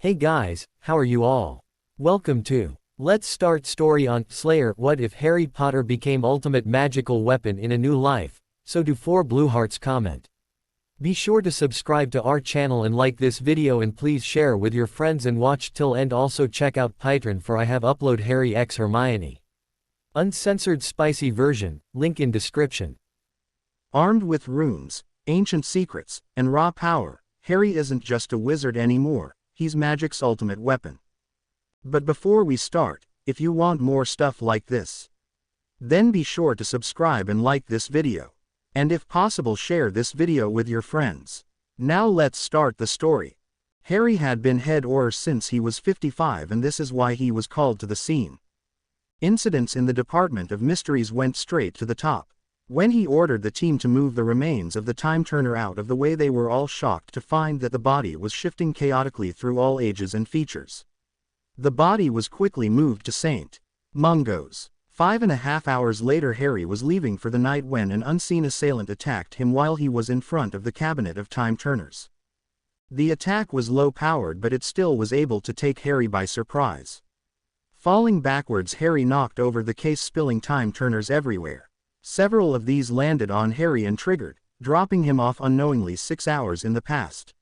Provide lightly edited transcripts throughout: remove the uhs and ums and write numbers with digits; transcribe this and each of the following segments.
Hey guys, how are you all? Welcome to Let's Start Story on SLAYER. What if Harry Potter became ultimate magical weapon in a new life? So do 4 blue hearts comment. Be sure to subscribe to our channel and like this video, and please share with your friends and watch till end. Also check out Patreon for I have upload Harry x Hermione uncensored spicy version, link in description. Armed with runes, ancient secrets, and raw power, Harry isn't just a wizard anymore, he's magic's ultimate weapon. But before we start, if you want more stuff like this, then be sure to subscribe and like this video. And if possible, share this video with your friends. Now let's start the story. Harry had been head Auror since he was 55, and this is why he was called to the scene. Incidents in the Department of Mysteries went straight to the top. When he ordered the team to move the remains of the Time Turner out of the way, they were all shocked to find that the body was shifting chaotically through all ages and features. The body was quickly moved to St. Mungo's. 5.5 hours later, Harry was leaving for the night when an unseen assailant attacked him while he was in front of the cabinet of Time Turners. The attack was low-powered, but it still was able to take Harry by surprise. Falling backwards, Harry knocked over the case, spilling Time Turners everywhere. Several of these landed on Harry and triggered, dropping him off unknowingly 6 hours in the past.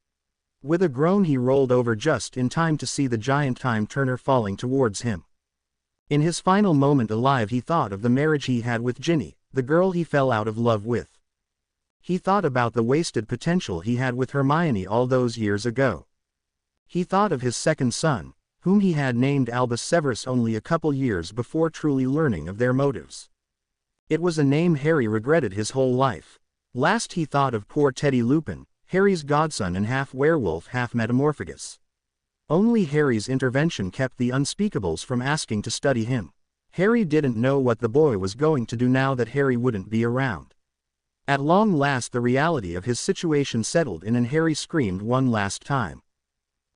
With a groan, he rolled over just in time to see the giant Time Turner falling towards him. In his final moment alive, he thought of the marriage he had with Ginny, the girl he fell out of love with. He thought about the wasted potential he had with Hermione all those years ago. He thought of his second son, whom he had named Albus Severus only a couple years before truly learning of their motives. It was a name Harry regretted his whole life. Last he thought of poor Teddy Lupin, Harry's godson and half werewolf, half metamorphagus. Only Harry's intervention kept the unspeakables from asking to study him. Harry didn't know what the boy was going to do now that Harry wouldn't be around. At long last the reality of his situation settled in, and Harry screamed one last time.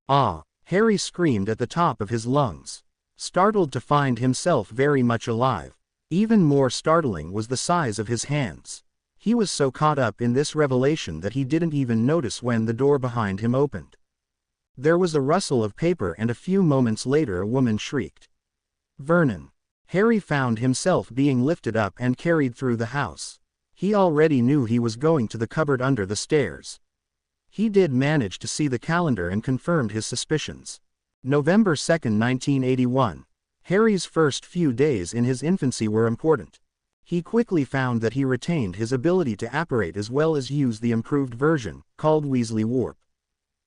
Ah! Harry screamed at the top of his lungs, startled to find himself very much alive. Even more startling was the size of his hands. He was so caught up in this revelation that he didn't even notice when the door behind him opened. There was a rustle of paper, and a few moments later a woman shrieked. Vernon. Harry found himself being lifted up and carried through the house. He already knew he was going to the cupboard under the stairs. He did manage to see the calendar and confirmed his suspicions. November 2, 1981. Harry's first few days in his infancy were important. He quickly found that he retained his ability to apparate as well as use the improved version, called Weasley Warp.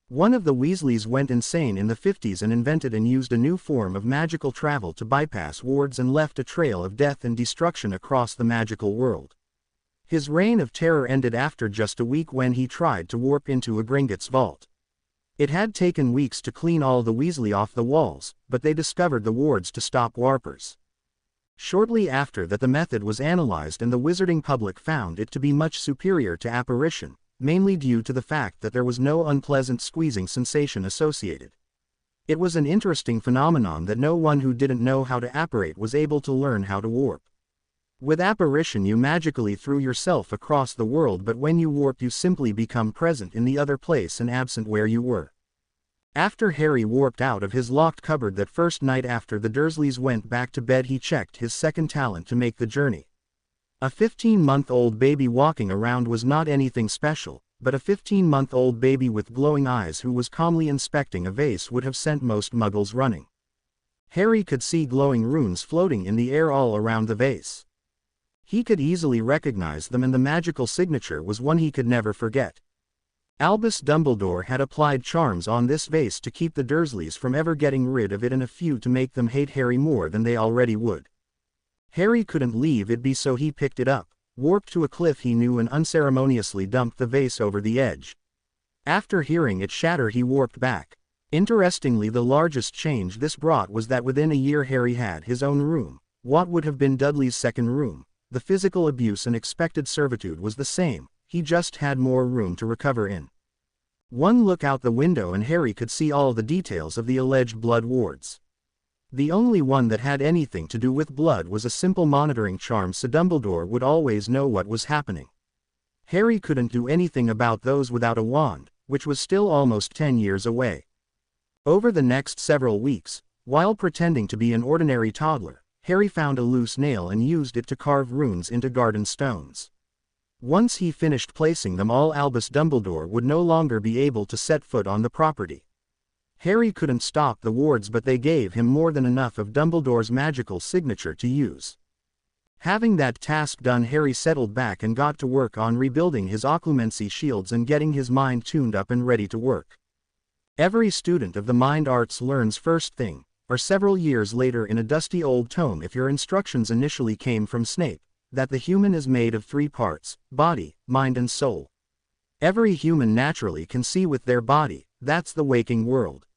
One of the Weasleys went insane in the 50s and invented and used a new form of magical travel to bypass wards and left a trail of death and destruction across the magical world. His reign of terror ended after just a week when he tried to warp into a Gringotts vault. It had taken weeks to clean all the Weasley off the walls, but they discovered the wards to stop warpers. Shortly after that, the method was analyzed and the wizarding public found it to be much superior to apparition, mainly due to the fact that there was no unpleasant squeezing sensation associated. It was an interesting phenomenon that no one who didn't know how to apparate was able to learn how to warp. With apparition you magically threw yourself across the world, but when you warp you simply become present in the other place and absent where you were. After Harry warped out of his locked cupboard that first night after the Dursleys went back to bed, he checked his second talent to make the journey. A 15-month-old baby walking around was not anything special, but a 15-month-old baby with glowing eyes who was calmly inspecting a vase would have sent most muggles running. Harry could see glowing runes floating in the air all around the vase. He could easily recognize them, and the magical signature was one he could never forget. Albus Dumbledore had applied charms on this vase to keep the Dursleys from ever getting rid of it, and a few to make them hate Harry more than they already would. Harry couldn't leave it be, so he picked it up, warped to a cliff he knew, and unceremoniously dumped the vase over the edge. After hearing it shatter, he warped back. Interestingly, the largest change this brought was that within a year Harry had his own room, what would have been Dudley's second room. The physical abuse and expected servitude was the same, he just had more room to recover in. One look out the window and Harry could see all the details of the alleged blood wards. The only one that had anything to do with blood was a simple monitoring charm, so Dumbledore would always know what was happening. Harry couldn't do anything about those without a wand, which was still almost 10 years away. Over the next several weeks, while pretending to be an ordinary toddler, Harry found a loose nail and used it to carve runes into garden stones. Once he finished placing them all, Albus Dumbledore would no longer be able to set foot on the property. Harry couldn't stop the wards, but they gave him more than enough of Dumbledore's magical signature to use. Having that task done, Harry settled back and got to work on rebuilding his occlumency shields and getting his mind tuned up and ready to work. Every student of the mind arts learns first thing, or several years later in a dusty old tome if your instructions initially came from Snape, that the human is made of 3 parts, body, mind and soul. Every human naturally can see with their body, that's the waking world.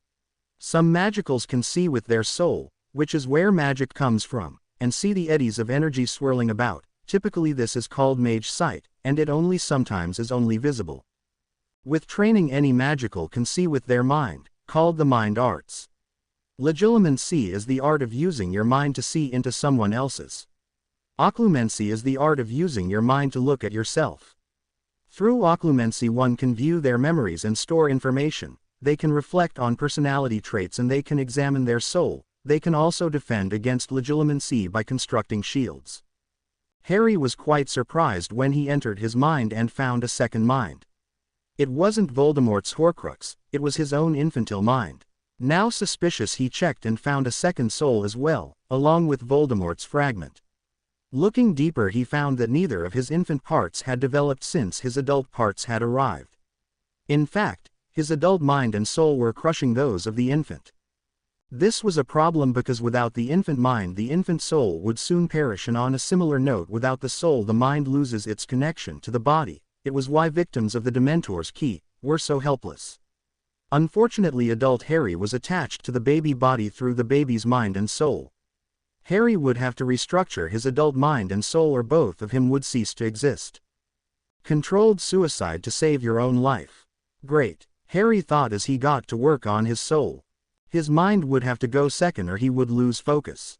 Some magicals can see with their soul, which is where magic comes from, and see the eddies of energy swirling about. Typically this is called mage sight, and it only sometimes is only visible. With training, any magical can see with their mind, called the mind arts. Legilimency is the art of using your mind to see into someone else's. Occlumency is the art of using your mind to look at yourself. Through occlumency one can view their memories and store information, they can reflect on personality traits, and they can examine their soul. They can also defend against legilimency by constructing shields. Harry was quite surprised when he entered his mind and found a second mind. It wasn't Voldemort's Horcrux, it was his own infantile mind. Now suspicious, he checked and found a second soul as well, along with Voldemort's fragment. Looking deeper, he found that neither of his infant parts had developed since his adult parts had arrived. In fact, his adult mind and soul were crushing those of the infant. This was a problem because without the infant mind the infant soul would soon perish, and on a similar note, without the soul the mind loses its connection to the body. It was why victims of the Dementor's key were so helpless. Unfortunately, adult Harry was attached to the baby body through the baby's mind and soul. Harry would have to restructure his adult mind and soul, or both of him would cease to exist. Controlled suicide to save your own life. Great, Harry thought as he got to work on his soul. His mind would have to go second or he would lose focus.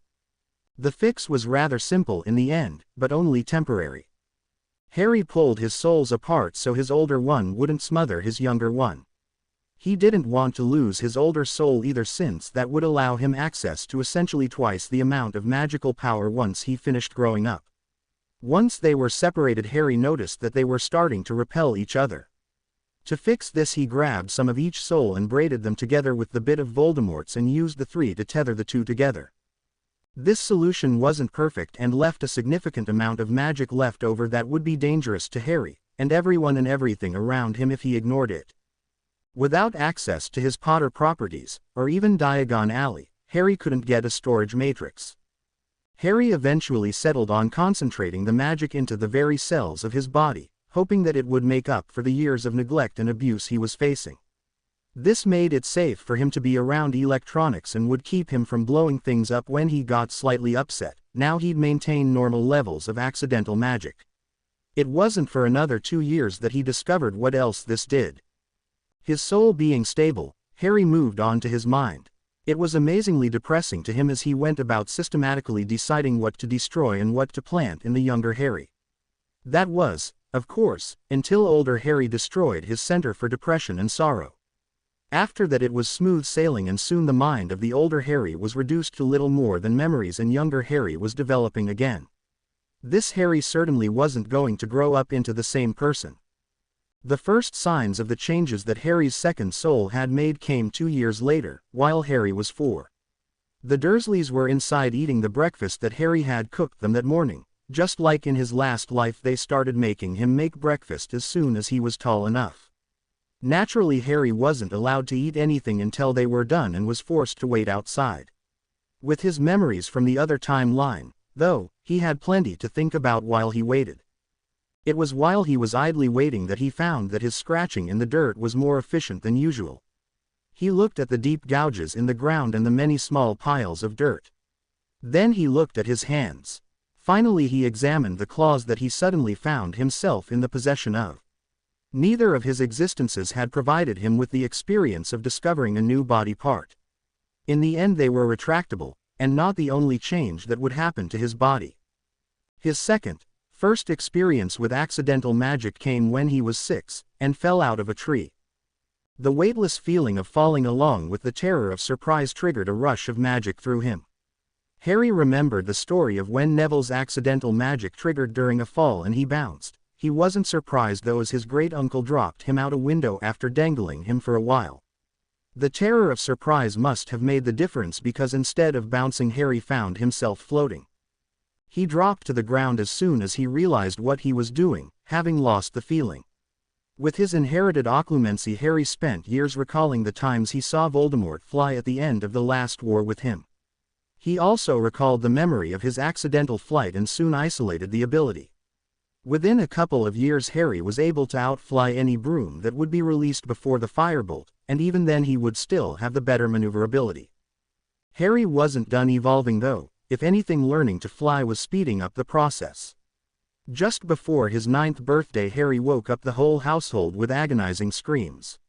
The fix was rather simple in the end, but only temporary. Harry pulled his souls apart so his older one wouldn't smother his younger one. He didn't want to lose his older soul either, since that would allow him access to essentially twice the amount of magical power once he finished growing up. Once they were separated, Harry noticed that they were starting to repel each other. To fix this, he grabbed some of each soul and braided them together with the bit of Voldemort's and used the 3 to tether the 2 together. This solution wasn't perfect and left a significant amount of magic left over that would be dangerous to Harry, and everyone and everything around him if he ignored it. Without access to his Potter properties, or even Diagon Alley, Harry couldn't get a storage matrix. Harry eventually settled on concentrating the magic into the very cells of his body, hoping that it would make up for the years of neglect and abuse he was facing. This made it safe for him to be around electronics and would keep him from blowing things up when he got slightly upset. Now he'd maintain normal levels of accidental magic. It wasn't for another 2 years that he discovered what else this did. His soul being stable, Harry moved on to his mind. It was amazingly depressing to him as he went about systematically deciding what to destroy and what to plant in the younger Harry. That was, of course, until older Harry destroyed his center for depression and sorrow. After that it was smooth sailing, and soon the mind of the older Harry was reduced to little more than memories and younger Harry was developing again. This Harry certainly wasn't going to grow up into the same person. The first signs of the changes that Harry's second soul had made came 2 years later, while Harry was 4. The Dursleys were inside eating the breakfast that Harry had cooked them that morning. Just like in his last life, they started making him make breakfast as soon as he was tall enough. Naturally, Harry wasn't allowed to eat anything until they were done and was forced to wait outside. With his memories from the other timeline, though, he had plenty to think about while he waited. It was while he was idly waiting that he found that his scratching in the dirt was more efficient than usual. He looked at the deep gouges in the ground and the many small piles of dirt. Then he looked at his hands. Finally he examined the claws that he suddenly found himself in the possession of. Neither of his existences had provided him with the experience of discovering a new body part. In the end they were retractable, and not the only change that would happen to his body. His first experience with accidental magic came when he was 6, and fell out of a tree. The weightless feeling of falling along with the terror of surprise triggered a rush of magic through him. Harry remembered the story of when Neville's accidental magic triggered during a fall and he bounced. He wasn't surprised though, as his great-uncle dropped him out a window after dangling him for a while. The terror of surprise must have made the difference, because instead of bouncing, Harry found himself floating. He dropped to the ground as soon as he realized what he was doing, having lost the feeling. With his inherited occlumency, Harry spent years recalling the times he saw Voldemort fly at the end of the last war with him. He also recalled the memory of his accidental flight and soon isolated the ability. Within a couple of years, Harry was able to outfly any broom that would be released before the firebolt, and even then he would still have the better maneuverability. Harry wasn't done evolving though. If anything, learning to fly was speeding up the process. Just before his 9th birthday, Harry woke up the whole household with agonizing screams.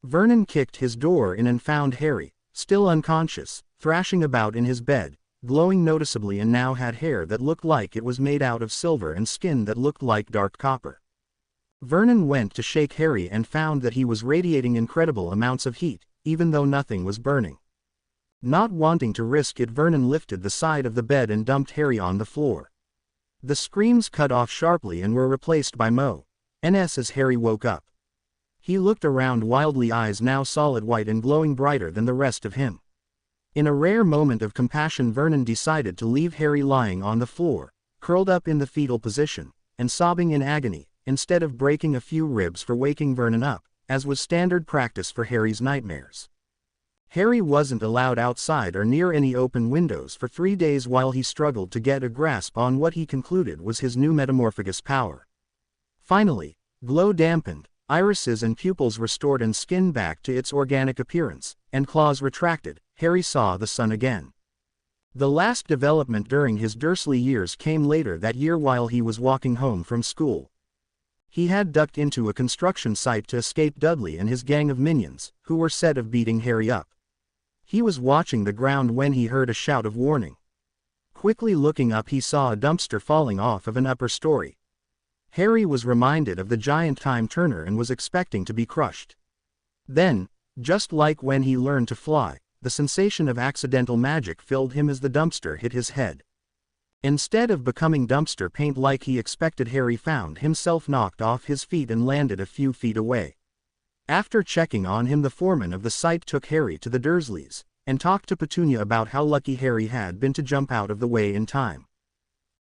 Vernon kicked his door in and found Harry, still unconscious, thrashing about in his bed, glowing noticeably, and now had hair that looked like it was made out of silver and skin that looked like dark copper. Vernon went to shake Harry and found that he was radiating incredible amounts of heat, even though nothing was burning. Not wanting to risk it, Vernon lifted the side of the bed and dumped Harry on the floor. The screams cut off sharply and were replaced by Mo.Ns as Harry woke up. He looked around wildly, eyes now solid white and glowing brighter than the rest of him. In a rare moment of compassion, Vernon decided to leave Harry lying on the floor, curled up in the fetal position, and sobbing in agony, instead of breaking a few ribs for waking Vernon up, as was standard practice for Harry's nightmares. Harry wasn't allowed outside or near any open windows for 3 days while he struggled to get a grasp on what he concluded was his new metamorphagus power. Finally, glow dampened, irises and pupils restored, and skin back to its organic appearance, and claws retracted, Harry saw the sun again. The last development during his Dursley years came later that year while he was walking home from school. He had ducked into a construction site to escape Dudley and his gang of minions, who were set of beating Harry up. He was watching the ground when he heard a shout of warning. Quickly looking up, he saw a dumpster falling off of an upper story. Harry was reminded of the giant time turner and was expecting to be crushed. Then, just like when he learned to fly, the sensation of accidental magic filled him as the dumpster hit his head. Instead of becoming dumpster paint like he expected, Harry found himself knocked off his feet and landed a few feet away. After checking on him, the foreman of the site took Harry to the Dursleys, and talked to Petunia about how lucky Harry had been to jump out of the way in time.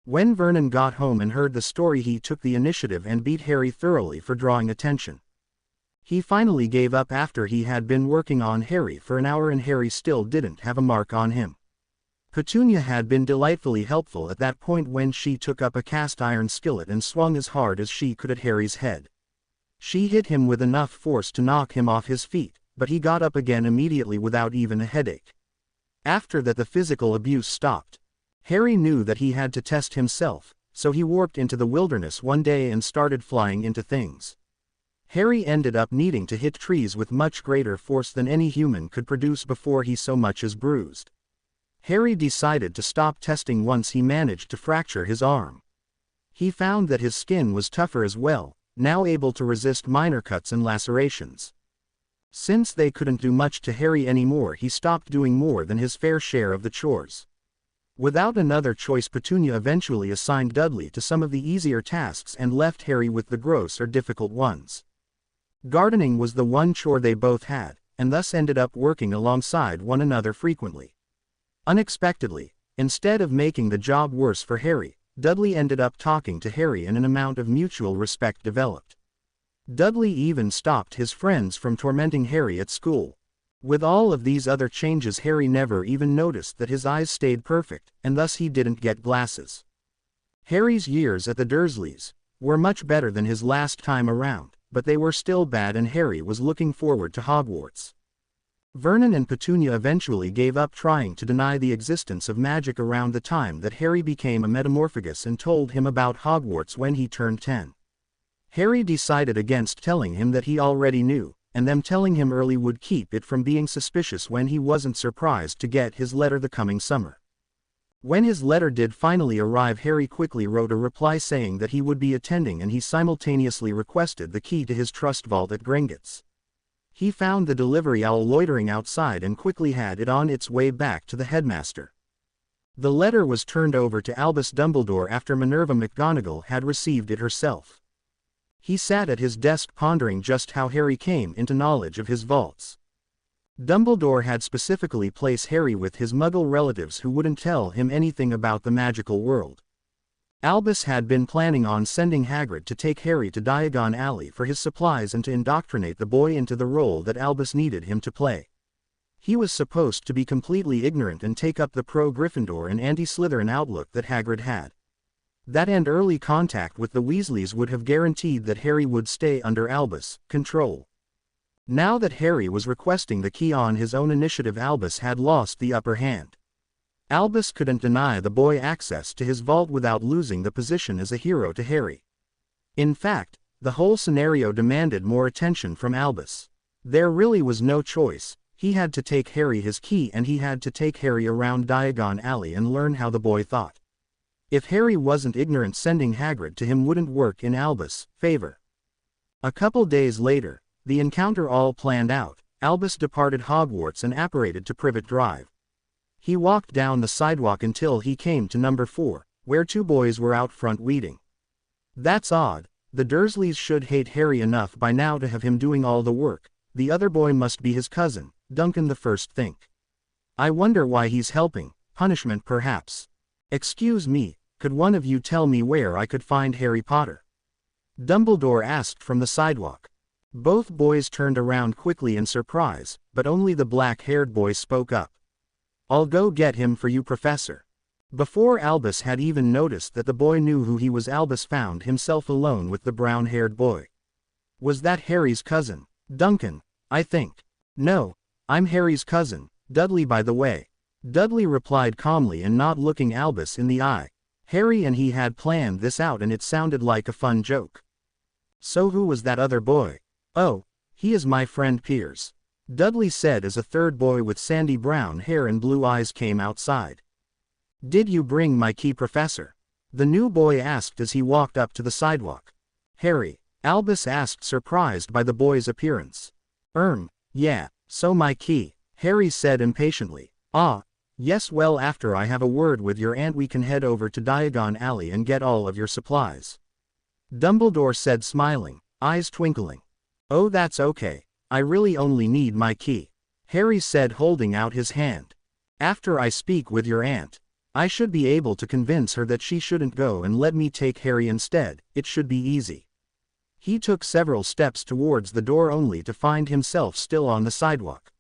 When Vernon got home and heard the story, he took the initiative and beat Harry thoroughly for drawing attention. He finally gave up after he had been working on Harry for an hour and Harry still didn't have a mark on him. Petunia had been delightfully helpful at that point when she took up a cast iron skillet and swung as hard as she could at Harry's head. She hit him with enough force to knock him off his feet, but he got up again immediately without even a headache. After that, the physical abuse stopped. Harry knew that he had to test himself, so he warped into the wilderness one day and started flying into things. Harry ended up needing to hit trees with much greater force than any human could produce before he so much as bruised. Harry decided to stop testing once he managed to fracture his arm. He found that his skin was tougher as well, now able to resist minor cuts and lacerations. Since they couldn't do much to Harry anymore, he stopped doing more than his fair share of the chores. Without another choice, Petunia eventually assigned Dudley to some of the easier tasks and left Harry with the gross or difficult ones. Gardening was the one chore they both had, and thus ended up working alongside one another frequently. Unexpectedly, instead of making the job worse for Harry, Dudley ended up talking to Harry and an amount of mutual respect developed. Dudley even stopped his friends from tormenting Harry at school. With all of these other changes, Harry never even noticed that his eyes stayed perfect, and thus he didn't get glasses. Harry's years at the Dursleys were much better than his last time around, but they were still bad and Harry was looking forward to Hogwarts. Vernon and Petunia eventually gave up trying to deny the existence of magic around the time that Harry became a metamorphagus and told him about Hogwarts when he turned 10. Harry decided against telling him that he already knew, and them telling him early would keep it from being suspicious when he wasn't surprised to get his letter the coming summer. When his letter did finally arrive, Harry quickly wrote a reply saying that he would be attending, and he simultaneously requested the key to his trust vault at Gringotts. He found the delivery owl loitering outside and quickly had it on its way back to the headmaster. The letter was turned over to Albus Dumbledore after Minerva McGonagall had received it herself. He sat at his desk pondering just how Harry came into knowledge of his vaults. Dumbledore had specifically placed Harry with his Muggle relatives who wouldn't tell him anything about the magical world. Albus had been planning on sending Hagrid to take Harry to Diagon Alley for his supplies and to indoctrinate the boy into the role that Albus needed him to play. He was supposed to be completely ignorant and take up the pro-Gryffindor and anti-Slytherin outlook that Hagrid had. That and early contact with the Weasleys would have guaranteed that Harry would stay under Albus' control. Now that Harry was requesting the key on his own initiative, Albus had lost the upper hand. Albus couldn't deny the boy access to his vault without losing the position as a hero to Harry. In fact, the whole scenario demanded more attention from Albus. There really was no choice. He had to take Harry his key and he had to take Harry around Diagon Alley and learn how the boy thought. If Harry wasn't ignorant, sending Hagrid to him wouldn't work in Albus' favor. A couple days later, the encounter all planned out, Albus departed Hogwarts and apparated to Privet Drive. He walked down the sidewalk until he came to number 4, where 2 boys were out front weeding. That's odd, the Dursleys should hate Harry enough by now to have him doing all the work. The other boy must be his cousin, Duncan the first think. I wonder why he's helping, punishment perhaps. Excuse me, could one of you tell me where I could find Harry Potter? Dumbledore asked from the sidewalk. Both boys turned around quickly in surprise, but only the black-haired boy spoke up. I'll go get him for you, Professor. Before Albus had even noticed that the boy knew who he was, Albus found himself alone with the brown-haired boy. Was that Harry's cousin, Duncan? I think. No, I'm Harry's cousin, Dudley, by the way. Dudley replied calmly and not looking Albus in the eye. Harry and he had planned this out and it sounded like a fun joke. So who was that other boy? Oh, he is my friend Piers, Dudley said as a third boy with sandy brown hair and blue eyes came outside. Did you bring my key, Professor? The new boy asked as he walked up to the sidewalk. Harry, Albus asked, surprised by the boy's appearance. Yeah, so my key, Harry said impatiently. Ah, yes, well, after I have a word with your aunt we can head over to Diagon Alley and get all of your supplies. Dumbledore said, smiling, eyes twinkling. Oh, that's okay, I really only need my key, Harry said, holding out his hand. After I speak with your aunt, I should be able to convince her that she shouldn't go and let me take Harry instead. It should be easy. He took several steps towards the door only to find himself still on the sidewalk.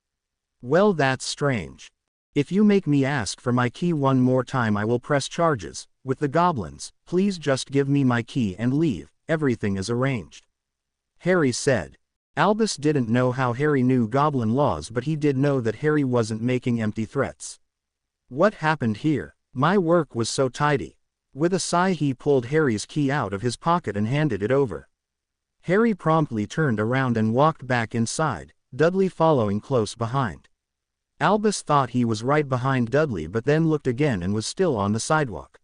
Well, that's strange. If you make me ask for my key one more time I will press charges with the goblins. Please just give me my key and leave, everything is arranged, Harry said. Albus didn't know how Harry knew goblin laws, but he did know that Harry wasn't making empty threats. What happened here? My work was so tidy. With a sigh he pulled Harry's key out of his pocket and handed it over. Harry promptly turned around and walked back inside, Dudley following close behind. Albus thought he was right behind Dudley but then looked again and was still on the sidewalk.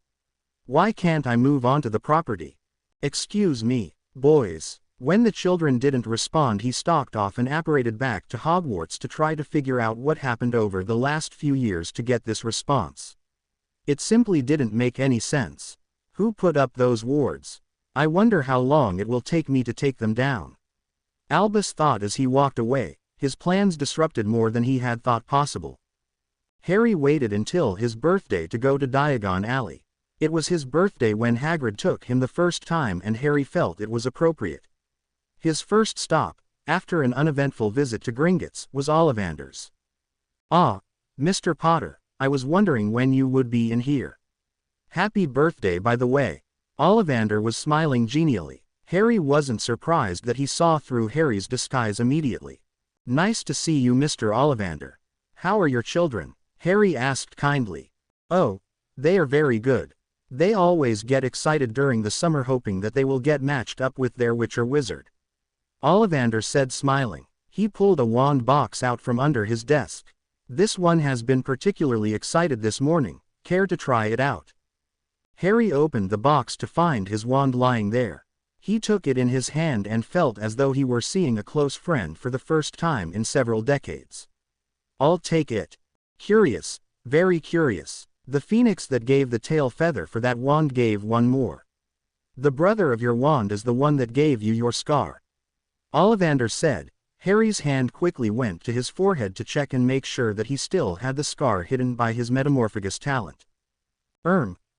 Why can't I move onto the property? Excuse me, boys. When the children didn't respond he stalked off and apparated back to Hogwarts to try to figure out what happened over the last few years to get this response. It simply didn't make any sense. Who put up those wards? I wonder how long it will take me to take them down. Albus thought as he walked away, his plans disrupted more than he had thought possible. Harry waited until his birthday to go to Diagon Alley. It was his birthday when Hagrid took him the first time and Harry felt it was appropriate. His first stop, after an uneventful visit to Gringotts, was Ollivander's. Ah, Mr. Potter, I was wondering when you would be in here. Happy birthday, by the way. Ollivander was smiling genially. Harry wasn't surprised that he saw through Harry's disguise immediately. Nice to see you, Mr. Ollivander. How are your children? Harry asked kindly. Oh, they are very good. They always get excited during the summer hoping that they will get matched up with their witch or wizard, Ollivander said, smiling. He pulled a wand box out from under his desk. This one has been particularly excited this morning. Care to try it out? Harry opened the box to find his wand lying there. He took it in his hand and felt as though he were seeing a close friend for the first time in several decades. "I'll take it." "Curious, very curious. The phoenix that gave the tail feather for that wand gave one more. The brother of your wand is the one that gave you your scar," Ollivander said. Harry's hand quickly went to his forehead to check and make sure that he still had the scar hidden by his metamorphagus talent.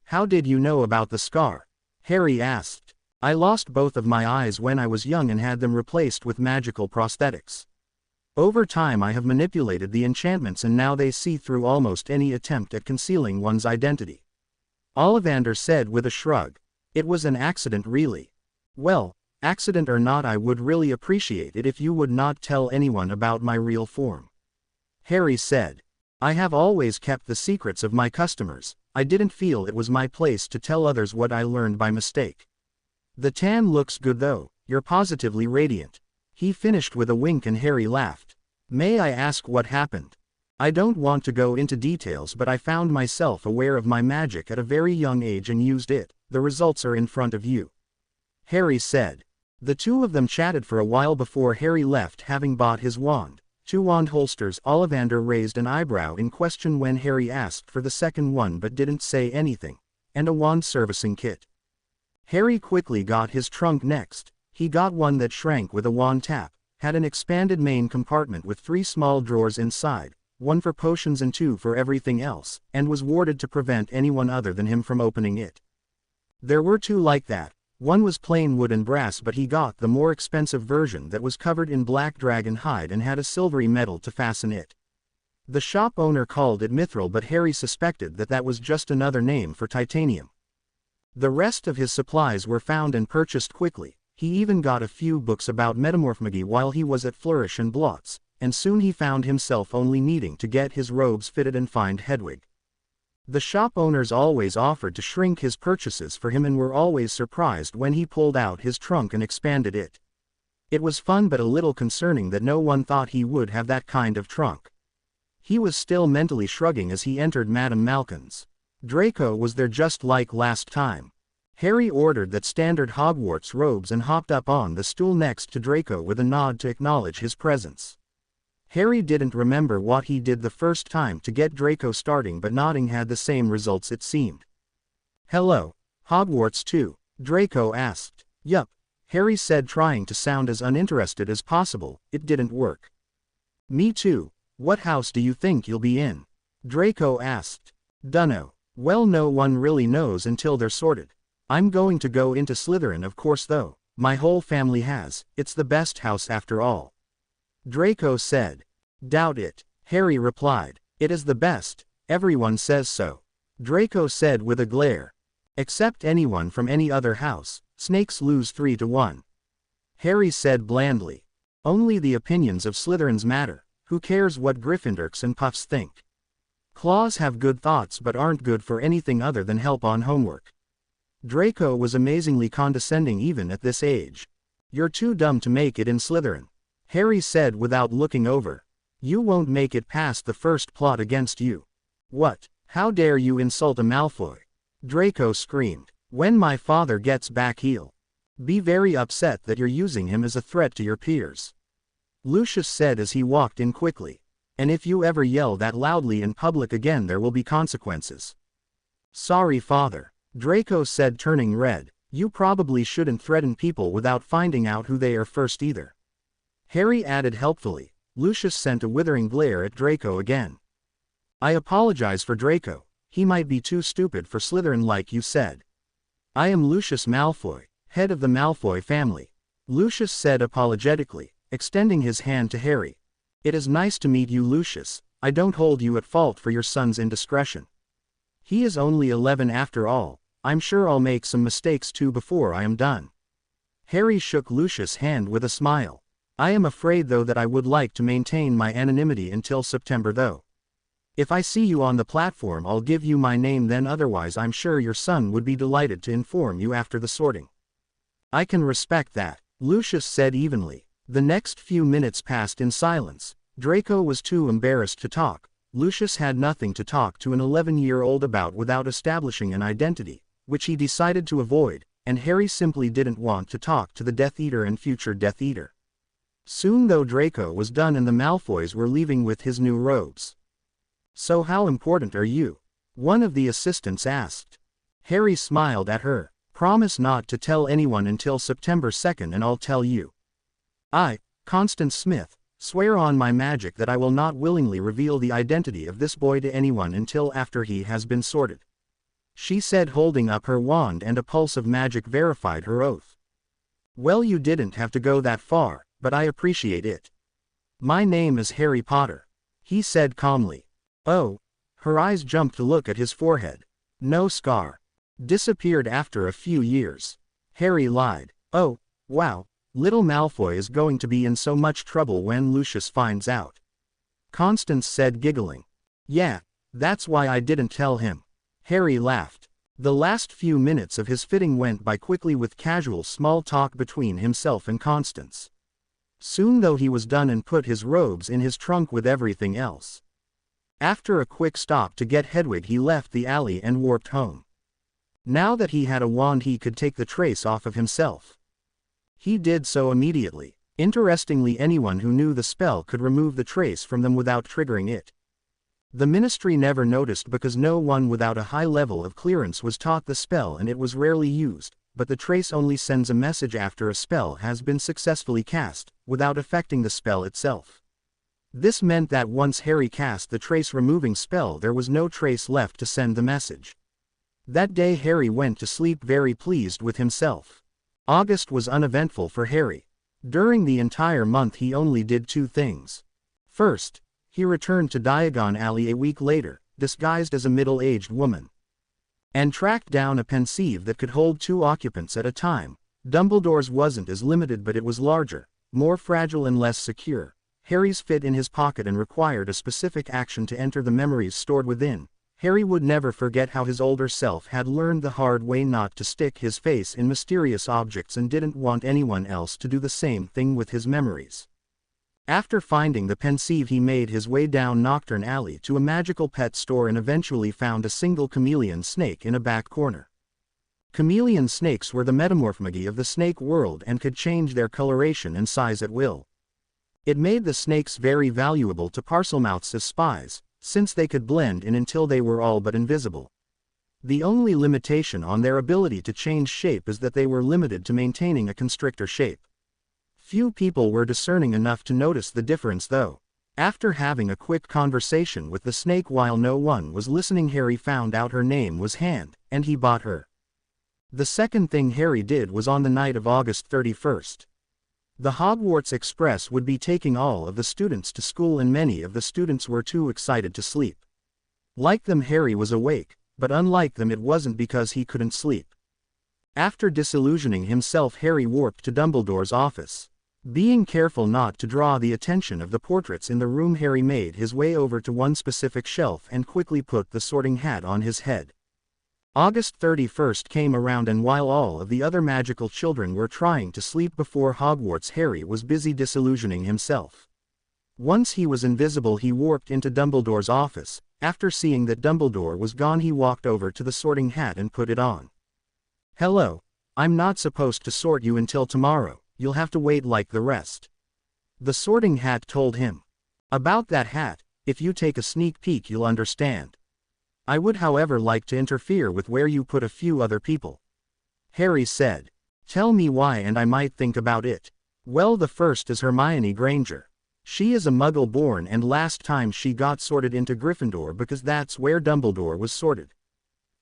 How did you know about the scar?" Harry asked. "I lost both of my eyes when I was young and had them replaced with magical prosthetics. Over time I have manipulated the enchantments and now they see through almost any attempt at concealing one's identity," Ollivander said with a shrug. "It was an accident really." "Well, accident or not, I would really appreciate it if you would not tell anyone about my real form," Harry said. "I have always kept the secrets of my customers. I didn't feel it was my place to tell others what I learned by mistake." "The tan looks good though, you're positively radiant," he finished with a wink and Harry laughed. "May I ask what happened?" "I don't want to go into details, but I found myself aware of my magic at a very young age and used it. The results are in front of you," Harry said. The two of them chatted for a while before Harry left, having bought his wand. 2 wand holsters. Ollivander raised an eyebrow in question when Harry asked for the second one but didn't say anything. "And a wand servicing kit." Harry quickly got his trunk next. He got one that shrank with a wand tap, had an expanded main compartment with 3 small drawers inside, 1 for potions and 2 for everything else, and was warded to prevent anyone other than him from opening it. There were 2 like that. One was plain wood and brass, but he got the more expensive version that was covered in black dragon hide and had a silvery metal to fasten it. The shop owner called it mithril, but Harry suspected that that was just another name for titanium. The rest of his supplies were found and purchased quickly. He even got a few books about metamorphmagy while he was at Flourish and Blotts, and soon he found himself only needing to get his robes fitted and find Hedwig. The shop owners always offered to shrink his purchases for him and were always surprised when he pulled out his trunk and expanded it. It was fun but a little concerning that no one thought he would have that kind of trunk. He was still mentally shrugging as he entered Madame Malkin's. Draco was there just like last time. Harry ordered that standard Hogwarts robes and hopped up on the stool next to Draco with a nod to acknowledge his presence. Harry didn't remember what he did the first time to get Draco starting, but nodding had the same results it seemed. "Hello, Hogwarts too?" Draco asked. "Yup," Harry said, trying to sound as uninterested as possible. "It didn't work." "Me too. What house do you think you'll be in?" Draco asked. "Dunno. Well, no one really knows until they're sorted. I'm going to go into Slytherin of course though. My whole family has. It's the best house after all," Draco said. "Doubt it," Harry replied. "It is the best. Everyone says so," Draco said with a glare. "Except anyone from any other house. Snakes lose 3 to 1. Harry said blandly. "Only the opinions of Slytherins matter. Who cares what Gryffindors and Puffs think? Claws have good thoughts but aren't good for anything other than help on homework." Draco was amazingly condescending even at this age. "You're too dumb to make it in Slytherin," Harry said without looking over. "You won't make it past the first plot against you." "What? How dare you insult a Malfoy?" Draco screamed. "When my father gets back he'll be very upset that you're using him as a threat to your peers," Lucius said as he walked in quickly. "And if you ever yell that loudly in public again there will be consequences." "Sorry, father," Draco said, turning red. "You probably shouldn't threaten people without finding out who they are first either," Harry added helpfully. Lucius sent a withering glare at Draco again. "I apologize for Draco. He might be too stupid for Slytherin like you said. I am Lucius Malfoy, head of the Malfoy family," Lucius said apologetically, extending his hand to Harry. "It is nice to meet you, Lucius. I don't hold you at fault for your son's indiscretion. He is only 11 after all. I'm sure I'll make some mistakes too before I am done." Harry shook Lucius' hand with a smile. "I am afraid though that I would like to maintain my anonymity until September though. If I see you on the platform I'll give you my name then, otherwise I'm sure your son would be delighted to inform you after the sorting." "I can respect that," Lucius said evenly. The next few minutes passed in silence. Draco was too embarrassed to talk. Lucius had nothing to talk to an 11-year-old about without establishing an identity, which he decided to avoid. and Harry simply didn't want to talk to the Death Eater and future Death Eater. Soon though Draco was done and the Malfoys were leaving with his new robes. "So how important are you?" one of the assistants asked. Harry smiled at her. "Promise not to tell anyone until September 2nd and I'll tell you." "I, Constance Smith, swear on my magic that I will not willingly reveal the identity of this boy to anyone until after he has been sorted," she said, holding up her wand, and a pulse of magic verified her oath. "Well, you didn't have to go that far, but I appreciate it. My name is Harry Potter," he said calmly. "Oh." Her eyes jumped to look at his forehead. "No scar. Disappeared after a few years." Harry lied. "Oh, wow, little Malfoy is going to be in so much trouble when Lucius finds out," Constance said, giggling. "Yeah, that's why I didn't tell him." Harry laughed. The last few minutes of his fitting went by quickly with casual small talk between himself and Constance. Soon though he was done and put his robes in his trunk with everything else. After a quick stop to get Hedwig, he left the alley and warped home. Now that he had a wand, he could take the trace off of himself. He did so immediately. Interestingly, anyone who knew the spell could remove the trace from them without triggering it. The Ministry never noticed because no one without a high level of clearance was taught the spell and it was rarely used, but the trace only sends a message after a spell has been successfully cast, without affecting the spell itself. This meant that once Harry cast the trace-removing spell, there was no trace left to send the message. That day Harry went to sleep very pleased with himself. August was uneventful for Harry. During the entire month he only did two things. First, he returned to Diagon Alley a week later, disguised as a middle-aged woman, and tracked down a pensieve that could hold 2 occupants at a time. Dumbledore's wasn't as limited, but it was larger, more fragile and less secure. Harry's fit in his pocket and required a specific action to enter the memories stored within. Harry would never forget how his older self had learned the hard way not to stick his face in mysterious objects and didn't want anyone else to do the same thing with his memories. After finding the pensieve, he made his way down Nocturne Alley to a magical pet store and eventually found a single chameleon snake in a back corner. Chameleon snakes were the metamorphmagy of the snake world and could change their coloration and size at will. It made the snakes very valuable to Parselmouths as spies, since they could blend in until they were all but invisible. The only limitation on their ability to change shape is that they were limited to maintaining a constrictor shape. Few people were discerning enough to notice the difference though. After having a quick conversation with the snake while no one was listening, Harry found out her name was Hand, and he bought her. The second thing Harry did was on the night of August 31st. The Hogwarts Express would be taking all of the students to school, and many of the students were too excited to sleep. Like them, Harry was awake, but unlike them, it wasn't because he couldn't sleep. After disillusioning himself, Harry warped to Dumbledore's office. Being careful not to draw the attention of the portraits in the room, Harry made his way over to one specific shelf and quickly put the sorting hat on his head. August 31st came around, and while all of the other magical children were trying to sleep before Hogwarts, Harry was busy disillusioning himself. Once he was invisible, he warped into Dumbledore's office. After seeing that Dumbledore was gone, he walked over to the sorting hat and put it on. "Hello. I'm not supposed to sort you until tomorrow. You'll have to wait like the rest," the sorting hat told him. "About that hat, if you take a sneak peek you'll understand. I would however like to interfere with where you put a few other people," Harry said. "Tell me why and I might think about it." "Well, the first is Hermione Granger. She is a Muggle born, and last time she got sorted into Gryffindor because that's where Dumbledore was sorted.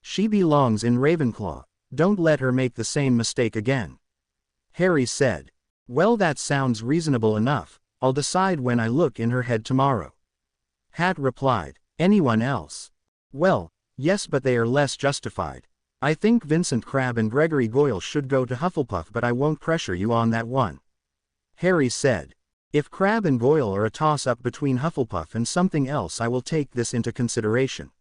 She belongs in Ravenclaw. Don't let her make the same mistake again," Harry said. "Well, that sounds reasonable enough. I'll decide when I look in her head tomorrow," Hat replied. "Anyone else?" "Well, yes, but they are less justified. I think Vincent Crabbe and Gregory Goyle should go to Hufflepuff, but I won't pressure you on that one," Harry said. "If Crabbe and Goyle are a toss-up between Hufflepuff and something else, I will take this into consideration,"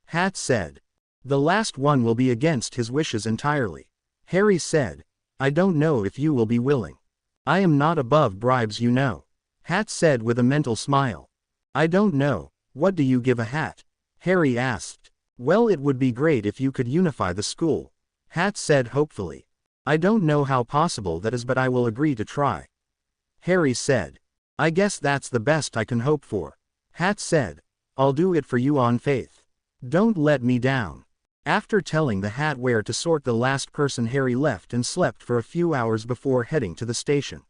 Hat said. "The last one will be against his wishes entirely," Harry said. "I don't know if you will be willing." "I am not above bribes, you know," Hat said with a mental smile. "I don't know. What do you give a hat?" Harry asked. "Well, it would be great if you could unify the school," Hat said hopefully. I don't know how possible that is, but I will agree to try. Harry said. I guess that's the best I can hope for. Hat said. I'll do it for you on faith. Don't let me down. After telling the Hat where to sort the last person, Harry left and slept for a few hours before heading to the station.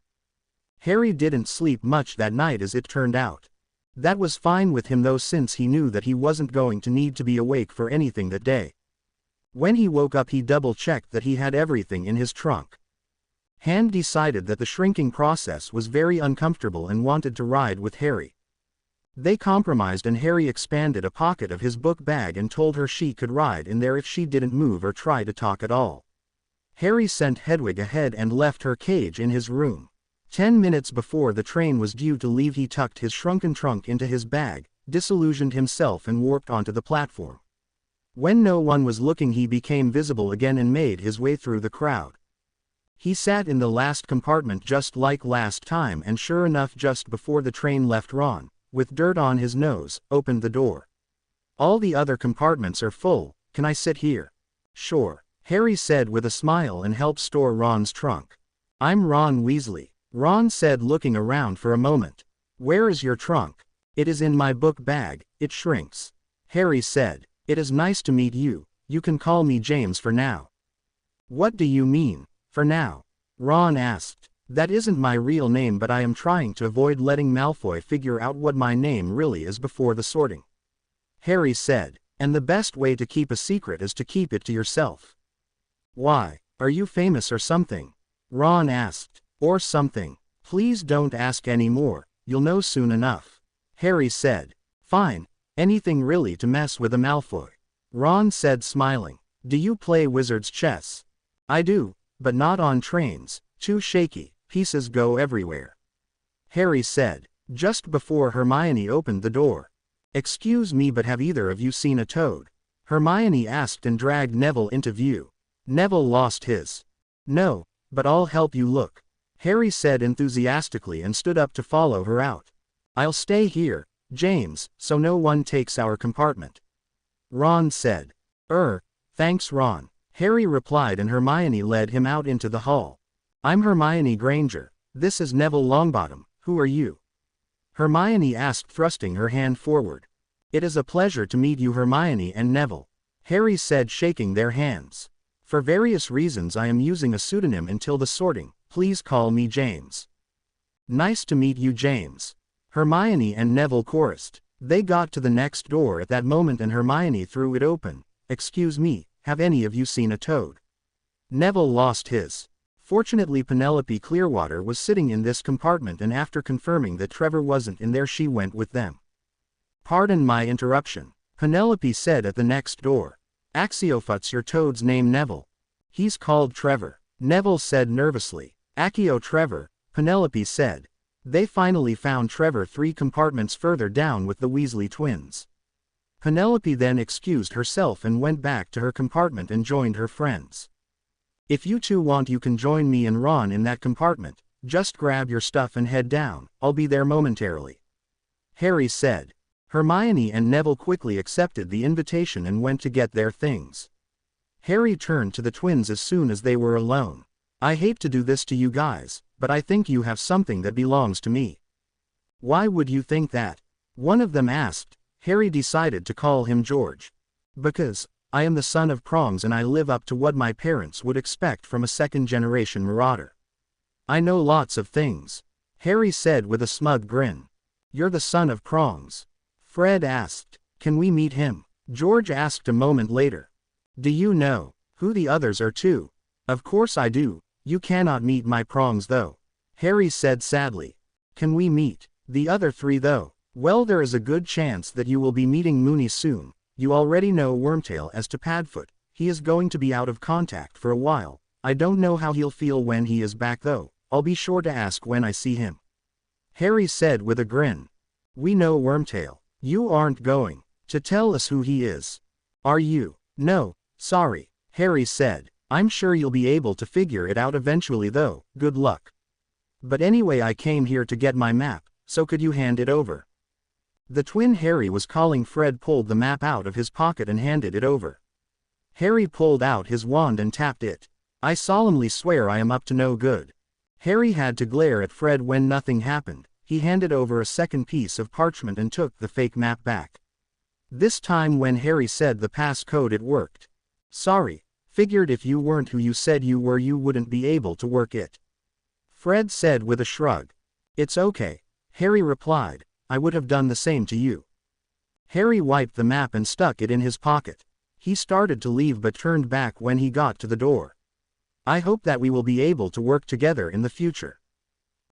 Harry didn't sleep much that night, as it turned out. That was fine with him though, since he knew that he wasn't going to need to be awake for anything that day. When he woke up, he double-checked that he had everything in his trunk. Hand decided that the shrinking process was very uncomfortable and wanted to ride with Harry. They compromised and Harry expanded a pocket of his book bag and told her she could ride in there if she didn't move or try to talk at all. Harry sent Hedwig ahead and left her cage in his room. 10 minutes before the train was due to leave, he tucked his shrunken trunk into his bag, disillusioned himself and warped onto the platform. When no one was looking, he became visible again and made his way through the crowd. He sat in the last compartment just like last time, and sure enough, just before the train left, Ron, with dirt on his nose, opened the door. All the other compartments are full, can I sit here? Sure, Harry said with a smile and helped store Ron's trunk. I'm Ron Weasley, Ron said, looking around for a moment. Where is your trunk? It is in my book bag, it shrinks. Harry said. It is nice to meet you, you can call me James for now. What do you mean, for now? Ron asked. That isn't my real name, but I am trying to avoid letting Malfoy figure out what my name really is before the sorting. Harry said. And the best way to keep a secret is to keep it to yourself. Why, are you famous or something? Ron asked. Or something. Please don't ask any more, you'll know soon enough. Harry said. Fine. Anything really to mess with a Malfoy. Ron said, smiling. Do you play wizard's chess? I do, but not on trains, too shaky, pieces go everywhere. Harry said. Just before Hermione opened the door. Excuse me, but have either of you seen a toad? Hermione asked and dragged Neville into view. Neville lost his. No, but I'll help you look. Harry said enthusiastically and stood up to follow her out. I'll stay here, James, so no one takes our compartment. Ron said. Thanks Ron. Harry replied, and Hermione led him out into the hall. I'm Hermione Granger. This is Neville Longbottom. Who are you? Hermione asked, thrusting her hand forward. It is a pleasure to meet you, Hermione and Neville. Harry said, shaking their hands. For various reasons I am using a pseudonym until the sorting. Please call me James. Nice to meet you, James. Hermione and Neville chorused. They got to the next door at that moment and Hermione threw it open. Excuse me, have any of you seen a toad? Neville lost his. Fortunately, Penelope Clearwater was sitting in this compartment, and after confirming that Trevor wasn't in there, she went with them. Pardon my interruption, Penelope said at the next door. Axiophut's your toad's name, Neville. He's called Trevor, Neville said nervously. Accio Trevor, Penelope said. They finally found Trevor 3 compartments further down with the Weasley twins. Penelope then excused herself and went back to her compartment and joined her friends. If you two want, you can join me and Ron in that compartment. Just grab your stuff and head down, I'll be there momentarily. Harry said. Hermione and Neville quickly accepted the invitation and went to get their things. Harry turned to the twins as soon as they were alone. I hate to do this to you guys, but I think you have something that belongs to me. Why would you think that? One of them asked. Harry decided to call him George. Because I am the son of Prongs and I live up to what my parents would expect from a second-generation marauder. I know lots of things, Harry said with a smug grin. You're the son of Prongs? Fred asked. Can we meet him? George asked a moment later. Do you know who the others are too? Of course I do. You cannot meet my Prongs though, Harry said sadly. Can we meet the other 3 though? Well, there is a good chance that you will be meeting Moony soon. You already know Wormtail as to Padfoot. He is going to be out of contact for a while. I don't know how he'll feel when he is back though. I'll be sure to ask when I see him, Harry said with a grin. We know Wormtail. You aren't going to tell us who he is, are you? No, sorry, Harry said. I'm sure you'll be able to figure it out eventually though, good luck. But anyway, I came here to get my map, so could you hand it over? The twin Harry was calling Fred pulled the map out of his pocket and handed it over. Harry pulled out his wand and tapped it. I solemnly swear I am up to no good. Harry had to glare at Fred when nothing happened. He handed over a second piece of parchment and took the fake map back. This time when Harry said the passcode, it worked. Sorry, figured if you weren't who you said you were you wouldn't be able to work it. Fred said with a shrug. It's okay, Harry replied, I would have done the same to you. Harry wiped the map and stuck it in his pocket. He started to leave but turned back when he got to the door. I hope that we will be able to work together in the future.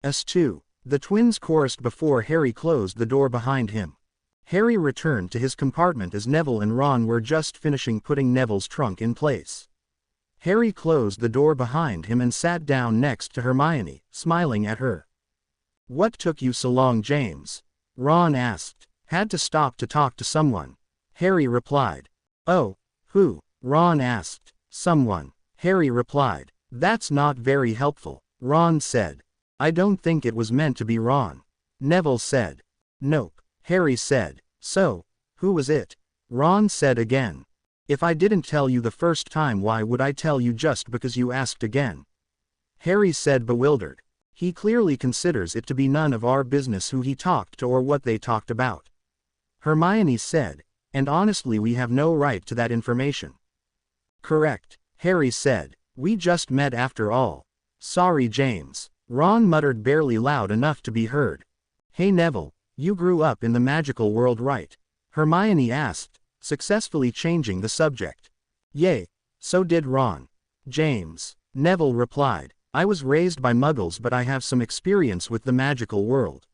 S2. The twins chorused before Harry closed the door behind him. Harry returned to his compartment as Neville and Ron were just finishing putting Neville's trunk in place. Harry closed the door behind him and sat down next to Hermione, smiling at her. What took you so long, James? Ron asked. Had to stop to talk to someone. Harry replied. Oh, who? Ron asked. Someone. Harry replied. That's not very helpful, Ron said. I don't think it was meant to be Ron. Neville said. Nope, Harry said. So, who was it? Ron said again. If I didn't tell you the first time, why would I tell you just because you asked again? Harry said, bewildered. He clearly considers it to be none of our business who he talked to or what they talked about. Hermione said, and honestly we have no right to that information. Correct, Harry said. We just met after all. Sorry, James. Ron muttered, barely loud enough to be heard. Hey Neville, you grew up in the magical world, right? Hermione asked, successfully changing the subject. Yay, so did Ron. James. Neville replied. I was raised by muggles but I have some experience with the magical world.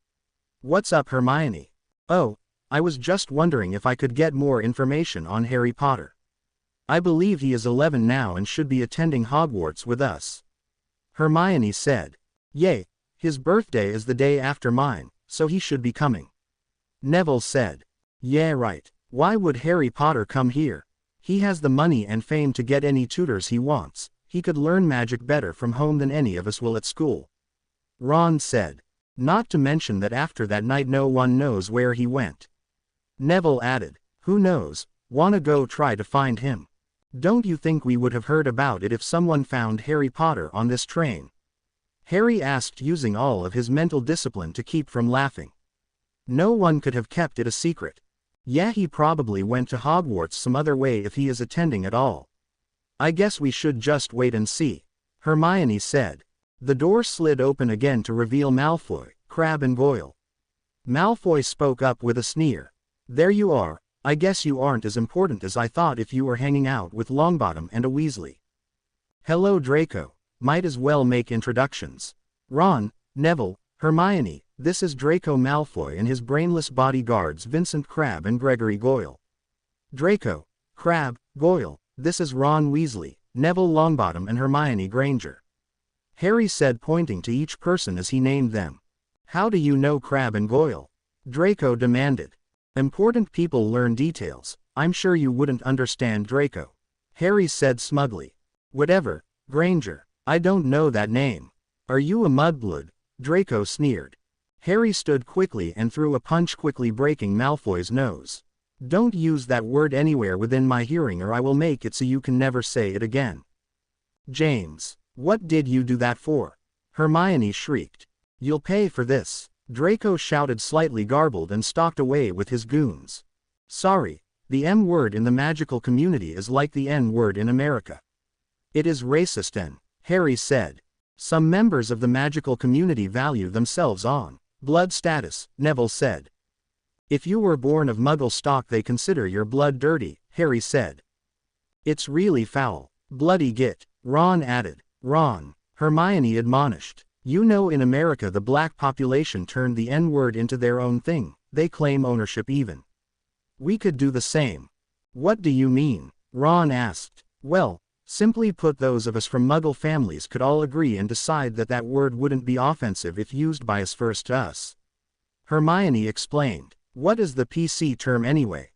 What's up, Hermione? Oh, I was just wondering if I could get more information on Harry Potter. I believe he is 11 now and should be attending Hogwarts with us. Hermione said. Yay, his birthday is the day after mine, so he should be coming. Neville said. Yeah, right. Why would Harry Potter come here? He has the money and fame to get any tutors he wants. He could learn magic better from home than any of us will at school. Ron said. Not to mention that after that night no one knows where he went. Neville added. Who knows, wanna go try to find him? Don't you think we would have heard about it if someone found Harry Potter on this train? Harry asked, using all of his mental discipline to keep from laughing. No one could have kept it a secret. Yeah, he probably went to Hogwarts some other way if he is attending at all. I guess we should just wait and see, Hermione said. The door slid open again to reveal Malfoy, Crabbe and Goyle. Malfoy spoke up with a sneer. There you are, I guess you aren't as important as I thought if you were hanging out with Longbottom and a Weasley. Hello Draco, might as well make introductions. Ron, Neville, Hermione, this is Draco Malfoy and his brainless bodyguards Vincent Crabbe and Gregory Goyle. Draco, Crabbe, Goyle, this is Ron Weasley, Neville Longbottom and Hermione Granger. Harry said, pointing to each person as he named them. How do you know Crabbe and Goyle? Draco demanded. Important people learn details, I'm sure you wouldn't understand, Draco. Harry said smugly. Whatever, Granger, I don't know that name. Are you a mudblood? Draco sneered. Harry stood quickly and threw a punch, quickly breaking Malfoy's nose. Don't use that word anywhere within my hearing or I will make it so you can never say it again. James, what did you do that for? Hermione shrieked. You'll pay for this, Draco shouted, slightly garbled, and stalked away with his goons. Sorry, the M word in the magical community is like the N word in America. It is racist and, Harry said. Some members of the magical community value themselves on blood status, Neville said. If you were born of Muggle stock they consider your blood dirty, Harry said. It's really foul. Bloody git, Ron added. Ron, Hermione admonished. You know, in America the black population turned the N-word into their own thing, they claim ownership even. We could do the same. What do you mean? Ron asked. Well, simply put, those of us from Muggle families could all agree and decide that that word wouldn't be offensive if used by us first to us. Hermione explained. What is the PC term anyway?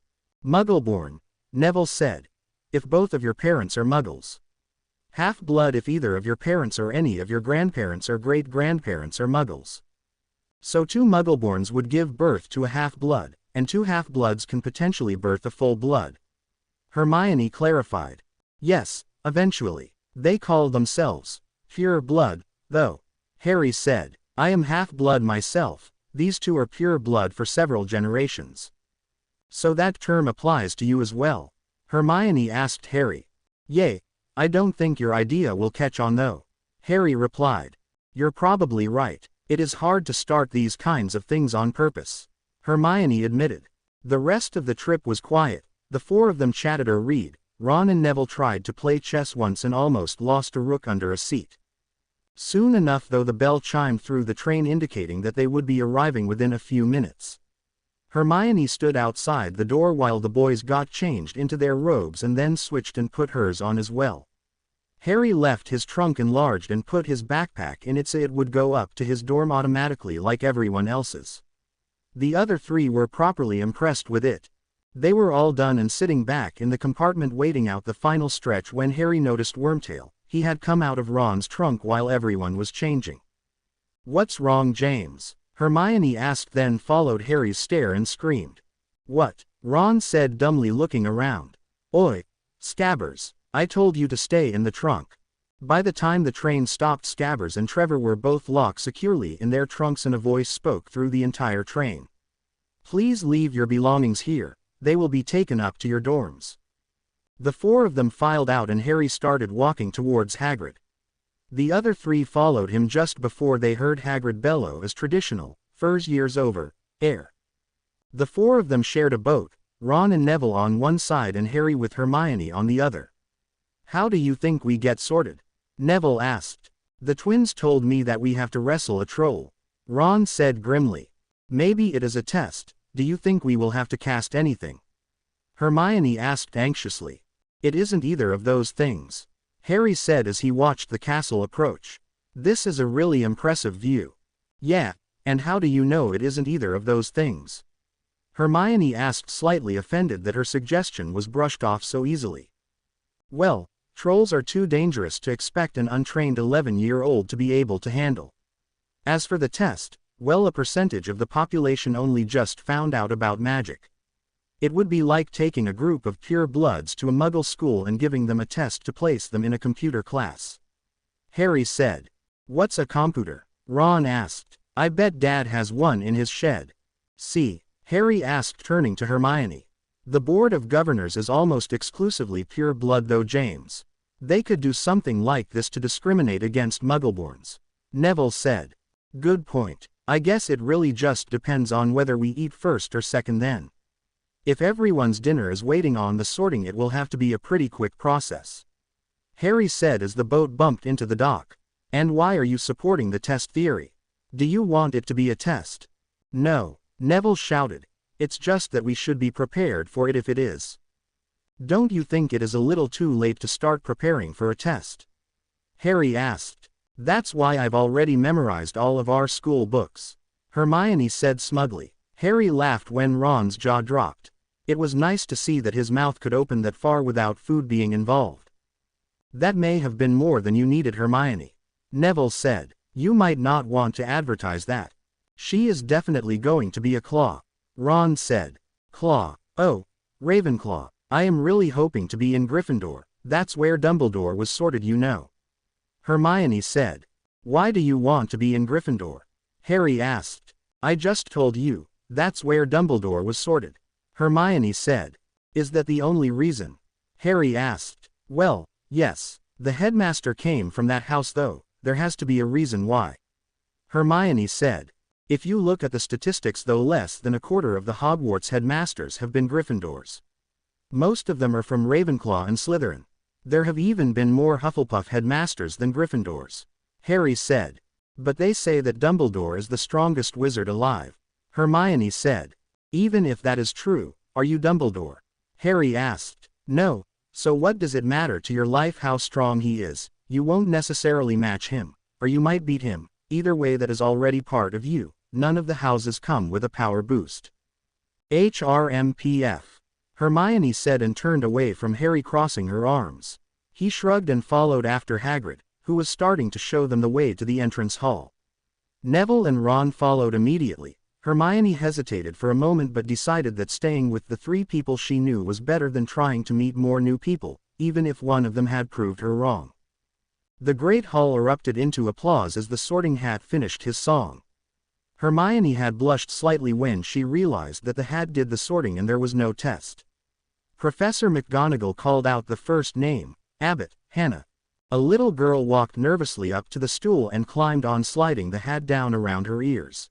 Muggleborn, Neville said. If both of your parents are Muggles. Half-blood if either of your parents or any of your grandparents or great-grandparents are Muggles. So two Muggleborns would give birth to a half-blood, and two half-bloods can potentially birth a full-blood. Hermione clarified. Yes, eventually. They call themselves pure blood, though. Harry said, I am half-blood myself. These two are pure blood for several generations. So that term applies to you as well? Hermione asked Harry. Yay, I don't think your idea will catch on though. Harry replied. You're probably right. It is hard to start these kinds of things on purpose. Hermione admitted. The rest of the trip was quiet. The four of them chatted or read. Ron and Neville tried to play chess once and almost lost a rook under a seat. Soon enough though the bell chimed through the train indicating that they would be arriving within a few minutes. Hermione stood outside the door while the boys got changed into their robes and then switched and put hers on as well. Harry left his trunk enlarged and put his backpack in it so it would go up to his dorm automatically like everyone else's. The other three were properly impressed with it. They were all done and sitting back in the compartment waiting out the final stretch when Harry noticed Wormtail. He had come out of Ron's trunk while everyone was changing. What's wrong, James? Hermione asked, then followed Harry's stare and screamed. What? Ron said dumbly, looking around. Oi, Scabbers, I told you to stay in the trunk. By the time the train stopped, Scabbers and Trevor were both locked securely in their trunks and a voice spoke through the entire train. Please leave your belongings here, they will be taken up to your dorms. The four of them filed out and Harry started walking towards Hagrid. The other three followed him just before they heard Hagrid bellow as traditional, "First year's over, air." The four of them shared a boat, Ron and Neville on one side and Harry with Hermione on the other. How do you think we get sorted? Neville asked. The twins told me that we have to wrestle a troll. Ron said grimly. Maybe it is a test. Do you think we will have to cast anything? Hermione asked anxiously. It isn't either of those things. Harry said as he watched the castle approach. This is a really impressive view. Yeah, and how do you know it isn't either of those things? Hermione asked, slightly offended that her suggestion was brushed off so easily. Well, trolls are too dangerous to expect an untrained 11-year-old to be able to handle. As for the test, well, a percentage of the population only just found out about magic. It would be like taking a group of pure bloods to a muggle school and giving them a test to place them in a computer class. Harry said. What's a computer? Ron asked. I bet Dad has one in his shed. See, Harry asked, turning to Hermione. The Board of Governors is almost exclusively pure blood though, James. They could do something like this to discriminate against muggleborns. Neville said. Good point. I guess it really just depends on whether we eat first or second then. If everyone's dinner is waiting on the sorting, it will have to be a pretty quick process. Harry said as the boat bumped into the dock. And why are you supporting the test theory? Do you want it to be a test? No, Neville shouted. It's just that we should be prepared for it if it is. Don't you think it is a little too late to start preparing for a test? Harry asked. That's why I've already memorized all of our school books. Hermione said smugly. Harry laughed when Ron's jaw dropped. It was nice to see that his mouth could open that far without food being involved. That may have been more than you needed, Hermione. Neville said. You might not want to advertise that. She is definitely going to be a claw. Ron said. Claw. Oh, Ravenclaw. I am really hoping to be in Gryffindor. That's where Dumbledore was sorted, you know. Hermione said. Why do you want to be in Gryffindor? Harry asked. I just told you, that's where Dumbledore was sorted. Hermione said. Is that the only reason? Harry asked. Well, yes. The headmaster came from that house though, there has to be a reason why. Hermione said. If you look at the statistics though, less than a quarter of the Hogwarts headmasters have been Gryffindors. Most of them are from Ravenclaw and Slytherin. There have even been more Hufflepuff headmasters than Gryffindors. Harry said. But they say that Dumbledore is the strongest wizard alive. Hermione said. Even if that is true, are you Dumbledore? Harry asked. No, so what does it matter to your life how strong he is? You won't necessarily match him, or you might beat him. Either way, that is already part of you. None of the houses come with a power boost. HRMPF. Hermione said and turned away from Harry, crossing her arms. He shrugged and followed after Hagrid, who was starting to show them the way to the entrance hall. Neville and Ron followed immediately. Hermione hesitated for a moment but decided that staying with the three people she knew was better than trying to meet more new people, even if one of them had proved her wrong. The great hall erupted into applause as the Sorting Hat finished his song. Hermione had blushed slightly when she realized that the hat did the sorting and there was no test. Professor McGonagall called out the first name, Abbott, Hannah. A little girl walked nervously up to the stool and climbed on, sliding the hat down around her ears.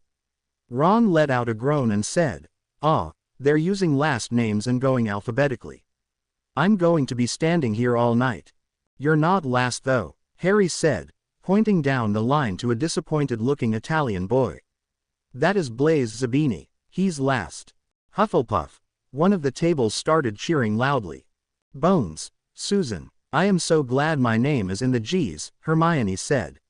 Ron let out a groan and said, "Ah, they're using last names and going alphabetically. I'm going to be standing here all night." "You're not last though," Harry said, pointing down the line to a disappointed-looking Italian boy. "That is Blaise Zabini, he's last." Hufflepuff. One of the tables started cheering loudly. "Bones, Susan, I am so glad my name is in the G's," Hermione said.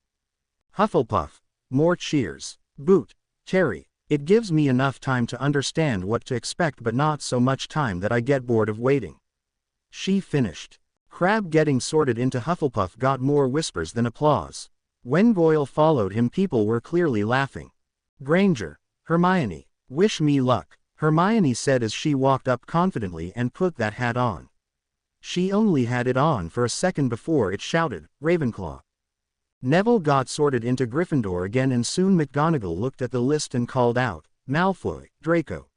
Hufflepuff. More cheers. "Boot, Terry, it gives me enough time to understand what to expect but not so much time that I get bored of waiting." She finished. Crabbe getting sorted into Hufflepuff got more whispers than applause. When Goyle followed him, people were clearly laughing. "Granger, Hermione, wish me luck," Hermione said as she walked up confidently and put that hat on. She only had it on for a second before it shouted, "Ravenclaw." Neville got sorted into Gryffindor again and soon McGonagall looked at the list and called out, "Malfoy, Draco."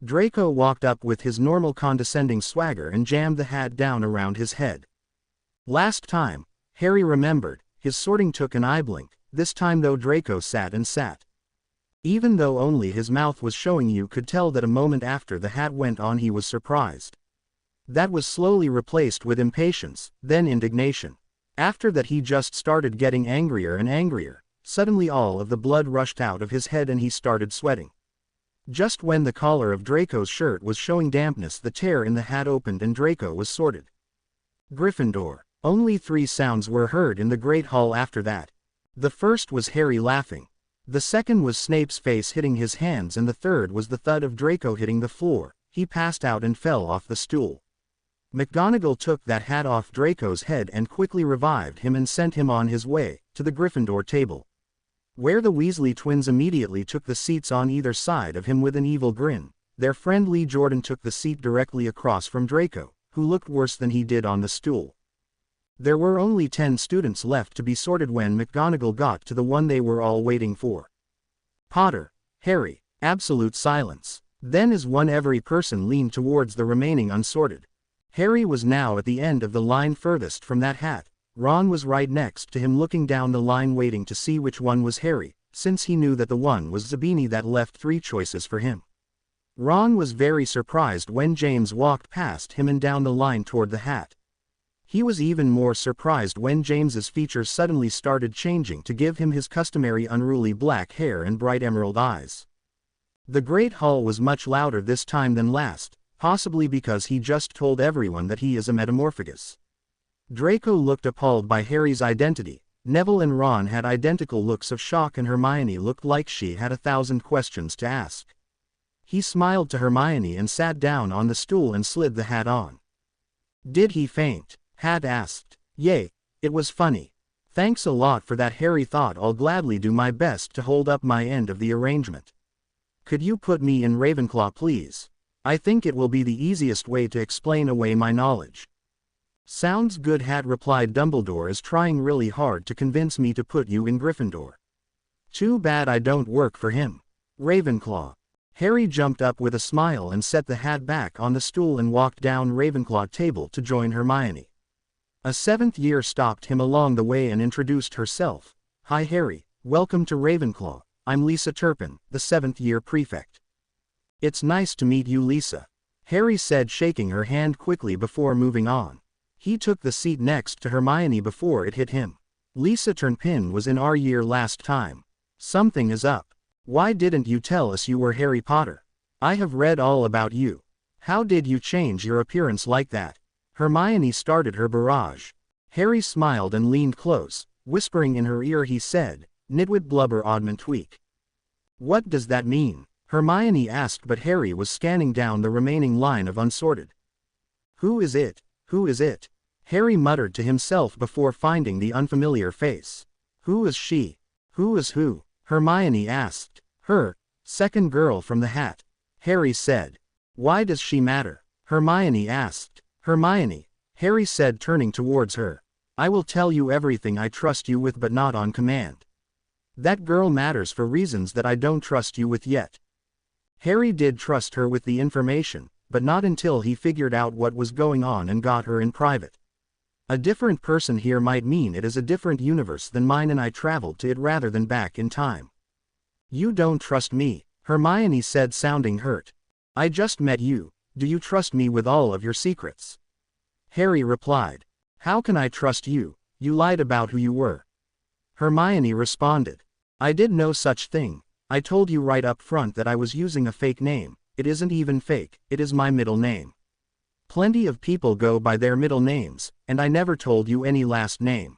Draco walked up with his normal condescending swagger and jammed the hat down around his head. Last time, Harry remembered, his sorting took an eye blink. This time though Draco sat and sat. Even though only his mouth was showing, you could tell that a moment after the hat went on he was surprised. That was slowly replaced with impatience, then indignation. After that he just started getting angrier and angrier. Suddenly all of the blood rushed out of his head and he started sweating. Just when the collar of Draco's shirt was showing dampness, the tear in the hat opened and Draco was sorted. Gryffindor. Only 3 sounds were heard in the Great Hall after that. The first was Harry laughing. The second was Snape's face hitting his hands and the third was the thud of Draco hitting the floor. He passed out and fell off the stool. McGonagall took that hat off Draco's head and quickly revived him and sent him on his way to the Gryffindor table, where the Weasley twins immediately took the seats on either side of him with an evil grin. Their friend Lee Jordan took the seat directly across from Draco, who looked worse than he did on the stool. There were only 10 students left to be sorted when McGonagall got to the one they were all waiting for. Potter, Harry, absolute silence. Then as one every person leaned towards the remaining unsorted. Harry was now at the end of the line furthest from that hat. Ron was right next to him looking down the line waiting to see which one was Harry, since he knew that the one was Zabini. That left 3 choices for him. Ron was very surprised when James walked past him and down the line toward the hat. He was even more surprised when James's features suddenly started changing to give him his customary unruly black hair and bright emerald eyes. The Great Hall was much louder this time than last, possibly because he just told everyone that he is a metamorphagus. Draco looked appalled by Harry's identity. Neville and Ron had identical looks of shock and Hermione looked like she had 1,000 questions to ask. He smiled to Hermione and sat down on the stool and slid the hat on. "Did he faint?" Hat asked. "Yay, it was funny. Thanks a lot for that." Harry thought, "I'll gladly do my best to hold up my end of the arrangement. Could you put me in Ravenclaw please? I think it will be the easiest way to explain away my knowledge." "Sounds good," Hat replied. "Dumbledore is trying really hard to convince me to put you in Gryffindor. Too bad I don't work for him." "Ravenclaw." Harry jumped up with a smile and set the hat back on the stool and walked down Ravenclaw table to join Hermione. A 7th year stopped him along the way and introduced herself. "Hi Harry, welcome to Ravenclaw. I'm Lisa Turpin, the 7th year prefect." "It's nice to meet you, Lisa," Harry said, shaking her hand quickly before moving on. He took the seat next to Hermione before it hit him. "Lisa Turpin was in our year last time. Something is up. Why didn't you tell us you were Harry Potter? I have read all about you. How did you change your appearance like that?" Hermione started her barrage. Harry smiled and leaned close, whispering in her ear. He said, "Nitwit blubber oddment tweak." "What does that mean?" Hermione asked, but Harry was scanning down the remaining line of unsorted. "Who is it? Who is it?" Harry muttered to himself before finding the unfamiliar face. "Who is she? Who is who?" Hermione asked. "Her, second girl from the hat," Harry said. "Why does she matter?" Hermione asked. "Hermione," Harry said, turning towards her. I will tell you everything I trust you with, but not on command. That girl matters for reasons that I don't trust you with yet. Harry did trust her with the information, but not until he figured out what was going on and got her in private. A different person here might mean it is a different universe than mine, and I traveled to it rather than back in time. You don't trust me, Hermione said, sounding hurt. I just met you. Do you trust me with all of your secrets? Harry replied. How can I trust you? You lied about who you were. Hermione responded. I did no such thing. I told you right up front that I was using a fake name. It isn't even fake, it is my middle name. Plenty of people go by their middle names, and I never told you any last name.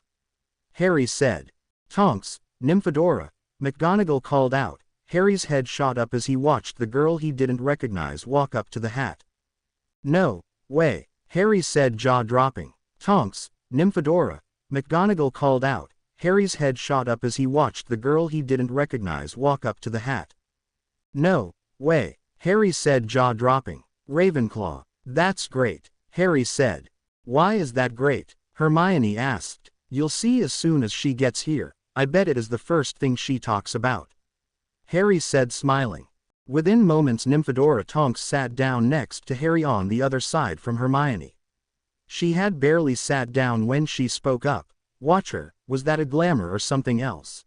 Harry said. Tonks, Nymphadora, McGonagall called out. Harry's head shot up as he watched the girl he didn't recognize walk up to the hat. No way, Harry said, jaw-dropping. Tonks, Nymphadora, McGonagall called out. Harry's head shot up as he watched the girl he didn't recognize walk up to the hat. No way, Harry said, jaw-dropping. Ravenclaw. That's great, Harry said. Why is that great? Hermione asked. You'll see as soon as she gets here. I bet it is the first thing she talks about. Harry said, smiling. Within moments Nymphadora Tonks sat down next to Harry on the other side from Hermione. She had barely sat down when she spoke up. Watch her, was that a glamour or something else?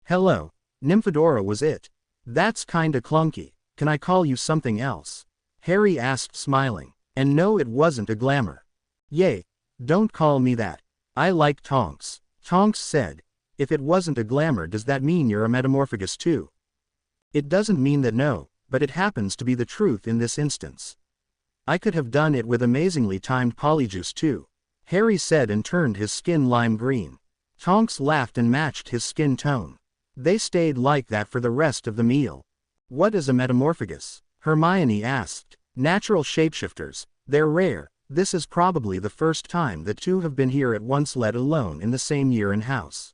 Hello, Nymphadora was it. That's kinda clunky, can I call you something else? Harry asked, smiling. And no, it wasn't a glamour. Yay, don't call me that. I like Tonks. Tonks said. If it wasn't a glamour, does that mean you're a metamorphagus too? It doesn't mean that, no, but it happens to be the truth in this instance. I could have done it with amazingly timed polyjuice too, Harry said, and turned his skin lime green. Tonks laughed and matched his skin tone. They stayed like that for the rest of the meal. What is a metamorphagus? Hermione asked. Natural shapeshifters. They're rare. This is probably the first time the two have been here at once, let alone in the same year and house.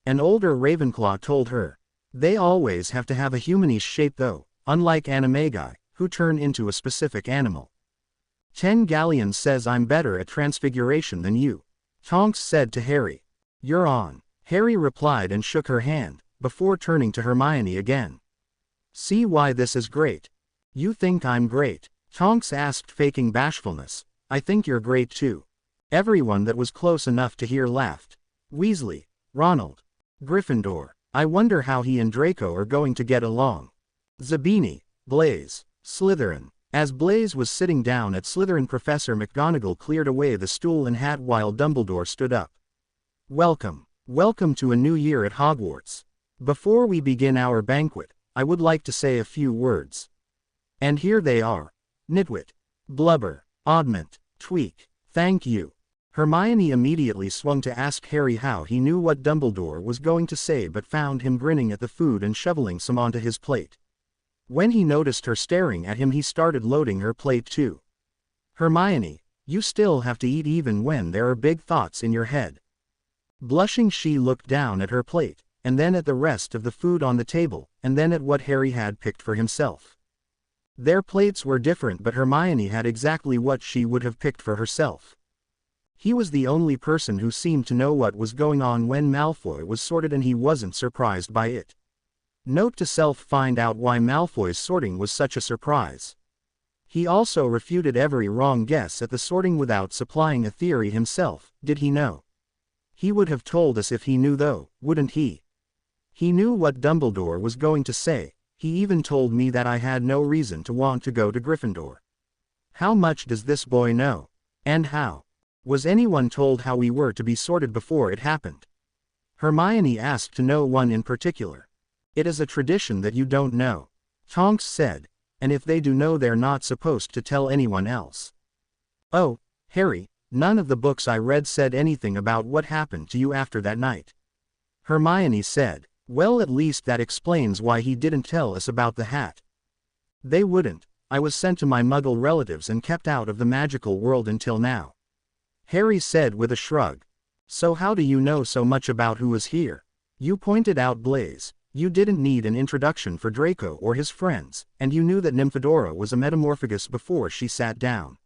An older Ravenclaw told her. They always have to have a humanish shape though, unlike animagi, who turn into a specific animal. 10 Galleons says I'm better at transfiguration than you, Tonks said to Harry. You're on, Harry replied and shook her hand, before turning to Hermione again. See why this is great? You think I'm great? Tonks asked, faking bashfulness. I think you're great too. Everyone that was close enough to hear laughed. Weasley, Ronald, Gryffindor. I wonder how he and Draco are going to get along. Zabini, Blaise, Slytherin. As Blaise was sitting down at Slytherin, Professor McGonagall cleared away the stool and hat while Dumbledore stood up. Welcome. Welcome to a new year at Hogwarts. Before we begin our banquet, I would like to say a few words. And here they are. Nitwit. Blubber. Oddment. Tweak. Thank you. Hermione immediately swung to ask Harry how he knew what Dumbledore was going to say, but found him grinning at the food and shoveling some onto his plate. When he noticed her staring at him, he started loading her plate too. Hermione, you still have to eat even when there are big thoughts in your head. Blushing, she looked down at her plate, and then at the rest of the food on the table, and then at what Harry had picked for himself. Their plates were different, but Hermione had exactly what she would have picked for herself. He was the only person who seemed to know what was going on when Malfoy was sorted, and he wasn't surprised by it. Note to self: find out why Malfoy's sorting was such a surprise. He also refuted every wrong guess at the sorting without supplying a theory himself, did he know? He would have told us if he knew though, wouldn't he? He knew what Dumbledore was going to say. He even told me that I had no reason to want to go to Gryffindor. How much does this boy know? And how? Was anyone told how we were to be sorted before it happened? Hermione asked to no one in particular. It is a tradition that you don't know, Tonks said, and if they do know, they're not supposed to tell anyone else. Oh, Harry, none of the books I read said anything about what happened to you after that night. Hermione said. Well, at least that explains why he didn't tell us about the hat. They wouldn't. I was sent to my Muggle relatives and kept out of the magical world until now, Harry said with a shrug. So how do you know so much about who was here? You pointed out Blaise. You didn't need an introduction for Draco or his friends, and you knew that Nymphadora was a metamorphagus before she sat down.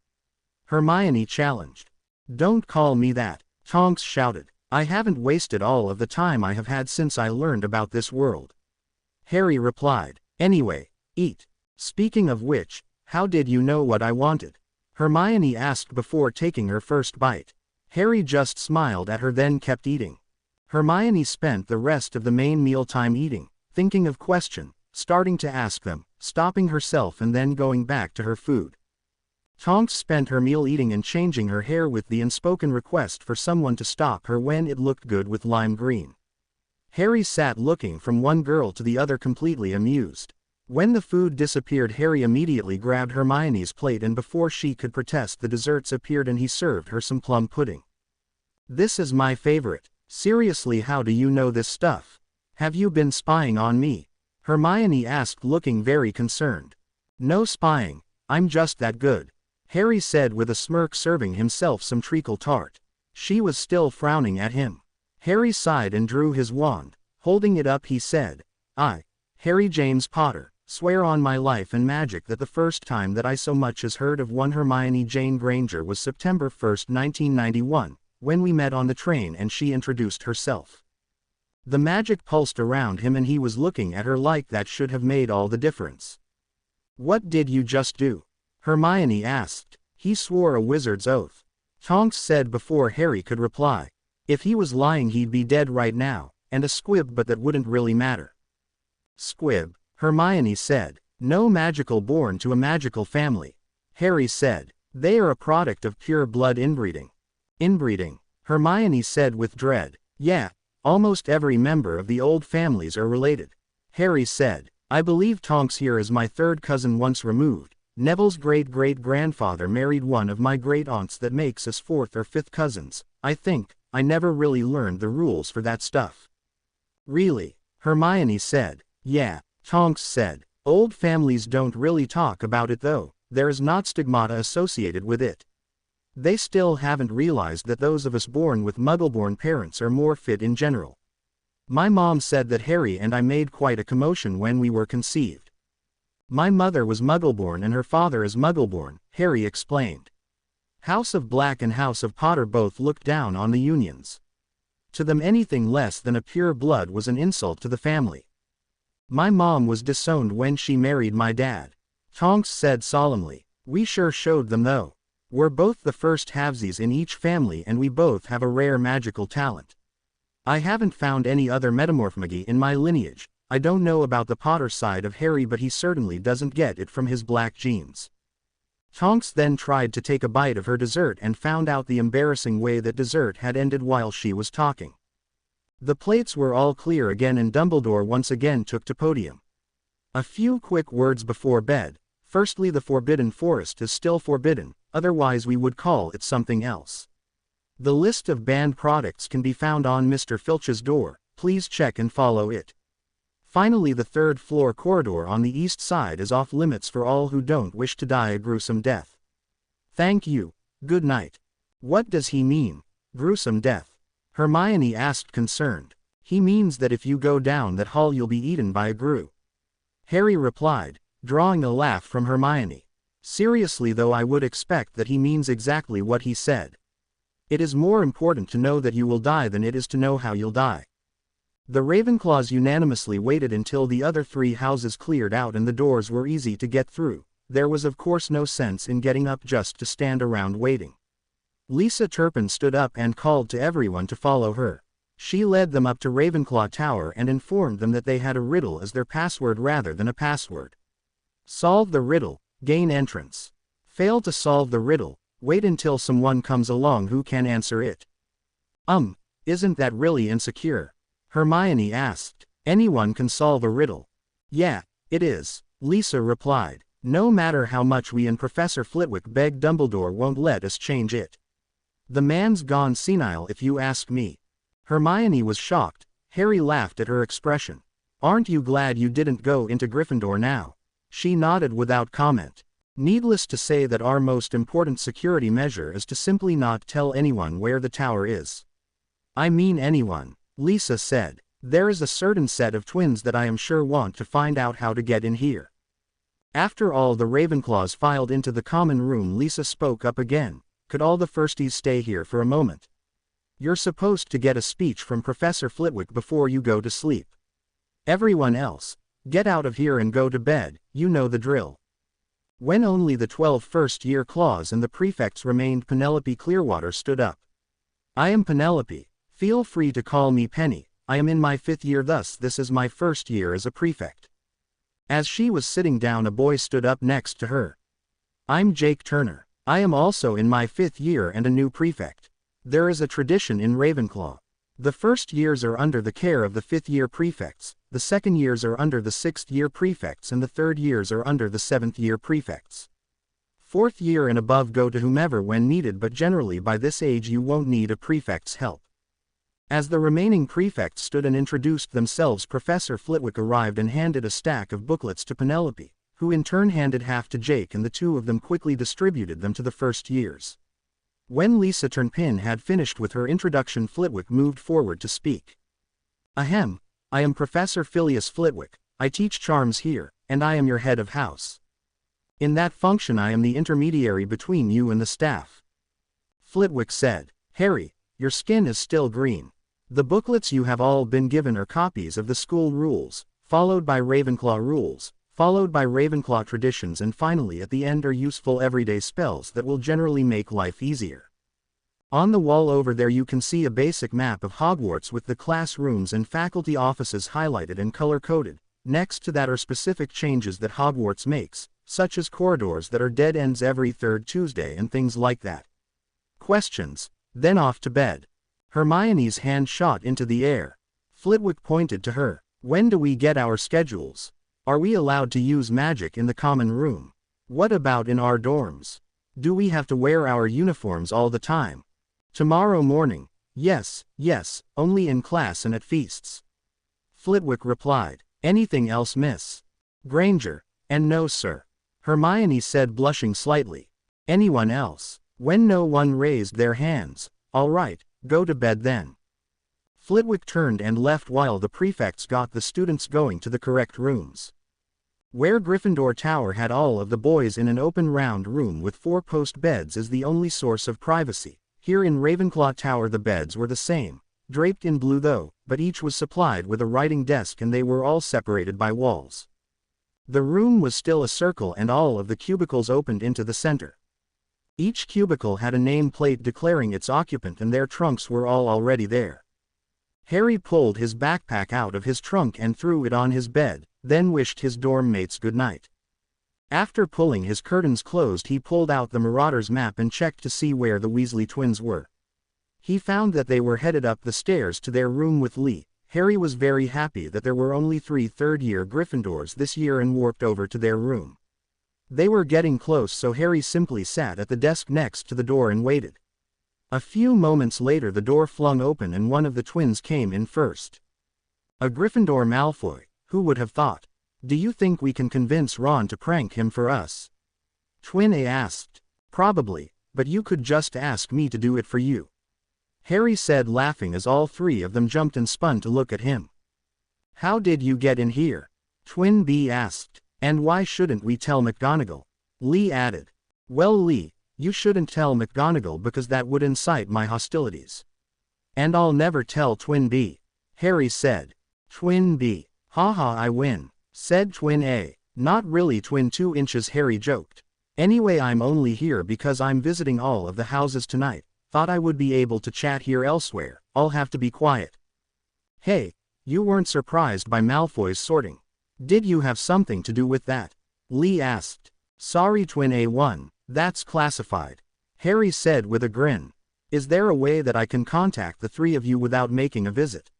Hermione challenged. Don't call me that, Tonks shouted. I haven't wasted all of the time I have had since I learned about this world. Harry replied. Anyway, eat. Speaking of which, how did you know what I wanted? Hermione asked before taking her first bite. Harry just smiled at her then kept eating. Hermione spent the rest of the main mealtime eating, thinking of questions, starting to ask them, stopping herself and then going back to her food. Tonks spent her meal eating and changing her hair with the unspoken request for someone to stop her when it looked good with lime green. Harry sat looking from one girl to the other completely amused. When the food disappeared, Harry immediately grabbed Hermione's plate and before she could protest the desserts appeared and he served her some plum pudding. This is my favorite. Seriously, how do you know this stuff? Have you been spying on me? Hermione asked looking very concerned. No spying, I'm just that good, Harry said with a smirk serving himself some treacle tart. She was still frowning at him. Harry sighed and drew his wand. Holding it up he said, I, Harry James Potter, swear on my life and magic that the first time that I so much as heard of one Hermione Jane Granger was September 1st, 1991, when we met on the train and she introduced herself. The magic pulsed around him and he was looking at her like that should have made all the difference. What did you just do? Hermione asked. He swore a wizard's oath. Tonks said before Harry could reply. If he was lying he'd be dead right now, and a squib, but that wouldn't really matter. Squib, Hermione said. No magical born to a magical family. Harry said. They are a product of pure blood inbreeding. Inbreeding, Hermione said with dread. Yeah, almost every member of the old families are related. Harry said. I believe Tonks here is my third cousin once removed. Neville's great-great-grandfather married one of my great-aunts, that makes us fourth or fifth cousins, I think. I never really learned the rules for that stuff. Really? Hermione said. Yeah, Tonks said. Old families don't really talk about it though, there is not stigmata associated with it. They still haven't realized that those of us born with Muggle-born parents are more fit in general. My mom said that Harry and I made quite a commotion when we were conceived. My mother was Muggle-born and her father is Muggle-born, Harry explained. House of Black and House of Potter both looked down on the unions. To them anything less than a pure blood was an insult to the family. My mom was disowned when she married my dad, Tonks said solemnly. We sure showed them though. We're both the first halvesies in each family and we both have a rare magical talent. I haven't found any other metamorphmagy in my lineage. I don't know about the Potter side of Harry, but he certainly doesn't get it from his black genes. Tonks then tried to take a bite of her dessert and found out the embarrassing way that dessert had ended while she was talking. The plates were all clear again and Dumbledore once again took to podium. A few quick words before bed. Firstly, the Forbidden Forest is still forbidden, otherwise we would call it something else. The list of banned products can be found on Mr. Filch's door, please check and follow it. Finally, the third floor corridor on the east side is off limits for all who don't wish to die a gruesome death. Thank you, good night. What does he mean, gruesome death? Hermione asked concerned. He means that if you go down that hall you'll be eaten by a grue. Harry replied, drawing a laugh from Hermione. Seriously though, I would expect that he means exactly what he said. It is more important to know that you will die than it is to know how you'll die. The Ravenclaws unanimously waited until the other three houses cleared out and the doors were easy to get through. There was of course no sense in getting up just to stand around waiting. Lisa Turpin stood up and called to everyone to follow her. She led them up to Ravenclaw Tower and informed them that they had a riddle as their password rather than a password. Solve the riddle, gain entrance. Fail to solve the riddle, wait until someone comes along who can answer it. Isn't that really insecure? Hermione asked. Anyone can solve a riddle. Yeah, it is, Lisa replied. No matter how much we and Professor Flitwick beg, Dumbledore won't let us change it. The man's gone senile if you ask me. Hermione was shocked. Harry laughed at her expression. Aren't you glad you didn't go into Gryffindor now? She nodded without comment. Needless to say that our most important security measure is to simply not tell anyone where the tower is. I mean anyone, Lisa said. There is a certain set of twins that I am sure want to find out how to get in here. After all the Ravenclaws filed into the common room, Lisa spoke up again. Could all the firsties stay here for a moment? You're supposed to get a speech from Professor Flitwick before you go to sleep. Everyone else, get out of here and go to bed, you know the drill. When only the 12 first-year claws and the prefects remained, Penelope Clearwater stood up. I am Penelope. Feel free to call me Penny. I am in my 5th year, thus this is my first year as a prefect. As she was sitting down, a boy stood up next to her. I'm Jake Turner. I am also in my 5th year and a new prefect. There is a tradition in Ravenclaw. The first years are under the care of the 5th-year prefects, the second years are under the 6th-year prefects, and the third years are under the 7th-year prefects. 4th year and above go to whomever when needed, but generally by this age you won't need a prefect's help. As the remaining prefects stood and introduced themselves, Professor Flitwick arrived and handed a stack of booklets to Penelope, who in turn handed half to Jake, and the two of them quickly distributed them to the first years. When Lisa Turnpin had finished with her introduction, Flitwick moved forward to speak. Ahem, I am Professor Phileas Flitwick, I teach charms here, and I am your head of house. In that function I am the intermediary between you and the staff. Flitwick said. Harry, your skin is still green. The booklets you have all been given are copies of the school rules, followed by Ravenclaw rules, followed by Ravenclaw traditions, and finally at the end are useful everyday spells that will generally make life easier. On the wall over there you can see a basic map of Hogwarts with the classrooms and faculty offices highlighted and color-coded. Next to that are specific changes that Hogwarts makes, such as corridors that are dead ends every 3rd Tuesday and things like that. Questions? Then off to bed. Hermione's hand shot into the air. Flitwick pointed to her. When do we get our schedules? Are we allowed to use magic in the common room? What about in our dorms? Do we have to wear our uniforms all the time? Tomorrow morning. Yes, only in class and at feasts. Flitwick replied. Anything else, Miss Granger? And no, sir. Hermione said, blushing slightly. Anyone else? When no one raised their hands. All right, go to bed then. Flitwick turned and left while the prefects got the students going to the correct rooms. Where Gryffindor Tower had all of the boys in an open round room with 4-post beds as the only source of privacy, here in Ravenclaw Tower the beds were the same, draped in blue though, but each was supplied with a writing desk and they were all separated by walls. The room was still a circle and all of the cubicles opened into the center. Each cubicle had a name plate declaring its occupant and their trunks were all already there. Harry pulled his backpack out of his trunk and threw it on his bed, then wished his dorm mates good night. After pulling his curtains closed, he pulled out the Marauders map and checked to see where the Weasley twins were. He found that they were headed up the stairs to their room with Lee. Harry was very happy that there were only 3 third-year Gryffindors this year and warped over to their room. They were getting close, so Harry simply sat at the desk next to the door and waited. A few moments later the door flung open and one of the twins came in first. A Gryffindor Malfoy, who would have thought? Do you think we can convince Ron to prank him for us? Twin A asked. Probably, but you could just ask me to do it for you. Harry said, laughing as all 3 of them jumped and spun to look at him. How did you get in here? Twin B asked. And why shouldn't we tell McGonagall? Lee added. Well, Lee, you shouldn't tell McGonagall because that would incite my hostilities. And I'll never tell Twin B. Harry said. Twin B. Haha, I win, said Twin A. Not really, Twin 2 inches, Harry joked. Anyway, I'm only here because I'm visiting all of the houses tonight. Thought I would be able to chat here elsewhere. I'll have to be quiet. Hey, you weren't surprised by Malfoy's sorting. Did you have something to do with that? Lee asked. Sorry, Twin A1, that's classified. Harry said with a grin. Is there a way that I can contact the 3 of you without making a visit?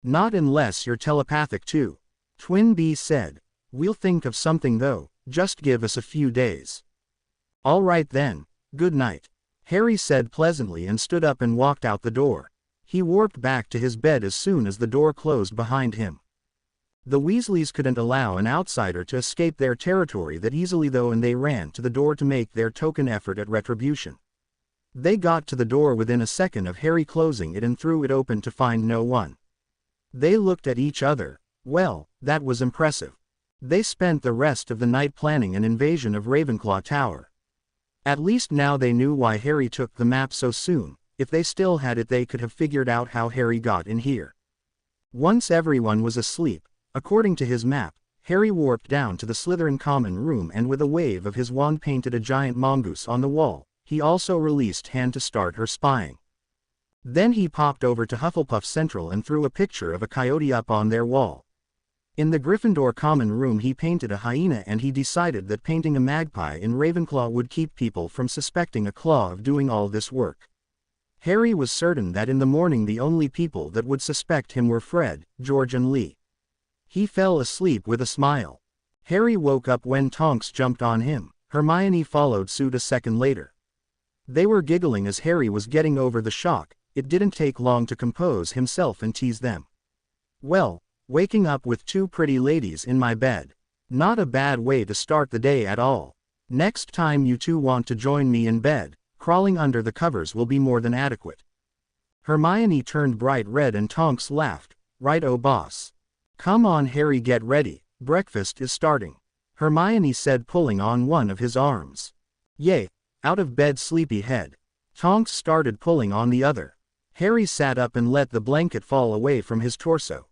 Not unless you're telepathic too. Twin B said. We'll think of something though, just give us a few days. All right then, good night. Harry said pleasantly and stood up and walked out the door. He warped back to his bed as soon as the door closed behind him. The Weasleys couldn't allow an outsider to escape their territory that easily though, and they ran to the door to make their token effort at retribution. They got to the door within a second of Harry closing it and threw it open to find no one. They looked at each other. Well, that was impressive. They spent the rest of the night planning an invasion of Ravenclaw Tower. At least now they knew why Harry took the map so soon. if they still had it they could have figured out how Harry got in here. Once everyone was asleep, according to his map, Harry warped down to the Slytherin common room and with a wave of his wand painted a giant mongoose on the wall. He also released Hand to start her spying. Then he popped over to Hufflepuff Central and threw a picture of a coyote up on their wall. In the Gryffindor common room he painted a hyena and he decided that painting a magpie in Ravenclaw would keep people from suspecting a claw of doing all this work. Harry was certain that in the morning the only people that would suspect him were Fred, George and Lee. He fell asleep with a smile. Harry woke up when Tonks jumped on him. Hermione followed suit a second later. They were giggling as Harry was getting over the shock. It didn't take long to compose himself and tease them. Well, waking up with two pretty ladies in my bed. Not a bad way to start the day at all. Next time you two want to join me in bed, crawling under the covers will be more than adequate. Hermione turned bright red and Tonks laughed. Right-o boss. Come on Harry, get ready, breakfast is starting. Hermione said, pulling on one of his arms. Yay, out of bed sleepyhead. Tonks started pulling on the other. Harry sat up and let the blanket fall away from his torso.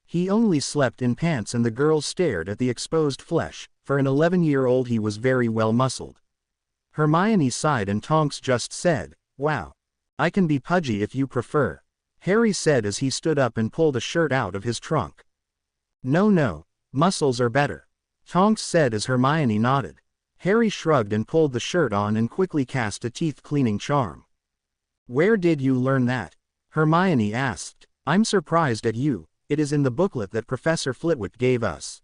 He only slept in pants and the girls stared at the exposed flesh. For an 11-year-old he was very well muscled. Hermione sighed and Tonks just said, wow. I can be pudgy if you prefer. Harry said as he stood up and pulled a shirt out of his trunk. No, muscles are better. Tonks said as Hermione nodded. Harry shrugged and pulled the shirt on and quickly cast a teeth-cleaning charm. Where did you learn that? Hermione asked. I'm surprised at you, it is in the booklet that Professor Flitwick gave us.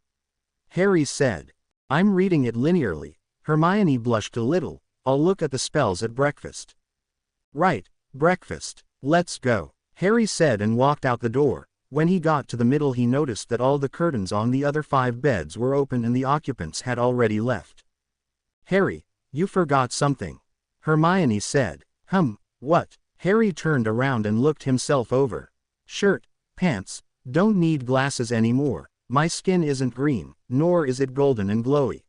Harry said. I'm reading it linearly. Hermione blushed a little. I'll look at the spells at breakfast. Right, breakfast. Let's go. Harry said and walked out the door. When he got to the middle he noticed that all the curtains on the other 5 beds were open and the occupants had already left. Harry, you forgot something. Hermione said. What? Harry turned around and looked himself over. Shirt, pants, don't need glasses anymore. My skin isn't green, nor is it golden and glowy.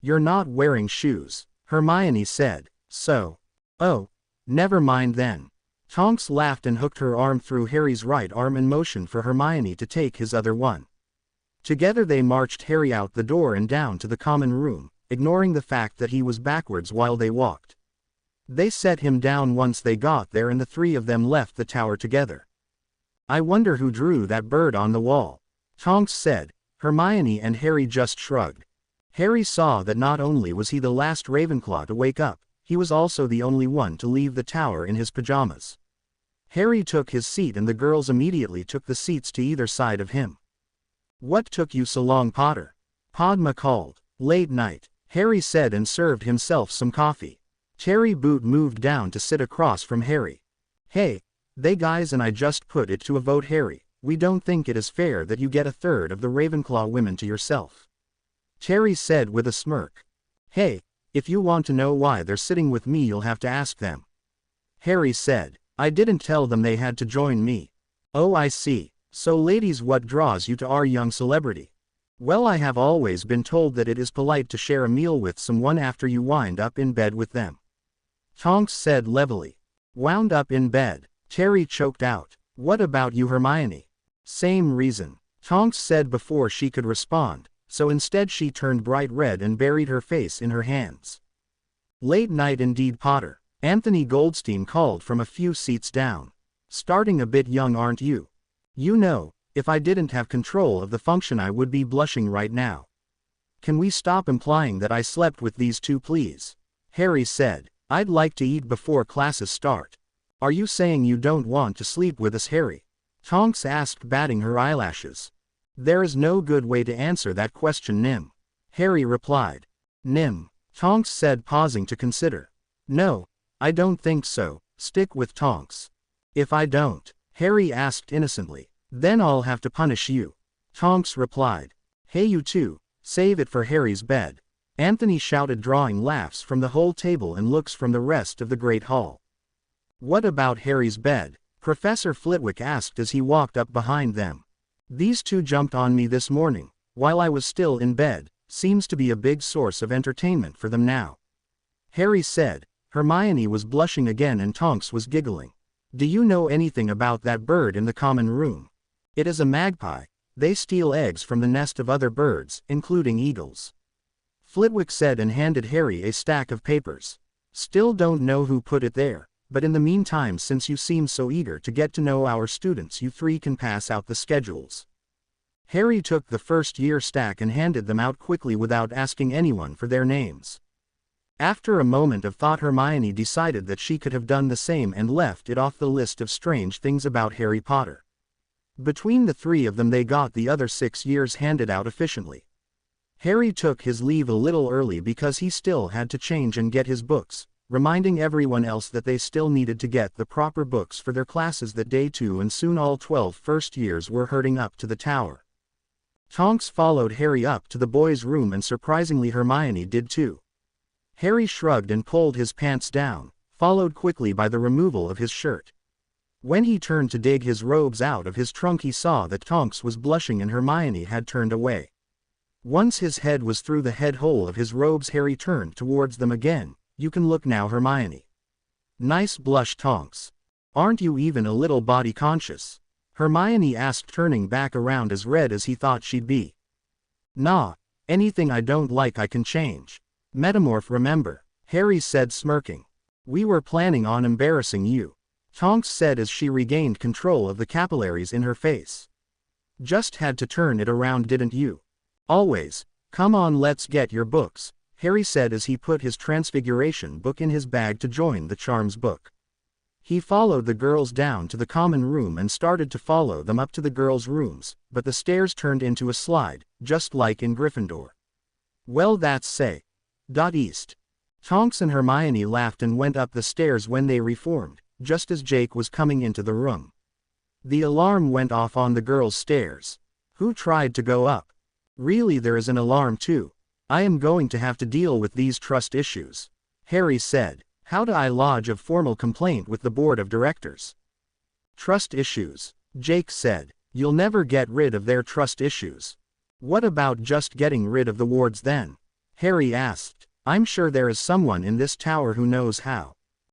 You're not wearing shoes, Hermione said. So. Oh, never mind then. Tonks laughed and hooked her arm through Harry's right arm and motioned for Hermione to take his other one. Together they marched Harry out the door and down to the common room, ignoring the fact that he was backwards while they walked. They set him down once they got there and the 3 of them left the tower together. I wonder who drew that bird on the wall, Tonks said. Hermione and Harry just shrugged. Harry saw that not only was he the last Ravenclaw to wake up, he was also the only one to leave the tower in his pajamas. Harry took his seat and the girls immediately took the seats to either side of him. What took you so long, Potter? Padma called. Late night, Harry said and served himself some coffee. Cherry Boot moved down to sit across from Harry. Hey, they guys and I just put it to a vote, Harry. We don't think it is fair that you get a third of the Ravenclaw women to yourself. Cherry said with a smirk. Hey, if you want to know why they're sitting with me you'll have to ask them. Harry said. I didn't tell them they had to join me. Oh, I see. So ladies, what draws you to our young celebrity? Well, I have always been told that it is polite to share a meal with someone after you wind up in bed with them. Tonks said levelly. Wound up in bed. Cherry choked out. What about you, Hermione? Same reason. Tonks said before she could respond, so instead she turned bright red and buried her face in her hands. Late night indeed, Potter. Anthony Goldstein called from a few seats down. Starting a bit young, aren't you? You know, if I didn't have control of the function I would be blushing right now. Can we stop implying that I slept with these two, please? Harry said. I'd like to eat before classes start. Are you saying you don't want to sleep with us, Harry? Tonks asked, batting her eyelashes. There is no good way to answer that question, Nim. Harry replied. Nim. Tonks said, pausing to consider. No, I don't think so. Stick with Tonks. If I don't, Harry asked innocently, then I'll have to punish you. Tonks replied. Hey, you two, save it for Harry's bed. Anthony shouted, drawing laughs from the whole table and looks from the rest of the great hall. What about Harry's bed? Professor Flitwick asked as he walked up behind them. These two jumped on me this morning, while I was still in bed. Seems to be a big source of entertainment for them now. Harry said, Hermione was blushing again and Tonks was giggling. Do you know anything about that bird in the common room? It is a magpie. They steal eggs from the nest of other birds, including eagles. Flitwick said and handed Harry a stack of papers. Still don't know who put it there, but in the meantime, since you seem so eager to get to know our students, you three can pass out the schedules. Harry took the first-year stack and handed them out quickly without asking anyone for their names. After a moment of thought, Hermione decided that she could have done the same and left it off the list of strange things about Harry Potter. Between the three of them they got the other 6 years handed out efficiently. Harry took his leave a little early because he still had to change and get his books, reminding everyone else that they still needed to get the proper books for their classes that day too, and soon all 12 first years were herding up to the tower. Tonks followed Harry up to the boys' room and surprisingly Hermione did too. Harry shrugged and pulled his pants down, followed quickly by the removal of his shirt. When he turned to dig his robes out of his trunk he saw that Tonks was blushing and Hermione had turned away. Once his head was through the head hole of his robes Harry turned towards them again. You can look now, Hermione. Nice blush, Tonks. Aren't you even a little body conscious? Hermione asked, turning back around as red as he thought she'd be. Nah, anything I don't like I can change. Metamorph, remember, Harry said, smirking. We were planning on embarrassing you, Tonks said as she regained control of the capillaries in her face. Just had to turn it around, didn't you? Always. Come on, let's get your books, Harry said as he put his Transfiguration book in his bag to join the charms book. He followed the girls down to the common room and started to follow them up to the girls' rooms, but the stairs turned into a slide, just like in Gryffindor. Well, that's east. Tonks and Hermione laughed and went up the stairs when they reformed, just as Jake was coming into the room. The alarm went off on the girls' stairs. Who tried to go up? Really, there is an alarm too. I am going to have to deal with these trust issues, Harry said. How do I lodge a formal complaint with the board of directors? Trust issues, Jake said. You'll never get rid of their trust issues. What about just getting rid of the wards then? Harry asked. I'm sure there is someone in this tower who knows how.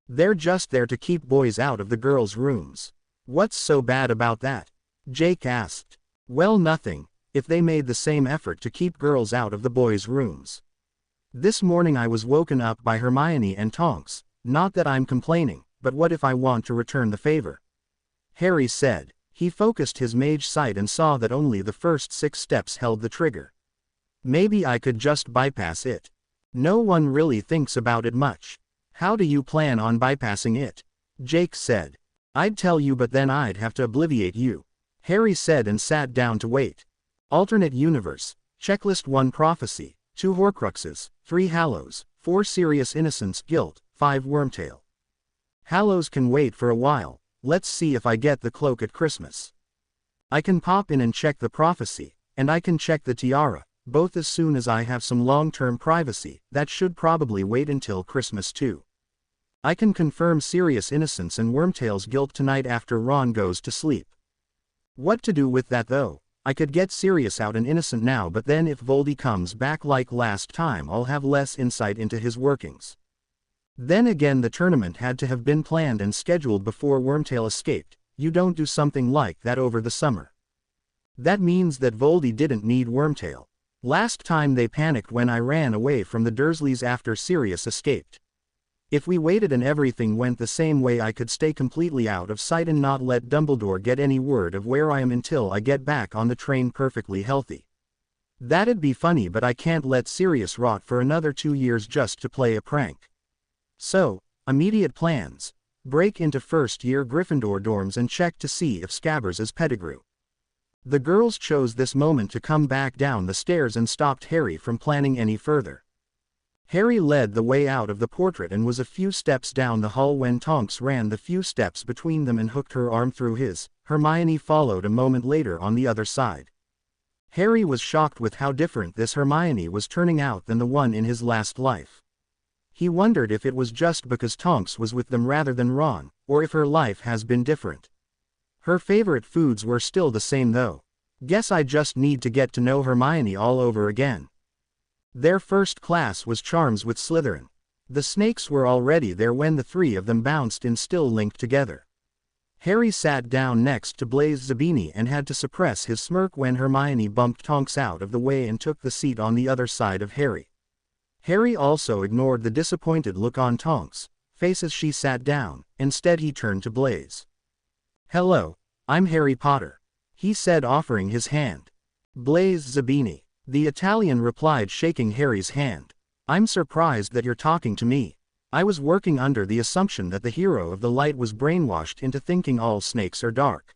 They're just there to keep boys out of the girls' rooms. What's so bad about that? Jake asked. Well, nothing, if they made the same effort to keep girls out of the boys' rooms. This morning I was woken up by Hermione and Tonks. Not that I'm complaining, but what if I want to return the favor? Harry said. He focused his mage sight and saw that only the first 6 steps held the trigger. Maybe I could just bypass it. No one really thinks about it much. How do you plan on bypassing it? Jake said. I'd tell you, but then I'd have to obliviate you, Harry said and sat down to wait. Alternate universe. Checklist 1 prophecy, 2 Horcruxes, 3 Hallows, 4 Sirius innocence guilt, 5 Wormtail. Hallows can wait for a while. Let's see if I get the cloak at Christmas. I can pop in and check the prophecy, and I can check the tiara, both as soon as I have some long-term privacy. That should probably wait until Christmas too. I can confirm Sirius innocence and Wormtail's guilt tonight after Ron goes to sleep. What to do with that though? I could get Sirius out and innocent now, but then if Voldy comes back like last time I'll have less insight into his workings. Then again, the tournament had to have been planned and scheduled before Wormtail escaped. You don't do something like that over the summer. That means that Voldy didn't need Wormtail. Last time they panicked when I ran away from the Dursleys after Sirius escaped. If we waited and everything went the same way, I could stay completely out of sight and not let Dumbledore get any word of where I am until I get back on the train perfectly healthy. That'd be funny, but I can't let Sirius rot for another 2 years just to play a prank. So, immediate plans. Break into first-year Gryffindor dorms and check to see if Scabbers is Pettigrew. The girls chose this moment to come back down the stairs and stopped Harry from planning any further. Harry led the way out of the portrait and was a few steps down the hall when Tonks ran the few steps between them and hooked her arm through his. Hermione followed a moment later on the other side. Harry was shocked with how different this Hermione was turning out than the one in his last life. He wondered if it was just because Tonks was with them rather than Ron, or if her life has been different. Her favorite foods were still the same though. Guess I just need to get to know Hermione all over again. Their first class was Charms with Slytherin. The snakes were already there when the three of them bounced in, still linked together. Harry sat down next to Blaise Zabini and had to suppress his smirk when Hermione bumped Tonks out of the way and took the seat on the other side of Harry. Harry also ignored the disappointed look on Tonks' face as she sat down. Instead he turned to Blaise. "Hello, I'm Harry Potter," he said, offering his hand. "Blaise Zabini," the Italian replied, shaking Harry's hand. "I'm surprised that you're talking to me. I was working under the assumption that the hero of the light was brainwashed into thinking all snakes are dark."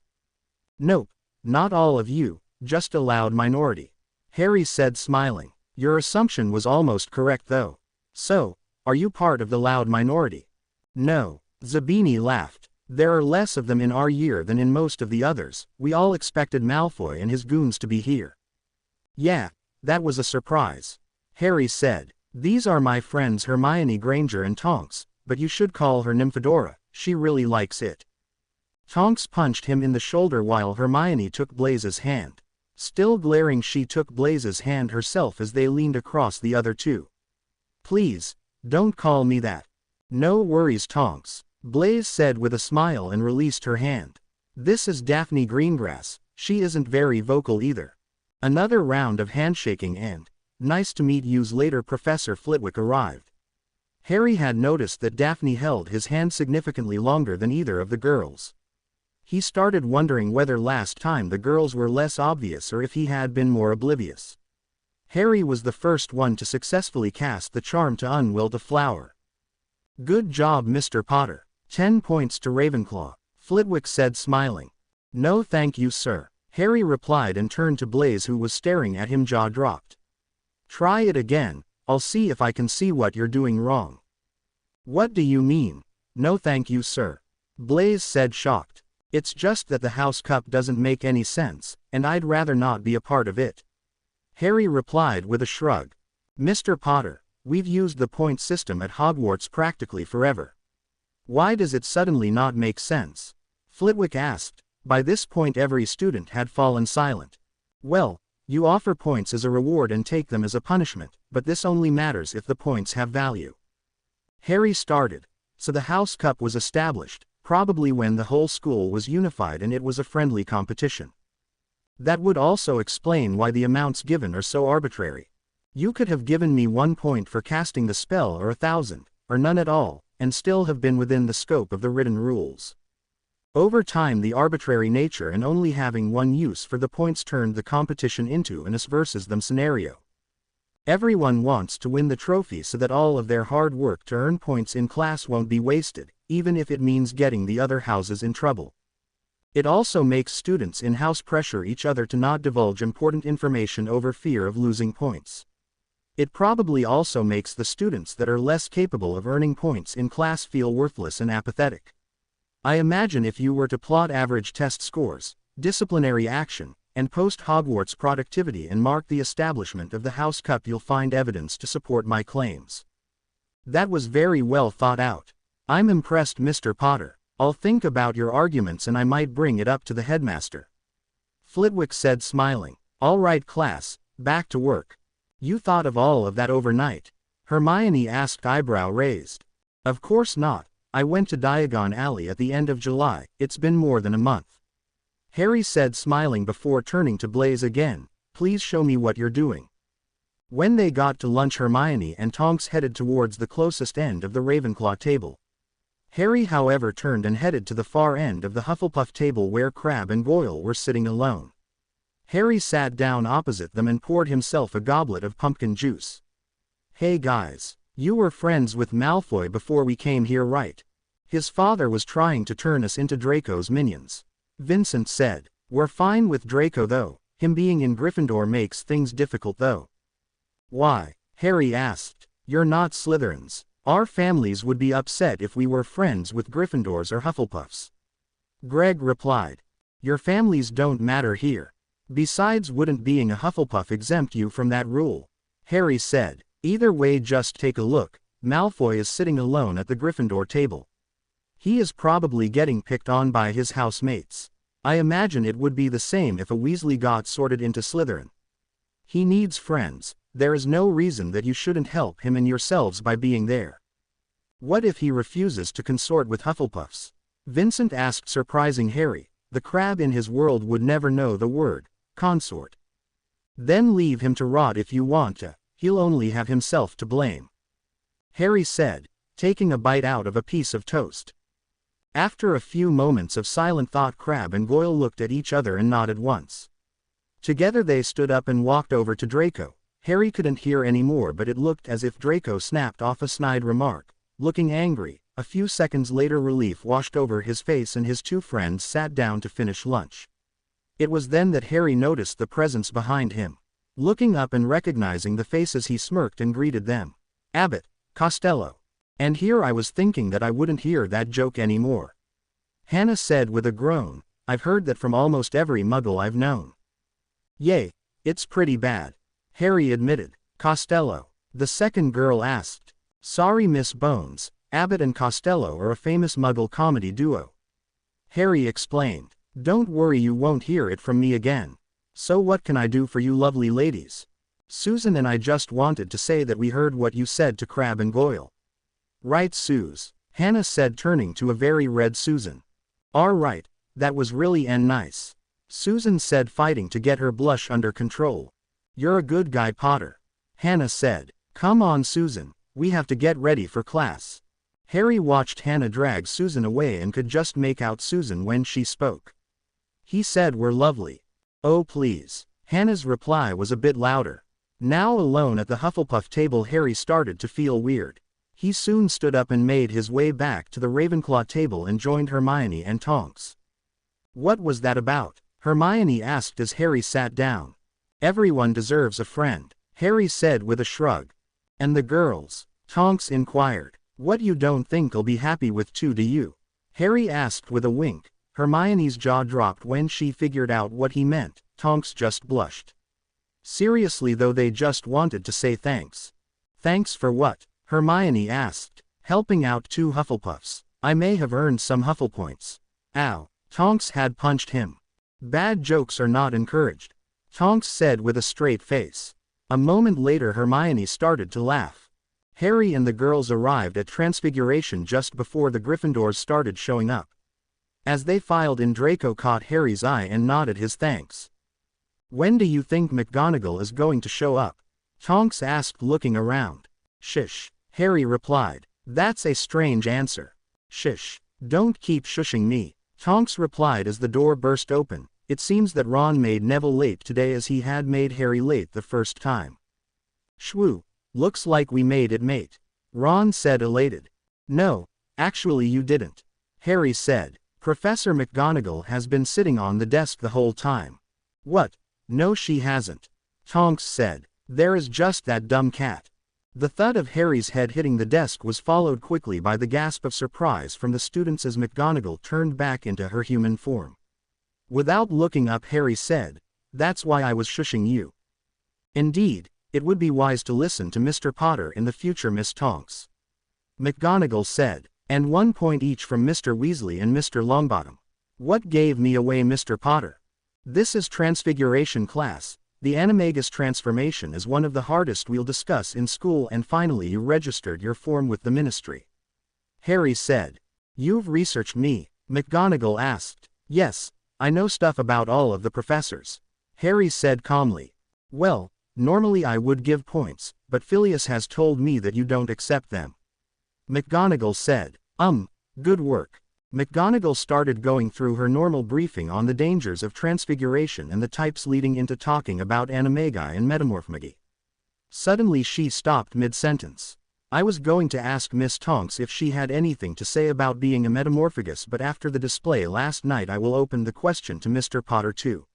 "Nope, not all of you, just a loud minority," Harry said, smiling. "Your assumption was almost correct though. So, are you part of the loud minority?" "No," Zabini laughed. "There are less of them in our year than in most of the others. We all expected Malfoy and his goons to be here." "Yeah, that was a surprise," Harry said. "These are my friends Hermione Granger and Tonks, but you should call her Nymphadora, she really likes it." Tonks punched him in the shoulder while Hermione took Blaise's hand. Still glaring, she took Blaise's hand herself as they leaned across the other two. "Please, don't call me that." "No worries, Tonks," Blaise said with a smile and released her hand. "This is Daphne Greengrass, she isn't very vocal either." Another round of handshaking and "nice to meet you's" later Professor Flitwick arrived. Harry had noticed that Daphne held his hand significantly longer than either of the girls. He started wondering whether last time the girls were less obvious or if he had been more oblivious. Harry was the first one to successfully cast the charm to unwilt a flower. "Good job, Mr. Potter. 10 points to Ravenclaw," Flitwick said, smiling. "No thank you, sir," Harry replied and turned to Blaise, who was staring at him, jaw dropped. "Try it again, I'll see if I can see what you're doing wrong." "What do you mean?" "No thank you, sir," Blaise said, shocked. "It's just that the House Cup doesn't make any sense, and I'd rather not be a part of it," Harry replied with a shrug. "Mr. Potter, we've used the point system at Hogwarts practically forever. Why does it suddenly not make sense?" Flitwick asked. By this point every student had fallen silent. "Well, you offer points as a reward and take them as a punishment, but this only matters if the points have value." Harry started. "So the House Cup was established, probably when the whole school was unified and it was a friendly competition. That would also explain why the amounts given are so arbitrary. You could have given me 1 point for casting the spell or 1,000, or none at all, and still have been within the scope of the written rules. Over time the arbitrary nature and only having one use for the points turned the competition into an us versus them scenario. Everyone wants to win the trophy so that all of their hard work to earn points in class won't be wasted, even if it means getting the other houses in trouble. It also makes students in-house pressure each other to not divulge important information over fear of losing points. It probably also makes the students that are less capable of earning points in class feel worthless and apathetic. I imagine if you were to plot average test scores, disciplinary action, and post-Hogwarts productivity and mark the establishment of the House Cup, you'll find evidence to support my claims." "That was very well thought out. I'm impressed, Mr. Potter. I'll think about your arguments and I might bring it up to the headmaster," Flitwick said, smiling. "All right class, back to work." "You thought of all of that overnight?" Hermione asked, eyebrow raised. "Of course not. I went to Diagon Alley at the end of July, it's been more than a month," Harry said, smiling before turning to Blaise again. "Please show me what you're doing." When they got to lunch, Hermione and Tonks headed towards the closest end of the Ravenclaw table. Harry, however, turned and headed to the far end of the Hufflepuff table where Crabbe and Goyle were sitting alone. Harry sat down opposite them and poured himself a goblet of pumpkin juice. "Hey guys. You were friends with Malfoy before we came here, right? His father was trying to turn us into Draco's minions," Vincent said. "We're fine with Draco though, him being in Gryffindor makes things difficult though." "Why?" Harry asked. "You're not Slytherins. Our families would be upset if we were friends with Gryffindors or Hufflepuffs," Greg replied. "Your families don't matter here. Besides, wouldn't being a Hufflepuff exempt you from that rule?" Harry said. "Either way, just take a look. Malfoy is sitting alone at the Gryffindor table. He is probably getting picked on by his housemates. I imagine it would be the same if a Weasley got sorted into Slytherin. He needs friends. There is no reason that you shouldn't help him and yourselves by being there." What if he refuses to consort with Hufflepuffs? Vincent asked, surprising Harry. The crab in his world would never know the word consort. Then leave him to rot if you want to, he'll only have himself to blame, Harry said, taking a bite out of a piece of toast. After a few moments of silent thought, Crabbe and Goyle looked at each other and nodded once. Together they stood up and walked over to Draco. Harry couldn't hear any more, but it looked as if Draco snapped off a snide remark. Looking angry, a few seconds later relief washed over his face and his two friends sat down to finish lunch. It was then that Harry noticed the presence behind him. Looking up and recognizing the faces, he smirked and greeted them. Abbott, Costello. And here I was thinking that I wouldn't hear that joke anymore, Hannah said with a groan. I've heard that from almost every Muggle I've known. Yay, it's pretty bad, Harry admitted. Costello, the second girl asked. Sorry Miss Bones, Abbott and Costello are a famous Muggle comedy duo, Harry explained. Don't worry, you won't hear it from me again. So what can I do for you lovely ladies? Susan and I just wanted to say that we heard what you said to Crabbe and Goyle. Right, Suze, Hannah said, turning to a very red Susan. All right, that was really nice, Susan said, fighting to get her blush under control. You're a good guy, Potter, Hannah said. Come on, Susan, we have to get ready for class. Harry watched Hannah drag Susan away and could just make out Susan when she spoke. He said, we're lovely. Oh please. Hannah's reply was a bit louder. Now alone at the Hufflepuff table, Harry started to feel weird. He soon stood up and made his way back to the Ravenclaw table and joined Hermione and Tonks. What was that about? Hermione asked as Harry sat down. Everyone deserves a friend, Harry said with a shrug. And the girls? Tonks inquired. What, you don't think I'll be happy with too, do you? Harry asked with a wink. Hermione's jaw dropped when she figured out what he meant. Tonks just blushed. Seriously though, they just wanted to say thanks. Thanks for what? Hermione asked. Helping out two Hufflepuffs. I may have earned some Hufflepoints. Ow. Tonks had punched him. Bad jokes are not encouraged, Tonks said with a straight face. A moment later Hermione started to laugh. Harry and the girls arrived at Transfiguration just before the Gryffindors started showing up. As they filed in, Draco caught Harry's eye and nodded his thanks. When do you think McGonagall is going to show up? Tonks asked, looking around. Shish, Harry replied. That's a strange answer. Shish. Don't keep shushing me, Tonks replied as the door burst open. It seems that Ron made Neville late today as he had made Harry late the first time. Shwoo. Looks like we made it, mate, Ron said, elated. No, actually you didn't, Harry said. Professor McGonagall has been sitting on the desk the whole time. What? No she hasn't, Tonks said. There is just that dumb cat. The thud of Harry's head hitting the desk was followed quickly by the gasp of surprise from the students as McGonagall turned back into her human form. Without looking up, Harry said, That's why I was shushing you. Indeed, it would be wise to listen to Mr. Potter in the future, Miss Tonks, McGonagall said. And 1 point each from Mr. Weasley and Mr. Longbottom. What gave me away, Mr. Potter? This is Transfiguration class. The animagus transformation is one of the hardest we'll discuss in school, and finally you registered your form with the ministry, Harry said. You've researched me? McGonagall asked. Yes, I know stuff about all of the professors, Harry said calmly. Well, normally I would give points, but Phileas has told me that you don't accept them, McGonagall said. Good work. McGonagall started going through her normal briefing on the dangers of transfiguration and the types, leading into talking about animagi and metamorphmagy. Suddenly she stopped mid-sentence. I was going to ask Miss Tonks if she had anything to say about being a metamorphagus, but after the display last night I will open the question to Mr. Potter too.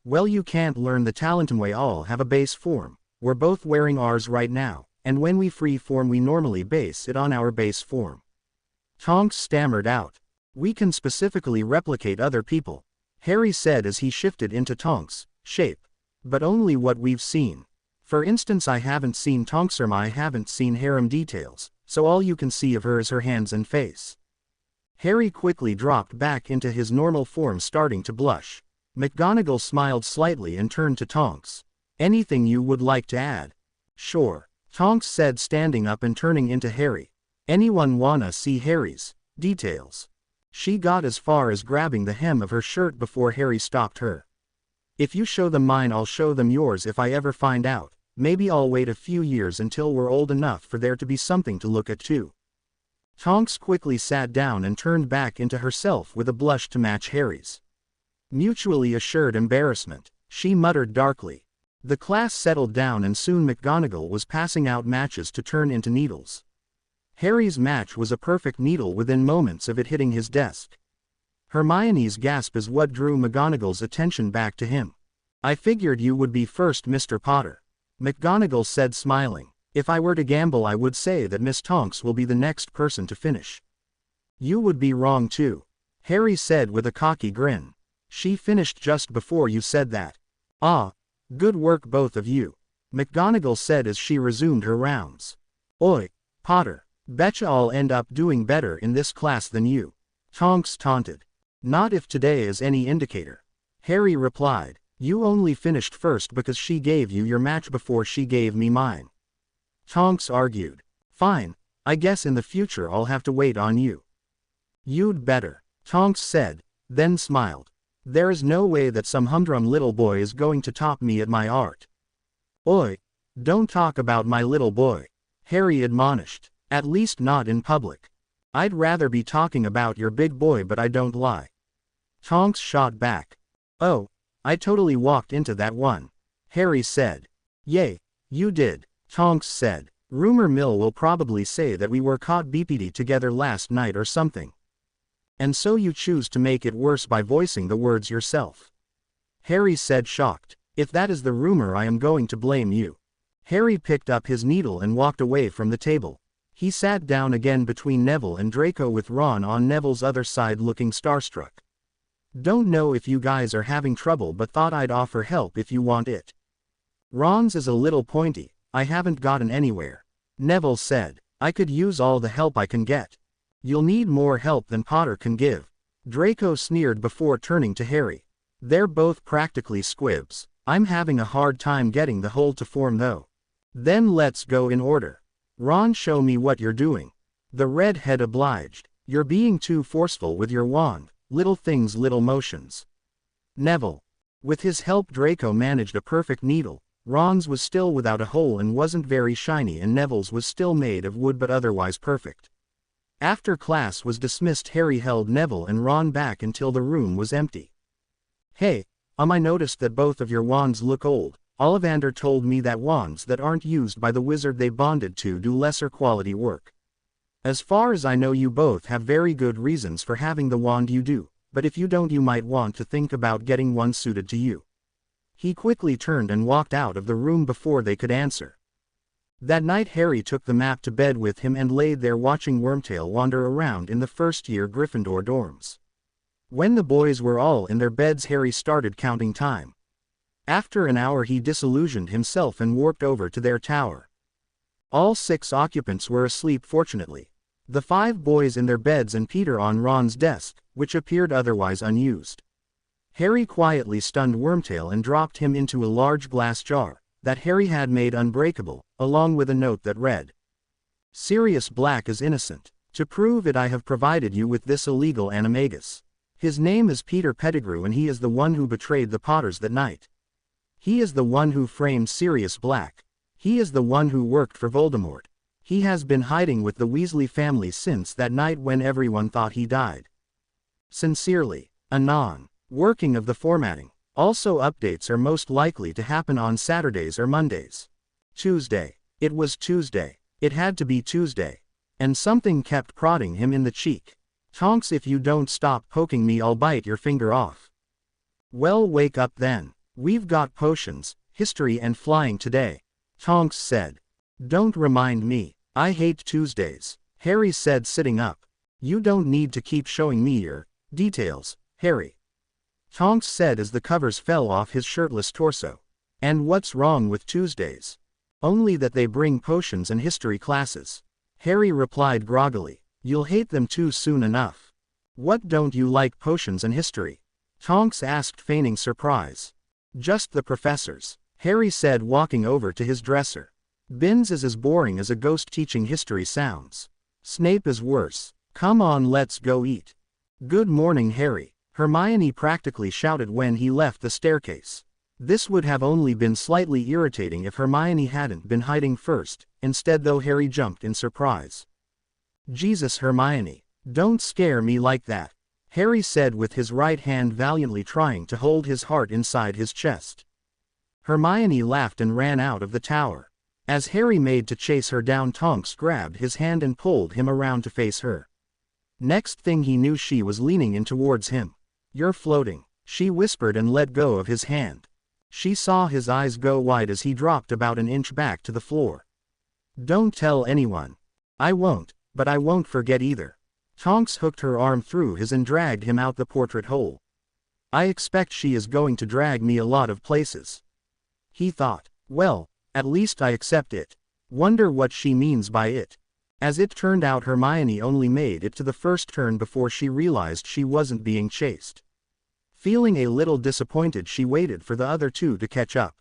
Well, you can't learn the Talentum way, all have a base form. We're both wearing ours right now, and when we free form we normally base it on our base form, Tonks stammered out. We can specifically replicate other people, Harry said as he shifted into Tonks' shape. But only what we've seen. For instance, I haven't seen Tonks, or I haven't seen harem details, so all you can see of her is her hands and face. Harry quickly dropped back into his normal form, starting to blush. McGonagall smiled slightly and turned to Tonks. Anything you would like to add? Sure, Tonks said, standing up and turning into Harry. Anyone wanna see Harry's details? She got as far as grabbing the hem of her shirt before Harry stopped her. If you show them mine, I'll show them yours if I ever find out. Maybe I'll wait a few years until we're old enough for there to be something to look at too. Tonks quickly sat down and turned back into herself with a blush to match Harry's. Mutually assured embarrassment, she muttered darkly. The class settled down and soon McGonagall was passing out matches to turn into needles. Harry's match was a perfect needle within moments of it hitting his desk. Hermione's gasp is what drew McGonagall's attention back to him. "I figured you would be first, Mr. Potter," McGonagall said, smiling. "If I were to gamble, I would say that Miss Tonks will be the next person to finish." "You would be wrong too," Harry said with a cocky grin. "She finished just before you said that." "Ah, good work both of you," McGonagall said as she resumed her rounds. "Oi, Potter, betcha I'll end up doing better in this class than you," Tonks taunted. "Not if today is any indicator," Harry replied. "You only finished first because she gave you your match before she gave me mine," Tonks argued. "Fine, I guess in the future I'll have to wait on you." "You'd better," Tonks said, then smiled. "There is no way that some humdrum little boy is going to top me at my art." "Oi, don't talk about my little boy," Harry admonished. "At least not in public." "I'd rather be talking about your big boy, but I don't lie," Tonks shot back. "Oh, I totally walked into that one," Harry said. "Yay, you did," Tonks said. "Rumor mill will probably say that we were caught BPD together last night or something. And so you choose to make it worse by voicing the words yourself," Harry said, shocked. "If that is the rumor, I am going to blame you." Harry picked up his needle and walked away from the table. He sat down again between Neville and Draco with Ron on Neville's other side looking starstruck. "Don't know if you guys are having trouble, but thought I'd offer help if you want it." "Ron's is a little pointy, I haven't gotten anywhere," Neville said. "I could use all the help I can get." "You'll need more help than Potter can give," Draco sneered before turning to Harry. "They're both practically squibs. I'm having a hard time getting the whole to form though." "Then let's go in order. Ron, show me what you're doing." The redhead obliged. "You're being too forceful with your wand. Little things, little motions." Neville. With his help, Draco managed a perfect needle. Ron's was still without a hole and wasn't very shiny, and Neville's was still made of wood but otherwise perfect. After class was dismissed, Harry held Neville and Ron back until the room was empty. "Hey, I noticed that both of your wands look old. Ollivander told me that wands that aren't used by the wizard they bonded to do lesser quality work. As far as I know, you both have very good reasons for having the wand you do, but if you don't, you might want to think about getting one suited to you." He quickly turned and walked out of the room before they could answer. That night Harry took the map to bed with him and laid there watching Wormtail wander around in the first-year Gryffindor dorms. When the boys were all in their beds, Harry started counting time. After an hour he disillusioned himself and warped over to their tower. All 6 occupants were asleep, fortunately. The 5 boys in their beds and Peter on Ron's desk, which appeared otherwise unused. Harry quietly stunned Wormtail and dropped him into a large glass jar that Harry had made unbreakable, along with a note that read, "Sirius Black is innocent. To prove it, I have provided you with this illegal animagus. His name is Peter Pettigrew, and he is the one who betrayed the Potters that night. He is the one who framed Sirius Black. He is the one who worked for Voldemort. He has been hiding with the Weasley family since that night when everyone thought he died. Sincerely, Anon." Working of the formatting. Also, updates are most likely to happen on Saturdays or Mondays. Tuesday. It was Tuesday. It had to be Tuesday. And something kept prodding him in the cheek. "Tonks, if you don't stop poking me, I'll bite your finger off." "Well, wake up then. We've got potions, history and flying today," Tonks said. "Don't remind me. I hate Tuesdays," Harry said, sitting up. "You don't need to keep showing me your details, Harry," Tonks said as the covers fell off his shirtless torso. "And what's wrong with Tuesdays?" "Only that they bring potions and history classes," Harry replied groggily. "You'll hate them too soon enough." "What don't you like potions and history?" Tonks asked, feigning surprise. "Just the professors," Harry said, walking over to his dresser. "Binns is as boring as a ghost teaching history sounds." Snape is worse. Come on, let's go eat. Good morning, Harry, Hermione practically shouted when he left the staircase. This would have only been slightly irritating if Hermione hadn't been hiding first, instead though Harry jumped in surprise. Jesus, Hermione, don't scare me like that, Harry said with his right hand valiantly trying to hold his heart inside his chest. Hermione laughed and ran out of the tower. As Harry made to chase her down, Tonks grabbed his hand and pulled him around to face her. Next thing he knew, she was leaning in towards him. You're floating, she whispered and let go of his hand. She saw his eyes go wide as he dropped about an inch back to the floor. Don't tell anyone. I won't, but I won't forget either. Tonks hooked her arm through his and dragged him out the portrait hole. I expect she is going to drag me a lot of places. He thought, well, at least I accept it. Wonder what she means by it. As it turned out, Hermione only made it to the first turn before she realized she wasn't being chased. Feeling a little disappointed, she waited for the other two to catch up.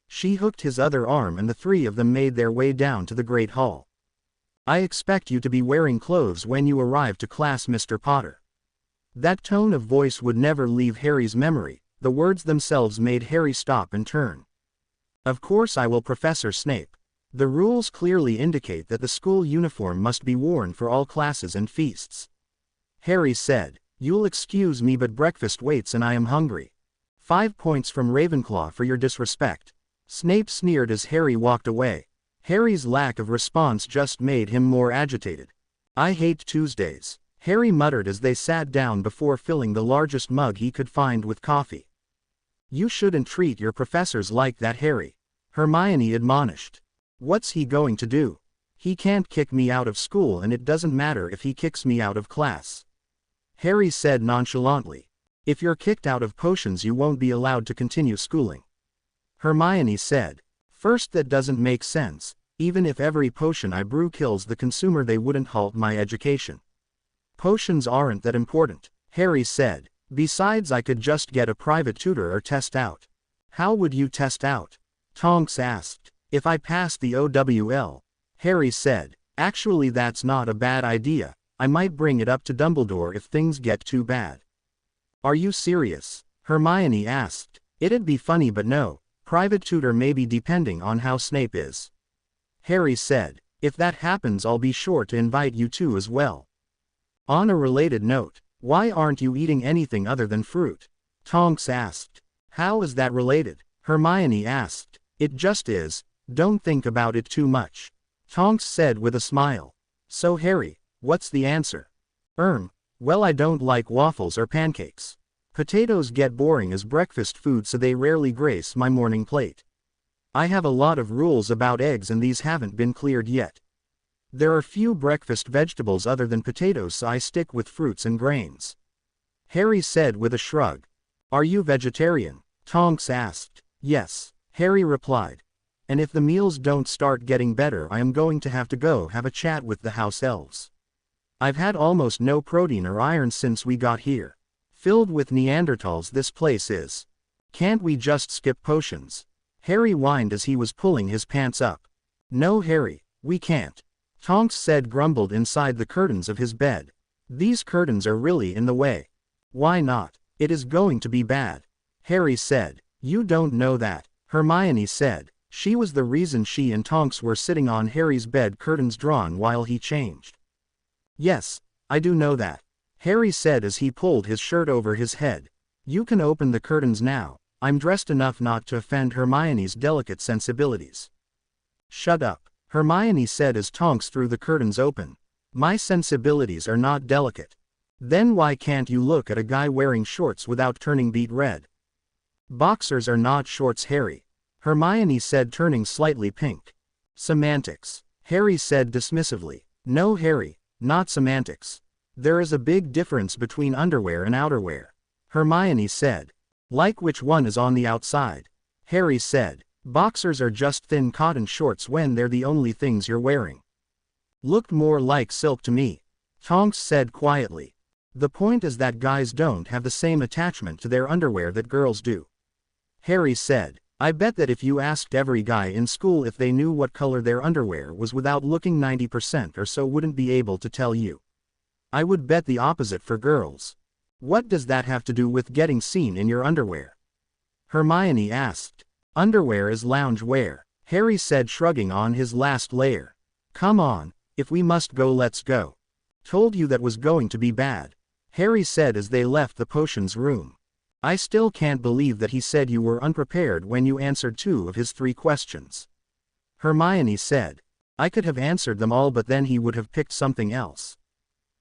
She hooked his other arm and the three of them made their way down to the Great Hall. I expect you to be wearing clothes when you arrive to class, Mr. Potter. That tone of voice would never leave Harry's memory. The words themselves made Harry stop and turn. Of course I will, Professor Snape. The rules clearly indicate that the school uniform must be worn for all classes and feasts. Harry said, You'll excuse me, but breakfast waits and I am hungry. 5 points from Ravenclaw for your disrespect. Snape sneered as Harry walked away. Harry's lack of response just made him more agitated. I hate Tuesdays, Harry muttered as they sat down before filling the largest mug he could find with coffee. You shouldn't treat your professors like that, Harry, Hermione admonished. What's he going to do? He can't kick me out of school, and it doesn't matter if he kicks me out of class. Harry said nonchalantly. If you're kicked out of potions, you won't be allowed to continue schooling. Hermione said. First, that doesn't make sense. Even if every potion I brew kills the consumer, they wouldn't halt my education. Potions aren't that important, Harry said. Besides, I could just get a private tutor or test out. How would you test out? Tonks asked. If I pass the OWL, Harry said. Actually, that's not a bad idea. I might bring it up to Dumbledore if things get too bad. Are you serious? Hermione asked. It'd be funny, but no. Private tutor maybe, depending on how Snape is. Harry said. If that happens, I'll be sure to invite you too as well. On a related note, why aren't you eating anything other than fruit? Tonks asked. How is that related? Hermione asked. It just is. Don't think about it too much. Tonks said with a smile. So Harry, what's the answer? Well, I don't like waffles or pancakes. Potatoes get boring as breakfast food, so they rarely grace my morning plate. I have a lot of rules about eggs, and these haven't been cleared yet. There are few breakfast vegetables other than potatoes, so I stick with fruits and grains. Harry said with a shrug. Are you vegetarian? Tonks asked. Yes, Harry replied. And if the meals don't start getting better, I am going to go have a chat with the house elves. I've had almost no protein or iron since we got here. Filled with Neanderthals this place is. Can't we just skip potions? Harry whined as he was pulling his pants up. No, Harry, we can't. Tonks said, grumbled inside the curtains of his bed. These curtains are really in the way. Why not? It is going to be bad. Harry said. You don't know that, Hermione said. She was the reason she and Tonks were sitting on Harry's bed, curtains drawn while he changed. Yes, I do know that, Harry said as he pulled his shirt over his head. You can open the curtains now. I'm dressed enough not to offend Hermione's delicate sensibilities. Shut up, Hermione said as Tonks threw the curtains open. My sensibilities are not delicate. Then why can't you look at a guy wearing shorts without turning beet red? Boxers are not shorts, Harry, Hermione said, turning slightly pink. Semantics, Harry said dismissively. No, Harry, not semantics. There is a big difference between underwear and outerwear, Hermione said. Like which one is on the outside? Harry said. Boxers are just thin cotton shorts when they're the only things you're wearing. Looked more like silk to me, Tonks said quietly. The point is that guys don't have the same attachment to their underwear that girls do. Harry said. I bet that if you asked every guy in school if they knew what color their underwear was without looking, 90% or so wouldn't be able to tell you. I would bet the opposite for girls. What does that have to do with getting seen in your underwear? Hermione asked. Underwear is lounge wear, Harry said, shrugging on his last layer. Come on, if we must go, let's go. Told you that was going to be bad, Harry said as they left the potions room. I still can't believe that he said you were unprepared when you answered 2 of his 3 questions. Hermione said. I could have answered them all, but then he would have picked something else.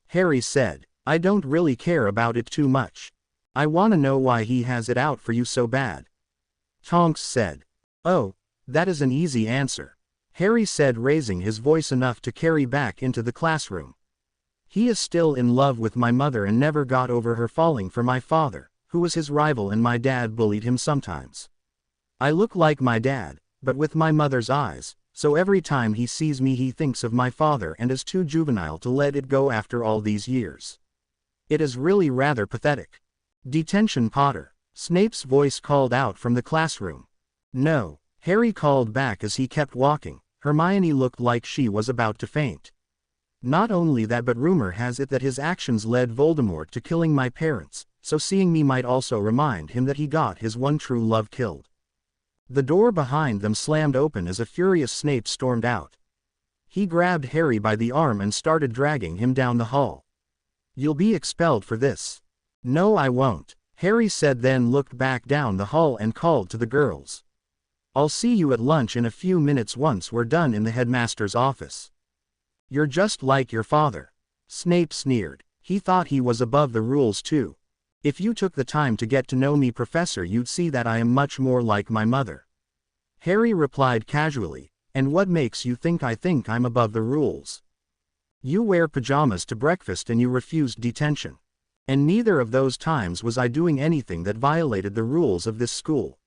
Harry said. I don't really care about it too much. I want to know why he has it out for you so bad. Tonks said. Oh, that is an easy answer, Harry said, raising his voice enough to carry back into the classroom. He is still in love with my mother and never got over her falling for my father, who was his rival, and my dad bullied him sometimes. I look like my dad, but with my mother's eyes, so every time he sees me he thinks of my father and is too juvenile to let it go after all these years. It is really rather pathetic. Detention, Potter, Snape's voice called out from the classroom. No, Harry called back as he kept walking. Hermione looked like she was about to faint. Not only that, but rumor has it that his actions led Voldemort to killing my parents, so seeing me might also remind him that he got his one true love killed. The door behind them slammed open as a furious Snape stormed out. He grabbed Harry by the arm and started dragging him down the hall. You'll be expelled for this. No, I won't, Harry said, then looked back down the hall and called to the girls. I'll see you at lunch in a few minutes once we're done in the headmaster's office. You're just like your father, Snape sneered. He thought he was above the rules too. If you took the time to get to know me, Professor, you'd see that I am much more like my mother. Harry replied casually. And what makes you think I'm above the rules? You wear pajamas to breakfast and you refused detention. And neither of those times was I doing anything that violated the rules of this school,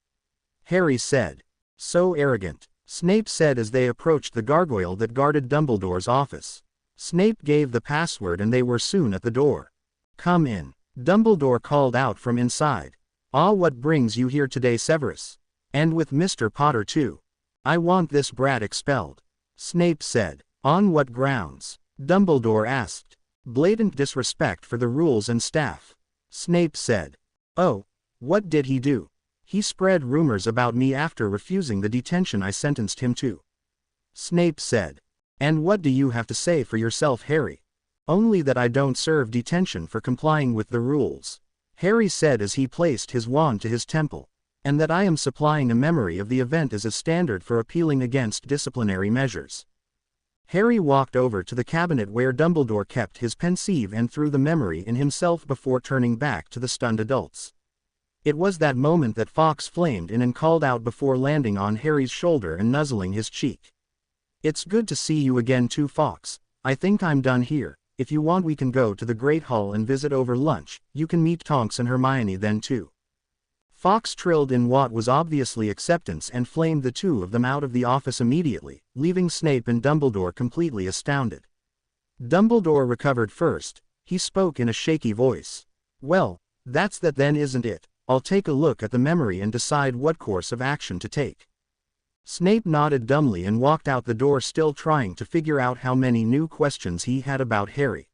Harry said. So arrogant, Snape said as they approached the gargoyle that guarded Dumbledore's office. Snape gave the password and they were soon at the door. Come in, Dumbledore called out from inside. Ah, what brings you here today, Severus? And with Mr. Potter too. I want this brat expelled, Snape said. On what grounds? Dumbledore asked. Blatant disrespect for the rules and staff, Snape said. Oh, what did he do? He spread rumors about me after refusing the detention I sentenced him to, Snape said. And what do you have to say for yourself, Harry? Only that I don't serve detention for complying with the rules, Harry said as he placed his wand to his temple, and that I am supplying a memory of the event as a standard for appealing against disciplinary measures. Harry walked over to the cabinet where Dumbledore kept his pensieve and threw the memory in himself before turning back to the stunned adults. It was that moment that Fawkes flamed in and called out before landing on Harry's shoulder and nuzzling his cheek. It's good to see you again too, Fawkes. I think I'm done here. If you want we can go to the Great Hall and visit over lunch. You can meet Tonks and Hermione then too. Fawkes trilled in what was obviously acceptance and flamed the two of them out of the office immediately, leaving Snape and Dumbledore completely astounded. Dumbledore recovered first. He spoke in a shaky voice. Well, that's that then, isn't it? I'll take a look at the memory and decide what course of action to take. Snape nodded dumbly and walked out the door, still trying to figure out how many new questions he had about Harry.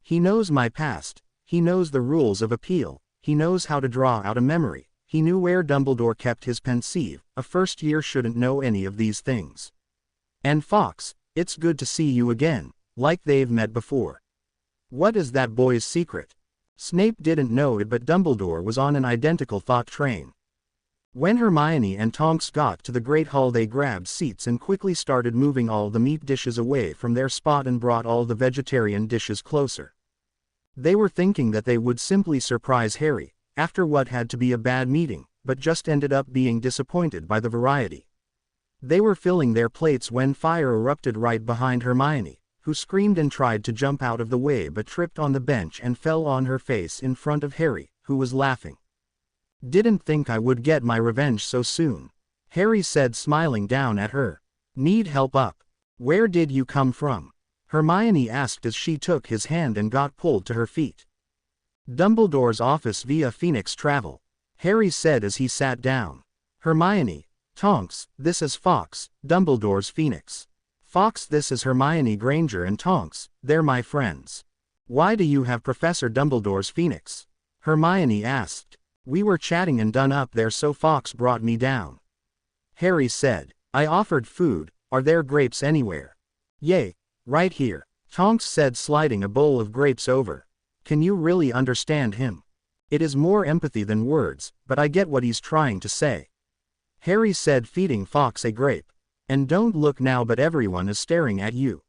He knows my past, he knows the rules of appeal, he knows how to draw out a memory, he knew where Dumbledore kept his pensieve. A first year shouldn't know any of these things. And Fawkes, it's good to see you again, like they've met before. What is that boy's secret? Snape didn't know it, but Dumbledore was on an identical thought train. When Hermione and Tonks got to the Great Hall, they grabbed seats and quickly started moving all the meat dishes away from their spot and brought all the vegetarian dishes closer. They were thinking that they would simply surprise Harry, after what had to be a bad meeting, but just ended up being disappointed by the variety. They were filling their plates when fire erupted right behind Hermione, who screamed and tried to jump out of the way but tripped on the bench and fell on her face in front of Harry, who was laughing. Didn't think I would get my revenge so soon, Harry said, smiling down at her. Need help up? Where did you come from? Hermione asked as she took his hand and got pulled to her feet. Dumbledore's office via Phoenix Travel, Harry said as he sat down. Hermione, Tonks, this is Fawkes, Dumbledore's Phoenix. Fawkes, this is Hermione Granger, and Tonks, they're my friends. Why do you have Professor Dumbledore's Phoenix? Hermione asked. We were chatting and done up there, so Fawkes brought me down. Harry said. I offered food. Are there grapes anywhere? Yay, right here. Tonks said, sliding a bowl of grapes over. Can you really understand him? It is more empathy than words, but I get what he's trying to say. Harry said, feeding Fawkes a grape. And don't look now, but everyone is staring at you.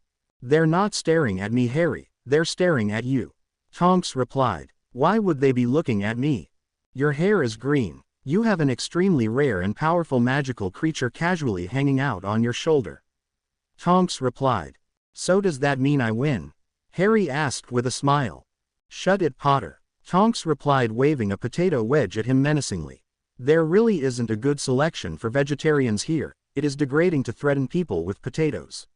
They're not staring at me, Harry, they're staring at you. Tonks replied. Why would they be looking at me? Your hair is green. You have an extremely rare and powerful magical creature casually hanging out on your shoulder. Tonks replied. So does that mean I win? Harry asked with a smile. Shut it, Potter. Tonks replied, waving a potato wedge at him menacingly. There really isn't a good selection for vegetarians here. It is degrading to threaten people with potatoes.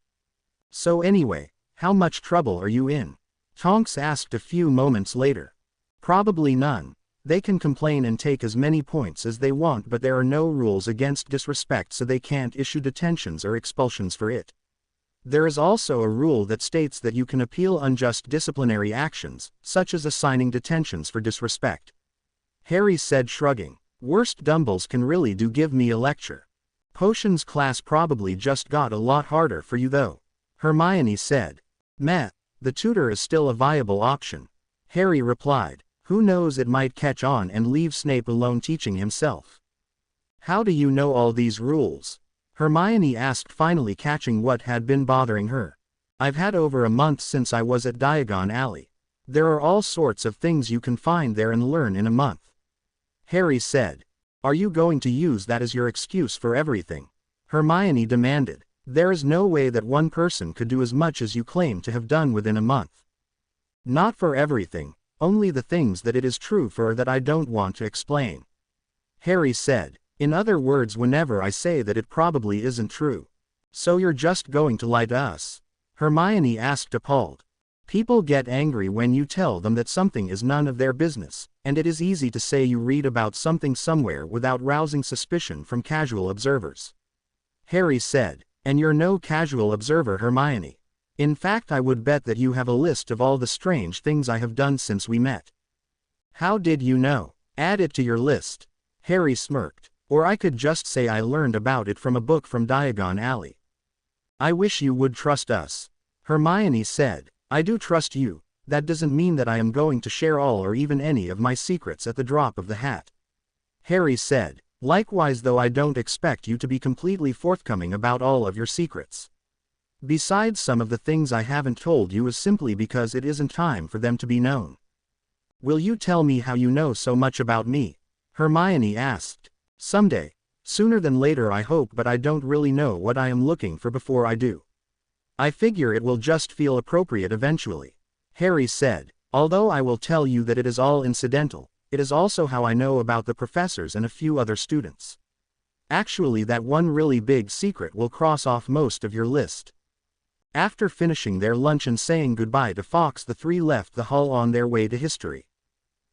So anyway, how much trouble are you in? Tonks asked a few moments later. Probably none. They can complain and take as many points as they want, but there are no rules against disrespect, so they can't issue detentions or expulsions for it. There is also a rule that states that you can appeal unjust disciplinary actions, such as assigning detentions for disrespect. Harry said, shrugging. Worst Dumbles can really do give me a lecture. Potions class probably just got a lot harder for you though. Hermione said. Meh, the tutor is still a viable option. Harry replied. Who knows, it might catch on and leave Snape alone teaching himself. How do you know all these rules? Hermione asked, finally catching what had been bothering her. I've had over a month since I was at Diagon Alley. There are all sorts of things you can find there and learn in a month. Harry said. Are you going to use that as your excuse for everything? Hermione demanded. There is no way that one person could do as much as you claim to have done within a month. Not for everything. Only the things that it is true for that I don't want to explain. Harry said. In other words, whenever I say that it probably isn't true. So you're just going to lie to us? Hermione asked, appalled. People get angry when you tell them that something is none of their business, and it is easy to say you read about something somewhere without rousing suspicion from casual observers. Harry said. And you're no casual observer, Hermione. In fact, I would bet that you have a list of all the strange things I have done since we met. How did you know? Add it to your list. Harry smirked. Or I could just say I learned about it from a book from Diagon Alley. I wish you would trust us. Hermione said. I do trust you. That doesn't mean that I am going to share all or even any of my secrets at the drop of the hat. Harry said. Likewise, though, I don't expect you to be completely forthcoming about all of your secrets. Besides, some of the things I haven't told you is simply because it isn't time for them to be known. Will you tell me how you know so much about me? Hermione asked. Someday. Sooner than later, I hope, but I don't really know what I am looking for before I do. I figure it will just feel appropriate eventually. Harry said. Although I will tell you that it is all incidental, it is also how I know about the professors and a few other students. Actually, that one really big secret will cross off most of your list. After finishing their lunch and saying goodbye to Fawkes, the three left the hall on their way to history.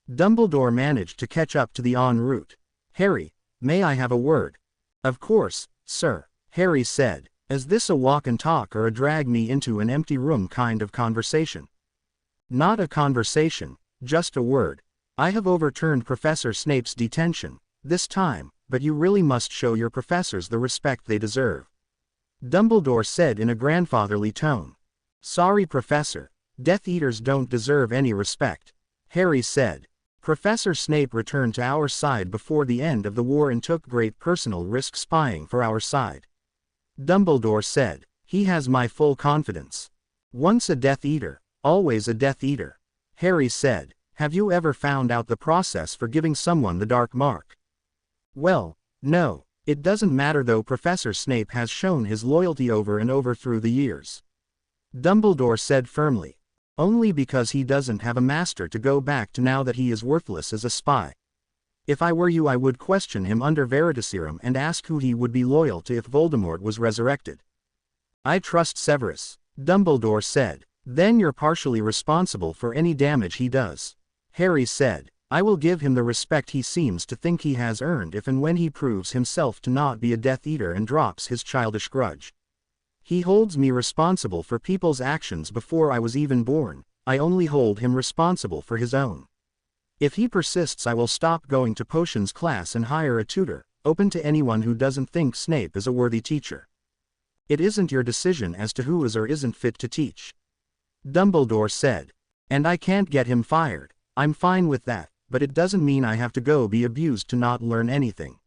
Dumbledore managed to catch up to the en route. Harry, may I have a word? Of course, sir, Harry said. Is this a walk and talk or a drag me into an empty room kind of conversation? Not a conversation, just a word. I have overturned Professor Snape's detention, this time, but you really must show your professors the respect they deserve. Dumbledore said in a grandfatherly tone. Sorry, Professor. Death Eaters don't deserve any respect. Harry said. Professor Snape returned to our side before the end of the war and took great personal risk spying for our side. Dumbledore said. He has my full confidence. Once a Death Eater, always a Death Eater. Harry said. Have you ever found out the process for giving someone the dark mark? Well, no. It doesn't matter though. Professor Snape has shown his loyalty over and over through the years. Dumbledore said firmly. Only because he doesn't have a master to go back to now that he is worthless as a spy. If I were you, I would question him under Veritaserum and ask who he would be loyal to if Voldemort was resurrected. I trust Severus, Dumbledore said. Then you're partially responsible for any damage he does. Harry said. I will give him the respect he seems to think he has earned if and when he proves himself to not be a Death Eater and drops his childish grudge. He holds me responsible for people's actions before I was even born. I only hold him responsible for his own. If he persists, I will stop going to potions class and hire a tutor, open to anyone who doesn't think Snape is a worthy teacher. It isn't your decision as to who is or isn't fit to teach. Dumbledore said. And I can't get him fired. I'm fine with that, but it doesn't mean I have to go be abused to not learn anything.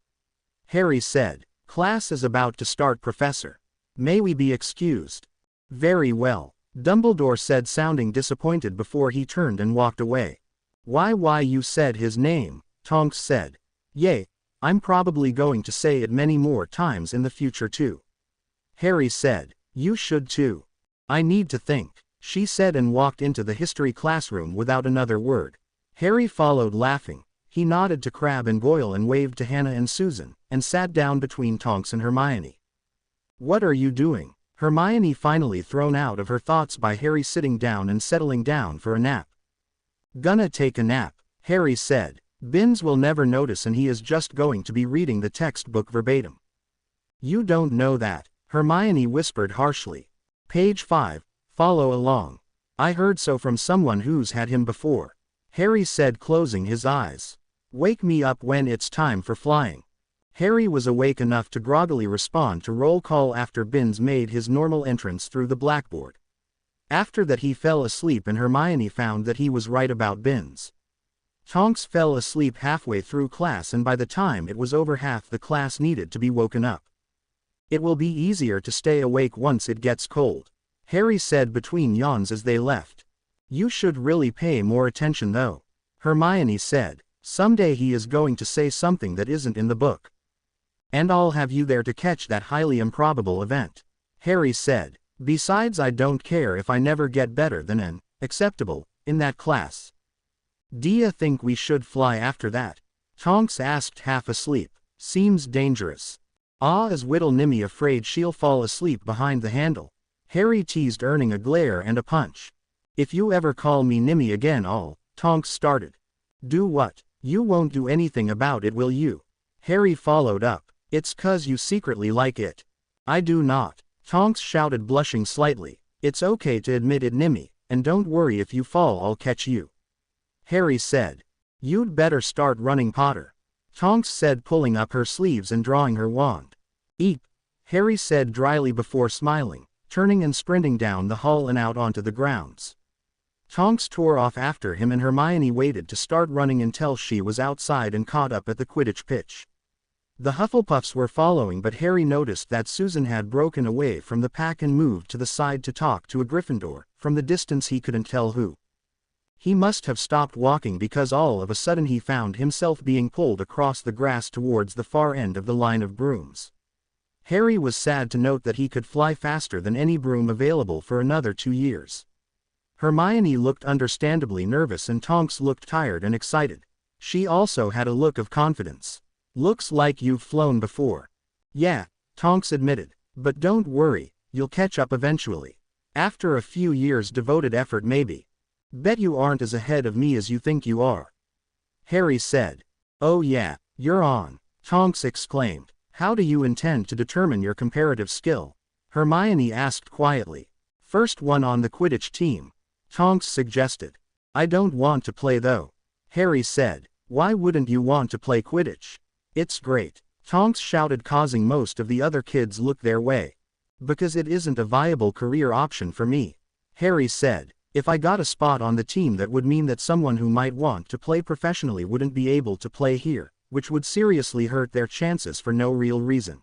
Harry said. Class is about to start, Professor. May we be excused? Very well, Dumbledore said, sounding disappointed before he turned and walked away. Why you said his name, Tonks said. Yay, I'm probably going to say it many more times in the future too. Harry said. You should too. I need to think, she said, and walked into the history classroom without another word. Harry followed, laughing. He nodded to Crabbe and Goyle and waved to Hannah and Susan, and sat down between Tonks and Hermione. What are you doing? Hermione finally thrown out of her thoughts by Harry sitting down and settling down for a nap. Gonna take a nap, Harry said. Binns will never notice and he is just going to be reading the textbook verbatim. You don't know that, Hermione whispered harshly. Page 5, follow along. I heard so from someone who's had him before, Harry said, closing his eyes. Wake me up when it's time for flying. Harry was awake enough to groggily respond to roll call after Binns made his normal entrance through the blackboard. After that he fell asleep and Hermione found that he was right about Binns. Tonks fell asleep halfway through class and by the time it was over half the class needed to be woken up. It will be easier to stay awake once it gets cold, Harry said between yawns as they left. You should really pay more attention though, Hermione said. Someday he is going to say something that isn't in the book. And I'll have you there to catch that highly improbable event, Harry said. Besides, I don't care if I never get better than an acceptable in that class. D'ya think we should fly after that? Tonks asked, half asleep. Seems dangerous. Ah, is Whittle Nimmy afraid she'll fall asleep behind the handle? Harry teased, earning a glare and a punch. If you ever call me Nimmy again, Tonks started. Do what? You won't do anything about it, will you? Harry followed up. It's 'cause you secretly like it. I do not, Tonks shouted, blushing slightly. It's okay to admit it, Nimmy, and don't worry, if you fall I'll catch you. Harry said. You'd better start running, Potter, Tonks said, pulling up her sleeves and drawing her wand. Eep, Harry said dryly before smiling, turning and sprinting down the hall and out onto the grounds. Tonks tore off after him and Hermione waited to start running until she was outside and caught up at the Quidditch pitch. The Hufflepuffs were following, but Harry noticed that Susan had broken away from the pack and moved to the side to talk to a Gryffindor. From the distance he couldn't tell who. He must have stopped walking because all of a sudden he found himself being pulled across the grass towards the far end of the line of brooms. Harry was sad to note that he could fly faster than any broom available for another 2 years. Hermione looked understandably nervous and Tonks looked tired and excited. She also had a look of confidence. Looks like you've flown before. Yeah, Tonks admitted. But don't worry, you'll catch up eventually. After a few years' devoted effort, maybe. Bet you aren't as ahead of me as you think you are, Harry said. Oh yeah, you're on, Tonks exclaimed. How do you intend to determine your comparative skill? Hermione asked quietly. First one on the Quidditch team, Tonks suggested. I don't want to play though, Harry said. Why wouldn't you want to play Quidditch? It's great, Tonks shouted, causing most of the other kids look their way. Because it isn't a viable career option for me, Harry said. If I got a spot on the team, that would mean that someone who might want to play professionally wouldn't be able to play here, which would seriously hurt their chances for no real reason.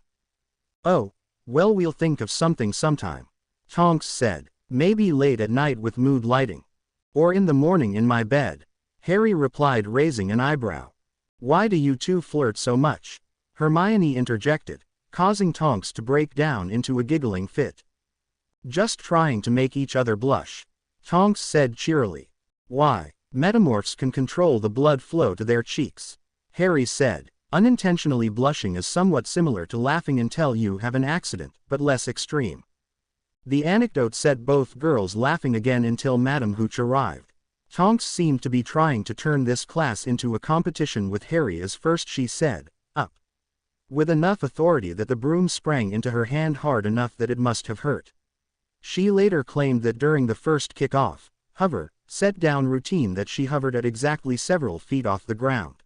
Oh, well, we'll think of something sometime, Tonks said. Maybe late at night with mood lighting. Or in the morning in my bed, Harry replied, raising an eyebrow. Why do you two flirt so much? Hermione interjected, causing Tonks to break down into a giggling fit. Just trying to make each other blush, Tonks said cheerily. Why, metamorphs can control the blood flow to their cheeks, Harry said. Unintentionally blushing is somewhat similar to laughing until you have an accident, but less extreme. The anecdote set both girls laughing again until Madame Hooch arrived. Tonks seemed to be trying to turn this class into a competition with Harry as first she said, "Up," with enough authority that the broom sprang into her hand hard enough that it must have hurt. She later claimed that during the first kick-off, hover, set-down routine that she hovered at exactly several feet off the ground.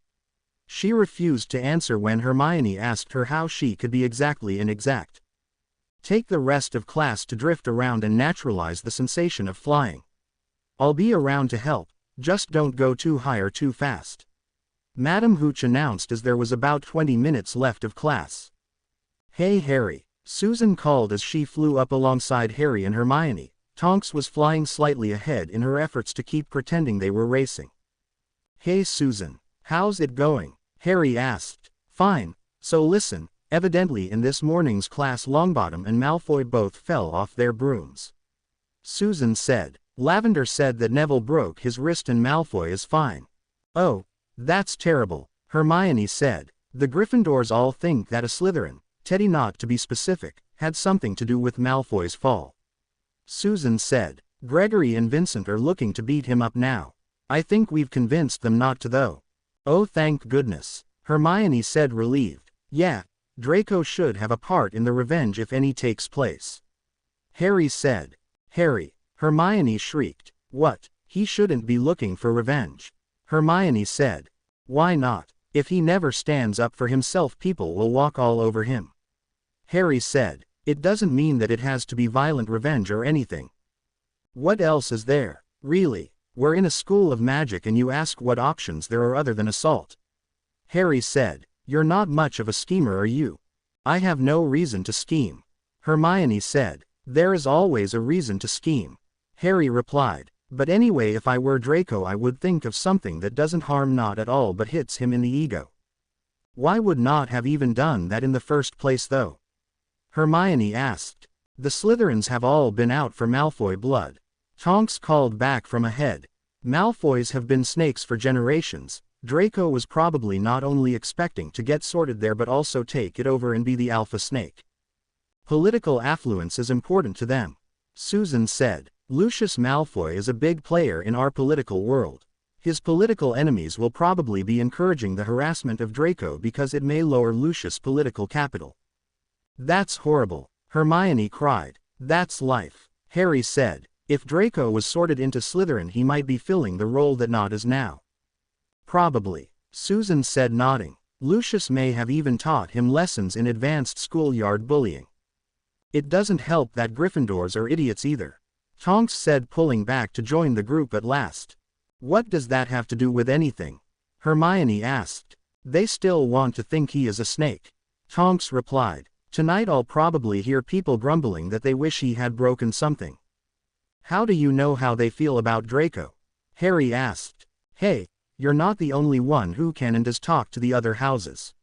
She refused to answer when Hermione asked her how she could be exactly inexact. Take the rest of class to drift around and naturalize the sensation of flying. I'll be around to help, just don't go too high or too fast. Madam Hooch announced as there was about 20 minutes left of class. Hey Harry, Susan called as she flew up alongside Harry and Hermione. Tonks was flying slightly ahead in her efforts to keep pretending they were racing. Hey Susan, how's it going? Harry asked. Fine, so listen, evidently in this morning's class Longbottom and Malfoy both fell off their brooms. Susan said. Lavender said that Neville broke his wrist and Malfoy is fine. Oh, that's terrible, Hermione said. The Gryffindors all think that a Slytherin, Teddy not to be specific, had something to do with Malfoy's fall. Susan said. Gregory and Vincent are looking to beat him up now. I think we've convinced them not to though. Oh thank goodness, Hermione said relieved. Yeah, Draco should have a part in the revenge if any takes place. Harry said. Harry, Hermione shrieked. What? He shouldn't be looking for revenge. Hermione said. Why not? If he never stands up for himself people will walk all over him. Harry said. It doesn't mean that it has to be violent revenge or anything. What else is there? Really? We're in a school of magic and you ask what options there are other than assault. Harry said. You're not much of a schemer are you? I have no reason to scheme. Hermione said. There is always a reason to scheme. Harry replied. But anyway if I were Draco I would think of something that doesn't harm not at all but hits him in the ego. Why would not have even done that in the first place though? Hermione asked. The Slytherins have all been out for Malfoy blood. Tonks called back from ahead. Malfoys have been snakes for generations. Draco was probably not only expecting to get sorted there but also take it over and be the alpha snake. Political affluence is important to them. Susan said. Lucius Malfoy is a big player in our political world. His political enemies will probably be encouraging the harassment of Draco because it may lower Lucius' political capital. That's horrible, Hermione cried. That's life. Harry said. If Draco was sorted into Slytherin he might be filling the role that Nott is now. Probably, Susan said nodding. Lucius may have even taught him lessons in advanced schoolyard bullying. It doesn't help that Gryffindors are idiots either. Tonks said pulling back to join the group at last. What does that have to do with anything? Hermione asked. They still want to think he is a snake. Tonks replied. Tonight I'll probably hear people grumbling that they wish he had broken something. How do you know how they feel about Draco? Harry asked. Hey, you're not the only one who can and does talk to the other houses.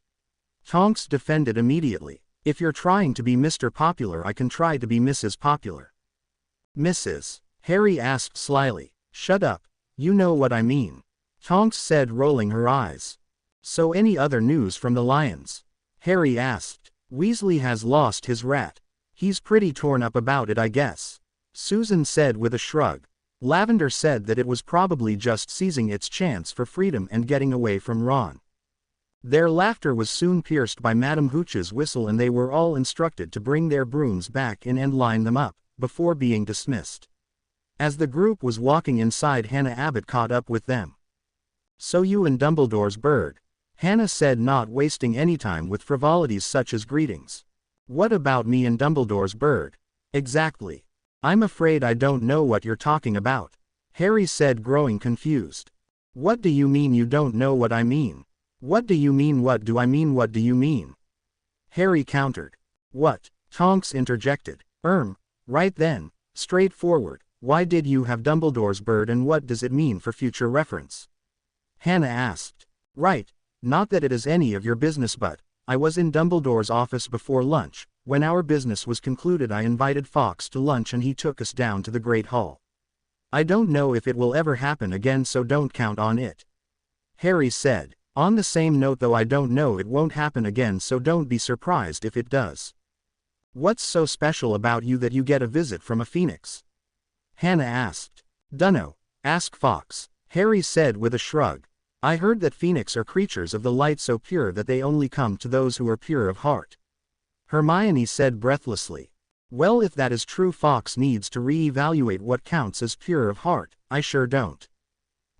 Tonks defended immediately. If you're trying to be Mr. Popular I can try to be Mrs. Popular. Mrs. Harry asked slyly. Shut up, you know what I mean. Tonks said rolling her eyes. So any other news from the Lions? Harry asked. Weasley has lost his rat. He's pretty torn up about it I guess. Susan said with a shrug. Lavender said that it was probably just seizing its chance for freedom and getting away from Ron. Their laughter was soon pierced by Madam Hooch's whistle and they were all instructed to bring their brooms back in and line them up, before being dismissed. As the group was walking inside Hannah Abbott caught up with them. So you and Dumbledore's bird? Hannah said not wasting any time with frivolities such as greetings. What about me and Dumbledore's bird? Exactly. I'm afraid I don't know what you're talking about. Harry said growing confused. What do you mean you don't know what I mean? What do you mean what do I mean what do you mean? Harry countered. What? Tonks interjected. Right then, straightforward, why did you have Dumbledore's bird and what does it mean for future reference? Hannah asked. Right, not that it is any of your business but, I was in Dumbledore's office before lunch, when our business was concluded I invited Fawkes to lunch and he took us down to the Great Hall. I don't know if it will ever happen again so don't count on it. Harry said. On the same note though I don't know it won't happen again so don't be surprised if it does. What's so special about you that you get a visit from a phoenix? Hannah asked. Dunno, Ask Fox. Harry said with a shrug. I heard that Phoenix are creatures of the light so pure that they only come to those who are pure of heart. Hermione said breathlessly. Well, if that is true, Fox needs to re-evaluate what counts as pure of heart. I sure don't.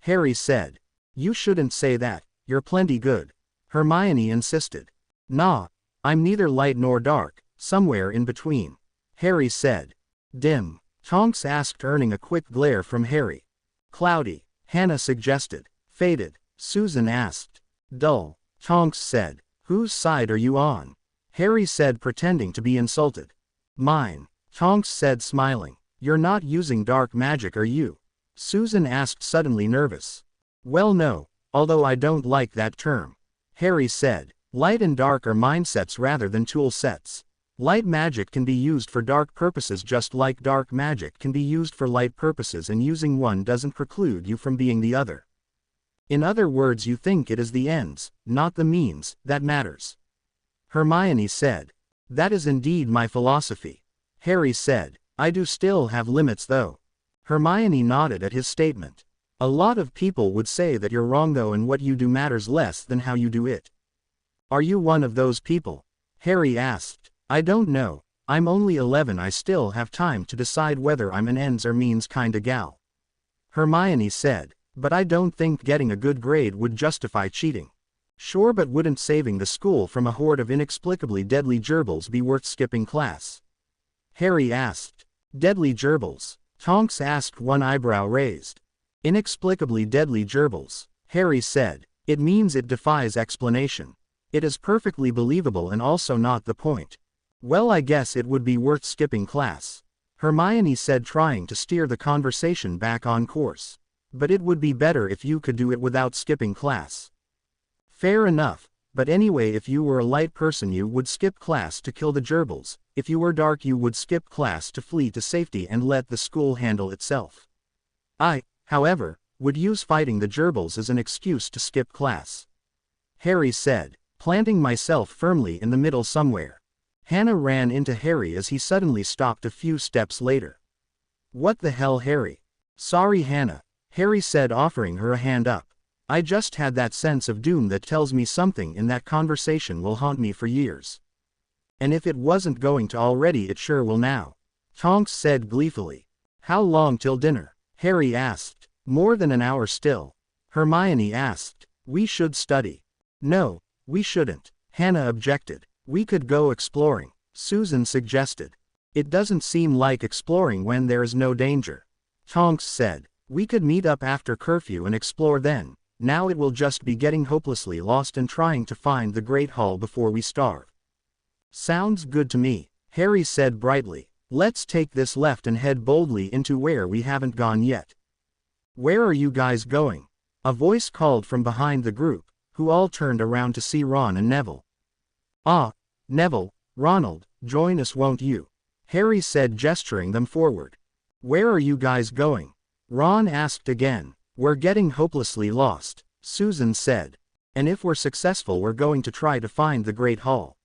Harry said. You shouldn't say that, you're plenty good. Hermione insisted. Nah, I'm neither light nor dark, somewhere in between. Harry said. Dim. Tonks asked, earning a quick glare from Harry. Cloudy. Hannah suggested. Faded. Susan asked. Dull. Tonks said. Whose side are you on? Harry said, pretending to be insulted. Mine. Tonks said, smiling. You're not using dark magic, are you? Susan asked, suddenly nervous. Well, no, although I don't like that term. Harry said. Light and dark are mindsets rather than tool sets. Light magic can be used for dark purposes just like dark magic can be used for light purposes, and using one doesn't preclude you from being the other. In other words, you think it is the ends, not the means, that matters. Hermione said. That is indeed my philosophy. Harry said. I do still have limits though. Hermione nodded at his statement. A lot of people would say that you're wrong though, and what you do matters less than how you do it. Are you one of those people? Harry asked. I don't know. I'm only 11. I still have time to decide whether I'm an ends or means kinda gal. Hermione said. But I don't think getting a good grade would justify cheating. Sure, but wouldn't saving the school from a horde of inexplicably deadly gerbils be worth skipping class? Harry asked. Deadly gerbils? Tonks asked, one eyebrow raised. Inexplicably deadly gerbils, Harry said. It means it defies explanation. It is perfectly believable and also not the point. Well, I guess it would be worth skipping class. Hermione said, trying to steer the conversation back on course. But it would be better if you could do it without skipping class. Fair enough, but anyway, if you were a light person you would skip class to kill the gerbils. If you were dark you would skip class to flee to safety and let the school handle itself. I, however, would use fighting the gerbils as an excuse to skip class. Harry said, planting myself firmly in the middle somewhere. Hannah ran into Harry as he suddenly stopped a few steps later. What the hell, Harry? Sorry, Hannah, Harry said, offering her a hand up. I just had that sense of doom that tells me something in that conversation will haunt me for years. And if it wasn't going to already, it sure will now. Tonks said gleefully. How long till dinner? Harry asked. More than an hour still. Hermione asked. We should study. No, we shouldn't. Hannah objected. We could go exploring, Susan suggested. It doesn't seem like exploring when there is no danger. Tonks said. We could meet up after curfew and explore then. Now it will just be getting hopelessly lost and trying to find the Great Hall before we starve. Sounds good to me, Harry said brightly. Let's take this left and head boldly into where we haven't gone yet. Where are you guys going? A voice called from behind the group, who all turned around to see Ron and Neville. Ah, Neville, Ronald, join us won't you? Harry said, gesturing them forward. Where are you guys going? Ron asked again. We're getting hopelessly lost, Susan said. And if we're successful we're going to try to find the Great Hall.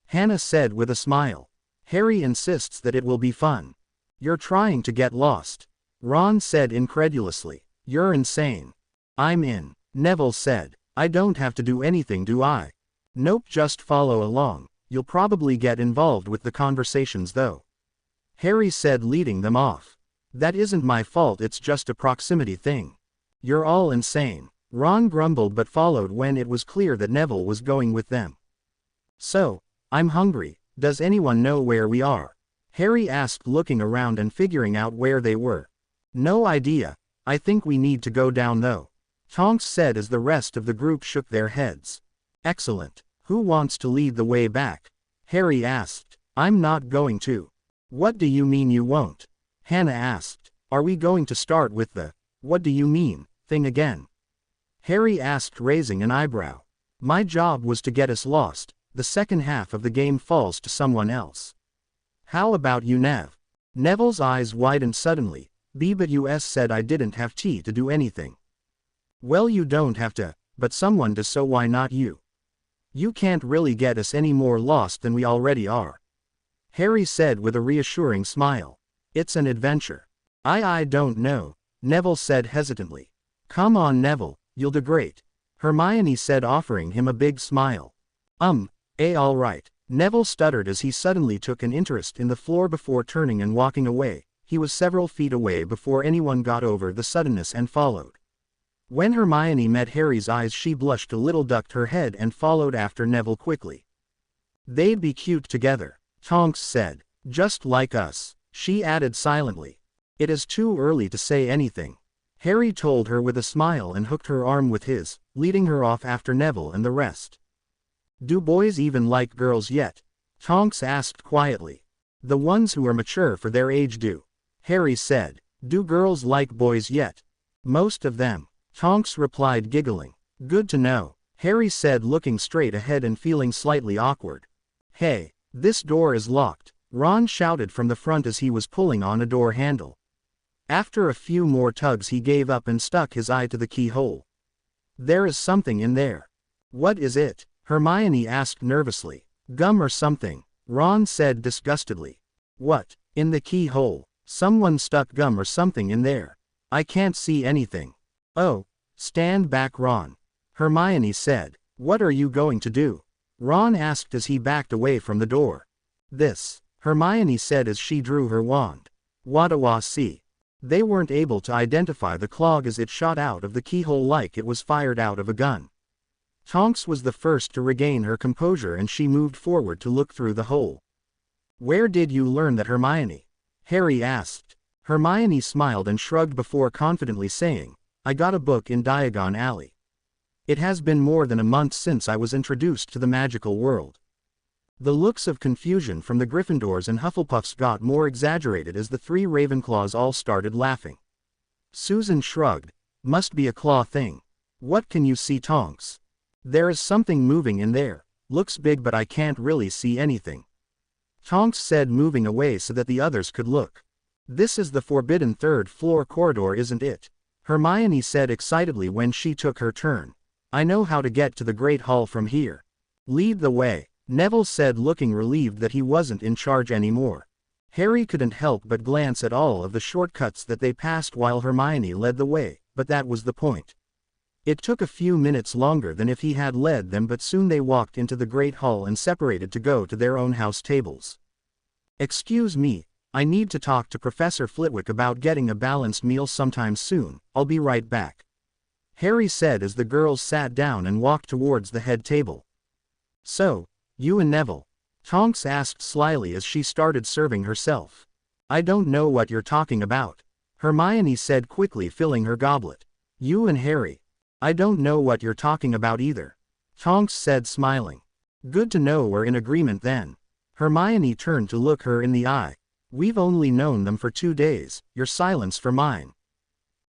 Hannah said with a smile. Harry insists that it will be fun. You're trying to get lost. Ron said incredulously. You're insane. I'm in, Neville said. I don't have to do anything, do I? Nope, just follow along. You'll probably get involved with the conversations though. Harry said, leading them off. That isn't my fault, it's just a proximity thing. You're all insane. Ron grumbled but followed when it was clear that Neville was going with them. So, I'm hungry. Does anyone know where we are? Harry asked, looking around and figuring out where they were. No idea. I think we need to go down though. Tonks said as the rest of the group shook their heads. Excellent. Who wants to lead the way back? Harry asked. I'm not going to. What do you mean you won't? Hannah asked. Are we going to start with the, what do you mean, thing again? Harry asked, raising an eyebrow. My job was to get us lost. The second half of the game falls to someone else. How about you, Nev? Neville's eyes widened suddenly. But US said I didn't have to do anything. Well, you don't have to, but someone does, so why not you? You can't really get us any more lost than we already are. Harry said with a reassuring smile. It's an adventure. I don't know. Neville said hesitantly. Come on Neville, you'll do great. Hermione said, offering him a big smile. All right. Neville stuttered as he suddenly took an interest in the floor before turning and walking away. He was several feet away before anyone got over the suddenness and followed. When Hermione met Harry's eyes, she blushed a little, ducked her head and followed after Neville quickly. They'd be cute together, Tonks said. Just like us, she added silently. It is too early to say anything, Harry told her with a smile and hooked her arm with his, leading her off after Neville and the rest. Do boys even like girls yet? Tonks asked quietly. The ones who are mature for their age do, Harry said. Do girls like boys yet? Most of them, Tonks replied, giggling. Good to know, Harry said, looking straight ahead and feeling slightly awkward. Hey, this door is locked, Ron shouted from the front as he was pulling on a door handle. After a few more tugs he gave up and stuck his eye to the keyhole. There is something in there. What is it? Hermione asked nervously. Gum or something, Ron said disgustedly. What? In the keyhole? Someone stuck gum or something in there. I can't see anything. Oh, stand back Ron, Hermione said. What are you going to do? Ron asked as he backed away from the door. This, Hermione said as she drew her wand. Wadawa see. They weren't able to identify the clog as it shot out of the keyhole like it was fired out of a gun. Tonks was the first to regain her composure and she moved forward to look through the hole. Where did you learn that, Hermione? Harry asked. Hermione smiled and shrugged before confidently saying, I got a book in Diagon Alley. It has been more than a month since I was introduced to the magical world. The looks of confusion from the Gryffindors and Hufflepuffs got more exaggerated as the three Ravenclaws all started laughing. Susan shrugged. Must be a claw thing. What can you see, Tonks? There is something moving in there. Looks big but I can't really see anything, Tonks said, moving away so that the others could look. This is the forbidden third floor corridor, isn't it? Hermione said excitedly when she took her turn. I know how to get to the Great Hall from here. Lead the way, Neville said, looking relieved that he wasn't in charge anymore. Harry couldn't help but glance at all of the shortcuts that they passed while Hermione led the way, but that was the point. It took a few minutes longer than if he had led them, but soon they walked into the Great Hall and separated to go to their own house tables. Excuse me, I need to talk to Professor Flitwick about getting a balanced meal sometime soon. I'll be right back, Harry said as the girls sat down and walked towards the head table. So, you and Neville? Tonks asked slyly as she started serving herself. I don't know what you're talking about, Hermione said quickly, filling her goblet. You and Harry? I don't know what you're talking about either, Tonks said, smiling. Good to know we're in agreement then. Hermione turned to look her in the eye. We've only known them for 2 days, your silence for mine.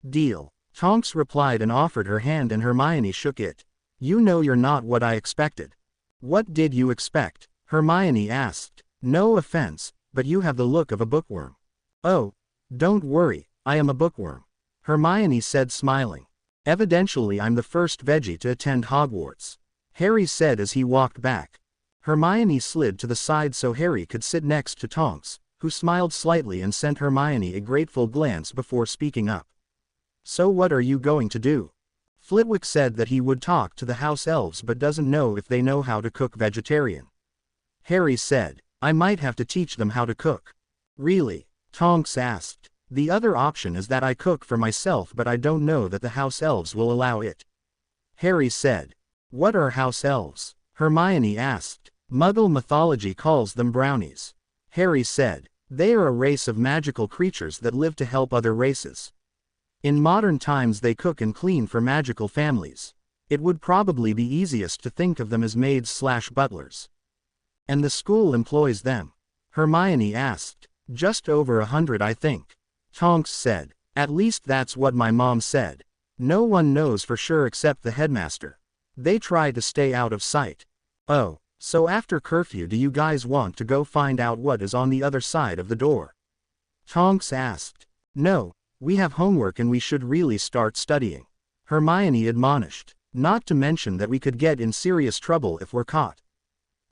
Deal, Tonks replied and offered her hand and Hermione shook it. You know you're not what I expected. What did you expect? Hermione asked. No offense, but you have the look of a bookworm. Oh, don't worry, I am a bookworm, Hermione said, smiling. Evidently I'm the first veggie to attend Hogwarts, Harry said as he walked back. Hermione slid to the side so Harry could sit next to Tonks, who smiled slightly and sent Hermione a grateful glance before speaking up. So what are you going to do? Flitwick said that he would talk to the house elves but doesn't know if they know how to cook vegetarian. Harry said, I might have to teach them how to cook. Really? Tonks asked. The other option is that I cook for myself, but I don't know that the house elves will allow it, Harry said. What are house elves? Hermione asked. Muggle mythology calls them brownies, Harry said. They are a race of magical creatures that live to help other races. In modern times they cook and clean for magical families. It would probably be easiest to think of them as maids/butlers. And the school employs them? Hermione asked. Just over 100, I think, Tonks said. At least that's what my mom said. No one knows for sure except the headmaster. They try to stay out of sight. Oh, so after curfew do you guys want to go find out what is on the other side of the door? Tonks asked. No, we have homework and we should really start studying, Hermione admonished. Not to mention that we could get in serious trouble if we're caught.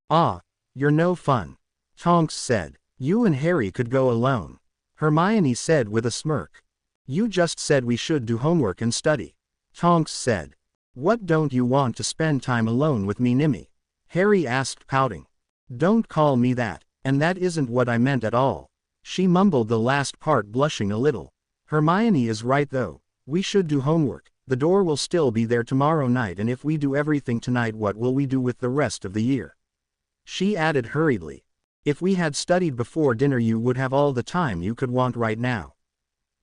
Ah, you're no fun, Tonks said. You and Harry could go alone, Hermione said with a smirk. You just said we should do homework and study. Tonks said. What, don't you want to spend time alone with me, Nimmy? Harry asked, pouting. Don't call me that, and that isn't what I meant at all. She mumbled the last part, blushing a little. Hermione is right though. We should do homework. The door will still be there tomorrow night, and if we do everything tonight, what will we do with the rest of the year? She added hurriedly. If we had studied before dinner, you would have all the time you could want right now.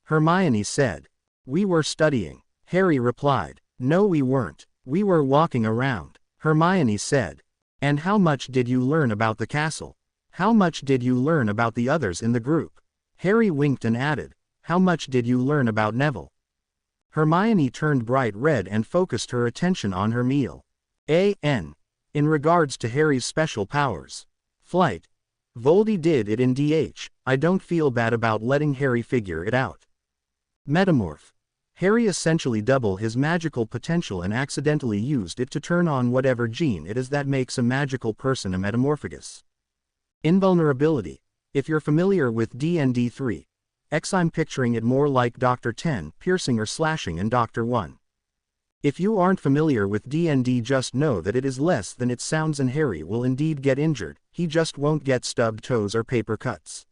Hermione said. We were studying, Harry replied. No, we weren't. We were walking around, Hermione said. And how much did you learn about the castle? How much did you learn about the others in the group? Harry winked and added, how much did you learn about Neville? Hermione turned bright red and focused her attention on her meal. In regards to Harry's special powers. Flight. Voldy did it in DH, I don't feel bad about letting Harry figure it out. Metamorph. Harry essentially doubled his magical potential and accidentally used it to turn on whatever gene it is that makes a magical person a metamorphagus. Invulnerability. If you're familiar with D&D 3, I'm picturing it more like Dr. 10, piercing or slashing, and Dr. 1. If you aren't familiar with D&D, just know that it is less than it sounds, and Harry will indeed get injured, he just won't get stubbed toes or paper cuts.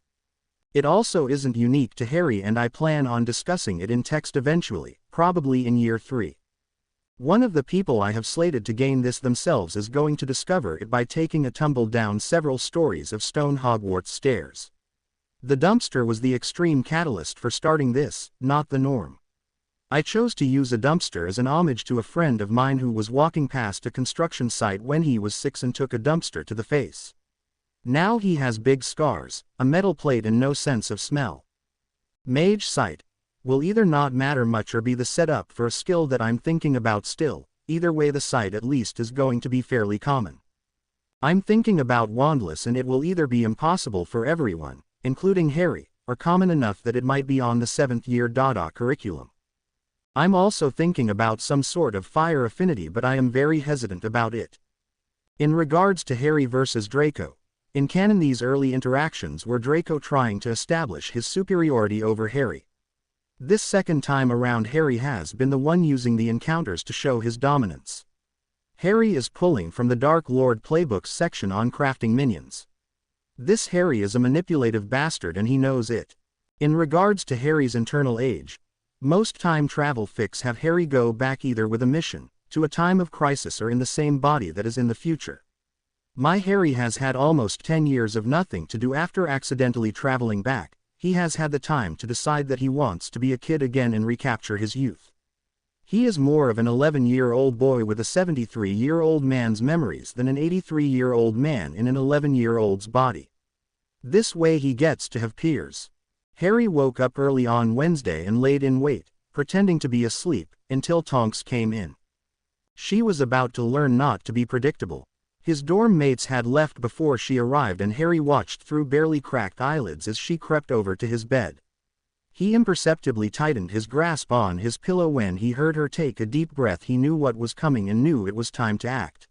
It also isn't unique to Harry, and I plan on discussing it in text eventually, probably in year 3. One of the people I have slated to gain this themselves is going to discover it by taking a tumble down several stories of stone Hogwarts stairs. The dumpster was the extreme catalyst for starting this, not the norm. I chose to use a dumpster as an homage to a friend of mine who was walking past a construction site when he was 6 and took a dumpster to the face. Now he has big scars, a metal plate, and no sense of smell. Mage sight will either not matter much or be the setup for a skill that I'm thinking about still. Either way, the sight at least is going to be fairly common. I'm thinking about wandless, and it will either be impossible for everyone, including Harry, or common enough that it might be on the 7th year Dada curriculum. I'm also thinking about some sort of fire affinity, but I am very hesitant about it. In regards to Harry versus Draco, in canon these early interactions were Draco trying to establish his superiority over Harry. This second time around, Harry has been the one using the encounters to show his dominance. Harry is pulling from the Dark Lord playbooks section on crafting minions. This Harry is a manipulative bastard, and he knows it. In regards to Harry's internal age, most time travel fics have Harry go back either with a mission, to a time of crisis, or in the same body that is in the future. My Harry has had almost 10 years of nothing to do after accidentally traveling back. He has had the time to decide that he wants to be a kid again and recapture his youth. He is more of an 11-year-old boy with a 73-year-old man's memories than an 83-year-old man in an 11-year-old's body. This way he gets to have peers. Harry woke up early on Wednesday and laid in wait, pretending to be asleep, until Tonks came in. She was about to learn not to be predictable. His dorm mates had left before she arrived, and Harry watched through barely cracked eyelids as she crept over to his bed. He imperceptibly tightened his grasp on his pillow when he heard her take a deep breath. He knew what was coming and knew it was time to act.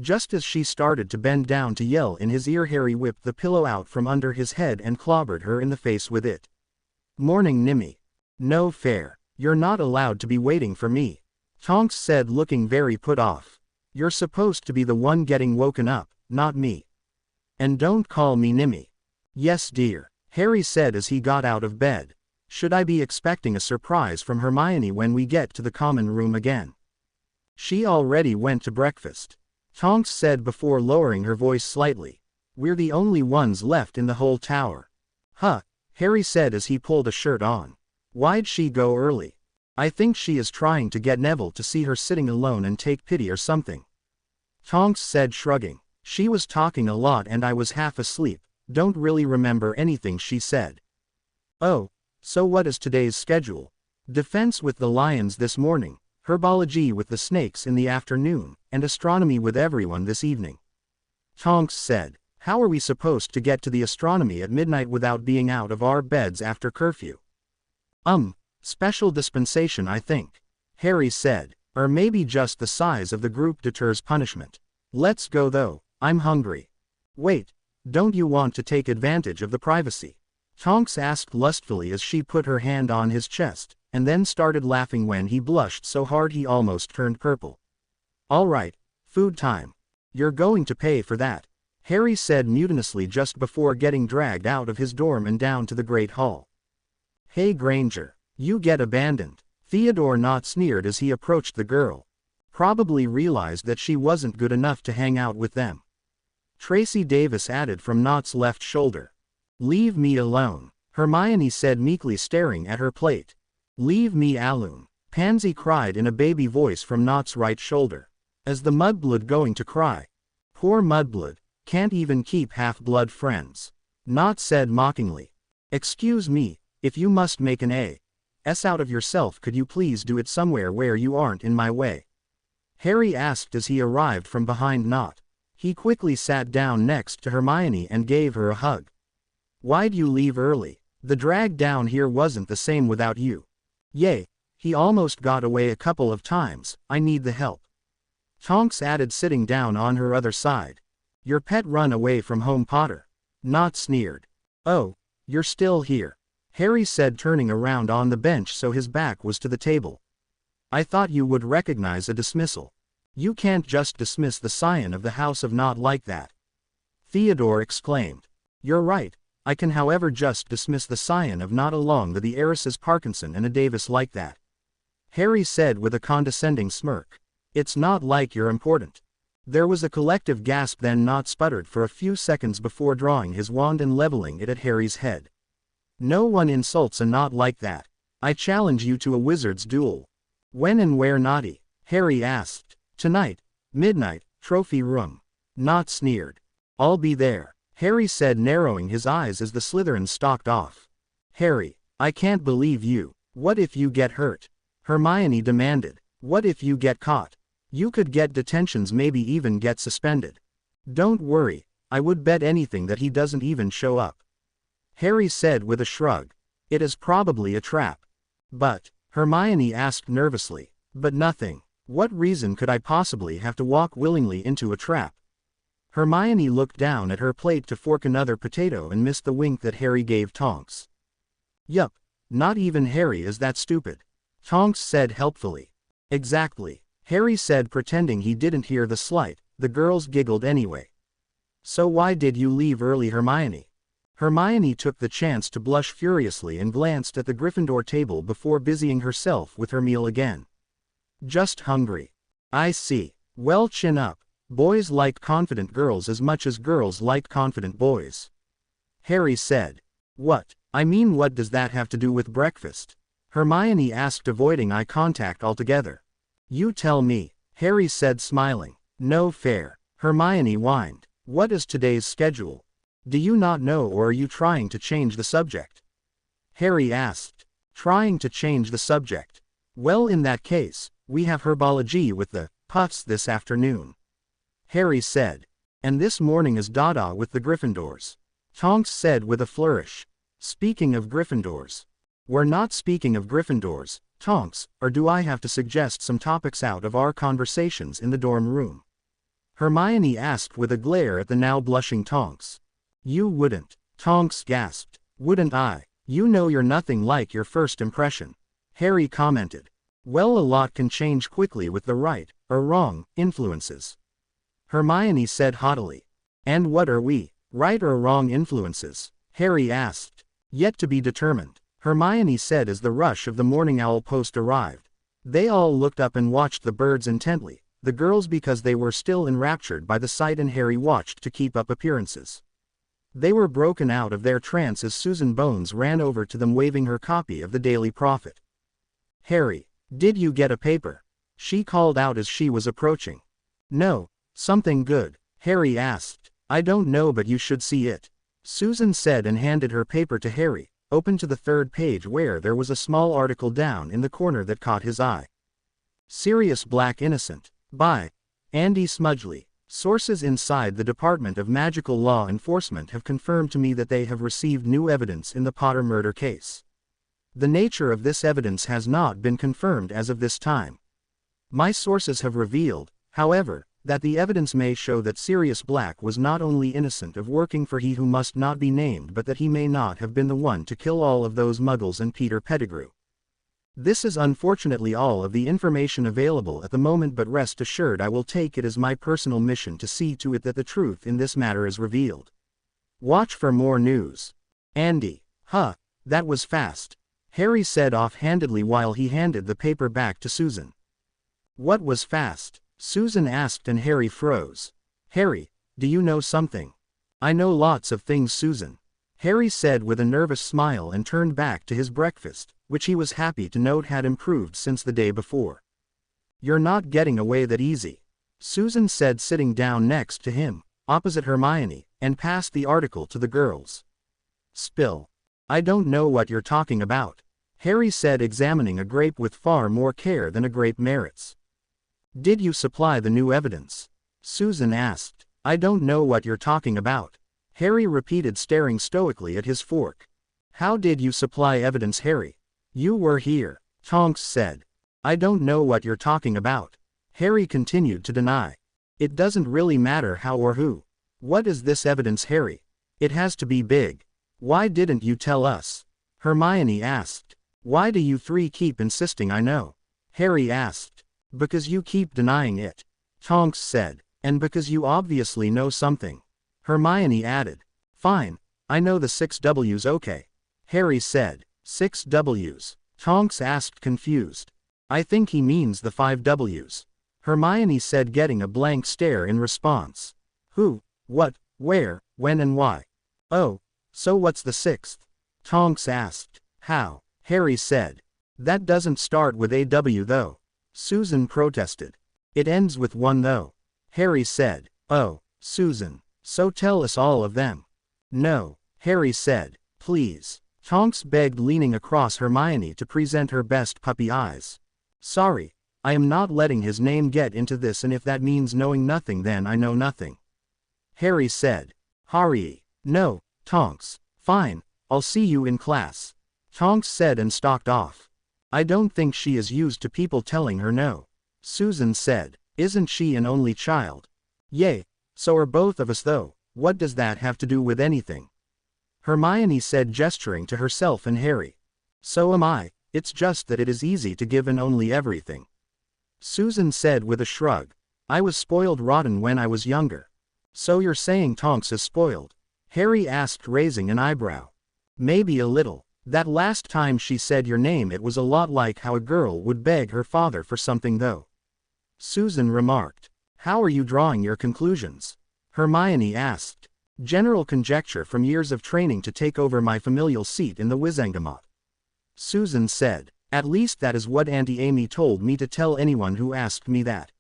Just as she started to bend down to yell in his ear, Harry whipped the pillow out from under his head and clobbered her in the face with it. "Morning, Nimmy. No fair. You're not allowed to be waiting for me," Tonks said, looking very put off. "You're supposed to be the one getting woken up, not me. And don't call me Nimmy." "Yes, dear," Harry said as he got out of bed. "Should I be expecting a surprise from Hermione when we get to the common room again?" "She already went to breakfast," Tonks said before lowering her voice slightly. "We're the only ones left in the whole tower." "Huh," Harry said as he pulled a shirt on. "Why'd she go early?" "I think she is trying to get Neville to see her sitting alone and take pity or something," Tonks said, shrugging. "She was talking a lot and I was half asleep, don't really remember anything she said." "Oh, so what is today's schedule?" "Defense with the lions this morning, herbology with the snakes in the afternoon, and astronomy with everyone this evening," Tonks said. "How are we supposed to get to the astronomy at midnight without being out of our beds after curfew?" Special dispensation, I think," Harry said. "Or maybe just the size of the group deters punishment. Let's go though, I'm hungry." "Wait, don't you want to take advantage of the privacy?" Tonks asked lustfully as she put her hand on his chest, and then started laughing when he blushed so hard he almost turned purple. All right, food time. You're going to pay for that, Harry said mutinously just before getting dragged out of his dorm and down to the Great Hall. Hey Granger, you get abandoned. Theodore not sneered as he approached the girl. Probably realized that she wasn't good enough to hang out with them. Tracy Davis added from Nott's left shoulder. Leave me alone, Hermione said meekly staring at her plate. Leave me alone, Pansy cried in a baby voice from Nott's right shoulder. As the mudblood going to cry. Poor mudblood, can't even keep half-blood friends. Nott said mockingly. Excuse me, if you must make an ass out of yourself, could you please do it somewhere where you aren't in my way? Harry asked as he arrived from behind Nott. He quickly sat down next to Hermione and gave her a hug. Why'd you leave early? The drag down here wasn't the same without you. Yay, he almost got away a couple of times, I need the help. Tonks added sitting down on her other side. Your pet run away from home, Potter. Nott sneered. Oh, you're still here, Harry said turning around on the bench so his back was to the table. I thought you would recognize a dismissal. You can't just dismiss the scion of the House of Nott like that. Theodore exclaimed. You're right, I can however just dismiss the scion of Nott along with the heiresses Parkinson and a Davis like that. Harry said with a condescending smirk. It's not like you're important. There was a collective gasp, then Nott sputtered for a few seconds before drawing his wand and leveling it at Harry's head. No one insults a Nott like that. I challenge you to a wizard's duel. When and where, Naughty? Harry asked. Tonight, midnight, trophy room. Nott sneered. I'll be there, Harry said, narrowing his eyes as the Slytherins stalked off. Harry, I can't believe you. What if you get hurt? Hermione demanded. What if you get caught? You could get detentions, maybe even get suspended. Don't worry, I would bet anything that he doesn't even show up. Harry said with a shrug. It is probably a trap. But, Hermione asked nervously, but nothing. What reason could I possibly have to walk willingly into a trap? Hermione looked down at her plate to fork another potato and missed the wink that Harry gave Tonks. Yup, not even Harry is that stupid, Tonks said helpfully. Exactly, Harry said, pretending he didn't hear the slight. The girls giggled anyway. So why did you leave early, Hermione? Hermione took the chance to blush furiously and glanced at the Gryffindor table before busying herself with her meal again. Just hungry. I see. Well, chin up. Boys like confident girls as much as girls like confident boys. Harry said. What? I mean, what does that have to do with breakfast? Hermione asked, avoiding eye contact altogether. You tell me, Harry said, smiling. No fair. Hermione whined. What is today's schedule? Do you not know, or are you trying to change the subject? Harry asked. Trying to change the subject. Well, in that case, we have herbology with the Puffs this afternoon, Harry said. And this morning is Dada with the Gryffindors, Tonks said with a flourish. Speaking of Gryffindors. We're not speaking of Gryffindors, Tonks, or do I have to suggest some topics out of our conversations in the dorm room? Hermione asked with a glare at the now blushing Tonks. You wouldn't, Tonks gasped. Wouldn't I? You know you're nothing like your first impression, Harry commented. Well, a lot can change quickly with the right, or wrong, influences, Hermione said haughtily. And what are we, right or wrong influences? Harry asked. Yet to be determined, Hermione said as the rush of the morning owl post arrived. They all looked up and watched the birds intently, the girls because they were still enraptured by the sight, and Harry watched to keep up appearances. They were broken out of their trance as Susan Bones ran over to them waving her copy of the Daily Prophet. Harry, did you get a paper? She called out as she was approaching. No, something good, Harry asked. I don't know, but you should see it, Susan said and handed her paper to Harry, open to the third page where there was a small article down in the corner that caught his eye. Sirius Black Innocent, by Andy Smudgley. Sources inside the Department of Magical Law Enforcement have confirmed to me that they have received new evidence in the Potter murder case. The nature of this evidence has not been confirmed as of this time. My sources have revealed, however, that the evidence may show that Sirius Black was not only innocent of working for he who must not be named but that he may not have been the one to kill all of those muggles and Peter Pettigrew. This is unfortunately all of the information available at the moment, but rest assured I will take it as my personal mission to see to it that the truth in this matter is revealed. Watch for more news. Andy. Huh, that was fast, Harry said offhandedly while he handed the paper back to Susan. What was fast? Susan asked and Harry froze. Harry, do you know something? I know lots of things, Susan, Harry said with a nervous smile and turned back to his breakfast, which he was happy to note had improved since the day before. You're not getting away that easy, Susan said, sitting down next to him, opposite Hermione, and passed the article to the girls. Spill. I don't know what you're talking about, Harry said, examining a grape with far more care than a grape merits. Did you supply the new evidence? Susan asked. I don't know what you're talking about, Harry repeated, staring stoically at his fork. How did you supply evidence, Harry? You were here, Tonks said. I don't know what you're talking about, Harry continued to deny. It doesn't really matter how or who. What is this evidence, Harry? It has to be big. Why didn't you tell us? Hermione asked. Why do you three keep insisting I know? Harry asked. Because you keep denying it, Tonks said. And because you obviously know something, Hermione added. Fine, I know the 6 W's, okay, Harry said. 6 W's? Tonks asked, confused. I think he means the 5 W's, Hermione said, getting a blank stare in response. Who, what, where, when and why? Oh, so what's the 6th? Tonks asked. How? Harry said. That doesn't start with a W though, Susan protested. It ends with 1 though, Harry said. Oh, Susan, so tell us all of them. No, Harry said. Please, Tonks begged, leaning across Hermione to present her best puppy eyes. Sorry, I am not letting his name get into this, and if that means knowing nothing then I know nothing, Harry said. Harry. No, Tonks. Fine, I'll see you in class, Tonks said and stalked off. I don't think she is used to people telling her no, Susan said. Isn't she an only child? Yay, so are both of us though. What does that have to do with anything? Hermione said, gesturing to herself and Harry. So am I, it's just that it is easy to give an only everything, Susan said with a shrug. I was spoiled rotten when I was younger. So you're saying Tonks is spoiled? Harry asked, raising an eyebrow. Maybe a little. That last time she said your name it was a lot like how a girl would beg her father for something though, Susan remarked. How are you drawing your conclusions? Hermione asked. General conjecture from years of training to take over my familial seat in the Wizengamot, Susan said. At least that is what Auntie Amy told me to tell anyone who asked me that.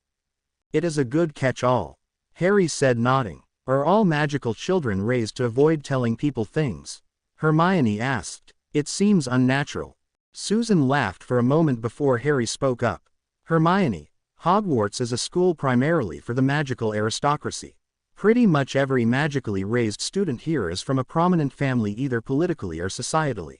It is a good catch-all, Harry said, nodding. Are all magical children raised to avoid telling people things? Hermione asked. It seems unnatural. Susan laughed for a moment before Harry spoke up. Hermione, Hogwarts is a school primarily for the magical aristocracy. Pretty much every magically raised student here is from a prominent family, either politically or societally.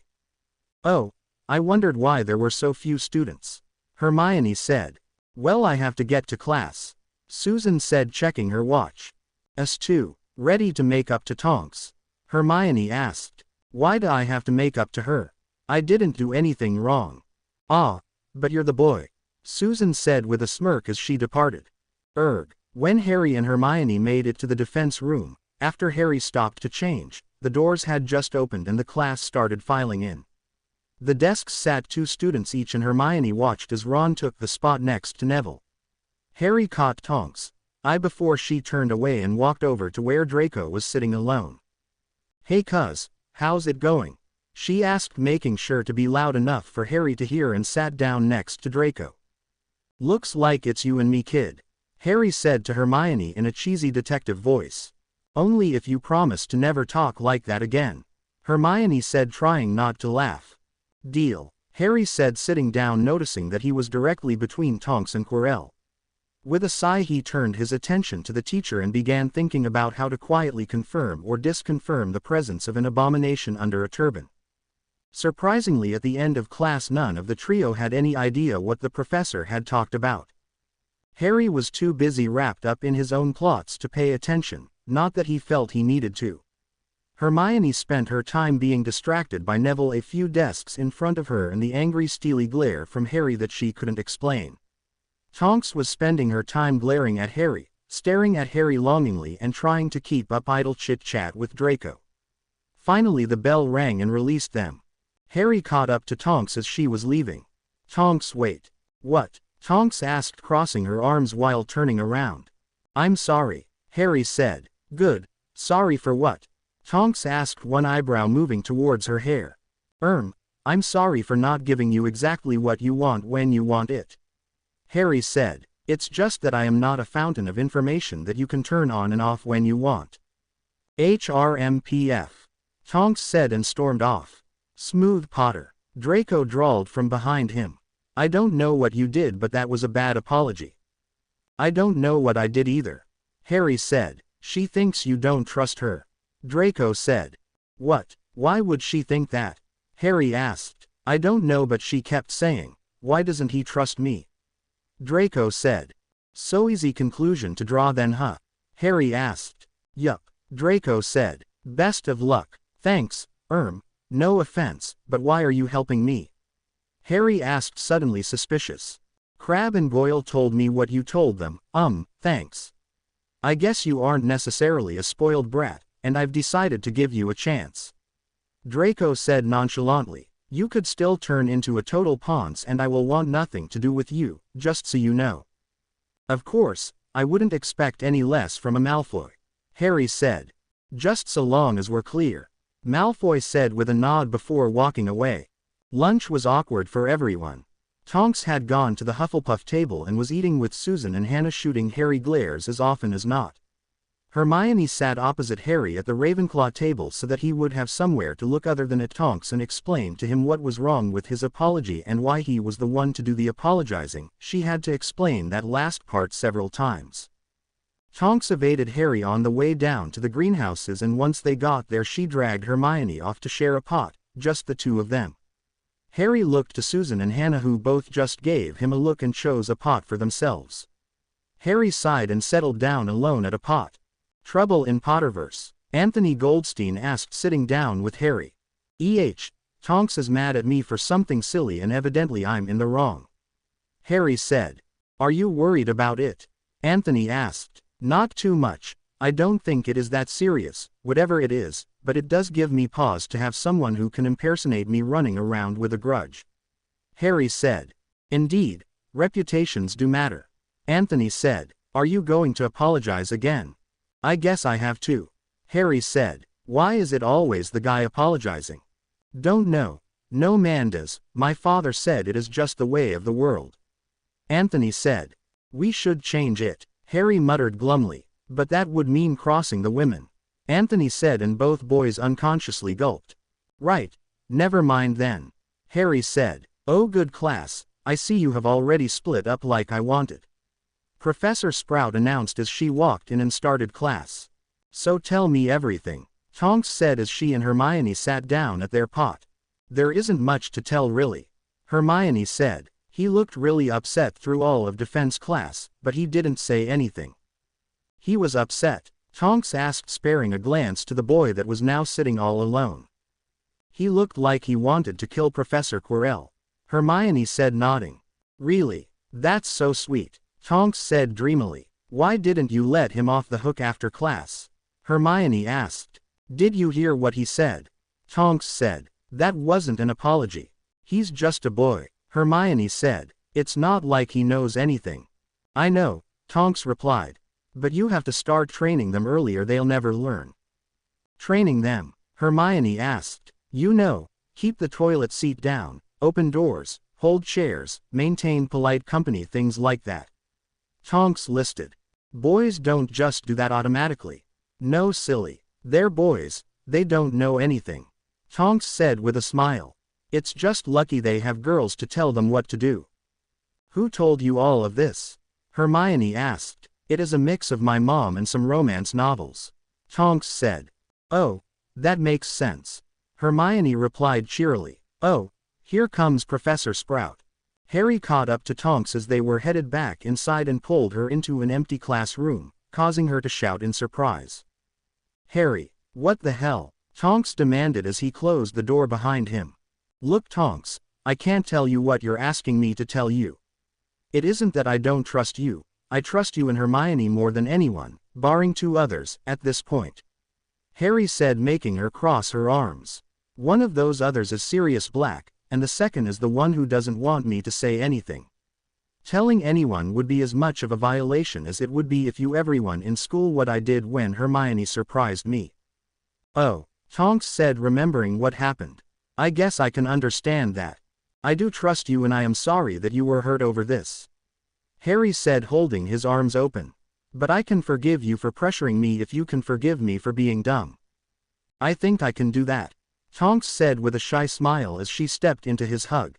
Oh, I wondered why there were so few students, Hermione said. Well, I have to get to class, Susan said, checking her watch. Us too, ready to make up to Tonks? Hermione asked. Why do I have to make up to her? I didn't do anything wrong. Ah, but you're the boy, Susan said with a smirk as she departed. When Harry and Hermione made it to the defense room, after Harry stopped to change, the doors had just opened and the class started filing in. The desks sat 2 students each and Hermione watched as Ron took the spot next to Neville. Harry caught Tonks' eye before she turned away and walked over to where Draco was sitting alone. Hey cuz, how's it going? She asked, making sure to be loud enough for Harry to hear, and sat down next to Draco. Looks like it's you and me, kid, Harry said to Hermione in a cheesy detective voice. Only if you promise to never talk like that again, Hermione said, trying not to laugh. Deal, Harry said, sitting down, noticing that he was directly between Tonks and Quirrell. With a sigh he turned his attention to the teacher and began thinking about how to quietly confirm or disconfirm the presence of an abomination under a turban. Surprisingly, at the end of class none of the trio had any idea what the professor had talked about. Harry was too busy wrapped up in his own plots to pay attention, not that he felt he needed to. Hermione spent her time being distracted by Neville a few desks in front of her and the angry steely glare from Harry that she couldn't explain. Tonks was spending her time glaring at Harry, staring at Harry longingly and trying to keep up idle chit-chat with Draco. Finally the bell rang and released them. Harry caught up to Tonks as she was leaving. "Tonks, wait." "What?" Tonks asked, crossing her arms while turning around. "I'm sorry," Harry said. "Good. Sorry for what?" Tonks asked, one eyebrow moving towards her hair. I'm sorry for not giving you exactly what you want when you want it," Harry said. "It's just that I am not a fountain of information that you can turn on and off when you want." "HRMPF," Tonks said and stormed off. "Smooth, Potter," Draco drawled from behind him. "I don't know what you did, but that was a bad apology." "I don't know what I did either," Harry said. "She thinks you don't trust her," Draco said. "What? Why would she think that?" Harry asked. "I don't know, but she kept saying, 'Why doesn't he trust me?'" Draco said. "So easy conclusion to draw then, huh?" Harry asked. "Yup," Draco said. "Best of luck." "Thanks, no offense, but why are you helping me?" Harry asked, suddenly suspicious. "Crabbe and Goyle told me what you told them, thanks. I guess you aren't necessarily a spoiled brat, and I've decided to give you a chance." Draco said nonchalantly. "You could still turn into a total ponce and I will want nothing to do with you, just so you know." "Of course, I wouldn't expect any less from a Malfoy," Harry said. "Just so long as we're clear," Malfoy said with a nod before walking away. Lunch was awkward for everyone. Tonks had gone to the Hufflepuff table and was eating with Susan and Hannah, shooting Harry glares as often as not. Hermione sat opposite Harry at the Ravenclaw table so that he would have somewhere to look other than at Tonks and explain to him what was wrong with his apology and why he was the one to do the apologizing. She had to explain that last part several times. Tonks evaded Harry on the way down to the greenhouses, and once they got there she dragged Hermione off to share a pot, just the two of them. Harry looked to Susan and Hannah, who both just gave him a look and chose a pot for themselves. Harry sighed and settled down alone at a pot. "Trouble in Potterverse?" Anthony Goldstein asked, sitting down with Harry. Tonks is mad at me for something silly and evidently I'm in the wrong," Harry said. "Are you worried about it?" Anthony asked. "Not too much. I don't think it is that serious, whatever it is, but it does give me pause to have someone who can impersonate me running around with a grudge," Harry said. "Indeed, reputations do matter," Anthony said. "Are you going to apologize again?" "I guess I have to," Harry said. "Why is it always the guy apologizing?" "Don't know. No man does. My father said it is just the way of the world," Anthony said. "We should change it," Harry muttered glumly. "But that would mean crossing the women," Anthony said, and both boys unconsciously gulped. "Right. Never mind then," Harry said. "Oh good class, I see you have already split up like I wanted," Professor Sprout announced as she walked in and started class. "So tell me everything," Tonks said as she and Hermione sat down at their pot. "There isn't much to tell really," Hermione said. "He looked really upset through all of defense class, but he didn't say anything." "He was upset?" Tonks asked, sparing a glance to the boy that was now sitting all alone. "He looked like he wanted to kill Professor Quirrell," Hermione said, nodding. "Really? That's so sweet," Tonks said dreamily. "Why didn't you let him off the hook after class?" Hermione asked. "Did you hear what he said?" Tonks said. "That wasn't an apology. He's just a boy," Hermione said. "It's not like he knows anything." "I know," Tonks replied. "But you have to start training them early or they'll never learn." "Training them?" Hermione asked. "You know, keep the toilet seat down, open doors, hold chairs, maintain polite company, things like that," Tonks listed. "Boys don't just do that automatically." "No silly. They're boys, they don't know anything," Tonks said with a smile. "It's just lucky they have girls to tell them what to do." "Who told you all of this?" Hermione asked. "It is a mix of my mom and some romance novels," Tonks said. "Oh, that makes sense," Hermione replied cheerily. "Oh, here comes Professor Sprout." Harry caught up to Tonks as they were headed back inside and pulled her into an empty classroom, causing her to shout in surprise. "Harry, what the hell?" Tonks demanded as he closed the door behind him. "Look, Tonks, I can't tell you what you're asking me to tell you. It isn't that I don't trust you, I trust you and Hermione more than anyone, barring 2 others, at this point," Harry said, making her cross her arms. "One of those others is Sirius Black, and the second is the one who doesn't want me to say anything. Telling anyone would be as much of a violation as it would be if you everyone in school what I did when Hermione surprised me." "Oh," Tonks said, remembering what happened. "I guess I can understand that. I do trust you and I am sorry that you were hurt over this," Harry said, holding his arms open. "But I can forgive you for pressuring me if you can forgive me for being dumb." "I think I can do that," Tonks said with a shy smile as she stepped into his hug.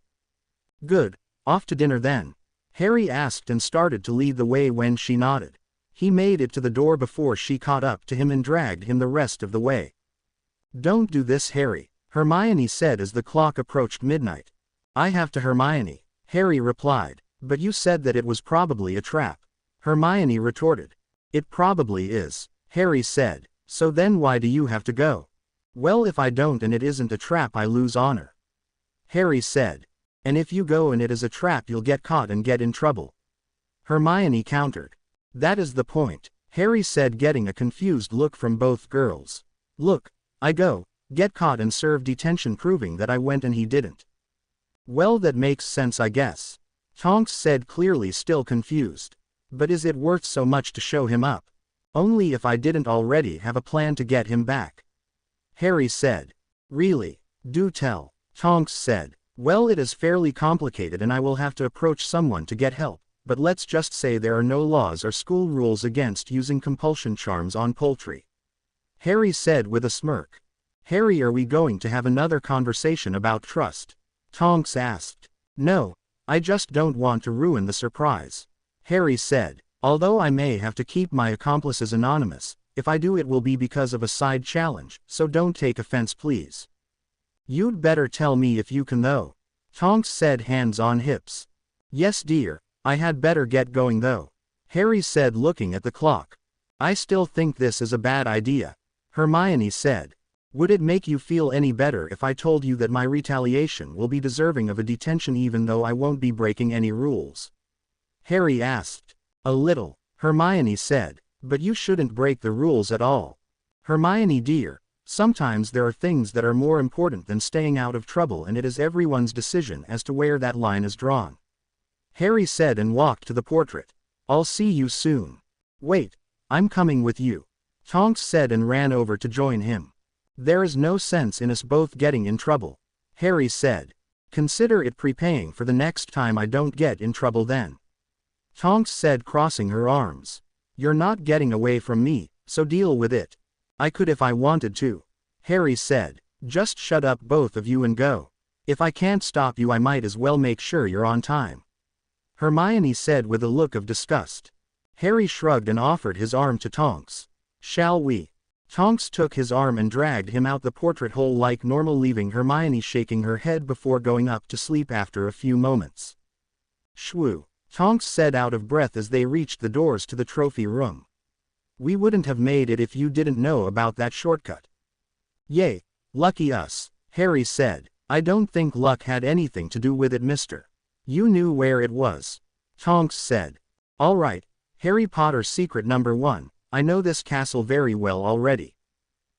"Good, off to dinner then?" Harry asked and started to lead the way when she nodded. He made it to the door before she caught up to him and dragged him the rest of the way. "Don't do this, Harry," Hermione said as the clock approached midnight. "I have to." Hermione, Harry replied. "But you said that it was probably a trap," Hermione retorted. "It probably is," Harry said. "So then why do you have to go?" "Well, if I don't and it isn't a trap, I lose honor," Harry said. "And if you go and it is a trap, you'll get caught and get in trouble," Hermione countered. "That is the point," Harry said, getting a confused look from both girls. "Look, I go, get caught and serve detention, proving that I went and he didn't." "Well, that makes sense, I guess," Tonks said, clearly still confused. "But is it worth so much to show him up? Only if I didn't already have a plan to get him back," Harry said. "Really? Do tell," Tonks said. "Well, it is fairly complicated and I will have to approach someone to get help, but let's just say there are no laws or school rules against using compulsion charms on poultry," Harry said with a smirk. "Harry, are we going to have another conversation about trust?" Tonks asked. "No, I just don't want to ruin the surprise," Harry said. "Although I may have to keep my accomplices anonymous, if I do it will be because of a side challenge, so don't take offense please." "You'd better tell me if you can though," Tonks said, hands on hips. "Yes dear, I had better get going though," Harry said, looking at the clock. "I still think this is a bad idea," Hermione said. "Would it make you feel any better if I told you that my retaliation will be deserving of a detention even though I won't be breaking any rules?" Harry asked. "A little," Hermione said, "but you shouldn't break the rules at all. Hermione dear, sometimes there are things that are more important than staying out of trouble, and it is everyone's decision as to where that line is drawn," Harry said and walked to the portrait. "I'll see you soon." "Wait, I'm coming with you," Tonks said and ran over to join him. "There is no sense in us both getting in trouble," Harry said. "Consider it prepaying for the next time I don't get in trouble then," Tonks said, crossing her arms. "You're not getting away from me, so deal with it." "I could if I wanted to," Harry said. "Just shut up both of you and go. If I can't stop you, I might as well make sure you're on time," Hermione said with a look of disgust. Harry shrugged and offered his arm to Tonks. "Shall we?" Tonks took his arm and dragged him out the portrait hole like normal, leaving Hermione shaking her head before going up to sleep after a few moments. "Shwoo," Tonks said, out of breath as they reached the doors to the trophy room. "We wouldn't have made it if you didn't know about that shortcut." "Yay, lucky us," Harry said. "I don't think luck had anything to do with it, mister. You knew where it was," Tonks said. "All right, Harry Potter secret number 1, I know this castle very well already.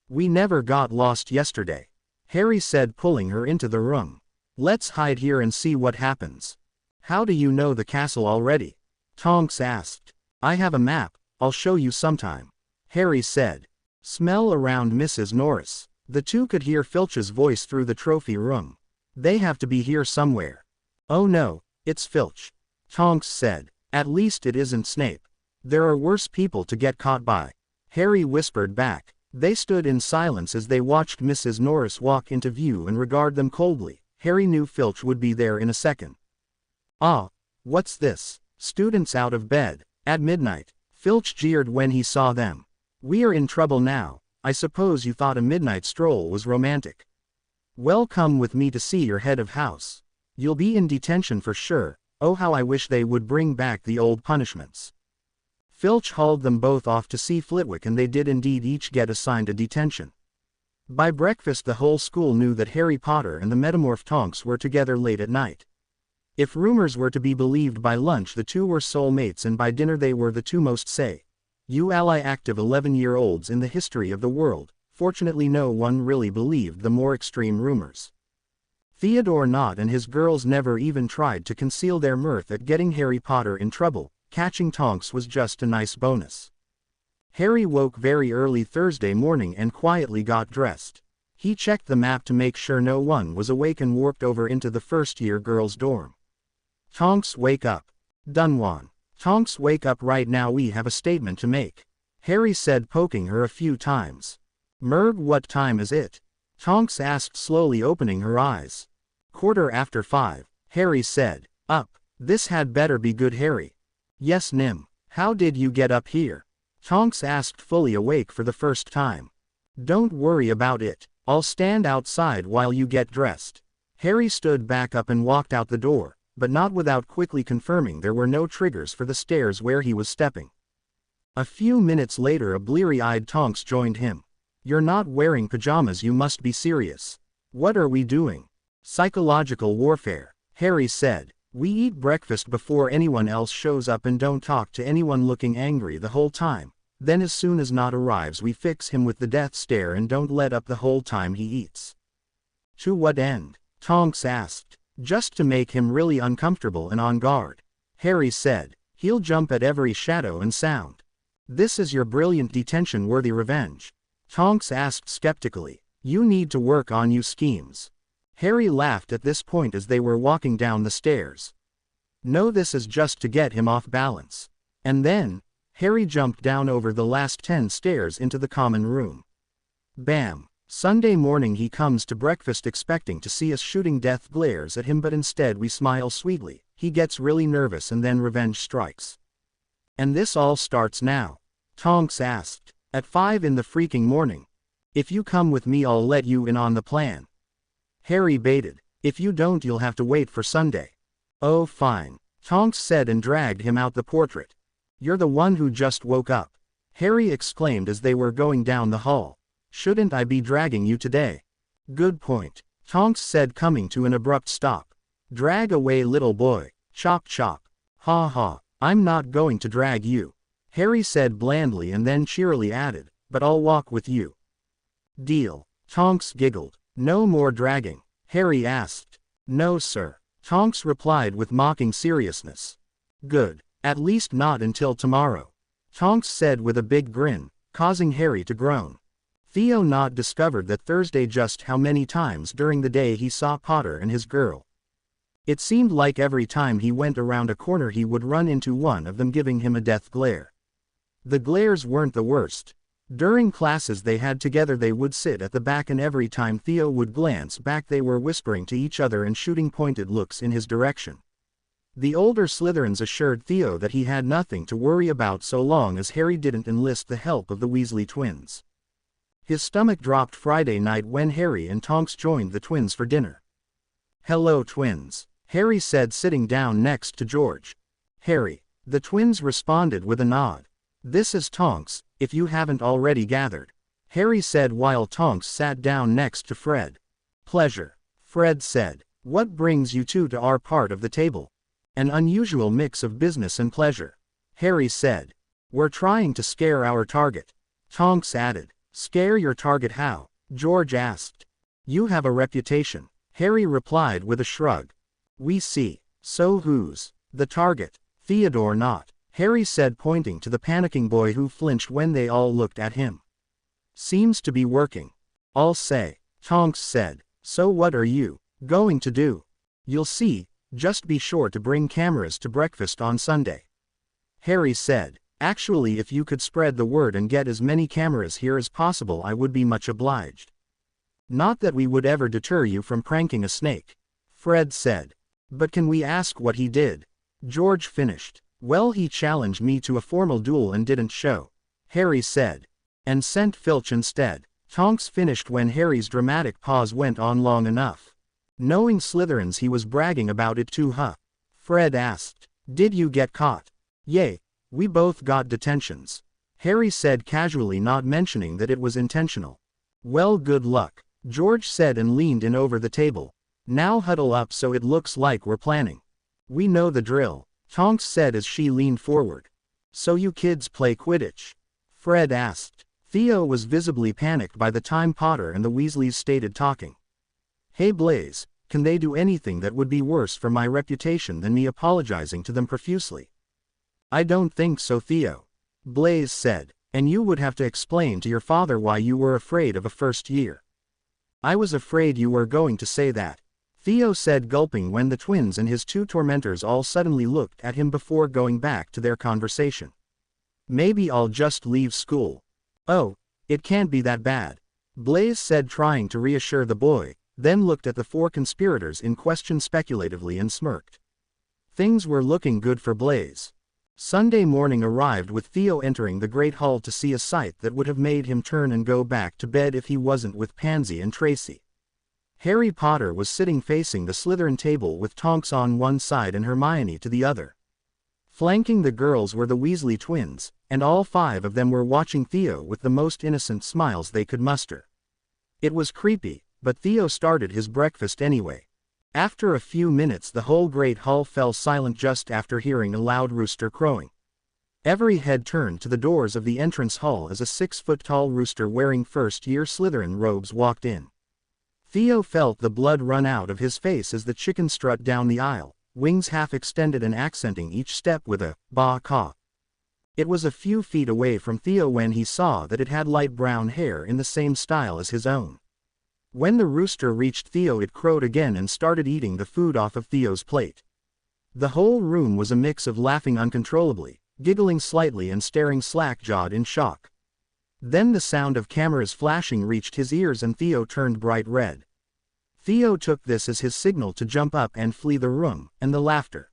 We never got lost yesterday," Harry said, pulling her into the room. "Let's hide here and see what happens." "How do you know the castle already?" Tonks asked. "I have a map, I'll show you sometime," Harry said. "Smell around, Mrs. Norris." The two could hear Filch's voice through the trophy room. "They have to be here somewhere." "Oh no, it's Filch," Tonks said. "At least it isn't Snape. There are worse people to get caught by," Harry whispered back. They stood in silence as they watched Mrs. Norris walk into view and regard them coldly. Harry knew Filch would be there in a second. "Ah, what's this? Students out of bed at midnight," Filch jeered when he saw them. "We are in trouble now. I suppose you thought a midnight stroll was romantic. Well, come with me to see your head of house. You'll be in detention for sure, Oh, how I wish they would bring back the old punishments. Filch hauled them both off to see Flitwick, and they did indeed each get assigned a detention. By breakfast the whole school knew that Harry Potter and the metamorph Tonks were together late at night. If rumors were to be believed, by lunch the two were soulmates, and by dinner they were the two most ally active 11-year-olds in the history of the world. Fortunately no one really believed the more extreme rumors. Theodore Nott and his girls never even tried to conceal their mirth at getting Harry Potter in trouble. Catching Tonks was just a nice bonus. Harry woke very early Thursday morning and quietly got dressed. He checked the map to make sure no one was awake and warped over into the first-year girls' dorm. Tonks, wake up. Dunwan. Tonks, wake up right now, we have a statement to make. Harry said, poking her a few times. Merg, what time is it? Tonks asked, slowly opening her eyes. 5:15, Harry said. Up. This had better be good, Harry. Yes, Nim. How did you get up here? Tonks asked, fully awake for the first time. Don't worry about it. I'll stand outside while you get dressed. Harry stood back up and walked out the door, but not without quickly confirming there were no triggers for the stairs where he was stepping. A few minutes later a bleary-eyed Tonks joined him. You're not wearing pajamas, you must be serious. What are we doing? Psychological warfare, Harry said. We eat breakfast before anyone else shows up and don't talk to anyone looking angry the whole time. Then as soon as Nott arrives we fix him with the death stare and don't let up the whole time he eats. To what end? Tonks asked. Just to make him really uncomfortable and on guard. Harry said. He'll jump at every shadow and sound. This is your brilliant detention-worthy revenge. Tonks asked skeptically. You need to work on your schemes. Harry laughed at this point as they were walking down the stairs. No, this is just to get him off balance. And then, Harry jumped down over the last 10 stairs into the common room. Bam! Sunday morning he comes to breakfast expecting to see us shooting death glares at him, but instead we smile sweetly. He gets really nervous and then revenge strikes. And this all starts now? Tonks asked. At 5 in the freaking morning. If you come with me I'll let you in on the plan. Harry baited. If you don't you'll have to wait for Sunday. Oh fine. Tonks said and dragged him out the portrait. You're the one who just woke up. Harry exclaimed as they were going down the hall. Shouldn't I be dragging you today? Good point. Tonks said, coming to an abrupt stop. Drag away, little boy. Chop chop. Ha ha. I'm not going to drag you. Harry said blandly and then cheerily added, but I'll walk with you. Deal. Tonks giggled. No more dragging? Harry asked. No, sir. Tonks replied with mocking seriousness. Good. At least not until tomorrow. Tonks said with a big grin, causing Harry to groan. Theo Nott discovered that Thursday just how many times during the day he saw Potter and his girl. It seemed like every time he went around a corner he would run into one of them giving him a death glare. The glares weren't the worst. During classes they had together they would sit at the back, and every time Theo would glance back they were whispering to each other and shooting pointed looks in his direction. The older Slytherins assured Theo that he had nothing to worry about so long as Harry didn't enlist the help of the Weasley twins. His stomach dropped Friday night when Harry and Tonks joined the twins for dinner. Hello, twins, Harry said, sitting down next to George. Harry. The twins responded with a nod. This is Tonks, if you haven't already gathered. Harry said while Tonks sat down next to Fred. Pleasure. Fred said. What brings you two to our part of the table? An unusual mix of business and pleasure. Harry said. We're trying to scare our target. Tonks added. Scare your target how? George asked. You have a reputation. Harry replied with a shrug. We see. So who's the target? Theodore Nott. Harry said, pointing to the panicking boy who flinched when they all looked at him. Seems to be working. I'll say. Tonks said. So what are you going to do? You'll see, just be sure to bring cameras to breakfast on Sunday. Harry said. Actually, if you could spread the word and get as many cameras here as possible I would be much obliged. Not that we would ever deter you from pranking a snake. Fred said. But can we ask what he did? George finished. Well, he challenged me to a formal duel and didn't show. Harry said. And sent Filch instead. Tonks finished when Harry's dramatic pause went on long enough. Knowing Slytherins he was bragging about it too, huh? Fred asked. Did you get caught? Yay, we both got detentions. Harry said casually, not mentioning that it was intentional. Well, good luck, George said and leaned in over the table. Now huddle up so it looks like we're planning. We know the drill, Tonks said as she leaned forward. So you kids play Quidditch? Fred asked. Theo was visibly panicked by the time Potter and the Weasleys started talking. Hey Blaze, can they do anything that would be worse for my reputation than me apologizing to them profusely? I don't think so, Theo, Blaze said, and you would have to explain to your father why you were afraid of a first year. I was afraid you were going to say that, Theo said, gulping when the twins and his two tormentors all suddenly looked at him before going back to their conversation. Maybe I'll just leave school. Oh, it can't be that bad, Blaze said, trying to reassure the boy, then looked at the four conspirators in question speculatively and smirked. Things were looking good for Blaze. Sunday morning arrived with Theo entering the Great Hall to see a sight that would have made him turn and go back to bed if he wasn't with Pansy and Tracy. Harry Potter was sitting facing the Slytherin table with Tonks on one side and Hermione to the other. Flanking the girls were the Weasley twins, and all five of them were watching Theo with the most innocent smiles they could muster. It was creepy, but Theo started his breakfast anyway. After a few minutes the whole Great Hall fell silent just after hearing a loud rooster crowing. Every head turned to the doors of the entrance hall as a 6-foot-tall rooster wearing first-year Slytherin robes walked in. Theo felt the blood run out of his face as the chicken strutted down the aisle, wings half extended and accenting each step with a "baa-caw." It was a few feet away from Theo when he saw that it had light brown hair in the same style as his own. When the rooster reached Theo, it crowed again and started eating the food off of Theo's plate. The whole room was a mix of laughing uncontrollably, giggling slightly and staring slack-jawed in shock. Then the sound of cameras flashing reached his ears and Theo turned bright red. Theo took this as his signal to jump up and flee the room, and the laughter.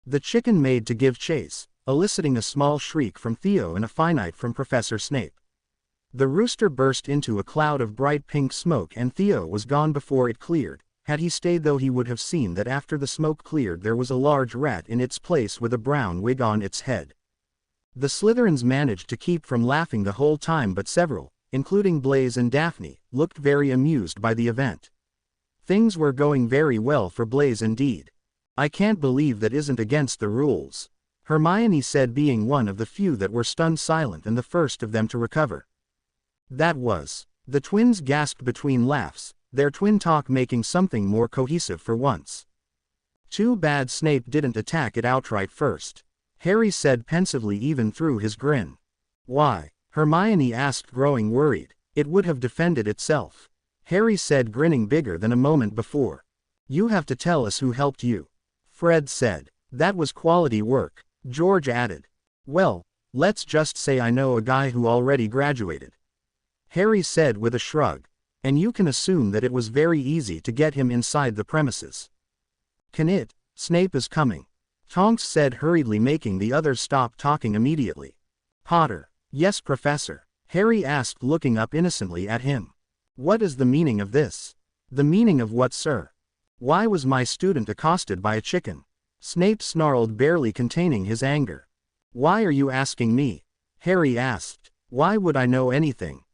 The chicken made to give chase, eliciting a small shriek from Theo and a finite from Professor Snape. The rooster burst into a cloud of bright pink smoke and Theo was gone before it cleared. Had he stayed though, he would have seen that after the smoke cleared there was a large rat in its place with a brown wig on its head. The Slytherins managed to keep from laughing the whole time, but several, including Blaze and Daphne, looked very amused by the event. Things were going very well for Blaze indeed. I can't believe that isn't against the rules, Hermione said, being one of the few that were stunned silent and the first of them to recover. That was. The twins gasped between laughs, their twin talk making something more cohesive for once. Too bad Snape didn't attack it outright first, Harry said pensively even through his grin. Why? Hermione asked, growing worried. It would have defended itself, Harry said, grinning bigger than a moment before. You have to tell us who helped you, Fred said. That was quality work, George added. Well, let's just say I know a guy who already graduated, Harry said with a shrug. And you can assume that it was very easy to get him inside the premises. Can it? Snape is coming, Tonks said hurriedly, making the others stop talking immediately. Potter. Yes, Professor, Harry asked, looking up innocently at him. What is the meaning of this? The meaning of what, sir? Why was my student accosted by a chicken? Snape snarled, barely containing his anger. Why are you asking me? Harry asked. Why would I know anything?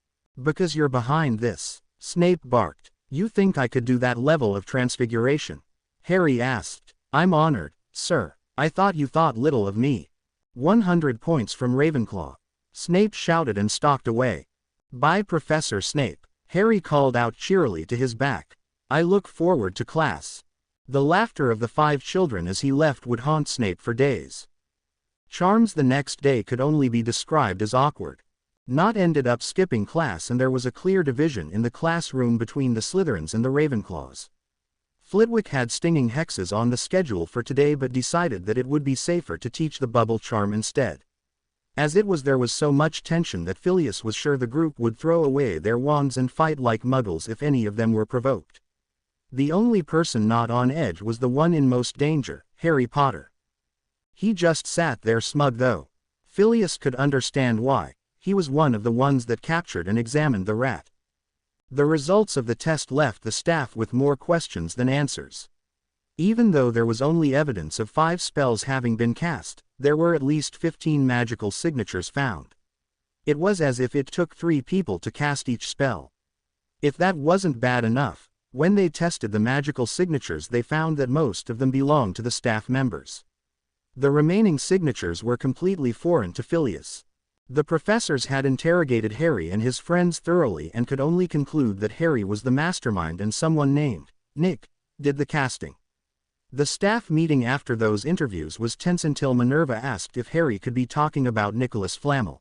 Because you're behind this, Snape barked. You think I could do that level of transfiguration? Harry asked. I'm honored, sir. I thought you thought little of me. 100 points from Ravenclaw, Snape shouted and stalked away. Bye, Professor Snape, Harry called out cheerily to his back. I look forward to class. The laughter of the 5 children as he left would haunt Snape for days. Charms the next day could only be described as awkward. Nott ended up skipping class and there was a clear division in the classroom between the Slytherins and the Ravenclaws. Flitwick had stinging hexes on the schedule for today but decided that it would be safer to teach the bubble charm instead. As it was, there was so much tension that Sirius was sure the group would throw away their wands and fight like muggles if any of them were provoked. The only person not on edge was the one in most danger, Harry Potter. He just sat there smug though. Sirius could understand why. He was one of the ones that captured and examined the rat. The results of the test left the staff with more questions than answers. Even though there was only evidence of 5 spells having been cast, there were at least 15 magical signatures found. It was as if it took 3 people to cast each spell. If that wasn't bad enough, when they tested the magical signatures they found that most of them belonged to the staff members. The remaining signatures were completely foreign to Phileas. The professors had interrogated Harry and his friends thoroughly and could only conclude that Harry was the mastermind and someone named Nick did the casting. The staff meeting after those interviews was tense until Minerva asked if Harry could be talking about Nicholas Flamel.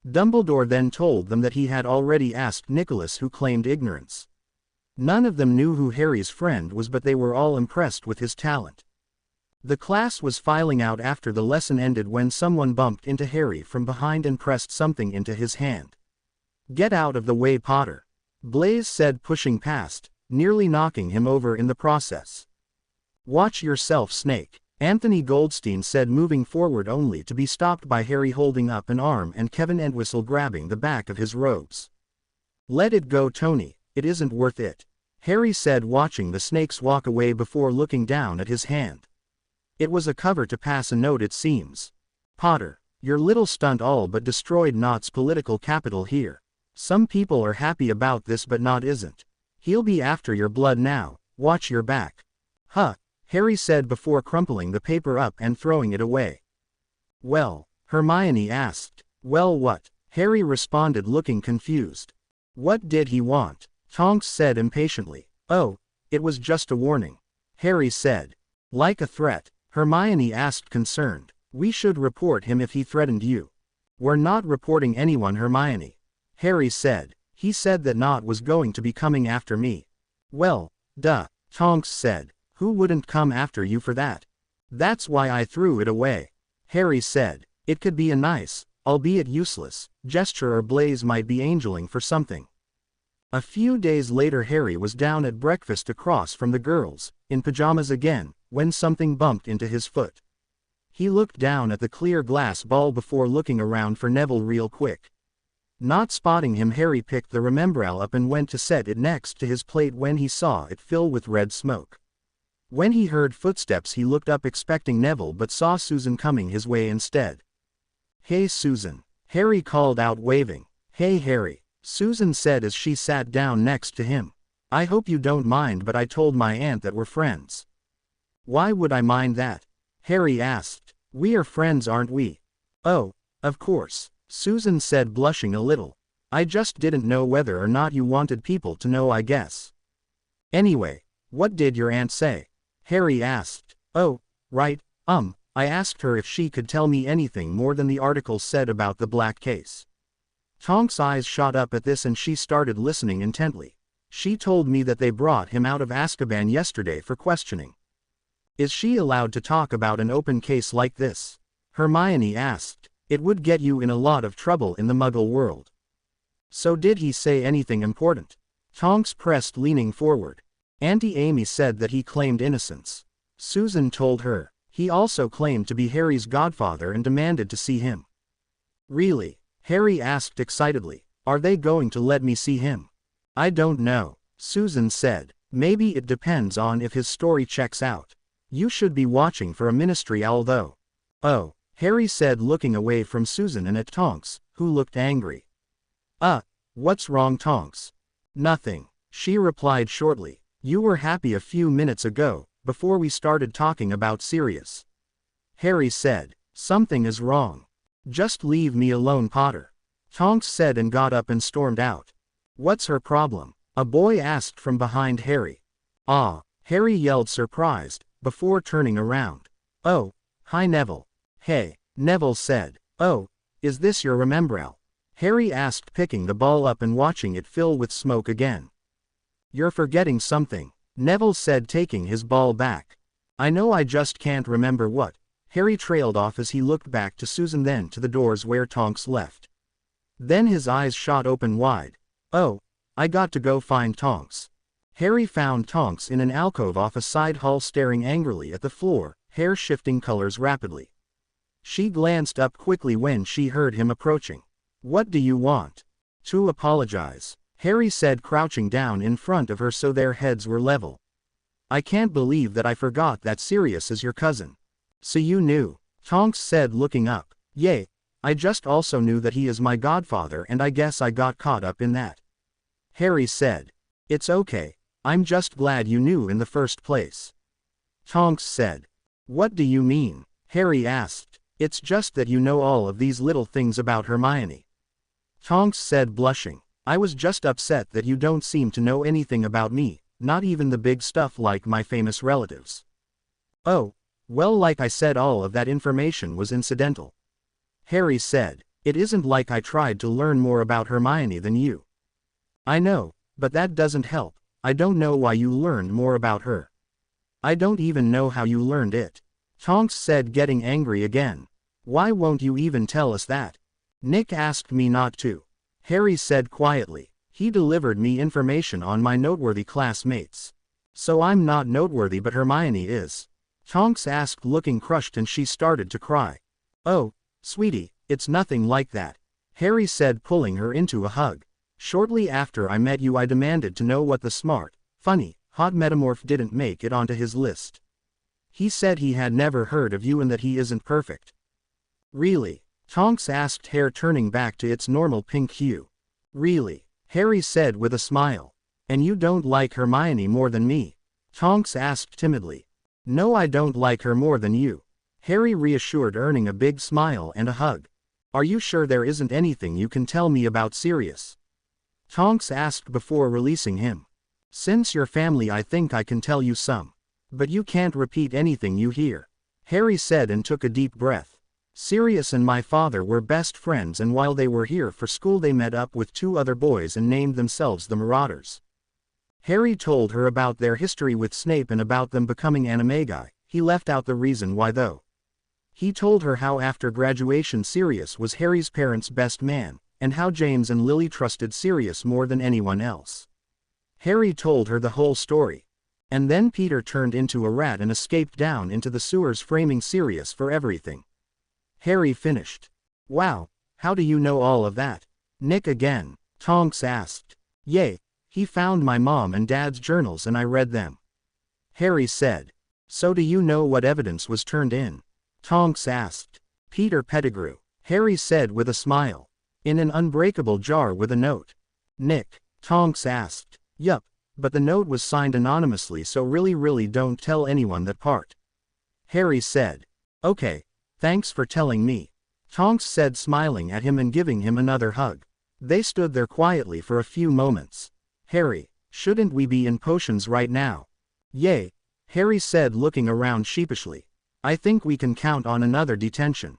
Dumbledore then told them that he had already asked Nicholas, who claimed ignorance. None of them knew who Harry's friend was, but they were all impressed with his talent. The class was filing out after the lesson ended when someone bumped into Harry from behind and pressed something into his hand. "Get out of the way, Potter," Blaise said, pushing past, nearly knocking him over in the process. "Watch yourself, Snake," Anthony Goldstein said, moving forward only to be stopped by Harry holding up an arm and Kevin Entwistle grabbing the back of his robes. "Let it go, Tony, it isn't worth it," Harry said, watching the snakes walk away before looking down at his hand. It was a cover to pass a note, it seems. "Potter, your little stunt all but destroyed Knott's political capital here. Some people are happy about this, but Knott isn't. He'll be after your blood now, watch your back." "Huh," Harry said before crumpling the paper up and throwing it away. "Well?" Hermione asked. "Well, what?" Harry responded, looking confused. "What did he want?" Tonks said impatiently. "Oh, it was just a warning," Harry said. "Like a threat?" Hermione asked, concerned. "We should report him if he threatened you." "We're not reporting anyone, Hermione," Harry said. "He said that Knott was going to be coming after me." "Well, duh," Tonks said. "Who wouldn't come after you for that?" "That's why I threw it away," Harry said. "It could be a nice, albeit useless, gesture, or Blaise might be angeling for something." A few days later Harry was down at breakfast across from the girls, in pajamas again, when something bumped into his foot. He looked down at the clear glass ball before looking around for Neville real quick. Not spotting him, Harry picked the remembrall up and went to set it next to his plate when he saw it fill with red smoke. When he heard footsteps he looked up expecting Neville, but saw Susan coming his way instead. "Hey Susan," Harry called out, waving. "Hey Harry," Susan said as she sat down next to him. "I hope you don't mind, but I told my aunt that we're friends." "Why would I mind that?" Harry asked. "We are friends, aren't we?" "Oh, of course," Susan said, blushing a little. "I just didn't know whether or not you wanted people to know, I guess." "Anyway, what did your aunt say?" Harry asked. "Oh, right, I asked her if she could tell me anything more than the article said about the black case." Tonks' eyes shot up at this and she started listening intently. "She told me that they brought him out of Azkaban yesterday for questioning." "Is she allowed to talk about an open case like this?" Hermione asked. "It would get you in a lot of trouble in the Muggle world." "So did he say anything important?" Tonks pressed, leaning forward. "Auntie Amy said that he claimed innocence," Susan told her. "He also claimed to be Harry's godfather and demanded to see him." "Really?" Harry asked excitedly. "Are they going to let me see him?" "I don't know," Susan said. "Maybe it depends on if his story checks out. You should be watching for a ministry owl though." "Oh," Harry said, looking away from Susan and at Tonks, who looked angry. What's wrong, Tonks?" "Nothing," she replied shortly. "You were happy a few minutes ago, before we started talking about Sirius." Harry said. "Something is wrong. Just leave me alone, Potter," Tonks said and got up and stormed out. "What's her problem?" a boy asked from behind Harry. "Ah," Harry yelled, surprised, before turning around. "Oh, hi Neville." "Hey," Neville said. "Oh, is this your remembrall?" Harry asked, picking the ball up and watching it fill with smoke again. "You're forgetting something," Neville said, taking his ball back. "I know, I just can't remember what." Harry trailed off as he looked back to Susan, then to the doors where Tonks left. Then his eyes shot open wide. "Oh, I got to go find Tonks." Harry found Tonks in an alcove off a side hall, staring angrily at the floor, hair shifting colors rapidly. She glanced up quickly when she heard him approaching. "What do you want?" "To apologize," Harry said, crouching down in front of her so their heads were level. I can't believe that I forgot that Sirius is your cousin. So you knew, Tonks said looking up. Yay, I just also knew that he is my godfather and I guess I got caught up in that. Harry said. It's okay, I'm just glad you knew in the first place. Tonks said. What do you mean? Harry asked. It's just that you know all of these little things about Hermione. Tonks said blushing. I was just upset that you don't seem to know anything about me, not even the big stuff like my famous relatives. Oh, well, like I said, all of that information was incidental. Harry said. It isn't like I tried to learn more about Hermione than you. I know, but that doesn't help. I don't know why you learned more about her. I don't even know how you learned it. Tonks said, getting angry again. Why won't you even tell us that? Nick asked me not to. Harry said quietly. He delivered me information on my noteworthy classmates. So I'm not noteworthy but Hermione is. Tonks asked, looking crushed, and she started to cry. Oh, sweetie, it's nothing like that. Harry said, pulling her into a hug. Shortly after I met you I demanded to know what the smart, funny, hot metamorph didn't make it onto his list. He said he had never heard of you and that he isn't perfect. Really? Tonks asked, hair turning back to its normal pink hue. Really? Harry said with a smile. And you don't like Hermione more than me? Tonks asked timidly. No, I don't like her more than you. Harry reassured, earning a big smile and a hug. Are you sure there isn't anything you can tell me about Sirius? Tonks asked before releasing him. Since your family, I think I can tell you some. But you can't repeat anything you hear. Harry said and took a deep breath. Sirius and my father were best friends, and while they were here for school they met up with 2 other boys and named themselves the Marauders. Harry told her about their history with Snape and about them becoming animagi. He left out the reason why though. He told her how after graduation Sirius was Harry's parents' best man, and how James and Lily trusted Sirius more than anyone else. Harry told her the whole story. And then Peter turned into a rat and escaped down into the sewers, framing Sirius for everything. Harry finished. Wow, how do you know all of that? Nick again, Tonks asked. Yay, he found my mom and dad's journals and I read them. Harry said. So do you know what evidence was turned in? Tonks asked. Peter Pettigrew, Harry said with a smile. In an unbreakable jar with a note. Nick, Tonks asked. Yup, but the note was signed anonymously, so really don't tell anyone that part. Harry said. Okay, thanks for telling me. Tonks said, smiling at him and giving him another hug. They stood there quietly for a few moments. Harry, shouldn't we be in potions right now? Yay, Harry said, looking around sheepishly. I think we can count on another detention.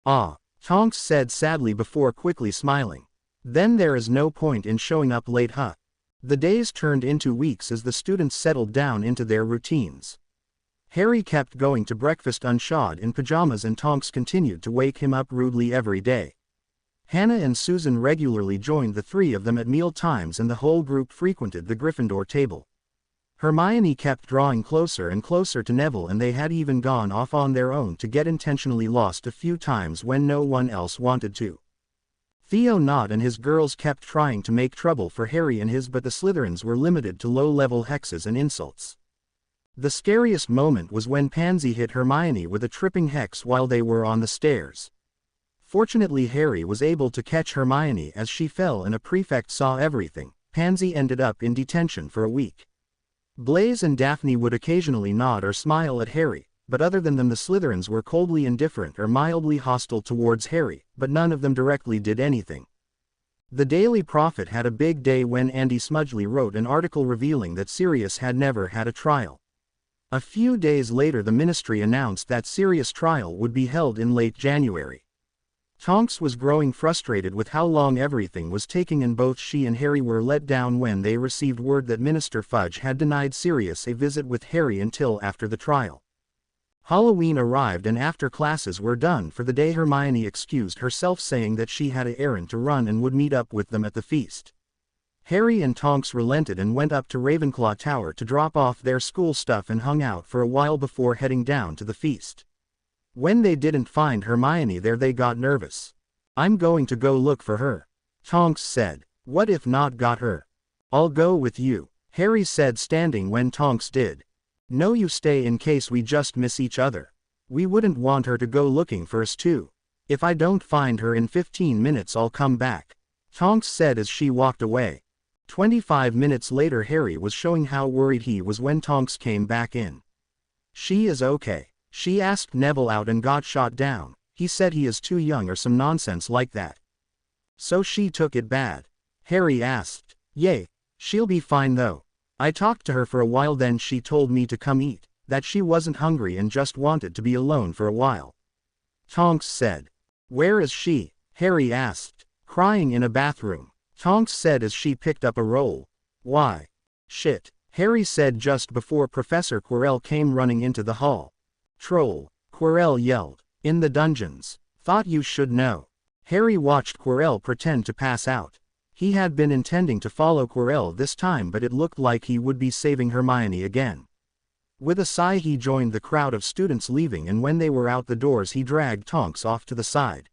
Ah, Tonks said sadly before quickly smiling. Then there is no point in showing up late, huh? The days turned into weeks as the students settled down into their routines. Harry kept going to breakfast unshod in pajamas and Tonks continued to wake him up rudely every day. Hannah and Susan regularly joined the 3 of them at meal times and the whole group frequented the Gryffindor table. Hermione kept drawing closer and closer to Neville, and they had even gone off on their own to get intentionally lost a few times when no one else wanted to. Theo Knott and his girls kept trying to make trouble for Harry and his, but the Slytherins were limited to low-level hexes and insults. The scariest moment was when Pansy hit Hermione with a tripping hex while they were on the stairs. Fortunately, Harry was able to catch Hermione as she fell and a prefect saw everything. Pansy ended up in detention for a week. Blaise and Daphne would occasionally nod or smile at Harry, but other than them the Slytherins were coldly indifferent or mildly hostile towards Harry, but none of them directly did anything. The Daily Prophet had a big day when Andy Smudgley wrote an article revealing that Sirius had never had a trial. A few days later the Ministry announced that Sirius' trial would be held in late January. Tonks was growing frustrated with how long everything was taking, and both she and Harry were let down when they received word that Minister Fudge had denied Sirius a visit with Harry until after the trial. Halloween arrived, and after classes were done for the day, Hermione excused herself, saying that she had an errand to run and would meet up with them at the feast. Harry and Tonks relented and went up to Ravenclaw Tower to drop off their school stuff and hung out for a while before heading down to the feast. When they didn't find Hermione there, they got nervous. I'm going to go look for her, Tonks said. What if not got her? I'll go with you, Harry said, standing when Tonks did. No, you stay in case we just miss each other. We wouldn't want her to go looking for us too. If I don't find her in 15 minutes I'll come back, Tonks said as she walked away. 25 minutes later Harry was showing how worried he was when Tonks came back in. She is okay. She asked Neville out and got shot down. He said he is too young or some nonsense like that. So she took it bad? Harry asked. Yay. She'll be fine though. I talked to her for a while, then she told me to come eat, that she wasn't hungry and just wanted to be alone for a while, Tonks said. Where is she? Harry asked. Crying in a bathroom, Tonks said as she picked up a roll. Why? Shit, Harry said just before Professor Quirrell came running into the hall. Troll, Quirrell yelled. In the dungeons. Thought you should know. Harry watched Quirrell pretend to pass out. He had been intending to follow Quirrell this time, but it looked like he would be saving Hermione again. With a sigh he joined the crowd of students leaving, and when they were out the doors he dragged Tonks off to the side.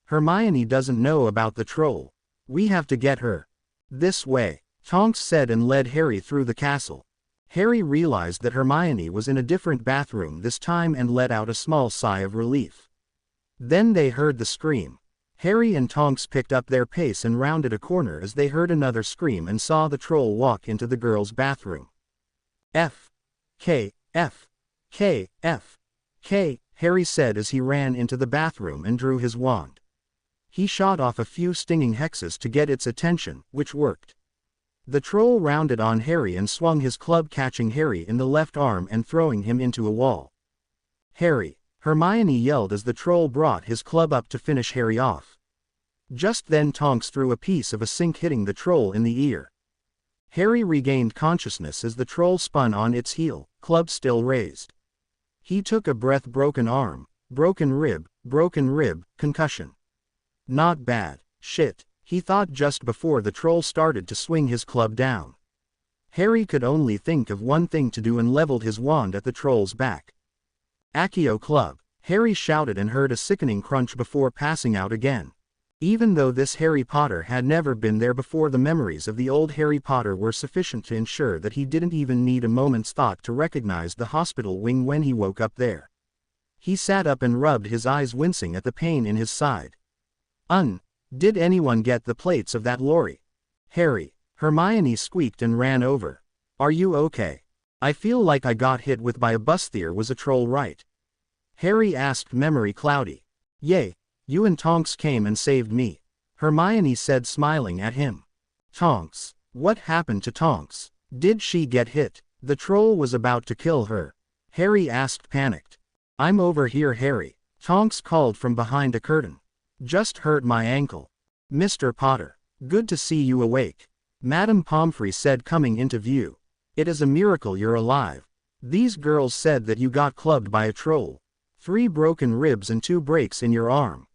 Hermione doesn't know about the troll. We have to get her. This way, Tonks said and led Harry through the castle. Harry realized that Hermione was in a different bathroom this time and let out a small sigh of relief. Then they heard the scream. Harry and Tonks picked up their pace and rounded a corner as they heard another scream and saw the troll walk into the girls' bathroom. F. K. F. K. F. K. Harry said as he ran into the bathroom and drew his wand. He shot off a few stinging hexes to get its attention, which worked. The troll rounded on Harry and swung his club, catching Harry in the left arm and throwing him into a wall. Harry! Hermione yelled as the troll brought his club up to finish Harry off. Just then Tonks threw a piece of a sink, hitting the troll in the ear. Harry regained consciousness as the troll spun on its heel, club still raised. He took a breath. Broken arm, broken rib, concussion. Not bad. Shit, he thought just before the troll started to swing his club down. Harry could only think of one thing to do and leveled his wand at the troll's back. Accio club, Harry shouted and heard a sickening crunch before passing out again. Even though this Harry Potter had never been there before, the memories of the old Harry Potter were sufficient to ensure that he didn't even need a moment's thought to recognize the hospital wing when he woke up there. He sat up and rubbed his eyes, wincing at the pain in his side. Did anyone get the plates of that lorry? Harry, Hermione squeaked and ran over. Are you okay? I feel like I got hit with by a bus. There was a troll, right? Harry asked, memory cloudy. Yay, you and Tonks came and saved me, Hermione said, smiling at him. Tonks, what happened to Tonks? Did she get hit? The troll was about to kill her. Harry asked, panicked. I'm over here, Harry, Tonks called from behind a curtain. Just hurt my ankle. Mr. Potter, good to see you awake, Madame Pomfrey said, coming into view. It is a miracle you're alive. These girls said that you got clubbed by a troll. 3 broken ribs and 2 breaks in your arm.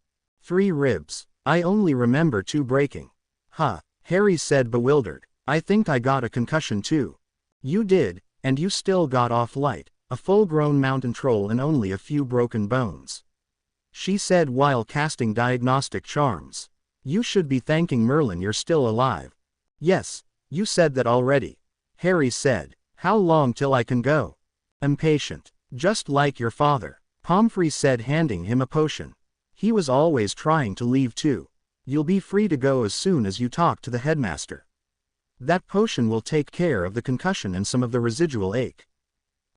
3 ribs. I only remember 2 breaking. Huh, Harry said, bewildered. I think I got a concussion too. You did, and you still got off light, a full-grown mountain troll and only a few broken bones, she said while casting diagnostic charms. You should be thanking Merlin you're still alive. Yes, you said that already, Harry said. How long till I can go? Impatient. Just like your father, Pomfrey said, handing him a potion. He was always trying to leave too. You'll be free to go as soon as you talk to the headmaster. That potion will take care of the concussion and some of the residual ache.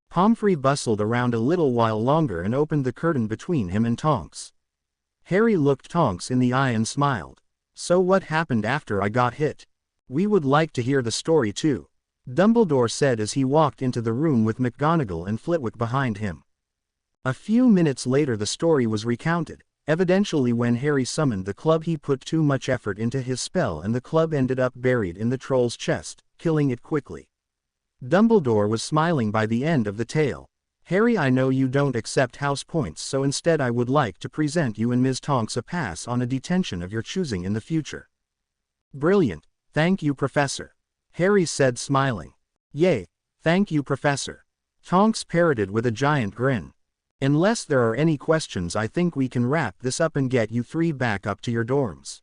Pomfrey bustled around a little while longer and opened the curtain between him and Tonks. Harry looked Tonks in the eye and smiled. So what happened after I got hit? We would like to hear the story too, Dumbledore said as he walked into the room with McGonagall and Flitwick behind him. A few minutes later the story was recounted. Evidently when Harry summoned the club he put too much effort into his spell and the club ended up buried in the troll's chest, killing it quickly. Dumbledore was smiling by the end of the tale. Harry, I know you don't accept house points, so instead I would like to present you and Ms. Tonks a pass on a detention of your choosing in the future. Brilliant, thank you, Professor, Harry said, smiling. Yay, thank you, Professor, Tonks parroted with a giant grin. Unless there are any questions, I think we can wrap this up and get you 3 back up to your dorms,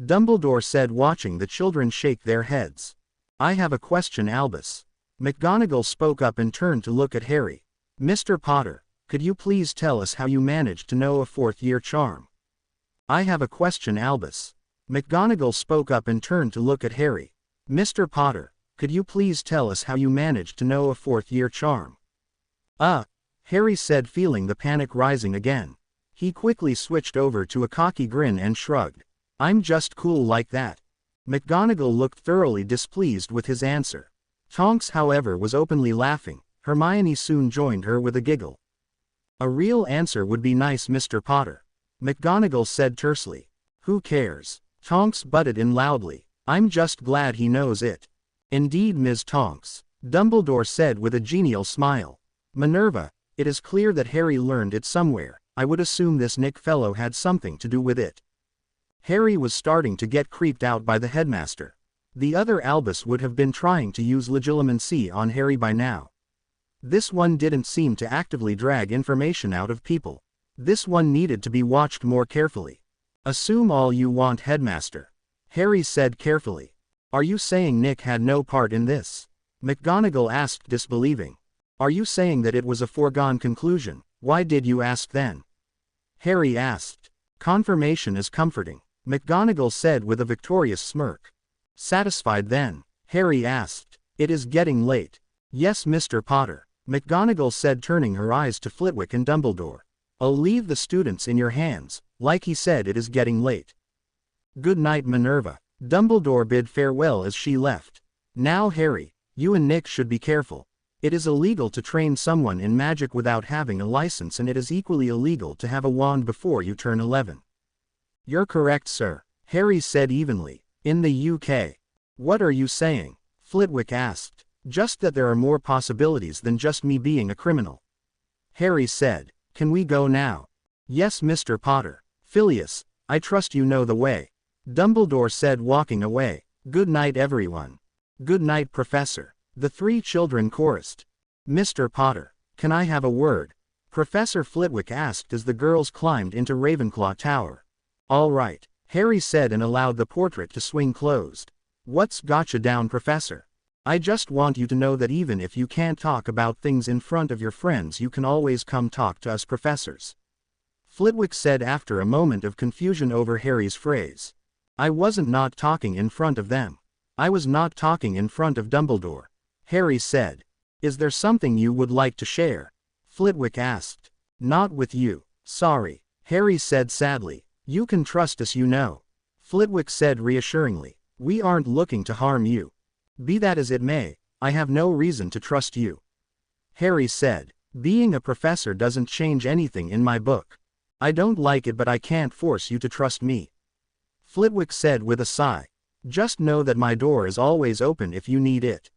Dumbledore said, watching the children shake their heads. I have a question, Albus. McGonagall spoke up and turned to look at Harry. Mr. Potter, could you please tell us how you managed to know a fourth-year charm? I have a question, Albus. McGonagall spoke up and turned to look at Harry. Mr. Potter, could you please tell us how you managed to know a fourth-year charm? Harry said, feeling the panic rising again. He quickly switched over to a cocky grin and shrugged. I'm just cool like that. McGonagall looked thoroughly displeased with his answer. Tonks, however, was openly laughing. Hermione soon joined her with a giggle. A real answer would be nice, Mr. Potter. McGonagall said tersely. Who cares? Tonks butted in loudly. I'm just glad he knows it. Indeed, Ms. Tonks, Dumbledore said with a genial smile. Minerva, it is clear that Harry learned it somewhere. I would assume this Nick fellow had something to do with it. Harry was starting to get creeped out by the headmaster. The other Albus would have been trying to use legilimency on Harry by now. This one didn't seem to actively drag information out of people. This one needed to be watched more carefully. Assume all you want, headmaster. Harry said carefully. Are you saying Nick had no part in this? McGonagall asked, disbelieving. Are you saying that it was a foregone conclusion? Why did you ask then? Harry asked. Confirmation is comforting, McGonagall said with a victorious smirk. Satisfied then? Harry asked. It is getting late. Yes, Mr. Potter, McGonagall said, turning her eyes to Flitwick and Dumbledore. I'll leave the students in your hands. Like he said, it is getting late. Good night, Minerva. Dumbledore bid farewell as she left. Now, Harry, you and Nick should be careful. It is illegal to train someone in magic without having a license, and it is equally illegal to have a wand before you turn 11. You're correct, sir, Harry said evenly. In the UK. What are you saying? Flitwick asked. Just that there are more possibilities than just me being a criminal. Harry said. Can we go now? Yes, Mr. Potter. Phileas, I trust you know the way. Dumbledore said, walking away. Good night, everyone. Good night, Professor. The three children chorused. Mr. Potter, can I have a word? Professor Flitwick asked as the girls climbed into Ravenclaw Tower. All right, Harry said and allowed the portrait to swing closed. What's gotcha down, Professor? I just want you to know that even if you can't talk about things in front of your friends, you can always come talk to us professors. Flitwick said after a moment of confusion over Harry's phrase. I wasn't not talking in front of them. I was not talking in front of Dumbledore. Harry said. Is there something you would like to share? Flitwick asked. Not with you, sorry, Harry said sadly. You can trust us, you know. Flitwick said reassuringly. We aren't looking to harm you. Be that as it may, I have no reason to trust you. Harry said. Being a professor doesn't change anything in my book. I don't like it, but I can't force you to trust me. Flitwick said with a sigh. Just know that my door is always open if you need it.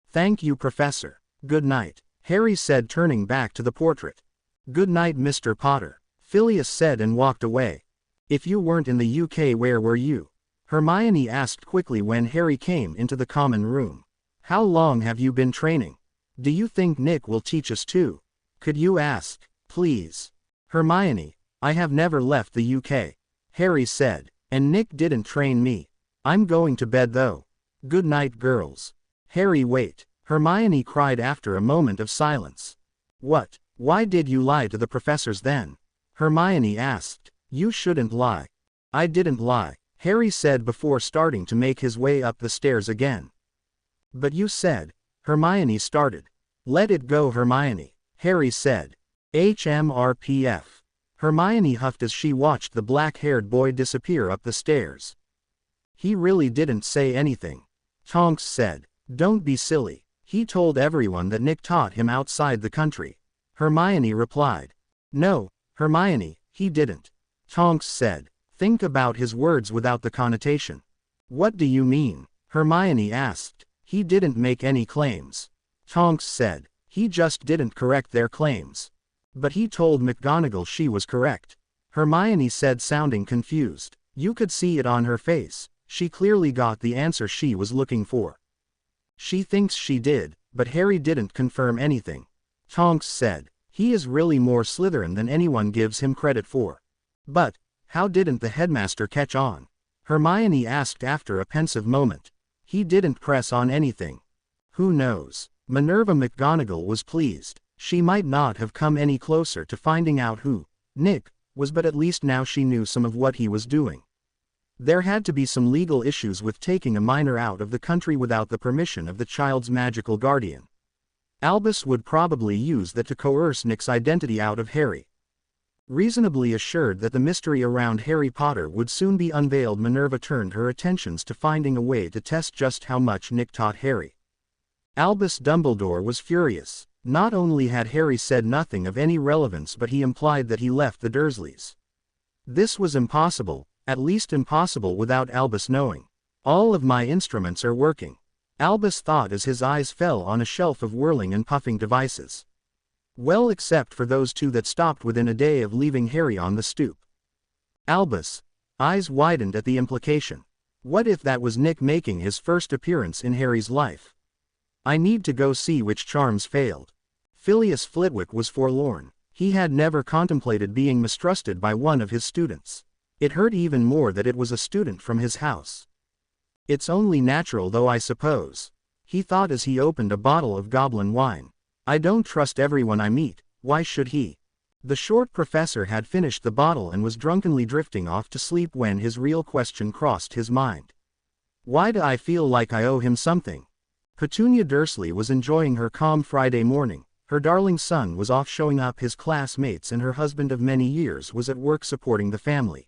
Thank you, Professor. Good night, Harry said, turning back to the portrait. Good night, Mr. Potter, Phileas said and walked away. If you weren't in the UK, where were you? Hermione asked quickly when Harry came into the common room. How long have you been training? Do you think Nick will teach us too? Could you ask, please? Hermione, I have never left the UK, Harry said, and Nick didn't train me. I'm going to bed though. Good night, girls. Harry, wait, Hermione cried after a moment of silence. What? Why did you lie to the professors then? Hermione asked. You shouldn't lie. I didn't lie, Harry said before starting to make his way up the stairs again. But you said, Hermione started. Let it go, Hermione, Harry said. HMRPF. Hermione huffed as she watched the black-haired boy disappear up the stairs. He really didn't say anything. Tonks said. Don't be silly. He told everyone that Nick taught him outside the country. Hermione replied. No, Hermione, he didn't. Tonks said. Think about his words without the connotation. What do you mean? Hermione asked. He didn't make any claims. Tonks said. He just didn't correct their claims. But he told McGonagall she was correct. Hermione said, sounding confused. You could see it on her face. She clearly got the answer she was looking for. She thinks she did, but Harry didn't confirm anything. Tonks said. He is really more Slytherin than anyone gives him credit for. But, how didn't the headmaster catch on? Hermione asked after a pensive moment. He didn't press on anything. Who knows? Minerva McGonagall was pleased. She might not have come any closer to finding out who Nick was, but at least now she knew some of what he was doing. There had to be some legal issues with taking a minor out of the country without the permission of the child's magical guardian. Albus would probably use that to coerce Nick's identity out of Harry. Reasonably assured that the mystery around Harry Potter would soon be unveiled, Minerva turned her attentions to finding a way to test just how much Nick taught Harry. Albus Dumbledore was furious. Not only had Harry said nothing of any relevance, but he implied that he left the Dursleys. This was impossible, at least impossible without Albus knowing. All of my instruments are working, Albus thought as his eyes fell on a shelf of whirling and puffing devices. Well, except for those two that stopped within a day of leaving Harry on the stoop. Albus' eyes widened at the implication. What if that was Nick making his first appearance in Harry's life? I need to go see which charms failed. Phileas Flitwick was forlorn. He had never contemplated being mistrusted by one of his students. It hurt even more that it was a student from his house. It's only natural though, I suppose, he thought as he opened a bottle of goblin wine. I don't trust everyone I meet, why should he? The short professor had finished the bottle and was drunkenly drifting off to sleep when his real question crossed his mind. Why do I feel like I owe him something? Petunia Dursley was enjoying her calm Friday morning. Her darling son was off showing up his classmates and her husband of many years was at work supporting the family.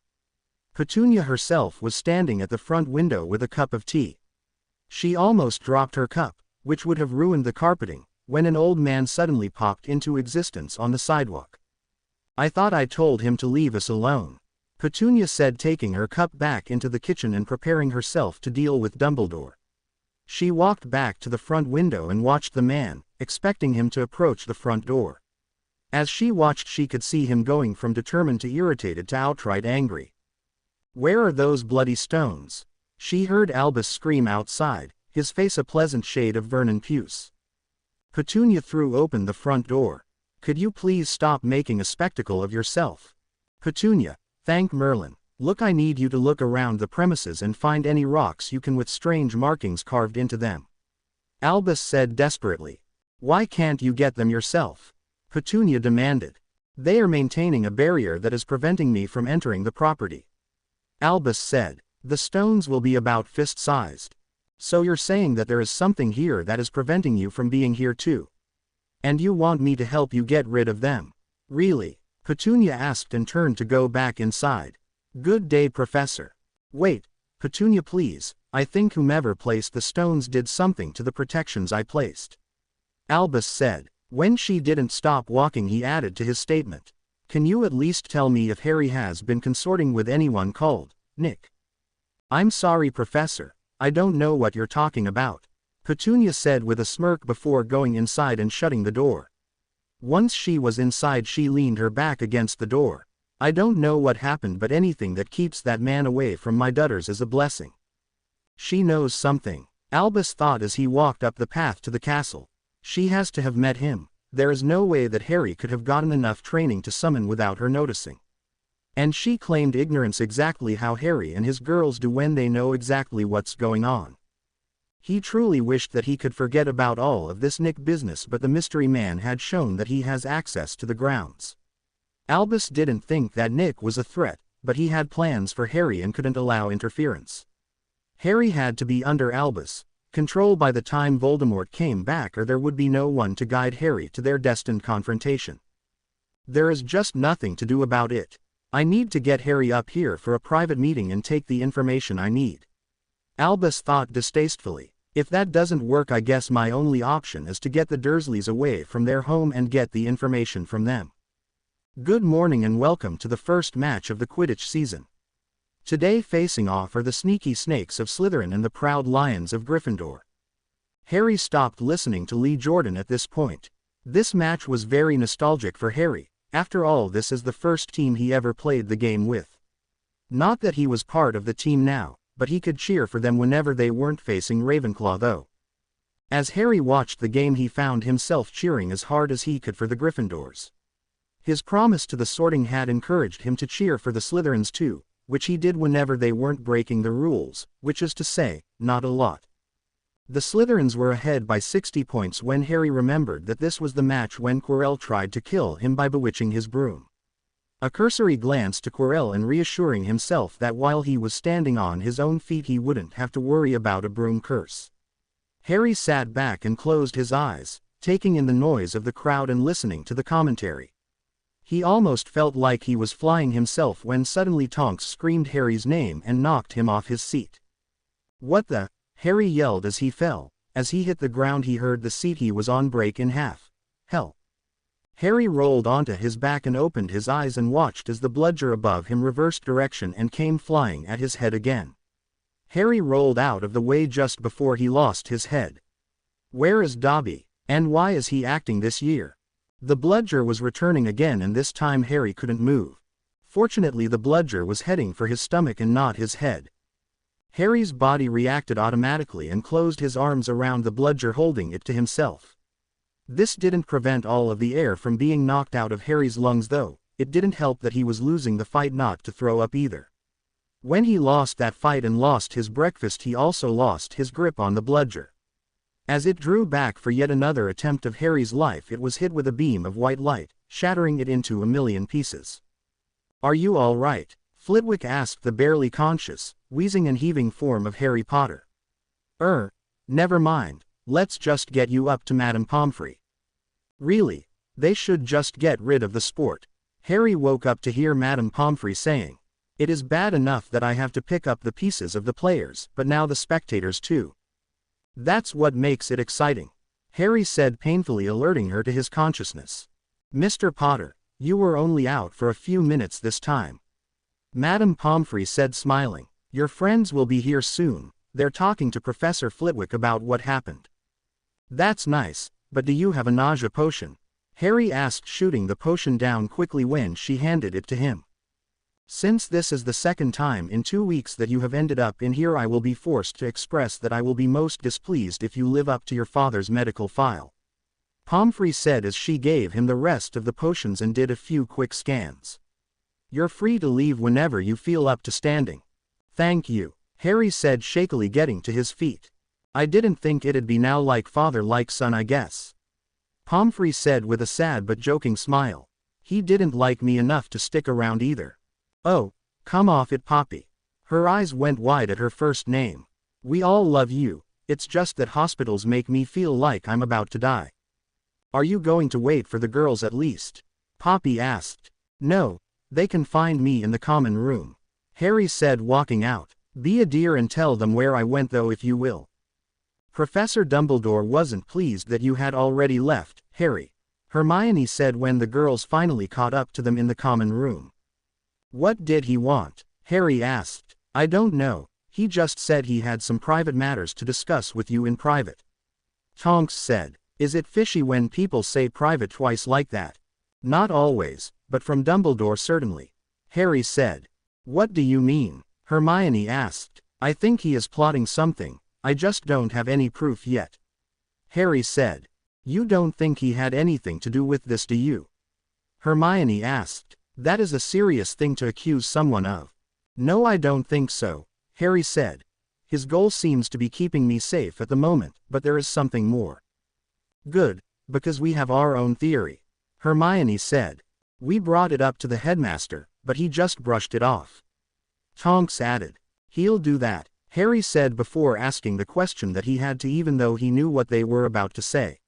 Petunia herself was standing at the front window with a cup of tea. She almost dropped her cup, which would have ruined the carpeting, when an old man suddenly popped into existence on the sidewalk. I thought I told him to leave us alone, Petunia said, taking her cup back into the kitchen and preparing herself to deal with Dumbledore. She walked back to the front window and watched the man, expecting him to approach the front door. As she watched, she could see him going from determined to irritated to outright angry. Where are those bloody stones? She heard Albus scream outside, his face a pleasant shade of Vernon puce. Petunia threw open the front door. Could you please stop making a spectacle of yourself? Petunia, thank Merlin. Look, I need you to look around the premises and find any rocks you can with strange markings carved into them. Albus said desperately. Why can't you get them yourself? Petunia demanded. They are maintaining a barrier that is preventing me from entering the property. Albus said. The stones will be about fist-sized. So you're saying that there is something here that is preventing you from being here too? And you want me to help you get rid of them? Really? Petunia asked and turned to go back inside. Good day, Professor. Wait, Petunia, please, I think whomever placed the stones did something to the protections I placed. Albus said. When she didn't stop walking, he added to his statement. Can you at least tell me if Harry has been consorting with anyone called Nick? I'm sorry, Professor, I don't know what you're talking about, Petunia said with a smirk before going inside and shutting the door. Once she was inside, she leaned her back against the door. I don't know what happened, but anything that keeps that man away from my daughters is a blessing. She knows something, Albus thought as he walked up the path to the castle. She has to have met him. There is no way that Harry could have gotten enough training to summon without her noticing. And she claimed ignorance, exactly how Harry and his girls do when they know exactly what's going on. He truly wished that he could forget about all of this Nick business, but the mystery man had shown that he has access to the grounds. Albus didn't think that Nick was a threat, but he had plans for Harry and couldn't allow interference. Harry had to be under Albus' control by the time Voldemort came back, or there would be no one to guide Harry to their destined confrontation. There is just nothing to do about it. I need to get Harry up here for a private meeting and take the information I need. Albus thought distastefully. If that doesn't work, I guess my only option is to get the Dursleys away from their home and get the information from them. Good morning and welcome to the first match of the Quidditch season. Today facing off are the sneaky snakes of Slytherin and the proud lions of Gryffindor. Harry stopped listening to Lee Jordan at this point. This match was very nostalgic for Harry. After all, this is the first team he ever played the game with. Not that he was part of the team now, but he could cheer for them whenever they weren't facing Ravenclaw though. As Harry watched the game, he found himself cheering as hard as he could for the Gryffindors. His promise to the Sorting Hat encouraged him to cheer for the Slytherins too, which he did whenever they weren't breaking the rules, which is to say, not a lot. The Slytherins were ahead by 60 points when Harry remembered that this was the match when Quirrell tried to kill him by bewitching his broom. A cursory glance to Quirrell and reassuring himself that while he was standing on his own feet he wouldn't have to worry about a broom curse. Harry sat back and closed his eyes, taking in the noise of the crowd and listening to the commentary. He almost felt like he was flying himself when suddenly Tonks screamed Harry's name and knocked him off his seat. "What the?" Harry yelled as he fell. As he hit the ground he heard the seat he was on break in half. "Hell!" Harry rolled onto his back and opened his eyes and watched as the bludger above him reversed direction and came flying at his head again. Harry rolled out of the way just before he lost his head. Where is Dobby? And why is he acting this year? The bludger was returning again and this time Harry couldn't move. Fortunately the bludger was heading for his stomach and not his head. Harry's body reacted automatically and closed his arms around the bludger holding it to himself. This didn't prevent all of the air from being knocked out of Harry's lungs though. It didn't help that he was losing the fight not to throw up either. When he lost that fight and lost his breakfast he also lost his grip on the bludger. As it drew back for yet another attempt of Harry's life it was hit with a beam of white light, shattering it into a million pieces. "Are you all right?" Flitwick asked the barely conscious, wheezing and heaving form of Harry Potter. Never mind, let's just get you up to Madame Pomfrey." Really? They should just get rid of the sport. Harry woke up to hear Madame Pomfrey saying, "It is bad enough that I have to pick up the pieces of the players, but now the spectators too. That's what makes it exciting," Harry said painfully alerting her to his consciousness. "Mr. Potter, you were only out for a few minutes this time." Madame Pomfrey said smiling, "Your friends will be here soon, they're talking to Professor Flitwick about what happened." "That's nice, but do you have a nausea potion?" Harry asked shooting the potion down quickly when she handed it to him. "Since this is the second time in 2 weeks that you have ended up in here I will be forced to express that I will be most displeased if you live up to your father's medical file," Pomfrey said as she gave him the rest of the potions and did a few quick scans. "You're free to leave whenever you feel up to standing." "Thank you," Harry said shakily getting to his feet. "I didn't think it'd be now like father like son I guess," Pomfrey said with a sad but joking smile. "He didn't like me enough to stick around either." "Oh, come off it Poppy." Her eyes went wide at her first name. "We all love you, it's just that hospitals make me feel like I'm about to die." "Are you going to wait for the girls at least?" Poppy asked. "No. They can find me in the common room," Harry said walking out. "Be a dear and tell them where I went though if you will." "Professor Dumbledore wasn't pleased that you had already left, Harry," Hermione said when the girls finally caught up to them in the common room. "What did he want?" Harry asked. "I don't know, he just said he had some private matters to discuss with you in private," Tonks said. "Is it fishy when people say private twice like that?" "Not always, but from Dumbledore certainly," Harry said. "What do you mean?" Hermione asked. "I think he is plotting something, I just don't have any proof yet," Harry said. "You don't think he had anything to do with this, do you?" Hermione asked. "That is a serious thing to accuse someone of." "No, I don't think so," Harry said. "His goal seems to be keeping me safe at the moment, but there is something more." "Good, because we have our own theory," Hermione said. "We brought it up to the headmaster, but he just brushed it off," Tonks added. "He'll do that," Harry said before asking the question that he had to even though he knew what they were about to say.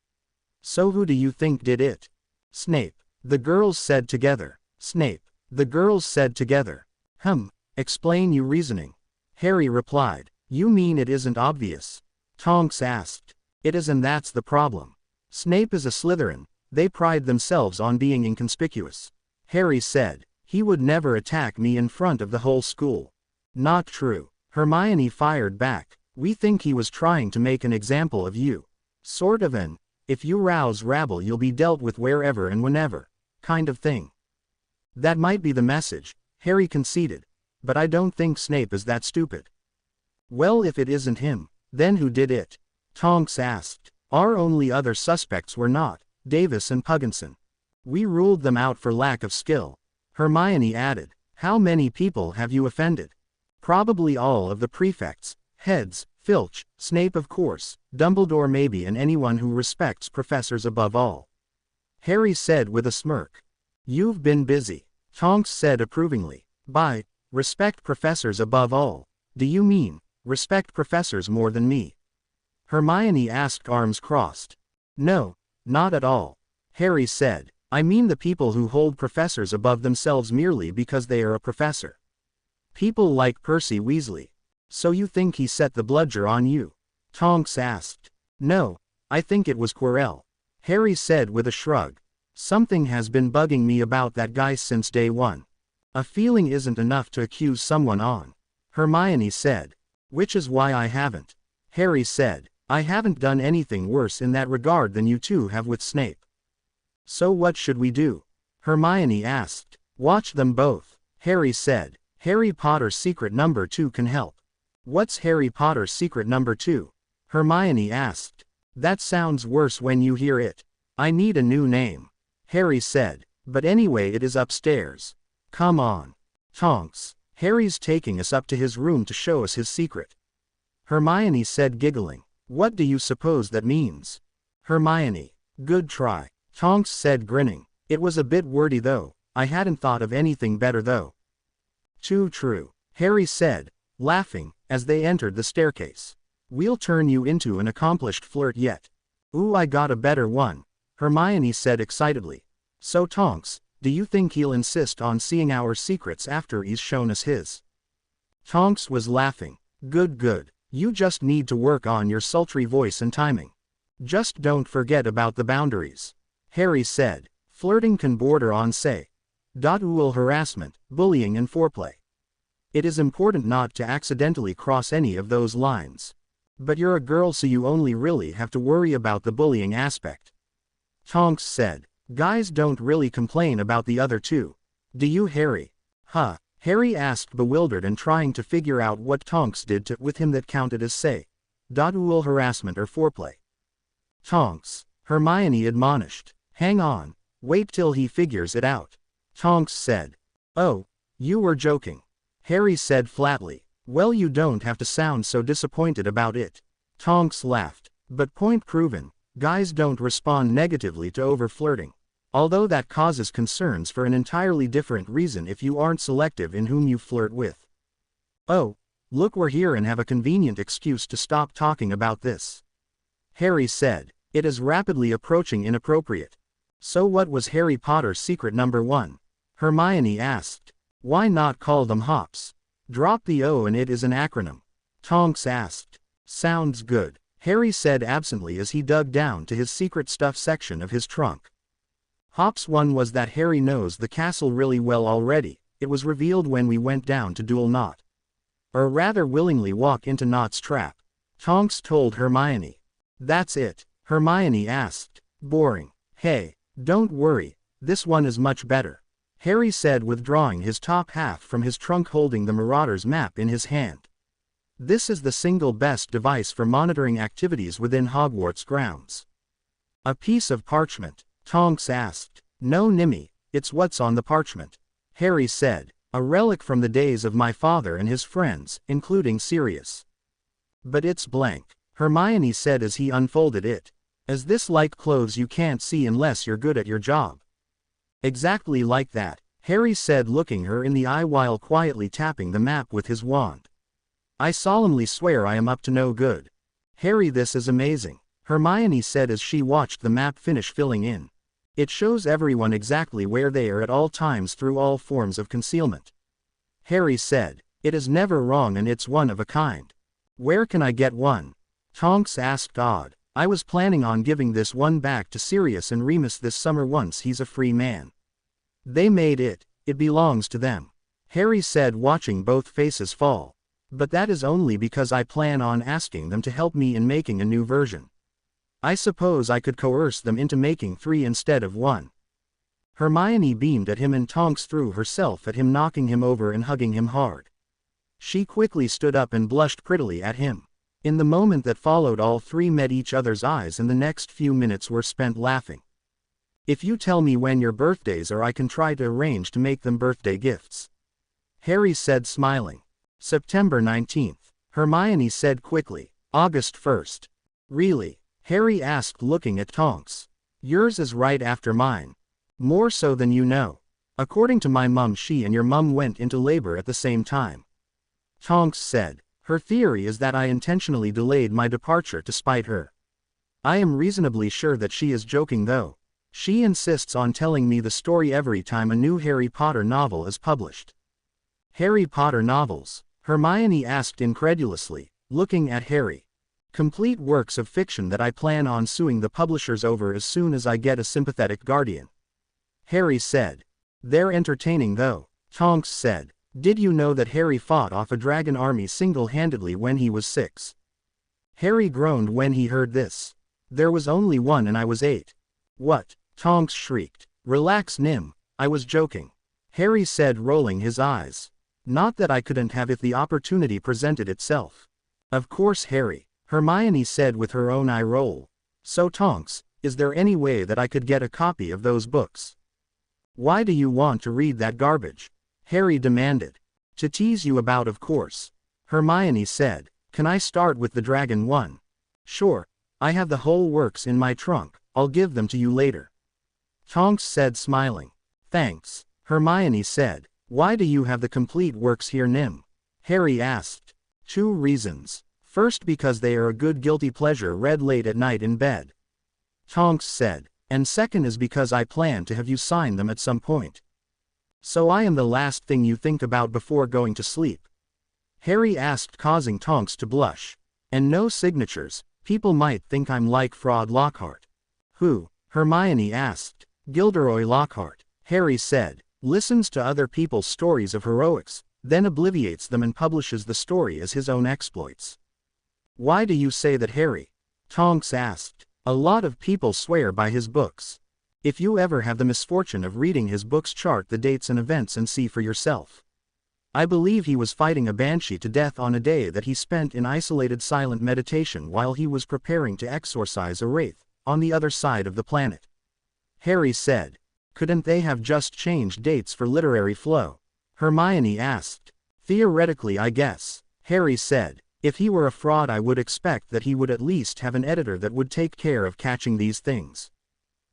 "So who do you think did it?" "Snape," the girls said together. "Snape," the girls said together. Explain your reasoning," Harry replied. "You mean it isn't obvious?" Tonks asked. "It is, and that's the problem. Snape is a Slytherin, they pride themselves on being inconspicuous," Harry said. "He would never attack me in front of the whole school." "Not true," Hermione fired back. "We think he was trying to make an example of you. Sort of an, if you rouse rabble you'll be dealt with wherever and whenever, kind of thing." "That might be the message," Harry conceded. "But I don't think Snape is that stupid." "Well, if it isn't him, then who did it?" Tonks asked. "Our only other suspects were not Davis and Pugginson. We ruled them out for lack of skill," Hermione added. "How many people have you offended?" "Probably all of the prefects, heads, Filch, Snape of course, Dumbledore maybe, and anyone who respects professors above all. Harry said with a smirk. You've been busy. Tonks said approvingly. By respect professors above all, do you mean respect professors more than me? Hermione asked, arms crossed. No, not at all. Harry said. I mean the people who hold professors above themselves merely because they are a professor. People like Percy Weasley. So you think he set the bludger on you? Tonks asked. No, I think it was Quirrell. Harry said with a shrug. Something has been bugging me about that guy since day one. A feeling isn't enough to accuse someone on. Hermione said. Which is why I haven't. Harry said. I haven't done anything worse in that regard than you two have with Snape. So what should we do? Hermione asked. Watch them both. Harry said. Harry Potter's secret number 2 can help. What's Harry Potter's secret number 2? Hermione asked. That sounds worse when you hear it. I need a new name. Harry said. But anyway, it is upstairs. Come on. Tonks. Harry's taking us up to his room to show us his secret. Hermione said, giggling. What do you suppose that means? Hermione. Good try. Tonks said, grinning. It was a bit wordy though. I hadn't thought of anything better though. Too true. Harry said, laughing, as they entered the staircase. We'll turn you into an accomplished flirt yet. Ooh, I got a better one. Hermione said excitedly. So Tonks, do you think he'll insist on seeing our secrets after he's shown us his? Tonks was laughing. Good, good. You just need to work on your sultry voice and timing. Just don't forget about the boundaries. Harry said. Flirting can border on sexual harassment, bullying and foreplay. It is important not to accidentally cross any of those lines. But you're a girl, so you only really have to worry about the bullying aspect. Tonks said. Guys don't really complain about the other two. Do you, Harry? Huh? Harry asked, bewildered and trying to figure out what Tonks did with him that counted as sexual harassment or foreplay. Tonks. Hermione admonished. Hang on. Wait till he figures it out. Tonks said. Oh, you were joking. Harry said flatly. Well, you don't have to sound so disappointed about it. Tonks laughed. But point proven. Guys don't respond negatively to over-flirting. Although that causes concerns for an entirely different reason if you aren't selective in whom you flirt with. Oh, look, we're here and have a convenient excuse to stop talking about this. Harry said. It is rapidly approaching inappropriate. So what was Harry Potter's secret number 1? Hermione asked. Why not call them hops? Drop the O and it is an acronym. Tonks asked. Sounds good. Harry said absently as he dug down to his secret stuff section of his trunk. Hops 1 was that Harry knows the castle really well already. It was revealed when we went down to duel Nott. Or rather willingly walk into Nott's trap. Tonks told Hermione. That's it. Hermione asked. Boring. Hey, don't worry, this one is much better. Harry said, withdrawing his top half from his trunk, holding the Marauder's map in his hand. This is the single best device for monitoring activities within Hogwarts grounds. A piece of parchment? Tonks asked. No, Nimmy, it's what's on the parchment. Harry said. A relic from the days of my father and his friends, including Sirius. But it's blank. Hermione said as he unfolded it. Is this like clothes you can't see unless you're good at your job? Exactly like that, Harry said, looking her in the eye while quietly tapping the map with his wand. I solemnly swear I am up to no good. Harry, this is amazing, Hermione said as she watched the map finish filling in. It shows everyone exactly where they are at all times through all forms of concealment. Harry said, it is never wrong and it's one of a kind. Where can I get one? Tonks asked, awed. I was planning on giving this one back to Sirius and Remus this summer once he's a free man. They made it, it belongs to them. Harry said, watching both faces fall. But that is only because I plan on asking them to help me in making a new version. I suppose I could coerce them into making 3 instead of 1. Hermione beamed at him and Tonks threw herself at him, knocking him over and hugging him hard. She quickly stood up and blushed prettily at him. In the moment that followed, all three met each other's eyes and the next few minutes were spent laughing. If you tell me when your birthdays are, I can try to arrange to make them birthday gifts. Harry said, smiling. September 19th. Hermione said quickly. August 1st. Really? Harry asked, looking at Tonks. Yours is right after mine. More so than you know. According to my mum, she and your mum went into labor at the same time. Tonks said. Her theory is that I intentionally delayed my departure to spite her. I am reasonably sure that she is joking though. She insists on telling me the story every time a new Harry Potter novel is published. Harry Potter novels? Hermione asked incredulously, looking at Harry. Complete works of fiction that I plan on suing the publishers over as soon as I get a sympathetic guardian. Harry said. They're entertaining though, Tonks said. Did you know that Harry fought off a dragon army single-handedly when he was 6? Harry groaned when he heard this. There was only one and I was 8. What? Tonks shrieked. Relax, Nim, I was joking. Harry said, rolling his eyes. Not that I couldn't have if the opportunity presented itself. Of course, Harry, Hermione said with her own eye roll. So Tonks, is there any way that I could get a copy of those books? Why do you want to read that garbage? Harry demanded. To tease you about, of course. Hermione said. Can I start with the dragon one? Sure, I have the whole works in my trunk, I'll give them to you later. Tonks said, smiling. Thanks, Hermione said. Why do you have the complete works here, Nim? Harry asked. 2 reasons. First, because they are a good guilty pleasure read late at night in bed. Tonks said. And second is because I plan to have you sign them at some point. So I am the last thing you think about before going to sleep? Harry asked, causing Tonks to blush. And no signatures, people might think I'm like Fraud Lockhart. Who? Hermione asked. Gilderoy Lockhart, Harry said. Listens to other people's stories of heroics, then obliviates them and publishes the story as his own exploits. Why do you say that, Harry? Tonks asked. A lot of people swear by his books. If you ever have the misfortune of reading his books, chart the dates and events and see for yourself. I believe he was fighting a banshee to death on a day that he spent in isolated silent meditation while he was preparing to exorcise a wraith on the other side of the planet. Harry said. Couldn't they have just changed dates for literary flow? Hermione asked. Theoretically, I guess, Harry said. If he were a fraud, I would expect that he would at least have an editor that would take care of catching these things.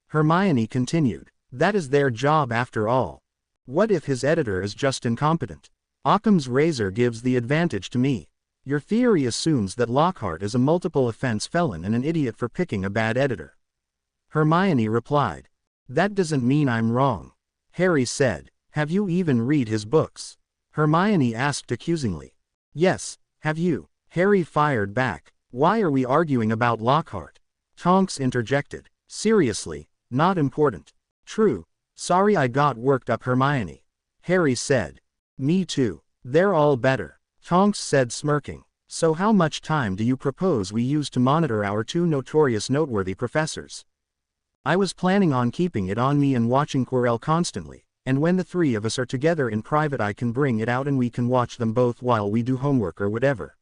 Hermione continued. That is their job after all. What if his editor is just incompetent? Occam's razor gives the advantage to me. Your theory assumes that Lockhart is a multiple offense felon and an idiot for picking a bad editor. Hermione replied. That doesn't mean I'm wrong. Harry said. Have you even read his books? Hermione asked accusingly. Yes, have you? Harry fired back. Why are we arguing about Lockhart? Tonks interjected. Seriously, not important. True. Sorry I got worked up, Hermione. Harry said. Me too. They're all better. Tonks said, smirking. So how much time do you propose we use to monitor our 2 noteworthy professors? I was planning on keeping it on me and watching Quirrell constantly, and when the 3 of us are together in private I can bring it out and we can watch them both while we do homework or whatever.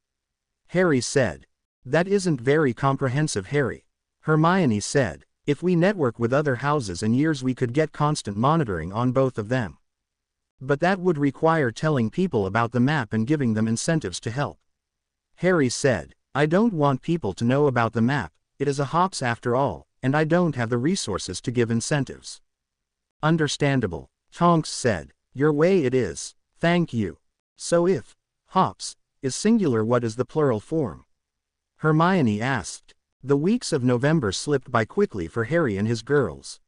Harry said. That isn't very comprehensive, Harry. Hermione said. If we network with other houses and years we could get constant monitoring on both of them. But that would require telling people about the map and giving them incentives to help. Harry said. I don't want people to know about the map, it is a hops after all, and I don't have the resources to give incentives. Understandable, Tonks said. Your way it is, thank you. So if hops is singular, what is the plural form? Hermione asked. The weeks of November slipped by quickly for Harry and his girls.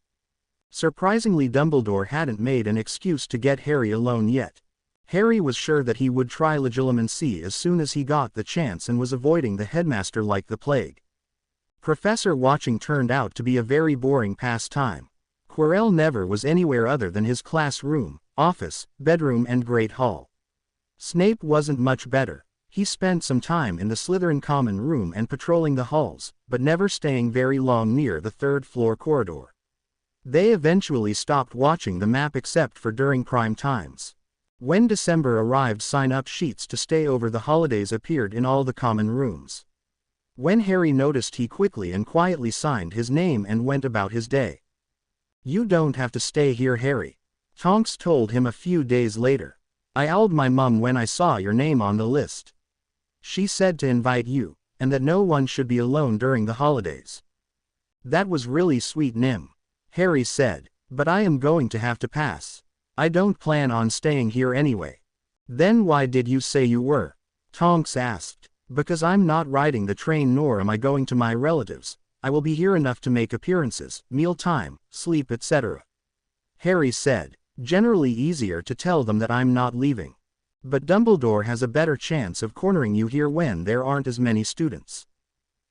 Surprisingly, Dumbledore hadn't made an excuse to get Harry alone yet. Harry was sure that he would try legilimency as soon as he got the chance and was avoiding the headmaster like the plague. Professor watching turned out to be a very boring pastime. Quirrell never was anywhere other than his classroom, office, bedroom and great hall. Snape wasn't much better. He spent some time in the Slytherin common room and patrolling the halls, but never staying very long near the 3rd floor corridor. They eventually stopped watching the map except for during prime times. When December arrived, sign-up sheets to stay over the holidays appeared in all the common rooms. When Harry noticed, he quickly and quietly signed his name and went about his day. You don't have to stay here, Harry, Tonks told him a few days later. I owled my mum when I saw your name on the list. She said to invite you, and that no one should be alone during the holidays. That was really sweet, Nim. Harry said, but I am going to have to pass. I don't plan on staying here anyway. Then why did you say you were? Tonks asked. Because I'm not riding the train nor am I going to my relatives. I will be here enough to make appearances, meal time, sleep, etc. Harry said, generally easier to tell them that I'm not leaving. But Dumbledore has a better chance of cornering you here when there aren't as many students.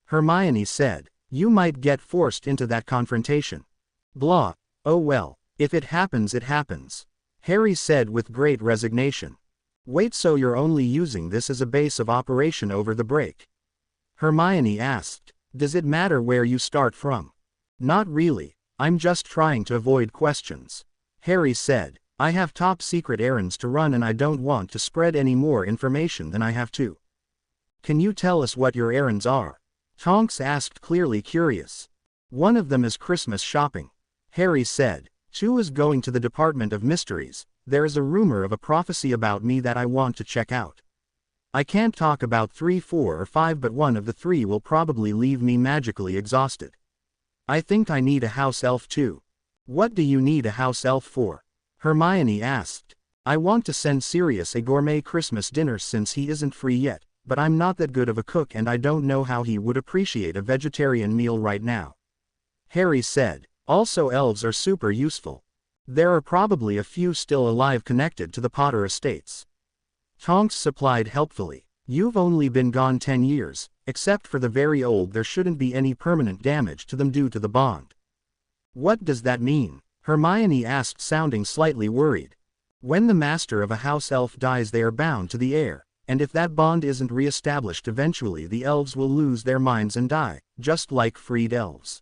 Hermione said, you might get forced into that confrontation. Blah. Oh well, if it happens it happens. Harry said with great resignation. Wait, so you're only using this as a base of operation over the break? Hermione asked. Does it matter where you start from? Not really, I'm just trying to avoid questions. Harry said, I have top secret errands to run and I don't want to spread any more information than I have to. Can you tell us what your errands are? Tonks asked, clearly curious. One of them is Christmas shopping. Harry said. Two is going to the Department of Mysteries. There is a rumor of a prophecy about me that I want to check out. I can't talk about 3, 4 or 5, but one of the 3 will probably leave me magically exhausted. I think I need a house elf too. What do you need a house elf for? Hermione asked. I want to send Sirius a gourmet Christmas dinner since he isn't free yet, but I'm not that good of a cook and I don't know how he would appreciate a vegetarian meal right now. Harry said. Also, elves are super useful. There are probably a few still alive connected to the Potter estates. Tonks supplied helpfully. You've only been gone 10 years, except for the very old there shouldn't be any permanent damage to them due to the bond. What does that mean? Hermione asked, sounding slightly worried. When the master of a house elf dies they are bound to the heir, and if that bond isn't re-established eventually the elves will lose their minds and die, just like freed elves.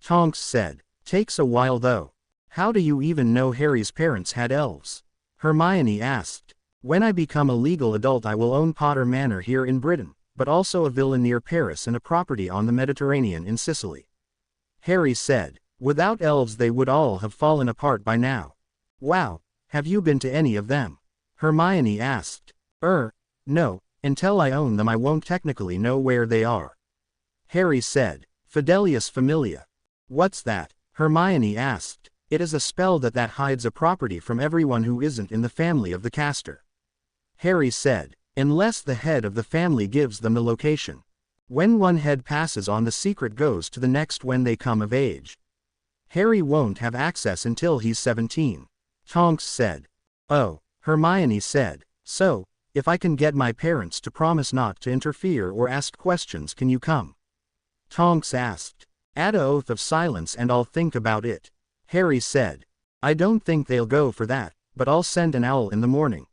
Tonks said. Takes a while though. How do you even know Harry's parents had elves? Hermione asked. When I become a legal adult I will own Potter Manor here in Britain, but also a villa near Paris and a property on the Mediterranean in Sicily. Harry said. Without elves they would all have fallen apart by now. Wow, have you been to any of them? Hermione asked. No, until I own them I won't technically know where they are. Harry said. Fidelius Familia. What's that? Hermione asked. It is a spell that hides a property from everyone who isn't in the family of the caster. Harry said. Unless the head of the family gives them the location. When one head passes on the secret goes to the next when they come of age. Harry won't have access until he's 17. Tonks said. Oh, Hermione said. So, if I can get my parents to promise not to interfere or ask questions can you come? Tonks asked. Add an oath of silence and I'll think about it. Harry said. I don't think they'll go for that, but I'll send an owl in the morning.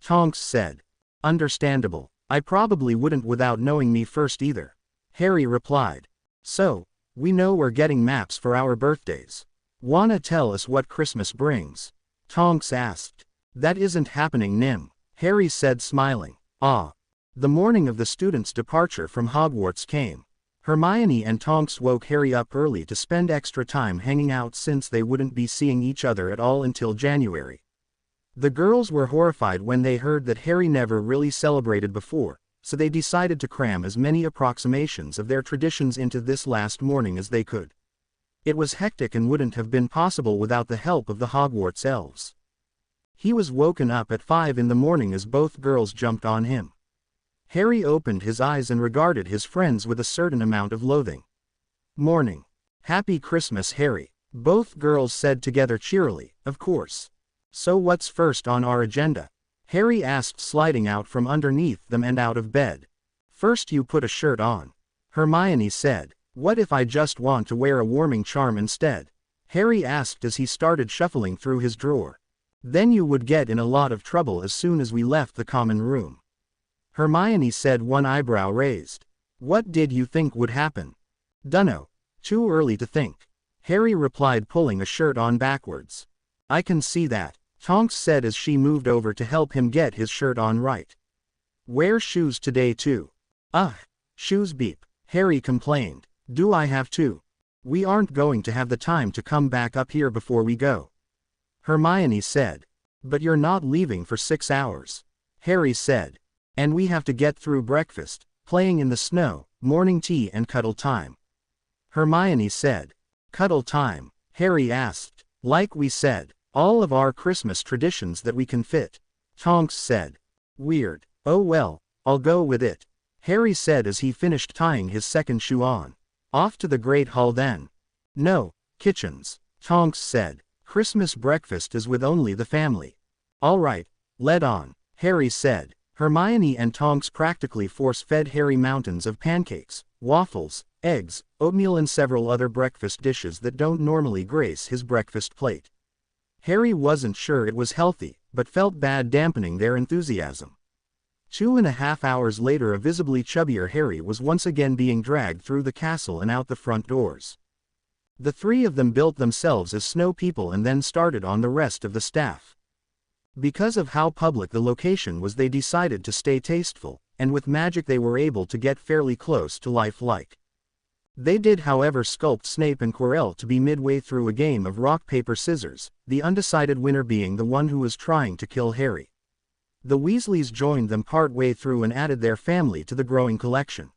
Tonks said. Understandable. I probably wouldn't without knowing me first either. Harry replied. So, we know we're getting maps for our birthdays. Wanna tell us what Christmas brings? Tonks asked. That isn't happening, Nim. Harry said, smiling. Ah. The morning of the students' departure from Hogwarts came. Hermione and Tonks woke Harry up early to spend extra time hanging out since they wouldn't be seeing each other at all until January. The girls were horrified when they heard that Harry never really celebrated before, so they decided to cram as many approximations of their traditions into this last morning as they could. It was hectic and wouldn't have been possible without the help of the Hogwarts elves. He was woken up at 5 in the morning as both girls jumped on him. Harry opened his eyes and regarded his friends with a certain amount of loathing. Morning. Happy Christmas, Harry, both girls said together cheerily, of course. So what's first on our agenda? Harry asked, sliding out from underneath them and out of bed. First you put a shirt on. Hermione said. What if I just want to wear a warming charm instead? Harry asked as he started shuffling through his drawer. Then you would get in a lot of trouble as soon as we left the common room. Hermione said, one eyebrow raised. What did you think would happen? Dunno. Too early to think. Harry replied, pulling a shirt on backwards. I can see that, Tonks said as she moved over to help him get his shirt on right. Wear shoes today too. Ugh, shoes beep, Harry complained. Do I have to? We aren't going to have the time to come back up here before we go. Hermione said. But you're not leaving for 6 hours. Harry said. And we have to get through breakfast. Playing in the snow, morning tea and cuddle time. Hermione said. Cuddle time? Harry asked. Like we said, all of our Christmas traditions that we can fit. Tonks said. Weird. Oh well, I'll go with it. Harry said as he finished tying his second shoe on. Off to the Great Hall then. No, kitchens. Tonks said. Christmas breakfast is with only the family. All right, let on, Harry said. Hermione and Tonks practically force-fed Harry mountains of pancakes, waffles, eggs, oatmeal and several other breakfast dishes that don't normally grace his breakfast plate. Harry wasn't sure it was healthy, but felt bad dampening their enthusiasm. 2.5 hours later, a visibly chubbier Harry was once again being dragged through the castle and out the front doors. The three of them built themselves as snow people and then started on the rest of the staff. Because of how public the location was, they decided to stay tasteful, and with magic they were able to get fairly close to lifelike. They did however sculpt Snape and Quirrell to be midway through a game of rock paper scissors, the undecided winner being the one who was trying to kill Harry. The Weasleys joined them partway through and added their family to the growing collection.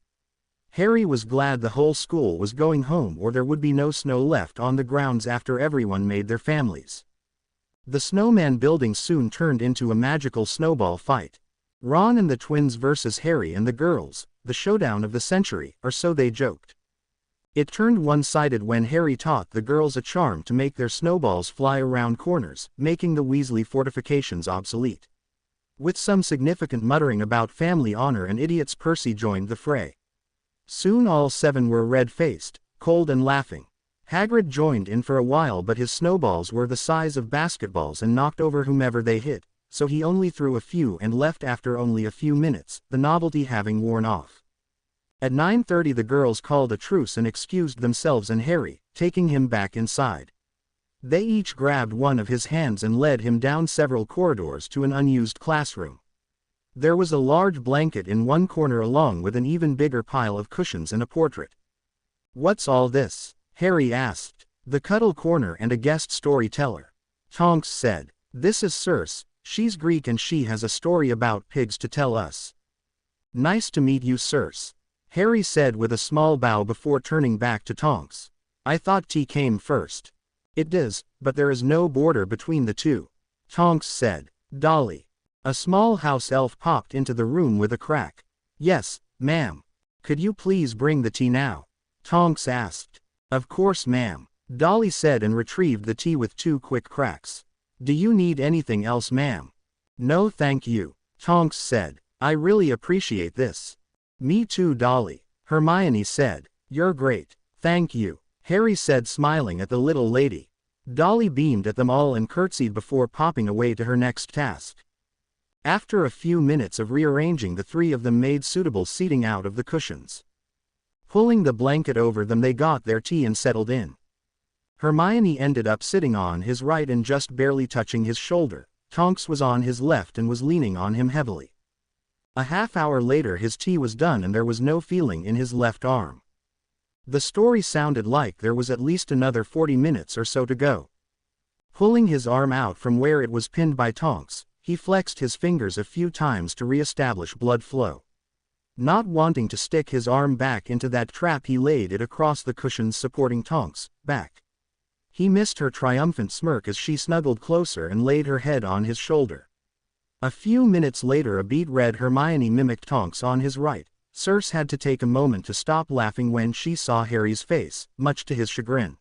Harry was glad the whole school was going home, or there would be no snow left on the grounds after everyone made their families. The snowman building soon turned into a magical snowball fight. Ron and the twins versus Harry and the girls, the showdown of the century, or so they joked. It turned one-sided when Harry taught the girls a charm to make their snowballs fly around corners, making the Weasley fortifications obsolete. With some significant muttering about family honor and idiots, Percy joined the fray. Soon all 7 were red-faced, cold and laughing. Hagrid joined in for a while, but his snowballs were the size of basketballs and knocked over whomever they hit, so he only threw a few and left after only a few minutes, the novelty having worn off. At 9:30 the girls called a truce and excused themselves and Harry, taking him back inside. They each grabbed one of his hands and led him down several corridors to an unused classroom. There was a large blanket in one corner along with an even bigger pile of cushions and a portrait. What's all this? Harry asked. The cuddle corner and a guest storyteller. Tonks said. This is Circe, she's Greek and she has a story about pigs to tell us. Nice to meet you, Circe, Harry said with a small bow before turning back to Tonks. I thought tea came first. It does, but there is no border between the two, Tonks said. Dolly. A small house elf popped into the room with a crack. Yes, ma'am. Could you please bring the tea now? Tonks asked. Of course, ma'am, Dolly said and retrieved the tea with 2 quick cracks. Do you need anything else, ma'am? No thank you, Tonks said. I really appreciate this. Me too, Dolly, Hermione said. You're great. Thank you, Harry said, smiling at the little lady. Dolly beamed at them all and curtsied before popping away to her next task. After a few minutes of rearranging, the 3 of them made suitable seating out of the cushions. Pulling the blanket over them, they got their tea and settled in. Hermione ended up sitting on his right and just barely touching his shoulder. Tonks was on his left and was leaning on him heavily. A half hour later his tea was done and there was no feeling in his left arm. The story sounded like there was at least another 40 minutes or so to go. Pulling his arm out from where it was pinned by Tonks, he flexed his fingers a few times to re-establish blood flow. Not wanting to stick his arm back into that trap, he laid it across the cushions supporting Tonks' back. He missed her triumphant smirk as she snuggled closer and laid her head on his shoulder. A few minutes later, a beet red Hermione mimicked Tonks on his right. Circe had to take a moment to stop laughing when she saw Harry's face, much to his chagrin.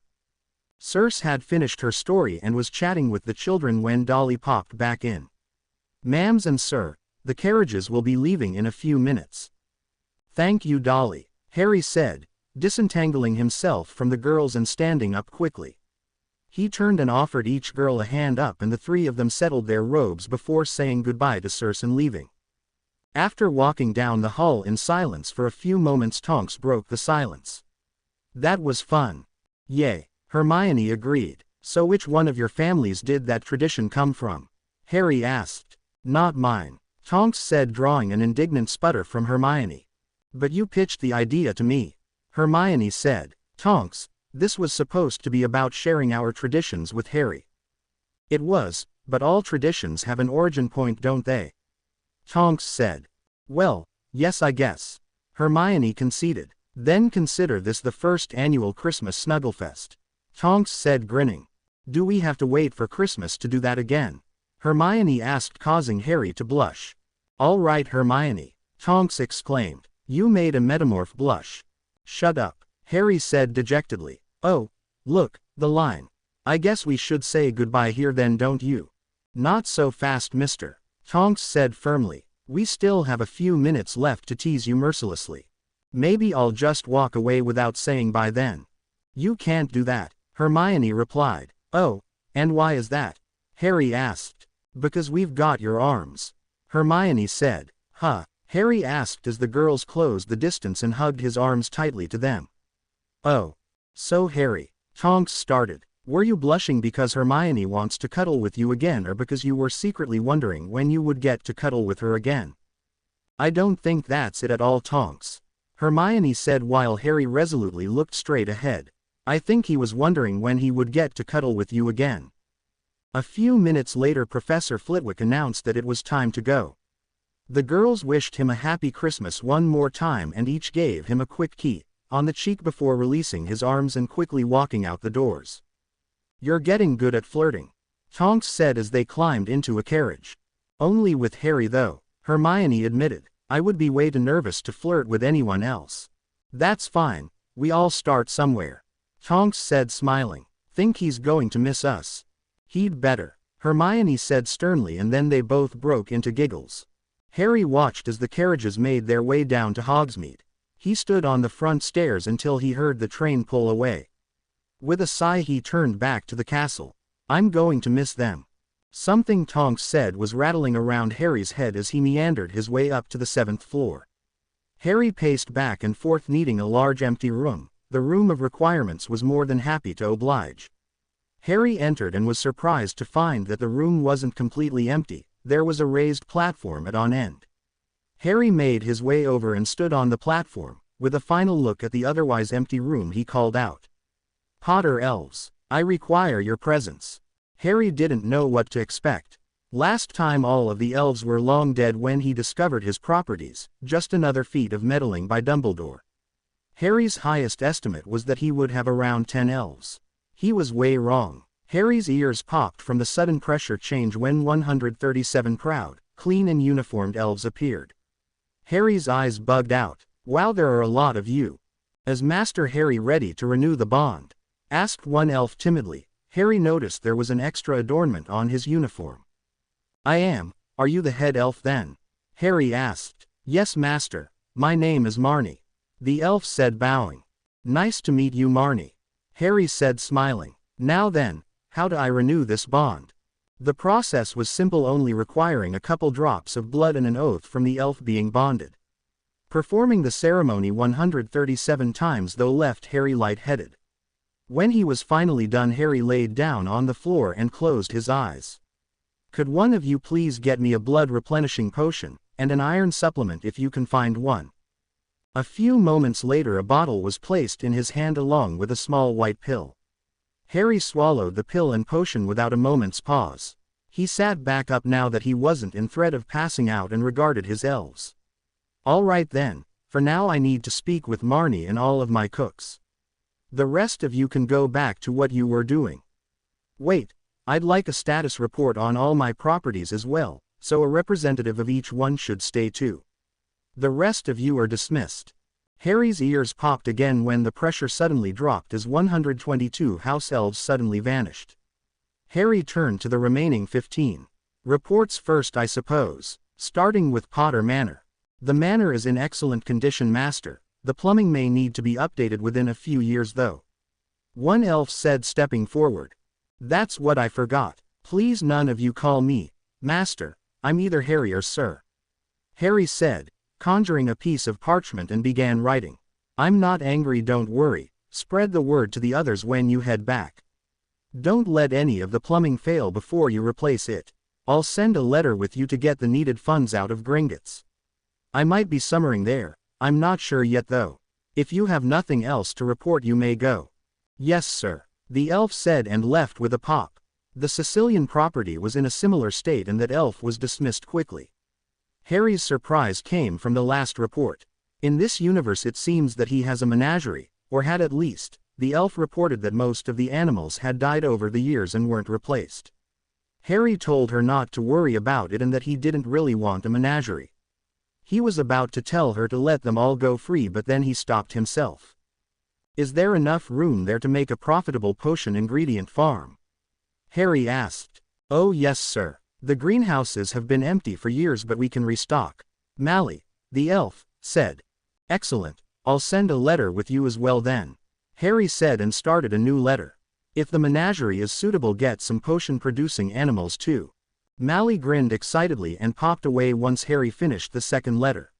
Circe had finished her story and was chatting with the children when Dolly popped back in. Ma'ams and sir, the carriages will be leaving in a few minutes. Thank you, Dolly, Harry said, disentangling himself from the girls and standing up quickly. He turned and offered each girl a hand up and the 3 of them settled their robes before saying goodbye to Circe and leaving. After walking down the hall in silence for a few moments, Tonks broke the silence. That was fun. Yay, Hermione agreed. So which one of your families did that tradition come from? Harry asked. Not mine, Tonks said, drawing an indignant sputter from Hermione. But you pitched the idea to me, Hermione said. Tonks, this was supposed to be about sharing our traditions with Harry. It was, but all traditions have an origin point, don't they? Tonks said. Well, yes, I guess. Hermione conceded. Then consider this the first annual Christmas Snugglefest. Tonks said, grinning. Do we have to wait for Christmas to do that again? Hermione asked, causing Harry to blush. All right, Hermione, Tonks exclaimed. You made a metamorph blush. Shut up, Harry said dejectedly. Oh, look, the line. I guess we should say goodbye here then, don't you? Not so fast, mister, Tonks said firmly. We still have a few minutes left to tease you mercilessly. Maybe I'll just walk away without saying bye then. You can't do that, Hermione replied. Oh, and why is that? Harry asked. Because we've got your arms, Hermione said. Huh? Harry asked as the girls closed the distance and hugged his arms tightly to them. Oh. So Harry, Tonks started. Were you blushing because Hermione wants to cuddle with you again, or because you were secretly wondering when you would get to cuddle with her again? I don't think that's it at all, Tonks, Hermione said while Harry resolutely looked straight ahead. I think he was wondering when he would get to cuddle with you again. A few minutes later, Professor Flitwick announced that it was time to go. The girls wished him a happy Christmas one more time and each gave him a quick kiss on the cheek before releasing his arms and quickly walking out the doors. You're getting good at flirting, Tonks said as they climbed into a carriage. Only with Harry though, Hermione admitted. I would be way too nervous to flirt with anyone else. That's fine, we all start somewhere, Tonks said smiling. Think he's going to miss us? He'd better, Hermione said sternly, and then they both broke into giggles. Harry watched as the carriages made their way down to Hogsmeade. He stood on the front stairs until he heard the train pull away. With a sigh he turned back to the castle. I'm going to miss them. Something Tonks said was rattling around Harry's head as he meandered his way up to the 7th floor. Harry paced back and forth, needing a large empty room. The room of requirements was more than happy to oblige. Harry entered and was surprised to find that the room wasn't completely empty. There was a raised platform at one end. Harry made his way over and stood on the platform. With a final look at the otherwise empty room, he called out, Potter elves, I require your presence. Harry didn't know what to expect. Last time all of the elves were long dead when he discovered his properties, just another feat of meddling by Dumbledore. Harry's highest estimate was that he would have around 10 elves. He was way wrong. Harry's ears popped from the sudden pressure change when 137 proud, clean and uniformed elves appeared. Harry's eyes bugged out. Wow, there are a lot of you. Is Master Harry ready to renew the bond? Asked one elf timidly. Harry noticed there was an extra adornment on his uniform. I am. Are you the head elf then? Harry asked. Yes, Master. My name is Marnie, the elf said, bowing. Nice to meet you, Marnie, Harry said, smiling. Now then, how do I renew this bond? The process was simple, only requiring a couple drops of blood and an oath from the elf being bonded. Performing the ceremony 137 times though left Harry light-headed. When he was finally done, Harry laid down on the floor and closed his eyes. Could one of you please get me a blood replenishing potion, and an iron supplement if you can find one? A few moments later a bottle was placed in his hand along with a small white pill. Harry swallowed the pill and potion without a moment's pause. He sat back up now that he wasn't in threat of passing out and regarded his elves. All right then, for now I need to speak with Marnie and all of my cooks. The rest of you can go back to what you were doing. Wait, I'd like a status report on all my properties as well, so a representative of each one should stay too. The rest of you are dismissed. Harry's ears popped again when the pressure suddenly dropped as 122 house elves suddenly vanished. Harry turned to the remaining 15. Reports first, I suppose, starting with Potter Manor. The manor is in excellent condition, Master. The plumbing may need to be updated within a few years though. One elf said, stepping forward. That's what I forgot. Please none of you call me Master. I'm either Harry or Sir. Harry said, conjuring a piece of parchment and began writing. I'm not angry, don't worry. Spread the word to the others when you head back. Don't let any of the plumbing fail before you replace it. I'll send a letter with you to get the needed funds out of Gringotts. I might be summering there. I'm not sure yet though. If you have nothing else to report, you may go. Yes, sir, the elf said and left with a pop. The Sicilian property was in a similar state and that elf was dismissed quickly. Harry's surprise came from the last report. In this universe it seems that he has a menagerie, or had at least. The elf reported that most of the animals had died over the years and weren't replaced. Harry told her not to worry about it and that he didn't really want a menagerie. He was about to tell her to let them all go free, but then he stopped himself. Is there enough room there to make a profitable potion ingredient farm? Harry asked. Oh yes sir. The greenhouses have been empty for years, but we can restock. Mally, the elf, said. Excellent, I'll send a letter with you as well then. Harry said and started a new letter. If the menagerie is suitable, get some potion-producing animals too. Mally grinned excitedly and popped away once Harry finished the second letter.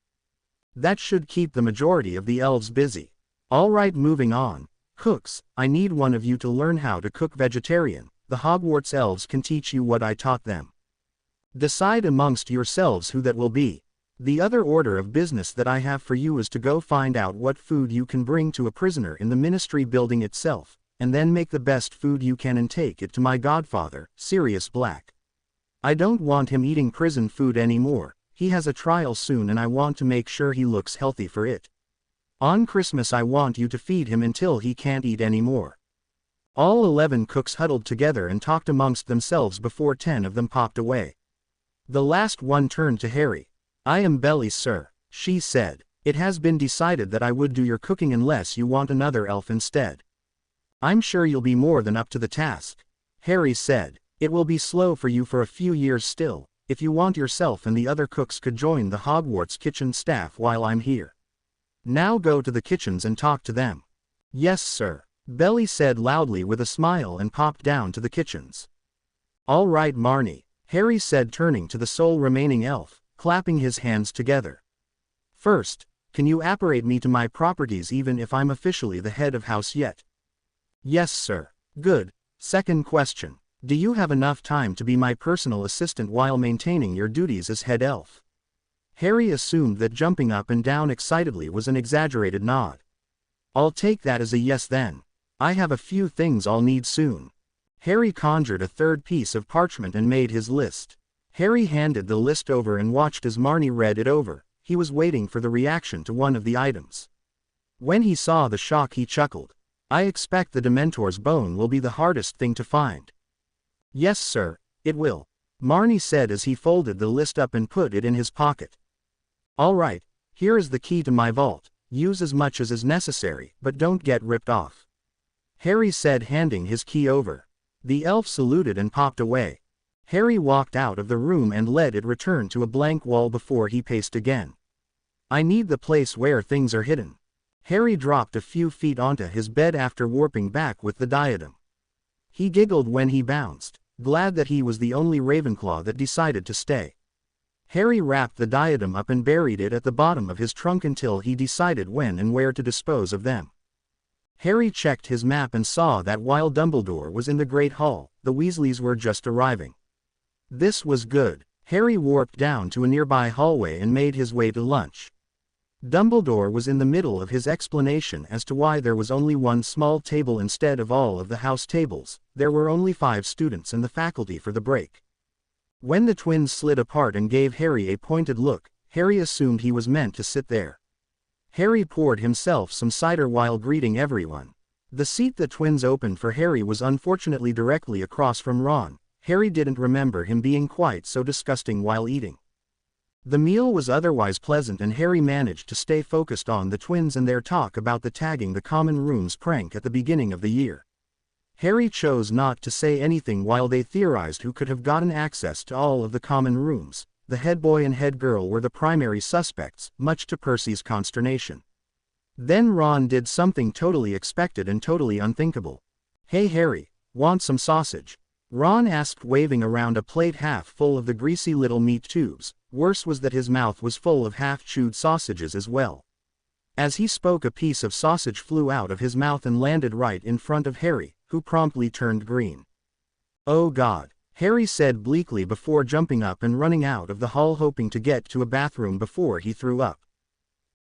That should keep the majority of the elves busy. Alright, moving on. Cooks, I need one of you to learn how to cook vegetarian. The Hogwarts elves can teach you what I taught them. Decide amongst yourselves who that will be. The other order of business that I have for you is to go find out what food you can bring to a prisoner in the ministry building itself, and then make the best food you can and take it to my godfather, Sirius Black. I don't want him eating prison food anymore. He has a trial soon and I want to make sure he looks healthy for it. On Christmas I want you to feed him until he can't eat anymore. All 11 cooks huddled together and talked amongst themselves before 10 of them popped away. The last one turned to Harry. I am Belly, sir, she said. It has been decided that I would do your cooking unless you want another elf instead. I'm sure you'll be more than up to the task. Harry said. It will be slow for you for a few years still. If you want, yourself and the other cooks could join the Hogwarts kitchen staff while I'm here. Now go to the kitchens and talk to them. Yes sir, Belly said loudly with a smile and popped down to the kitchens. All right Marnie, Harry said, turning to the sole remaining elf, clapping his hands together. First, can you apparate me to my properties even if I'm officially the head of house yet? Yes sir. Good. Second question, do you have enough time to be my personal assistant while maintaining your duties as head elf? Harry assumed that jumping up and down excitedly was an exaggerated nod. I'll take that as a yes then. I have a few things I'll need soon. Harry conjured a third piece of parchment and made his list. Harry handed the list over and watched as Marnie read it over. He was waiting for the reaction to one of the items. When he saw the shock, he chuckled. I expect the Dementor's bone will be the hardest thing to find. Yes sir, it will, Marnie said as he folded the list up and put it in his pocket. All right, here is the key to my vault. Use as much as is necessary, but don't get ripped off. Harry said, handing his key over. The elf saluted and popped away. Harry walked out of the room and let it return to a blank wall before he paced again. I need the place where things are hidden. Harry dropped a few feet onto his bed after warping back with the diadem. He giggled when he bounced, glad that he was the only Ravenclaw that decided to stay. Harry wrapped the diadem up and buried it at the bottom of his trunk until he decided when and where to dispose of them. Harry checked his map and saw that while Dumbledore was in the Great Hall, the Weasleys were just arriving. This was good. Harry warped down to a nearby hallway and made his way to lunch. Dumbledore was in the middle of his explanation as to why there was only one small table instead of all of the house tables. There were only 5 students and the faculty for the break. When the twins slid apart and gave Harry a pointed look, Harry assumed he was meant to sit there. Harry poured himself some cider while greeting everyone. The seat the twins opened for Harry was unfortunately directly across from Ron. Harry didn't remember him being quite so disgusting while eating. The meal was otherwise pleasant and Harry managed to stay focused on the twins and their talk about the tagging the common rooms prank at the beginning of the year. Harry chose not to say anything while they theorized who could have gotten access to all of the common rooms. The head boy and head girl were the primary suspects, much to Percy's consternation. Then Ron did something totally expected and totally unthinkable. Hey Harry, want some sausage? Ron asked, waving around a plate half full of the greasy little meat tubes. Worse was that his mouth was full of half-chewed sausages as well. As he spoke, a piece of sausage flew out of his mouth and landed right in front of Harry, who promptly turned green. Oh God, Harry said bleakly before jumping up and running out of the hall, hoping to get to a bathroom before he threw up.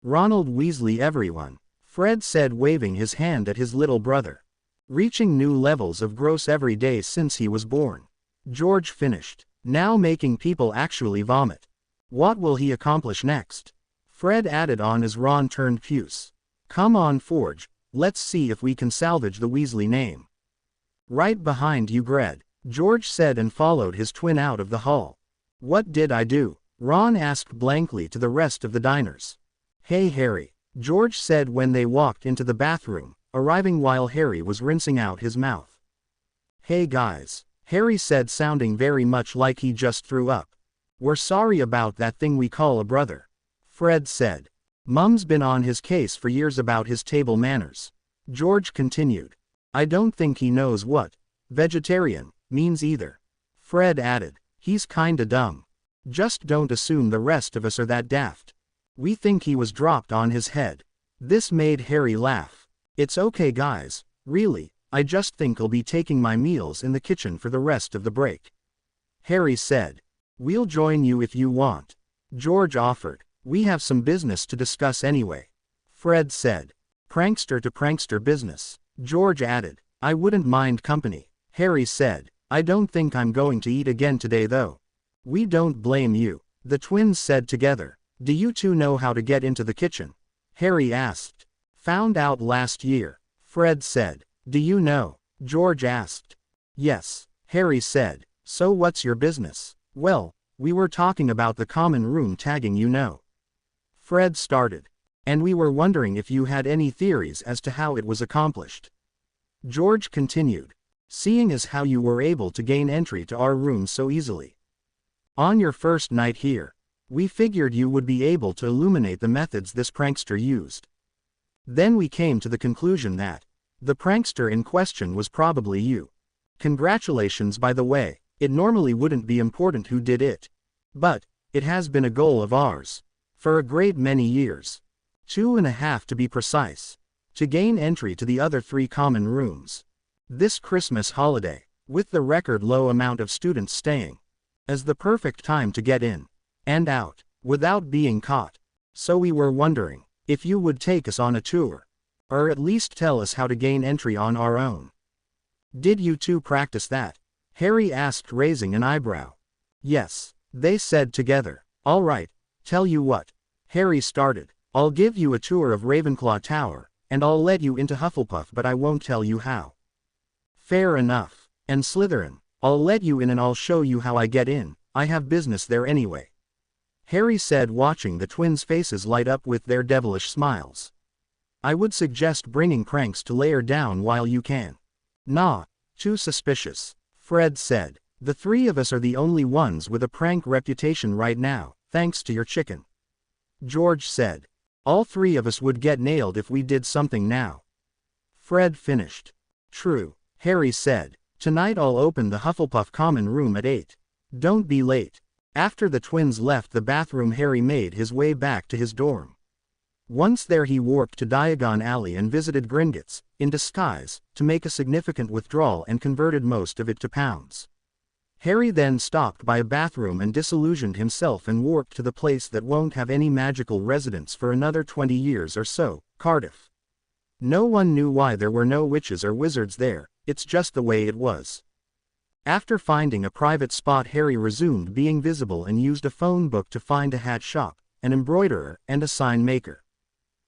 Ronald Weasley, everyone, Fred said, waving his hand at his little brother. Reaching new levels of gross every day since he was born. George finished. Now making people actually vomit. What will he accomplish next? Fred added on as Ron turned puce. Come on Forge, let's see if we can salvage the Weasley name. Right behind you Gred, George said and followed his twin out of the hall. What did I do? Ron asked blankly to the rest of the diners. Hey Harry, George said when they walked into the bathroom, arriving while Harry was rinsing out his mouth. Hey guys, Harry said sounding very much like he just threw up. We're sorry about that thing we call a brother. Fred said. Mum's been on his case for years about his table manners. George continued. I don't think he knows what vegetarian means either. Fred added. He's kinda dumb. Just don't assume the rest of us are that daft. We think he was dropped on his head. This made Harry laugh. It's okay guys, really, I just think I'll be taking my meals in the kitchen for the rest of the break. Harry said. We'll join you if you want. George offered. We have some business to discuss anyway. Fred said. Prankster to prankster business. George added. I wouldn't mind company. Harry said. I don't think I'm going to eat again today though. We don't blame you. The twins said together. Do you two know how to get into the kitchen? Harry asked. Found out last year. Fred said. Do you know? George asked. Yes. Harry said. So what's your business? Well, we were talking about the common room tagging you know. Fred started. And we were wondering if you had any theories as to how it was accomplished. George continued. Seeing as how you were able to gain entry to our room so easily. On your first night here, we figured you would be able to illuminate the methods this prankster used. Then we came to the conclusion that the prankster in question was probably you. Congratulations by the way, it normally wouldn't be important who did it. But, it has been a goal of ours. For a great many years. 2.5 to be precise. To gain entry to the other 3 common rooms. This Christmas holiday, with the record low amount of students staying, as the perfect time to get in and out without being caught. So we were wondering if you would take us on a tour, or at least tell us how to gain entry on our own. Did you two practice that? Harry asked, raising an eyebrow. Yes, they said together. All right, tell you what. Harry started. I'll give you a tour of Ravenclaw Tower, and I'll let you into Hufflepuff, but I won't tell you how. Fair enough. And Slytherin, I'll let you in and I'll show you how I get in. I have business there anyway. Harry said, watching the twins' faces light up with their devilish smiles. I would suggest bringing pranks to layer down while you can. Nah, too suspicious. Fred said. The 3 of us are the only ones with a prank reputation right now, thanks to your chicken. George said. All 3 of us would get nailed if we did something now. Fred finished. True. Harry said. Tonight I'll open the Hufflepuff common room at 8. Don't be late. After the twins left the bathroom, Harry made his way back to his dorm. Once there he warped to Diagon Alley and visited Gringotts, in disguise, to make a significant withdrawal and converted most of it to pounds. Harry then stopped by a bathroom and disillusioned himself and warped to the place that won't have any magical residents for another 20 years or so, Cardiff. No one knew why there were no witches or wizards there, it's just the way it was. After finding a private spot, Harry resumed being visible and used a phone book to find a hat shop, an embroiderer, and a sign maker.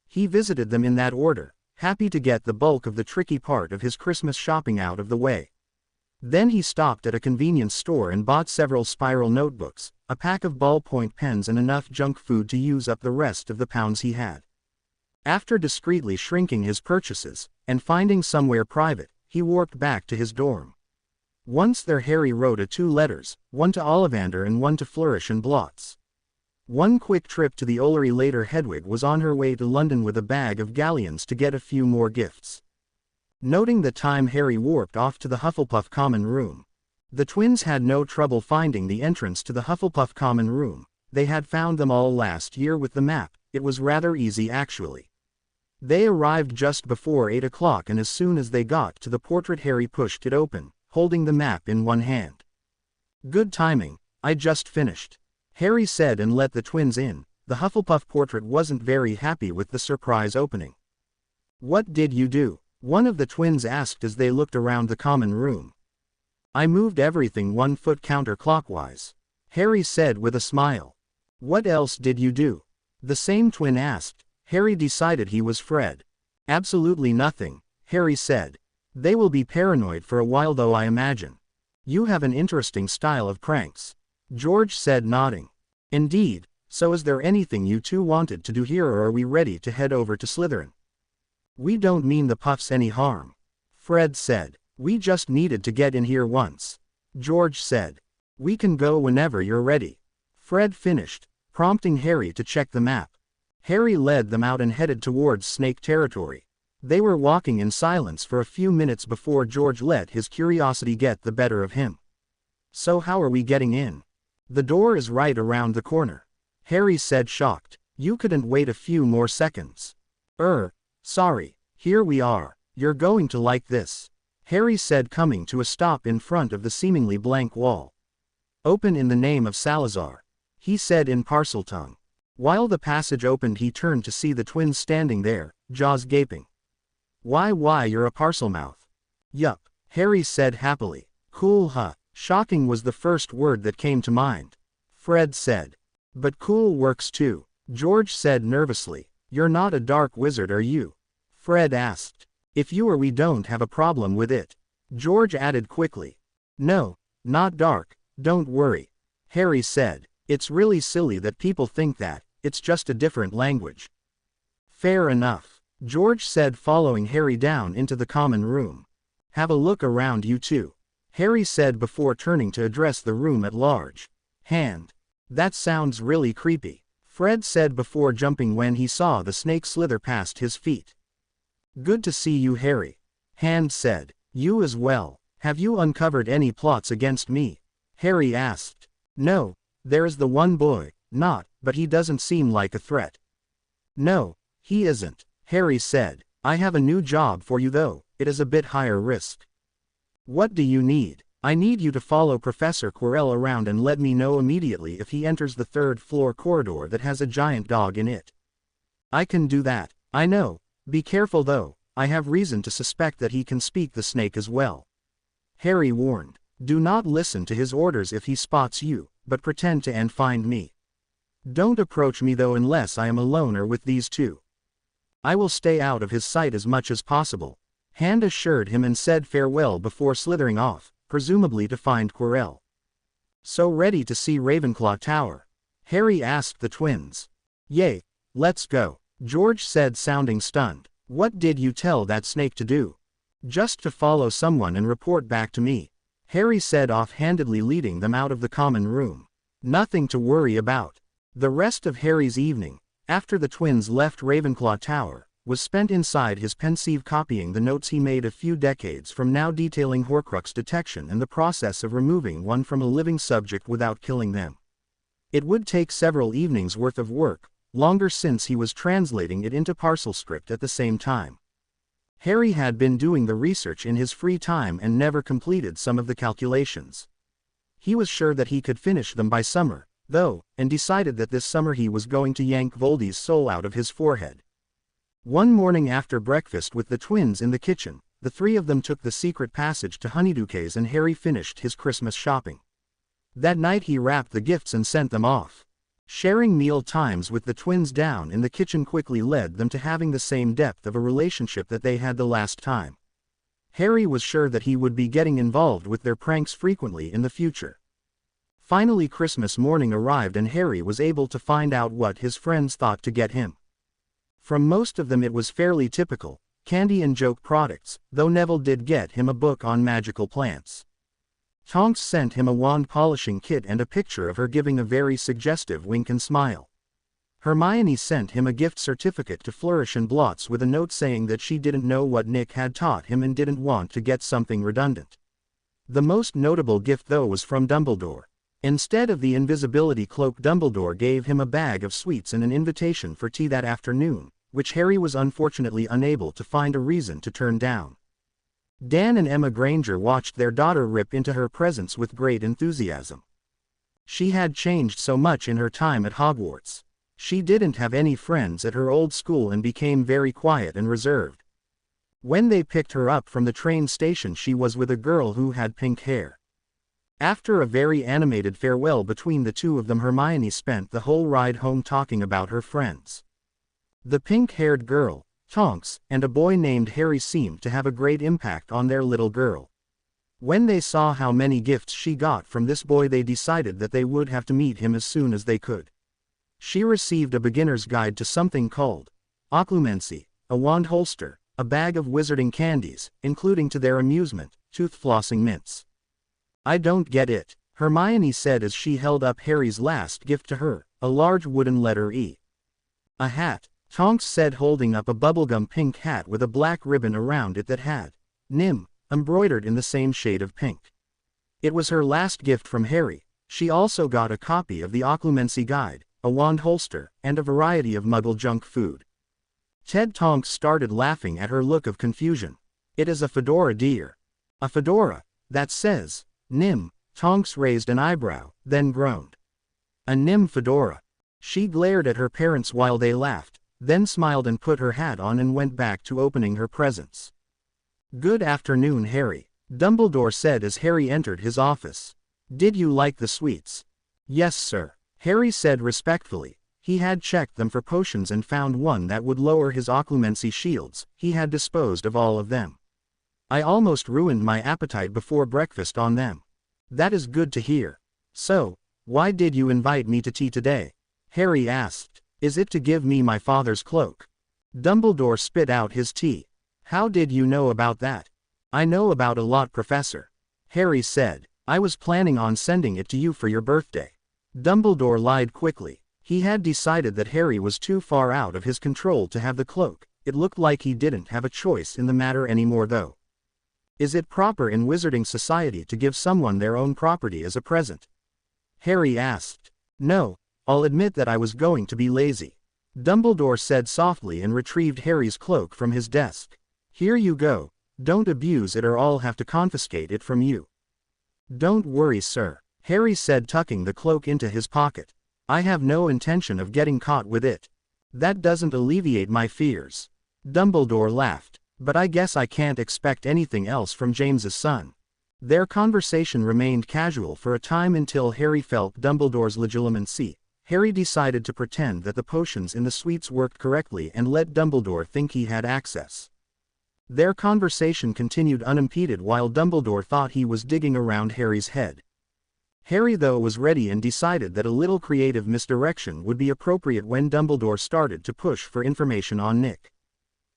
He visited them in that order, happy to get the bulk of the tricky part of his Christmas shopping out of the way. Then he stopped at a convenience store and bought several spiral notebooks, a pack of ballpoint pens and enough junk food to use up the rest of the pounds he had. After discreetly shrinking his purchases, and finding somewhere private, he warped back to his dorm. Once there Harry wrote 2 letters, one to Ollivander and one to Flourish and Blots. One quick trip to the Ollery later. Hedwig was on her way to London with a bag of galleons to get a few more gifts. Noting the time, Harry warped off to the Hufflepuff common room. The twins had no trouble finding the entrance to the Hufflepuff common room. They had found them all last year with the map. It was rather easy actually. They arrived just before 8 o'clock, and as soon as they got to the portrait, Harry pushed it open, holding the map in one hand. Good timing, I just finished. Harry said and let the twins in. The Hufflepuff portrait wasn't very happy with the surprise opening. What did you do? One of the twins asked as they looked around the common room. I moved everything 1 foot counterclockwise. Harry said with a smile. What else did you do? The same twin asked. Harry decided he was Fred. Absolutely nothing, Harry said. They will be paranoid for a while though, I imagine. You have an interesting style of pranks, George said, nodding. Indeed, so is there anything you two wanted to do here, or are we ready to head over to Slytherin? We don't mean the Puffs any harm, Fred said. We just needed to get in here once, George said. We can go whenever you're ready, Fred finished, prompting Harry to check the map. Harry led them out and headed towards Snake territory. They were walking in silence for a few minutes before George let his curiosity get the better of him. So how are we getting in? The door is right around the corner, Harry said, shocked. You couldn't wait a few more seconds? Sorry, here we are. You're going to like this, Harry said, coming to a stop in front of the seemingly blank wall. Open in the name of Salazar, he said in Parseltongue. While the passage opened, he turned to see the twins standing there, jaws gaping. Why, you're a Parselmouth. Yup, Harry said happily. Cool, huh? Shocking was the first word that came to mind, Fred said. But cool works too, George said nervously. You're not a dark wizard, are you? Fred asked. If you are, we don't have a problem with it, George added quickly. No, not dark, don't worry, Harry said. It's really silly that people think that, it's just a different language. Fair enough, George said, following Harry down into the common room. Have a look around you too, Harry said before turning to address the room at large. Hand. That sounds really creepy, Fred said before jumping when he saw the snake slither past his feet. Good to see you, Harry, Hand said. You as well. Have you uncovered any plots against me? Harry asked. No, there's the one boy, but he doesn't seem like a threat. No, he isn't, Harry said. I have a new job for you though, it is a bit higher risk. What do you need? I need you to follow Professor Quirrell around and let me know immediately if he enters the third-floor corridor that has a giant dog in it. I can do that, I know. Be careful though, I have reason to suspect that he can speak the snake as well, Harry warned. Do not listen to his orders if he spots you, but pretend to and find me. Don't approach me though unless I am alone or with these two. I will stay out of his sight as much as possible, Hand assured him and said farewell before slithering off, presumably to find Quirrell. So ready to see Ravenclaw Tower? Harry asked the twins. Yay, let's go, George said, sounding stunned. What did you tell that snake to do? Just to follow someone and report back to me, Harry said, offhandedly leading them out of the common room. Nothing to worry about. The rest of Harry's evening, after the twins left Ravenclaw Tower, was spent inside his pensieve copying the notes he made a few decades from now, detailing Horcrux detection and the process of removing one from a living subject without killing them. It would take several evenings' worth of work, longer since he was translating it into parcel script at the same time. Harry had been doing the research in his free time and never completed some of the calculations. He was sure that he could finish them by summer, though, and decided that this summer he was going to yank Voldy's soul out of his forehead. One morning after breakfast with the twins in the kitchen, the three of them took the secret passage to Honeydukes and Harry finished his Christmas shopping. That night he wrapped the gifts and sent them off. Sharing meal times with the twins down in the kitchen quickly led them to having the same depth of a relationship that they had the last time. Harry was sure that he would be getting involved with their pranks frequently in the future. Finally Christmas morning arrived and Harry was able to find out what his friends thought to get him. From most of them it was fairly typical, candy and joke products, though Neville did get him a book on magical plants. Tonks sent him a wand polishing kit and a picture of her giving a very suggestive wink and smile. Hermione sent him a gift certificate to Flourish and Blots with a note saying that she didn't know what Nick had taught him and didn't want to get something redundant. The most notable gift though was from Dumbledore. Instead of the invisibility cloak, Dumbledore gave him a bag of sweets and an invitation for tea that afternoon, which Harry was unfortunately unable to find a reason to turn down. Dan and Emma Granger watched their daughter rip into her presents with great enthusiasm. She had changed so much in her time at Hogwarts. She didn't have any friends at her old school and became very quiet and reserved. When they picked her up from the train station, she was with a girl who had pink hair. After a very animated farewell between the two of them, Hermione spent the whole ride home talking about her friends. The pink-haired girl, Tonks, and a boy named Harry seemed to have a great impact on their little girl. When they saw how many gifts she got from this boy, they decided that they would have to meet him as soon as they could. She received a beginner's guide to something called occlumency, a wand holster, a bag of wizarding candies, including, to their amusement, tooth-flossing mints. "I don't get it," Hermione said as she held up Harry's last gift to her, a large wooden letter E. "A hat," Tonks said, holding up a bubblegum pink hat with a black ribbon around it that had "Nim" embroidered in the same shade of pink. It was her last gift from Harry. She also got a copy of the occlumency guide, a wand holster, and a variety of Muggle junk food. Tonks started laughing at her look of confusion. "It is a fedora, dear." "A fedora that says Nim," Tonks raised an eyebrow, then groaned. "A Nim fedora." She glared at her parents while they laughed, then smiled and put her hat on and went back to opening her presents. "Good afternoon, Harry," Dumbledore said as Harry entered his office. "Did you like the sweets?" "Yes, sir," Harry said respectfully. He had checked them for potions and found one that would lower his occlumency shields. He had disposed of all of them. "I almost ruined my appetite before breakfast on them." "That is good to hear. So, why did you invite me to tea today?" Harry asked. "Is it to give me my father's cloak?" Dumbledore spit out his tea. "How did you know about that?" "I know about a lot, Professor," Harry said. "I was planning on sending it to you for your birthday." Dumbledore lied quickly. He had decided that Harry was too far out of his control to have the cloak. It looked like he didn't have a choice in the matter anymore, though. "Is it proper in Wizarding Society to give someone their own property as a present?" Harry asked. "No, I'll admit that I was going to be lazy," Dumbledore said softly and retrieved Harry's cloak from his desk. "Here you go. Don't abuse it or I'll have to confiscate it from you." "Don't worry, sir," Harry said, tucking the cloak into his pocket. "I have no intention of getting caught with it." "That doesn't alleviate my fears." Dumbledore laughed. "But I guess I can't expect anything else from James's son." Their conversation remained casual for a time until Harry felt Dumbledore's legitimacy. Harry decided to pretend that the potions in the sweets worked correctly and let Dumbledore think he had access. Their conversation continued unimpeded while Dumbledore thought he was digging around Harry's head. Harry, though, was ready and decided that a little creative misdirection would be appropriate when Dumbledore started to push for information on Nick.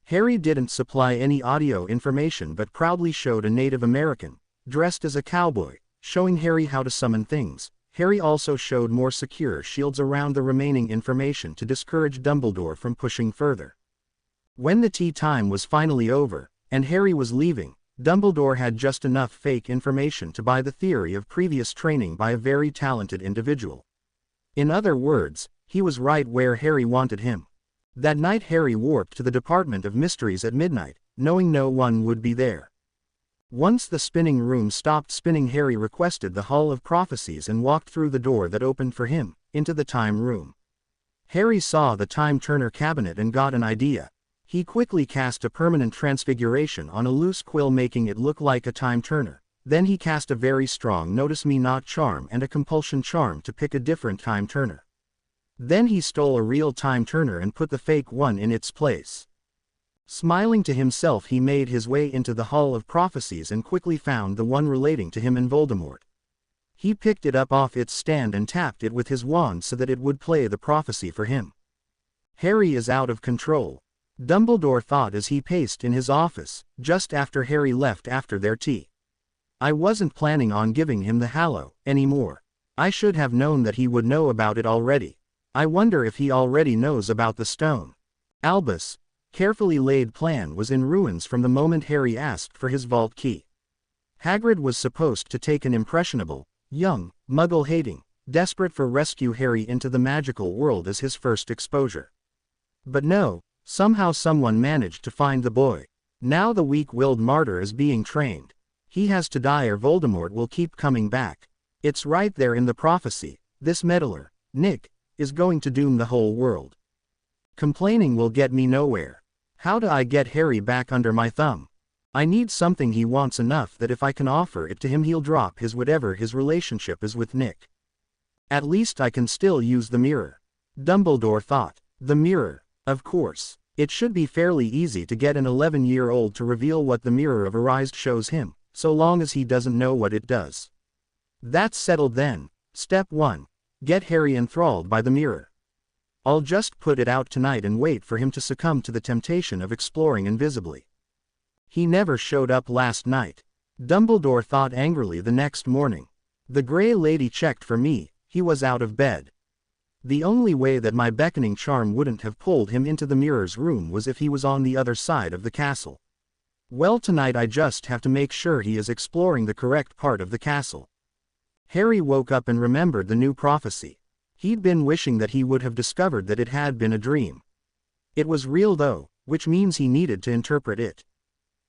Harry didn't supply any audio information but proudly showed a Native American, dressed as a cowboy, showing Harry how to summon things. Harry also showed more secure shields around the remaining information to discourage Dumbledore from pushing further. When the tea time was finally over, and Harry was leaving, Dumbledore had just enough fake information to buy the theory of previous training by a very talented individual. In other words, he was right where Harry wanted him. That night Harry warped to the Department of Mysteries at midnight, knowing no one would be there. Once the spinning room stopped spinning, Harry requested the Hall of Prophecies and walked through the door that opened for him, into the time room. Harry saw the time turner cabinet and got an idea. He quickly cast a permanent transfiguration on a loose quill, making it look like a time turner. Then he cast a very strong notice me not charm and a compulsion charm to pick a different time turner. Then he stole a real time turner and put the fake one in its place. Smiling to himself, he made his way into the Hall of Prophecies and quickly found the one relating to him and Voldemort. He picked it up off its stand and tapped it with his wand so that it would play the prophecy for him. Harry is out of control, Dumbledore thought as he paced in his office, just after Harry left after their tea. I wasn't planning on giving him the Hallow anymore. I should have known that he would know about it already. I wonder if he already knows about the stone. Albus' carefully laid plan was in ruins from the moment Harry asked for his vault key. Hagrid was supposed to take an impressionable, young, muggle-hating, desperate for rescue Harry into the magical world as his first exposure. But no, somehow someone managed to find the boy. Now the weak-willed martyr is being trained. He has to die or Voldemort will keep coming back. It's right there in the prophecy. This meddler, Nick, is going to doom the whole world. Complaining will get me nowhere. How do I get Harry back under my thumb? I need something he wants enough that if I can offer it to him he'll drop his whatever his relationship is with Nick. At least I can still use the mirror. Dumbledore thought. The mirror. Of course. It should be fairly easy to get an 11-year-old to reveal what the mirror of Erised shows him, so long as he doesn't know what it does. That's settled then. Step 1. Get Harry enthralled by the mirror. I'll just put it out tonight and wait for him to succumb to the temptation of exploring invisibly. He never showed up last night. Dumbledore thought angrily the next morning. The Grey Lady checked for me, he was out of bed. The only way that my beckoning charm wouldn't have pulled him into the mirror's room was if he was on the other side of the castle. Well, tonight I just have to make sure he is exploring the correct part of the castle. Harry woke up and remembered the new prophecy. He'd been wishing that he would have discovered that it had been a dream. It was real though, which means he needed to interpret it.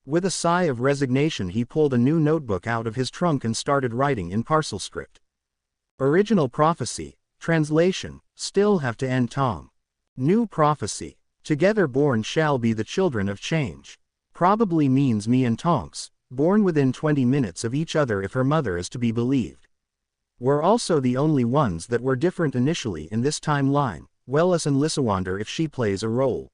With a sigh of resignation he pulled a new notebook out of his trunk and started writing in parcel script. Original prophecy. Translation. Still have to end Tom. New prophecy. Together born shall be the children of change. Probably means me and Tonks, born within 20 minutes of each other if her mother is to be believed. We're also the only ones that were different initially in this timeline, Wellis and Lissawander if she plays a role.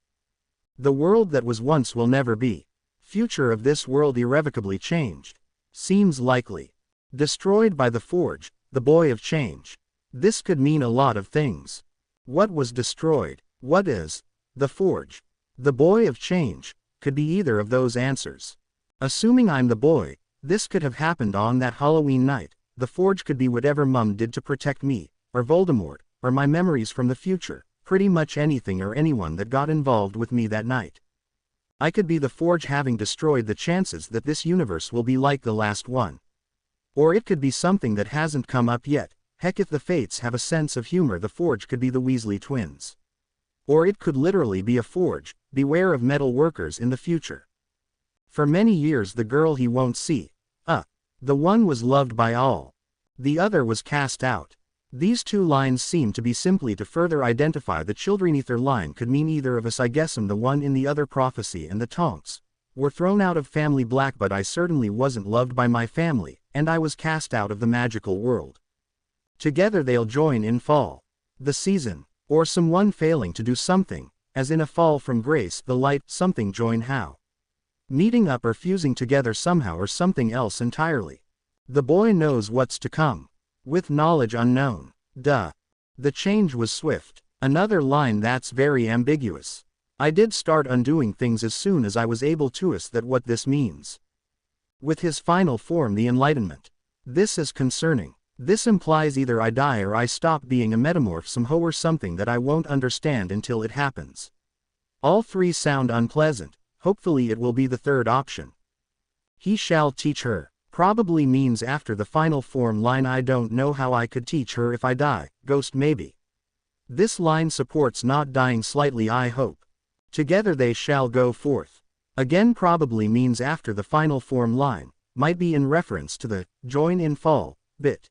The world that was once will never be. Future of this world irrevocably changed. Seems likely. Destroyed by the Forge, the Boy of Change. This could mean a lot of things. What was destroyed? What is? The Forge. The Boy of Change, could be either of those answers. Assuming I'm the boy, this could have happened on that Halloween night. The Forge could be whatever Mum did to protect me, or Voldemort, or my memories from the future, pretty much anything or anyone that got involved with me that night. I could be the Forge having destroyed the chances that this universe will be like the last one. Or it could be something that hasn't come up yet. Heck, if the Fates have a sense of humor, the Forge could be the Weasley twins. Or it could literally be a Forge, beware of metal workers in the future. For many years the girl he won't see. The one was loved by all. The other was cast out. These two lines seem to be simply to further identify the children. Either line could mean either of us. I guess I'm the one in the other prophecy and the Tonks were thrown out of family black, but I certainly wasn't loved by my family, and I was cast out of the magical world. Together they'll join in fall. The season. Or someone failing to do something, as in a fall from grace, the light, something join how? Meeting up or fusing together somehow or something else entirely. The boy knows what's to come. With knowledge unknown. Duh. The change was swift. Another line that's very ambiguous. I did start undoing things as soon as I was able to. Is that what this means? With his final form, the Enlightenment. This is concerning. This implies either I die or I stop being a metamorph somehow or something that I won't understand until it happens. All three sound unpleasant. Hopefully it will be the third option. He shall teach her. Probably means after the final form line. I don't know how I could teach her if I die. Ghost maybe. This line supports not dying slightly. I hope. Together they shall go forth. Again probably means after the final form line. Might be in reference to the join in fall bit.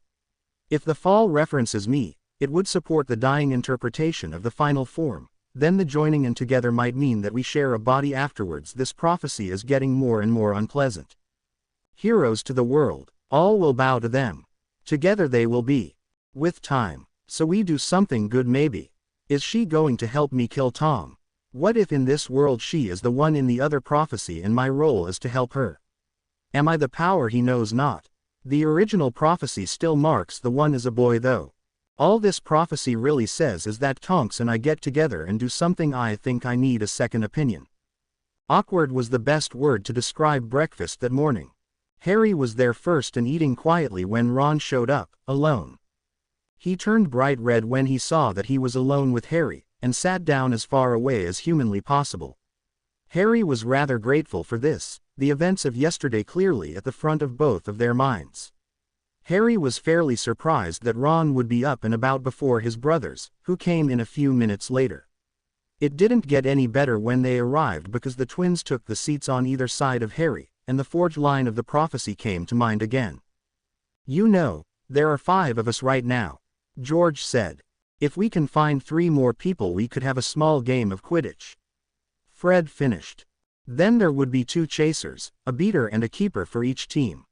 If the fall references me, it would support the dying interpretation of the final form. Then the joining in together might mean that we share a body afterwards. This prophecy is getting more and more unpleasant. Heroes to the world, all will bow to them. Together they will be. With time. So we do something good maybe. Is she going to help me kill Tom? What if in this world she is the one in the other prophecy and my role is to help her? Am I the power he knows not? The original prophecy still marks the one as a boy though. All this prophecy really says is that Tonks and I get together and do something. I think I need a second opinion. Awkward was the best word to describe breakfast that morning. Harry was there first and eating quietly when Ron showed up, alone. He turned bright red when he saw that he was alone with Harry, and sat down as far away as humanly possible. Harry was rather grateful for this, the events of yesterday clearly at the front of both of their minds. Harry was fairly surprised that Ron would be up and about before his brothers, who came in a few minutes later. It didn't get any better when they arrived because the twins took the seats on either side of Harry, and the forged line of the prophecy came to mind again. You know, there are 5 of us right now, George said. If we can find 3 more people we could have a small game of Quidditch. Fred finished. Then there would be 2 chasers, a beater and a keeper for each team.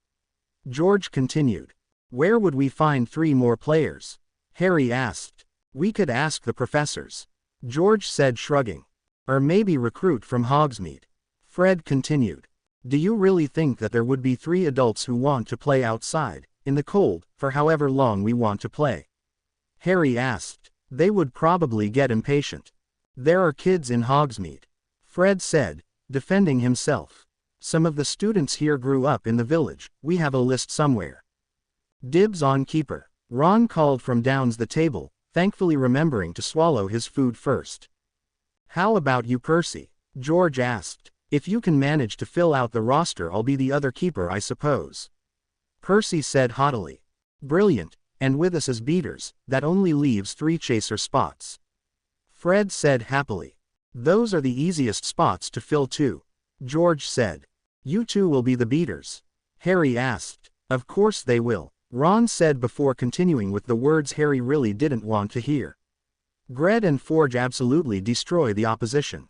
George continued. Where would we find 3 more players? Harry asked. We could ask the professors. George said, shrugging. Or maybe recruit from Hogsmeade. Fred continued. Do you really think that there would be 3 adults who want to play outside, in the cold, for however long we want to play? Harry asked. They would probably get impatient. There are kids in Hogsmeade. Fred said, defending himself. Some of the students here grew up in the village, we have a list somewhere. Dibs on keeper. Ron called from down the table, thankfully remembering to swallow his food first. How about you, Percy? George asked. If you can manage to fill out the roster, I'll be the other keeper, I suppose. Percy said haughtily. Brilliant, and with us as beaters, that only leaves 3 chaser spots. Fred said happily. Those are the easiest spots to fill too. George said. You 2 will be the beaters? Harry asked. Of course they will, Ron said before continuing with the words Harry really didn't want to hear. Gred and Forge absolutely destroy the opposition.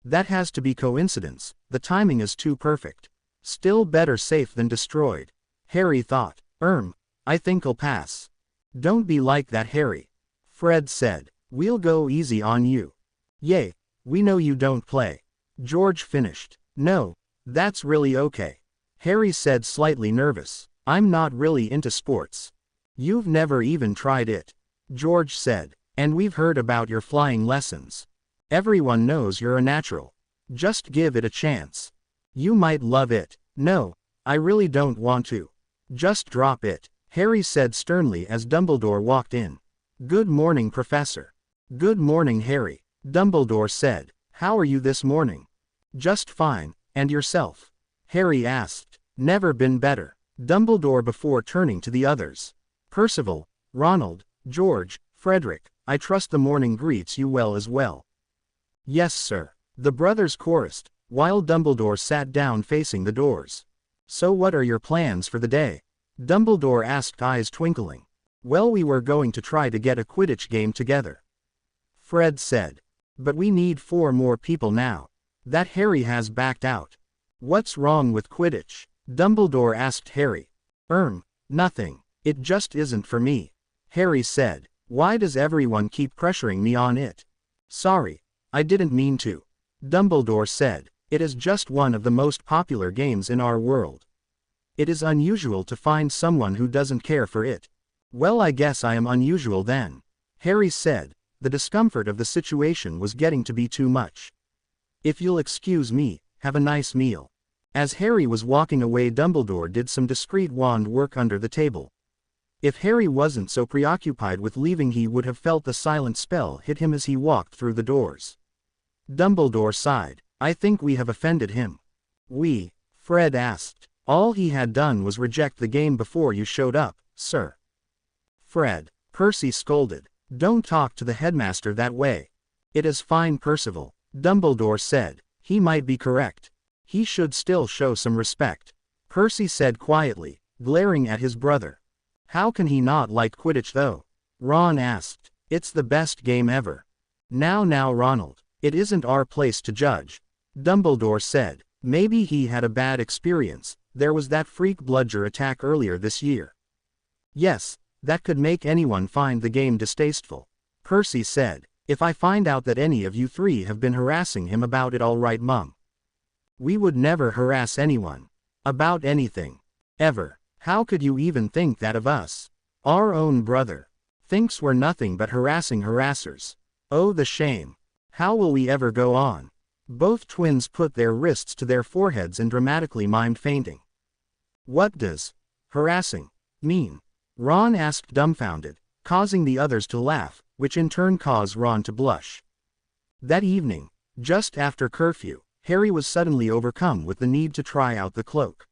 That has to be coincidence, the timing is too perfect. Still better safe than destroyed. Harry thought. I think I'll pass. Don't be like that, Harry. Fred said. We'll go easy on you. Yay, we know you don't play. George finished. No, that's really okay. Harry said, slightly nervous. I'm not really into sports. You've never even tried it. George said. And we've heard about your flying lessons. Everyone knows you're a natural. Just give it a chance. You might love it. No, I really don't want to. Just drop it, Harry said sternly as Dumbledore walked in. Good morning, Professor. Good morning, Harry. Dumbledore said. How are you this morning? Just fine, and yourself? Harry asked. Never been better. Dumbledore before turning to the others. Percival, Ronald, George, Frederick, I trust the morning greets you well as well. Yes, sir. The brothers chorused, while Dumbledore sat down facing the doors. So what are your plans for the day? Dumbledore asked, eyes twinkling. Well, we were going to try to get a Quidditch game together. Fred said. But we need 4 more people now. That Harry has backed out. What's wrong with Quidditch? Dumbledore asked Harry. Nothing. It just isn't for me. Harry said. Why does everyone keep pressuring me on it? Sorry, I didn't mean to. Dumbledore said. It is just one of the most popular games in our world. It is unusual to find someone who doesn't care for it. Well, I guess I am unusual then. Harry said. The discomfort of the situation was getting to be too much. If you'll excuse me, have a nice meal. As Harry was walking away, Dumbledore did some discreet wand work under the table. If Harry wasn't so preoccupied with leaving, he would have felt the silent spell hit him as he walked through the doors. Dumbledore sighed. I think we have offended him. We? Fred asked. All he had done was reject the game before you showed up, sir. Fred. Percy scolded. Don't talk to the headmaster that way. It is fine, Percival. Dumbledore said. He might be correct. He should still show some respect. Percy said quietly, glaring at his brother. How can he not like Quidditch though? Ron asked. It's the best game ever. Now, Ronald. It isn't our place to judge. Dumbledore said. Maybe he had a bad experience. There was that freak bludger attack earlier this year. Yes, that could make anyone find the game distasteful. Percy said. If I find out that any of you 3 have been harassing him about it, all right, Mum. We would never harass anyone. About anything. Ever. How could you even think that of us? Our own brother. Thinks we're nothing but harassing harassers. Oh, the shame. How will we ever go on? Both twins put their wrists to their foreheads and dramatically mimed fainting. What does harassing mean? Ron asked, dumbfounded, causing the others to laugh, which in turn caused Ron to blush. That evening, just after curfew, Harry was suddenly overcome with the need to try out the cloak.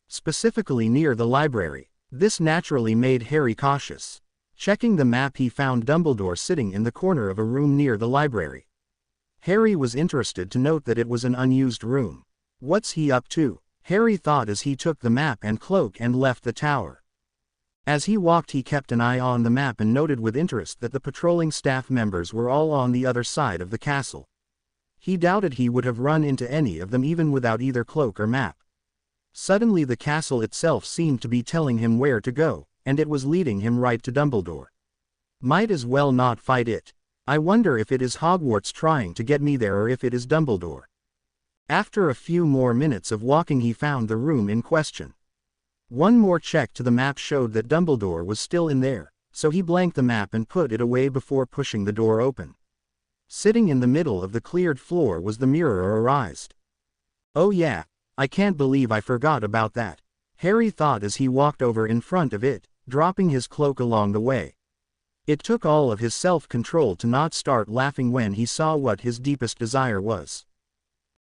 Specifically near the library. This naturally made Harry cautious. Checking the map, he found Dumbledore sitting in the corner of a room near the library. Harry was interested to note that it was an unused room. What's he up to? Harry thought as he took the map and cloak and left the tower. As he walked, he kept an eye on the map and noted with interest that the patrolling staff members were all on the other side of the castle. He doubted he would have run into any of them even without either cloak or map. Suddenly the castle itself seemed to be telling him where to go, and it was leading him right to Dumbledore. Might as well not fight it. I wonder if it is Hogwarts trying to get me there or if it is Dumbledore. After a few more minutes of walking he found the room in question. One more check to the map showed that Dumbledore was still in there, so he blanked the map and put it away before pushing the door open. Sitting in the middle of the cleared floor was the mirror Erised. Oh yeah, I can't believe I forgot about that, Harry thought as he walked over in front of it, dropping his cloak along the way. It took all of his self-control to not start laughing when he saw what his deepest desire was.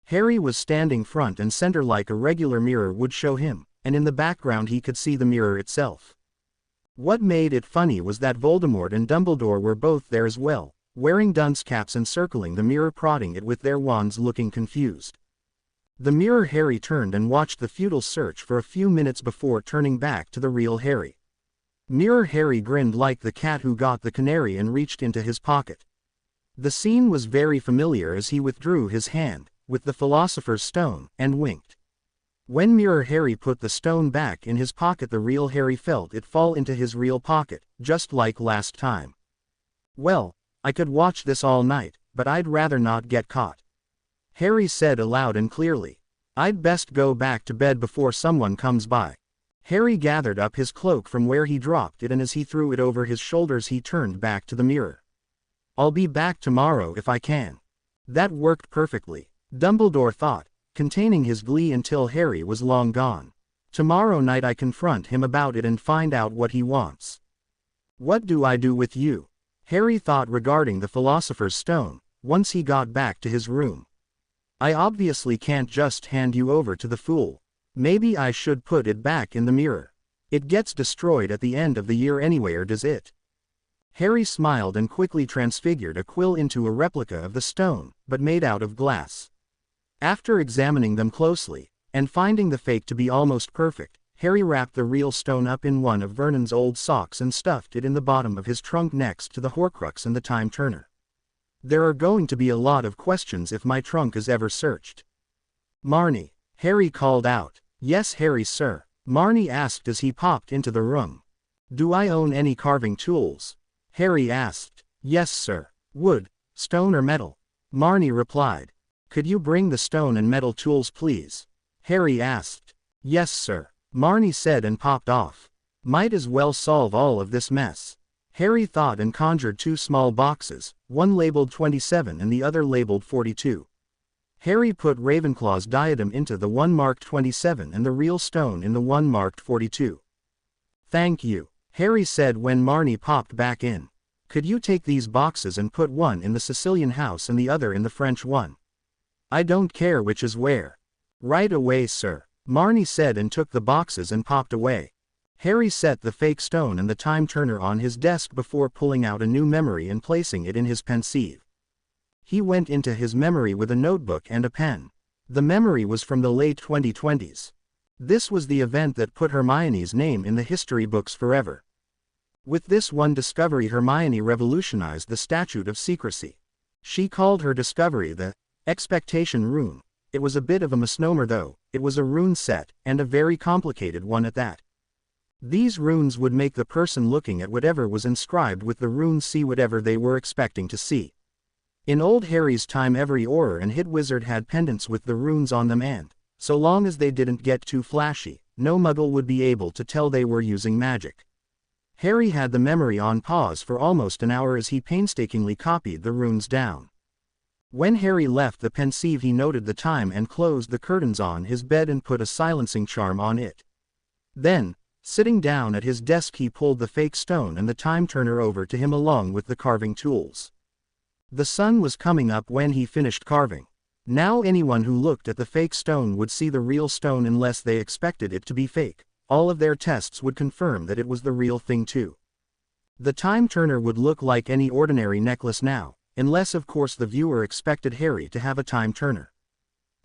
Harry was standing front and center like a regular mirror would show him, and in the background he could see the mirror itself. What made it funny was that Voldemort and Dumbledore were both there as well, wearing dunce caps and circling the mirror, prodding it with their wands, looking confused. The mirror Harry turned and watched the futile search for a few minutes before turning back to the real Harry. Mirror Harry grinned like the cat who got the canary and reached into his pocket. The scene was very familiar as he withdrew his hand, with the Philosopher's Stone, and winked. When Mirror Harry put the stone back in his pocket, the real Harry felt it fall into his real pocket, just like last time. Well, I could watch this all night, but I'd rather not get caught, Harry said aloud and clearly. I'd best go back to bed before someone comes by. Harry gathered up his cloak from where he dropped it, and as he threw it over his shoulders he turned back to the mirror. I'll be back tomorrow if I can. That worked perfectly, Dumbledore thought, containing his glee until Harry was long gone. Tomorrow night I confront him about it and find out what he wants. What do I do with you? Harry thought regarding the Philosopher's Stone, once he got back to his room. I obviously can't just hand you over to the fool. Maybe I should put it back in the mirror. It gets destroyed at the end of the year anyway, or does it? Harry smiled and quickly transfigured a quill into a replica of the stone, but made out of glass. After examining them closely, and finding the fake to be almost perfect, Harry wrapped the real stone up in one of Vernon's old socks and stuffed it in the bottom of his trunk next to the Horcrux and the Time Turner. There are going to be a lot of questions if my trunk is ever searched. Marnie, Harry called out. Yes, Harry, sir, Marnie asked as he popped into the room. Do I own any carving tools? Harry asked. Yes, sir. Wood, stone or metal? Marnie replied. Could you bring the stone and metal tools please? Harry asked. Yes, sir, Marnie said and popped off. Might as well solve all of this mess, Harry thought, and conjured two small boxes, one labeled 27 and the other labeled 42. Harry put Ravenclaw's diadem into the one marked 27 and the real stone in the one marked 42. Thank you, Harry said when Marnie popped back in. Could you take these boxes and put one in the Sicilian house and the other in the French one? I don't care which is where. Right away, sir, Marnie said and took the boxes and popped away. Harry set the fake stone and the Time Turner on his desk before pulling out a new memory and placing it in his pensieve. He went into his memory with a notebook and a pen. The memory was from the late 2020s. This was the event that put Hermione's name in the history books forever. With this one discovery, Hermione revolutionized the statute of secrecy. She called her discovery the expectation rune. It was a bit of a misnomer though, it was a rune set, and a very complicated one at that. These runes would make the person looking at whatever was inscribed with the runes see whatever they were expecting to see. In old Harry's time, every Auror and Hit Wizard had pendants with the runes on them, and, so long as they didn't get too flashy, no Muggle would be able to tell they were using magic. Harry had the memory on pause for almost an hour as he painstakingly copied the runes down. When Harry left the pensieve, he noted the time and closed the curtains on his bed and put a silencing charm on it. Then, sitting down at his desk, he pulled the fake stone and the Time Turner over to him along with the carving tools. The sun was coming up when he finished carving. Now anyone who looked at the fake stone would see the real stone unless they expected it to be fake. All of their tests would confirm that it was the real thing too. The Time Turner would look like any ordinary necklace now, unless of course the viewer expected Harry to have a Time Turner.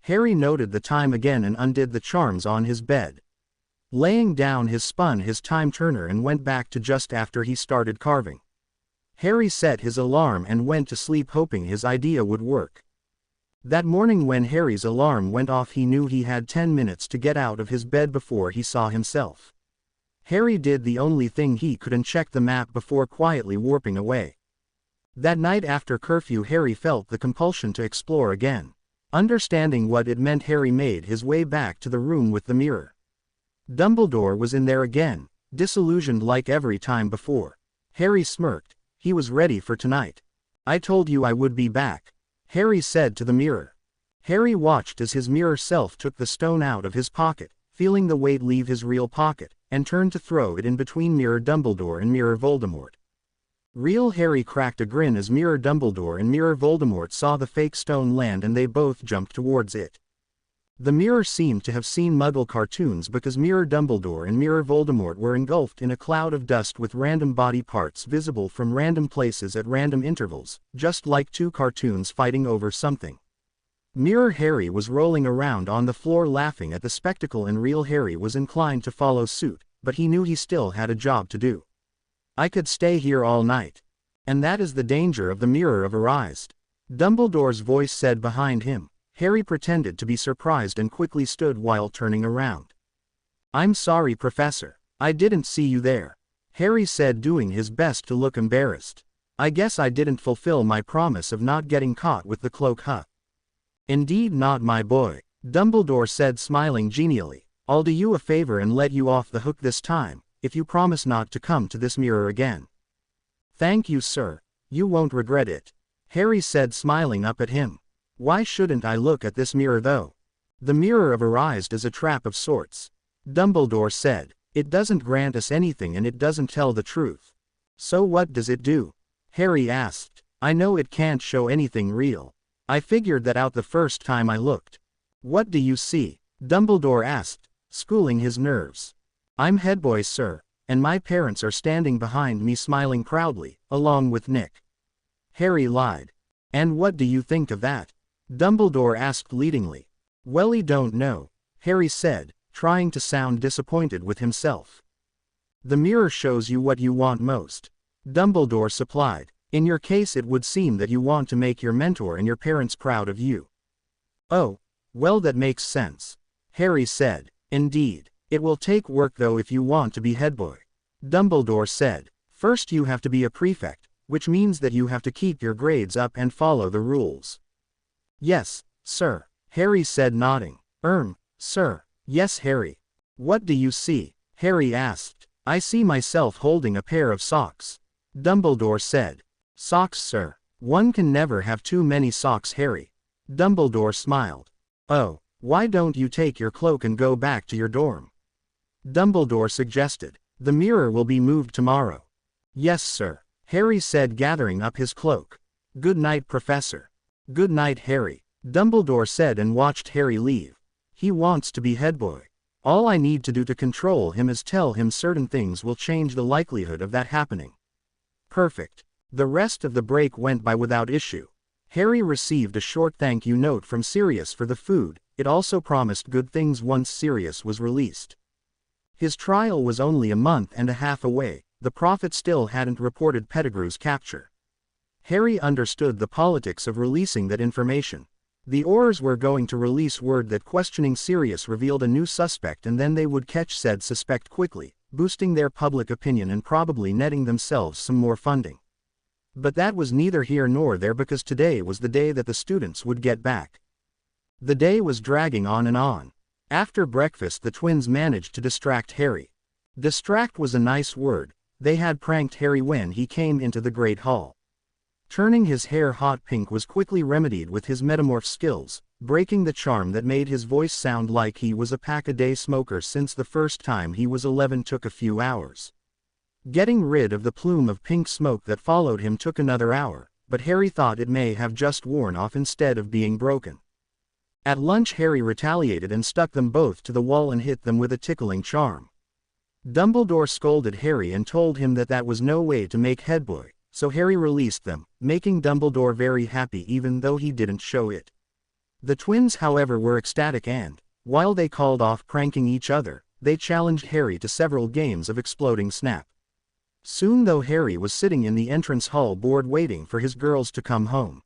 Harry noted the time again and undid the charms on his bed. Laying down, he spun his Time Turner and went back to just after he started carving. Harry set his alarm and went to sleep hoping his idea would work. That morning when Harry's alarm went off, he knew he had 10 minutes to get out of his bed before he saw himself. Harry did the only thing he could and checked the map before quietly warping away. That night after curfew, Harry felt the compulsion to explore again. Understanding what it meant, Harry made his way back to the room with the mirror. Dumbledore was in there again, disillusioned like every time before. Harry smirked. He was ready for tonight. "I told you I would be back," Harry said to the mirror. Harry watched as his mirror self took the stone out of his pocket, feeling the weight leave his real pocket, and turned to throw it in between Mirror Dumbledore and Mirror Voldemort. Real Harry cracked a grin as Mirror Dumbledore and Mirror Voldemort saw the fake stone land, and they both jumped towards it. The mirror seemed to have seen Muggle cartoons because Mirror Dumbledore and Mirror Voldemort were engulfed in a cloud of dust with random body parts visible from random places at random intervals, just like two cartoons fighting over something. Mirror Harry was rolling around on the floor laughing at the spectacle, and Real Harry was inclined to follow suit, but he knew he still had a job to do. "I could stay here all night. And that is the danger of the Mirror of Erised," Dumbledore's voice said behind him. Harry pretended to be surprised and quickly stood while turning around. "I'm sorry, Professor. I didn't see you there," Harry said, doing his best to look embarrassed. "I guess I didn't fulfill my promise of not getting caught with the cloak, huh?" "Indeed not, my boy," Dumbledore said, smiling genially. "I'll do you a favor and let you off the hook this time, if you promise not to come to this mirror again." "Thank you, sir. You won't regret it," Harry said, smiling up at him. "Why shouldn't I look at this mirror though?" "The Mirror of Erised is a trap of sorts," Dumbledore said. "It doesn't grant us anything and it doesn't tell the truth." "So what does it do?" Harry asked. "I know it can't show anything real. I figured that out the first time I looked." "What do you see?" Dumbledore asked, schooling his nerves. "I'm headboy, sir, and my parents are standing behind me smiling proudly, along with Nick." Harry lied. "And what do you think of that?" Dumbledore asked leadingly. "Welly, don't know," Harry said, trying to sound disappointed with himself. "The mirror shows you what you want most," Dumbledore supplied. "In your case it would seem that you want to make your mentor and your parents proud of you." "Oh, well, that makes sense," Harry said. "Indeed. It will take work though if you want to be headboy," Dumbledore said. "First you have to be a prefect, which means that you have to keep your grades up and follow the rules." "Yes, sir," Harry said, nodding. Sir." "Yes, Harry." "What do you see?" Harry asked. "I see myself holding a pair of socks," Dumbledore said. "Socks, sir. One can never have too many socks, Harry." Dumbledore smiled. "Oh, why don't you take your cloak and go back to your dorm?" Dumbledore suggested. "The mirror will be moved tomorrow." "Yes, sir," Harry said, gathering up his cloak. "Good night, Professor." "Good night, Harry," Dumbledore said and watched Harry leave. "He wants to be headboy. All I need to do to control him is tell him certain things will change the likelihood of that happening." Perfect. The rest of the break went by without issue. Harry received a short thank you note from Sirius for the food. It also promised good things once Sirius was released. His trial was only a month and a half away. The Prophet still hadn't reported Pettigrew's capture. Harry understood the politics of releasing that information. The Aurors were going to release word that questioning Sirius revealed a new suspect, and then they would catch said suspect quickly, boosting their public opinion and probably netting themselves some more funding. But that was neither here nor there, because today was the day that the students would get back. The day was dragging on and on. After breakfast the twins managed to distract Harry. Distract was a nice word. They had pranked Harry when he came into the Great Hall. Turning his hair hot pink was quickly remedied with his metamorph skills, breaking the charm that made his voice sound like he was a pack-a-day smoker since the first time he was 11 took a few hours. Getting rid of the plume of pink smoke that followed him took another hour, but Harry thought it may have just worn off instead of being broken. At lunch Harry retaliated and stuck them both to the wall and hit them with a tickling charm. Dumbledore scolded Harry and told him that that was no way to make headboy, so Harry released them, making Dumbledore very happy even though he didn't show it. The twins, however, were ecstatic and, while they called off pranking each other, they challenged Harry to several games of exploding snap. Soon though Harry was sitting in the entrance hall bored waiting for his girls to come home.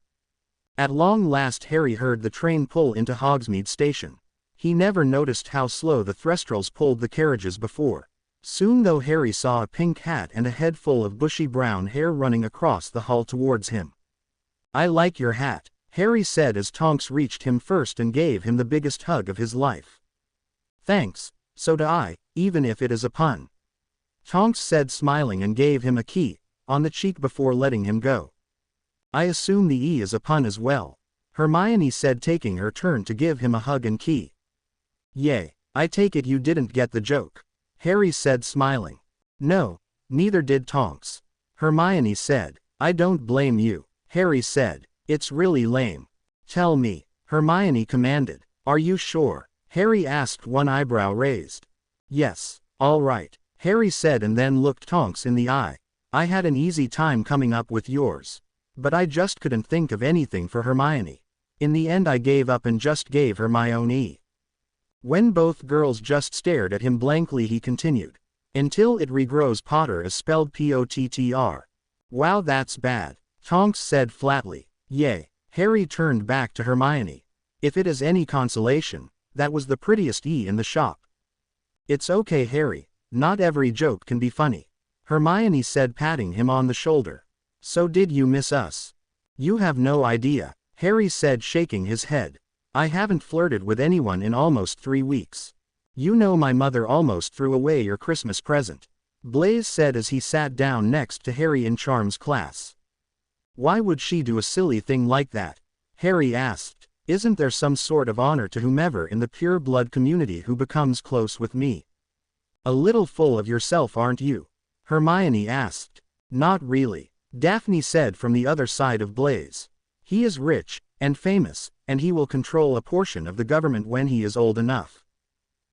At long last Harry heard the train pull into Hogsmeade Station. He never noticed how slow the Thestrals pulled the carriages before. Soon though Harry saw a pink hat and a head full of bushy brown hair running across the hall towards him. "I like your hat," Harry said as Tonks reached him first and gave him the biggest hug of his life. "Thanks, so do I, even if it is a pun," Tonks said smiling and gave him a key on the cheek before letting him go. "I assume the E is a pun as well," Hermione said, taking her turn to give him a hug and key. "Yay, I take it you didn't get the joke," Harry said smiling. "No, neither did Tonks," Hermione said. "I don't blame you," Harry said. "It's really lame." "Tell me," Hermione commanded. "Are you sure?" Harry asked, one eyebrow raised. "Yes, all right," Harry said and then looked Tonks in the eye. "I had an easy time coming up with yours. But I just couldn't think of anything for Hermione. In the end I gave up and just gave her my own E." When both girls just stared at him blankly, he continued. "Until it regrows Potter as spelled Pottr. Wow, that's bad," Tonks said flatly. "Yay." Harry turned back to Hermione. "If it is any consolation, that was the prettiest E in the shop." "It's okay, Harry, not every joke can be funny," Hermione said, patting him on the shoulder. "So did you miss us?" "You have no idea," Harry said, shaking his head. "I haven't flirted with anyone in almost 3 weeks. You know my mother almost threw away your Christmas present," Blaise said as he sat down next to Harry in Charm's class. "Why would she do a silly thing like that?" Harry asked. "Isn't there some sort of honor to whomever in the pure blood community who becomes close with me?" "A little full of yourself, aren't you?" Hermione asked. "Not really," Daphne said from the other side of Blaise. "He is rich and famous, and he will control a portion of the government when he is old enough.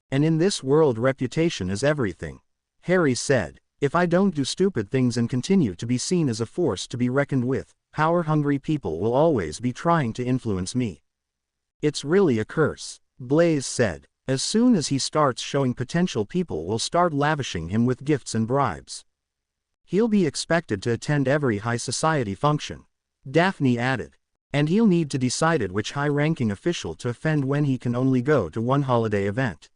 And in this world reputation is everything," Harry said. "If I don't do stupid things and continue to be seen as a force to be reckoned with, power-hungry people will always be trying to influence me." "It's really a curse," Blaise said. "As soon as he starts showing potential, people will start lavishing him with gifts and bribes. He'll be expected to attend every high society function," Daphne added. "And he'll need to decide which high-ranking official to offend when he can only go to one holiday event."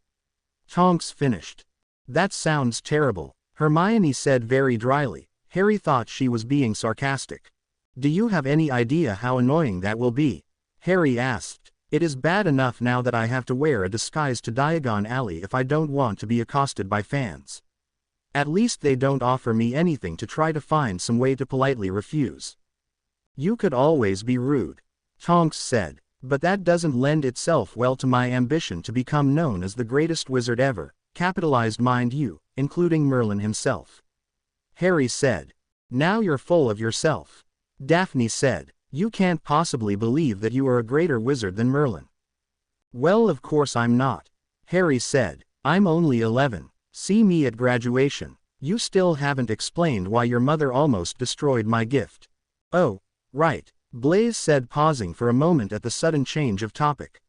Tonks finished. "That sounds terrible," Hermione said very dryly. Harry thought she was being sarcastic. "Do you have any idea how annoying that will be?" Harry asked. "It is bad enough now that I have to wear a disguise to Diagon Alley if I don't want to be accosted by fans. At least they don't offer me anything to try to find some way to politely refuse." "You could always be rude," Tonks said, "but that doesn't lend itself well to my ambition to become known as the greatest wizard ever, capitalized mind you, including Merlin himself." Harry said. "Now you're full of yourself," Daphne said. "You can't possibly believe that you are a greater wizard than Merlin." "Well, of course I'm not," Harry said. "I'm only 11. See me at graduation." "You still haven't explained why your mother almost destroyed my gift." "Oh, right," Blaise said, pausing for a moment at the sudden change of topic.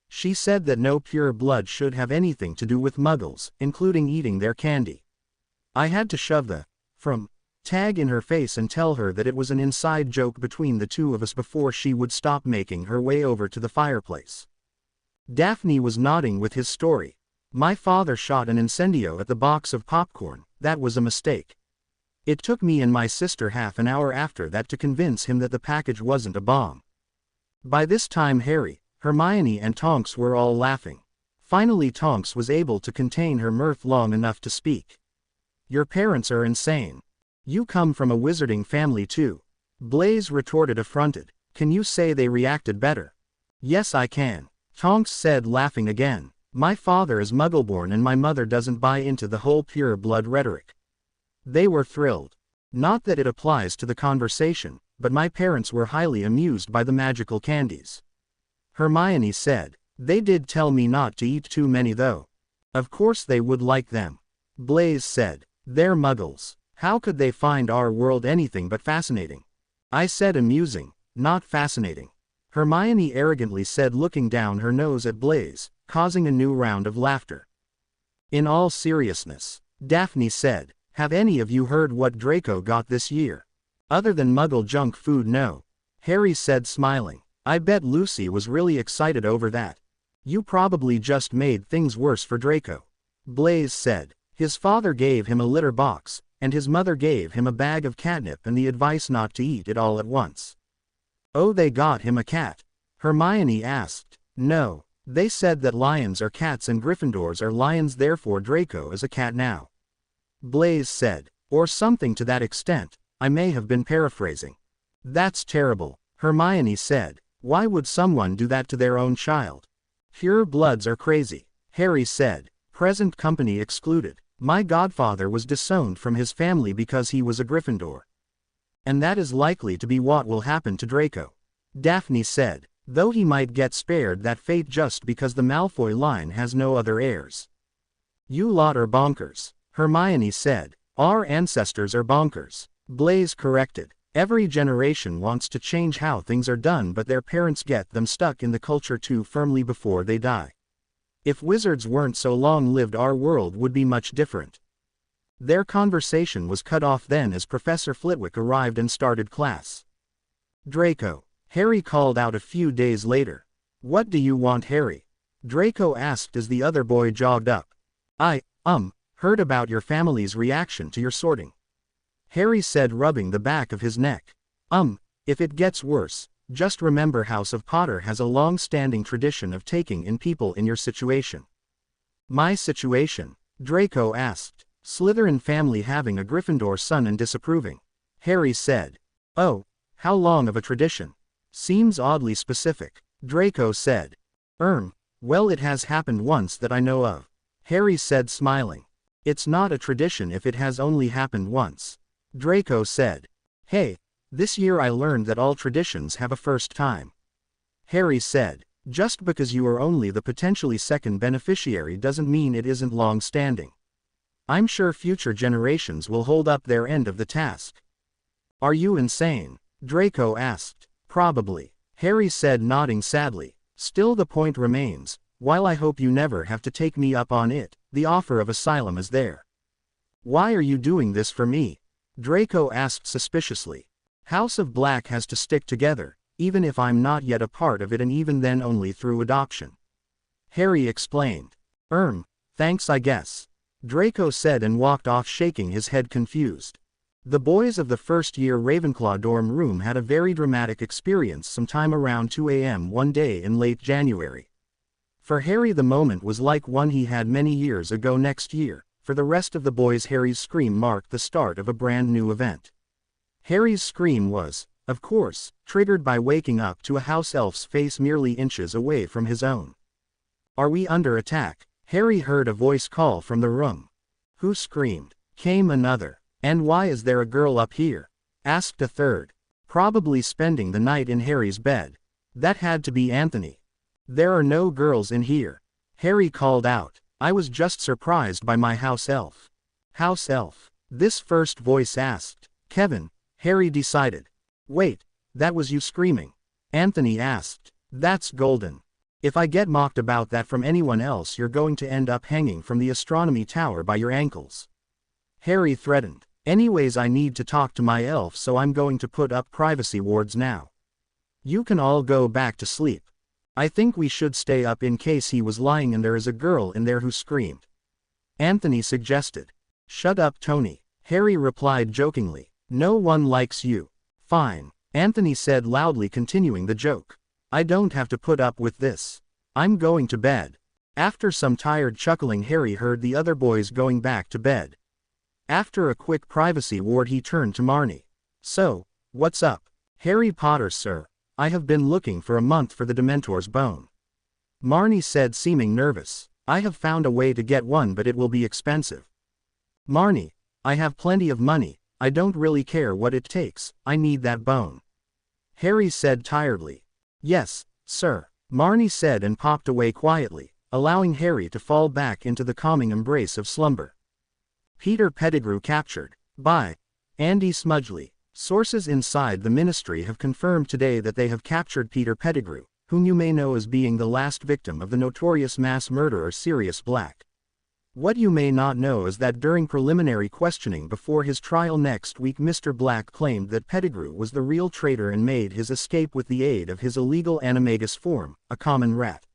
"She said that no pure blood should have anything to do with muggles, including eating their candy. I had to shove the from tag in her face and tell her that it was an inside joke between the two of us before she would stop, making her way over to the fireplace." Daphne was nodding with his story. "My father shot an incendio at the box of popcorn. That was a mistake. It took me and my sister half an hour after that to convince him that the package wasn't a bomb." By this time Harry, Hermione and Tonks were all laughing. Finally Tonks was able to contain her mirth long enough to speak. "Your parents are insane. You come from a wizarding family too," Blaise retorted, affronted. "Can you say they reacted better?" "Yes, I can," Tonks said, laughing again. "My father is Muggleborn and my mother doesn't buy into the whole pure blood rhetoric." They were thrilled. Not that it applies to the conversation, but my parents were highly amused by the magical candies. Hermione said. "They did tell me not to eat too many though." "Of course they would like them," Blaise said. "They're Muggles. How could they find our world anything but fascinating?" "I said amusing, not fascinating," Hermione arrogantly said, looking down her nose at Blaise, causing a new round of laughter. "In all seriousness," Daphne said, "have any of you heard what Draco got this year?" "Other than Muggle junk food, no," Harry said, smiling. I bet Lucy was really excited over that. You probably just made things worse for Draco. Blaise said. His father gave him a litter box, and his mother gave him a bag of catnip and the advice not to eat it all at once. Oh, they got him a cat? Hermione asked. No. They said that lions are cats and Gryffindors are lions, therefore Draco is a cat now. Blaise said. Or something to that extent. I may have been paraphrasing. That's terrible, Hermione said. Why would someone do that to their own child? Pure bloods are crazy, Harry said. Present company excluded. My godfather was disowned from his family because he was a Gryffindor. And that is likely to be what will happen to Draco. Daphne said. Though he might get spared that fate just because the Malfoy line has no other heirs. You lot are bonkers, Hermione said. Our ancestors are bonkers, Blaise corrected. Every generation wants to change how things are done, but their parents get them stuck in the culture too firmly before they die. If wizards weren't so long-lived, our world would be much different. Their conversation was cut off then as Professor Flitwick arrived and started class. Draco, Harry called out a few days later. What do you want, Harry? Draco asked as the other boy jogged up. I heard about your family's reaction to your sorting. Harry said, rubbing the back of his neck. If it gets worse, just remember House of Potter has a long-standing tradition of taking in people in your situation. My situation? Draco asked. Slytherin family having a Gryffindor son and disapproving. Harry said. Oh, how long of a tradition? Seems oddly specific. Draco said. Well, it has happened once that I know of. Harry said, smiling. It's not a tradition if it has only happened once. Draco said. Hey, this year I learned that all traditions have a first time. Harry said. Just because you are only the potentially second beneficiary doesn't mean it isn't long-standing. I'm sure future generations will hold up their end of the task. Are you insane? Draco asked. Probably, Harry said, nodding sadly. Still, the point remains, while I hope you never have to take me up on it, the offer of asylum is there. Why are you doing this for me? Draco asked suspiciously. House of Black has to stick together, even if I'm not yet a part of it, and even then only through adoption. Harry explained. Thanks I guess. Draco said and walked off, shaking his head confused. The boys of the first-year Ravenclaw dorm room had a very dramatic experience sometime around 2 a.m. one day in late January. For Harry, the moment was like one he had many years ago. Next year, for the rest of the boys, Harry's scream marked the start of a brand new event. Harry's scream was, of course, triggered by waking up to a house elf's face merely inches away from his own. Are we under attack? Harry heard a voice call from the room. Who screamed? Came another. And why is there a girl up here? Asked a third. Probably spending the night in Harry's bed. That had to be Anthony. There are no girls in here. Harry called out. I was just surprised by my house elf. House elf? This first voice asked. Kevin, Harry decided. Wait, that was you screaming? Anthony asked. That's golden. If I get mocked about that from anyone else, you're going to end up hanging from the astronomy tower by your ankles. Harry threatened. Anyways, I need to talk to my elf, so I'm going to put up privacy wards now. You can all go back to sleep. I think we should stay up in case he was lying and there is a girl in there who screamed. Anthony suggested. Shut up, Tony. Harry replied jokingly. No one likes you. Fine, Anthony said loudly, continuing the joke. I don't have to put up with this. I'm going to bed. After some tired chuckling, Harry heard the other boys going back to bed. After a quick privacy ward, he turned to Marnie. So, what's up? Harry Potter, sir. I have been looking for a month for the Dementor's bone. Marnie said, seeming nervous. I have found a way to get one, but it will be expensive. Marnie, I have plenty of money. I don't really care what it takes. I need that bone. Harry said tiredly. Yes, sir. Marnie said and popped away quietly, allowing Harry to fall back into the calming embrace of slumber. Peter Pettigrew captured. By Andy Smudgley. Sources inside the Ministry have confirmed today that they have captured Peter Pettigrew, whom you may know as being the last victim of the notorious mass murderer Sirius Black. What you may not know is that during preliminary questioning before his trial next week, Mr. Black claimed that Pettigrew was the real traitor and made his escape with the aid of his illegal animagus form, a common rat.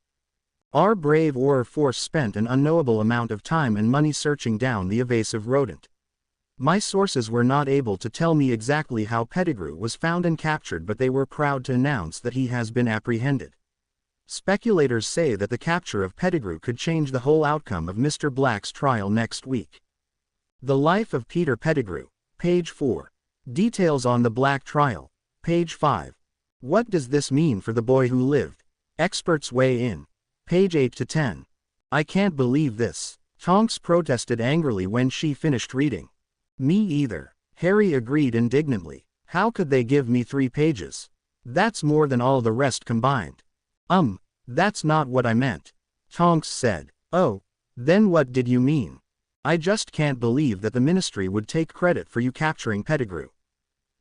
Our brave Auror force spent an unknowable amount of time and money searching down the evasive rodent. My sources were not able to tell me exactly how Pettigrew was found and captured, but they were proud to announce that he has been apprehended. Speculators say that the capture of Pettigrew could change the whole outcome of Mr. Black's trial next week. The Life of Peter Pettigrew, page 4. Details on the Black trial, page 5. What does this mean for the boy who lived? Experts weigh in. Page 8 to 10. I can't believe this. Tonks protested angrily when she finished reading. Me either. Harry agreed indignantly. How could they give me 3 pages? That's more than all the rest combined. That's not what I meant. Tonks said. Oh, then what did you mean? I just can't believe that the ministry would take credit for you capturing Pettigrew.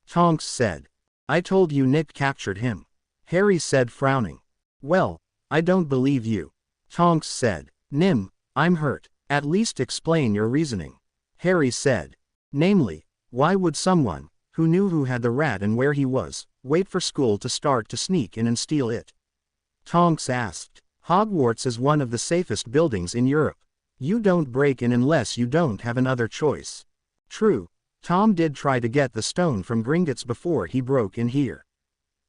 Tonks said. I told you Nick captured him. Harry said, frowning. Well, I don't believe you. Tonks said. Nim, I'm hurt. At least explain your reasoning. Harry said. Namely, why would someone, who knew who had the rat and where he was, wait for school to start to sneak in and steal it? Tonks asked. Hogwarts is one of the safest buildings in Europe. You don't break in unless you don't have another choice. True, Tom did try to get the stone from Gringotts before he broke in here.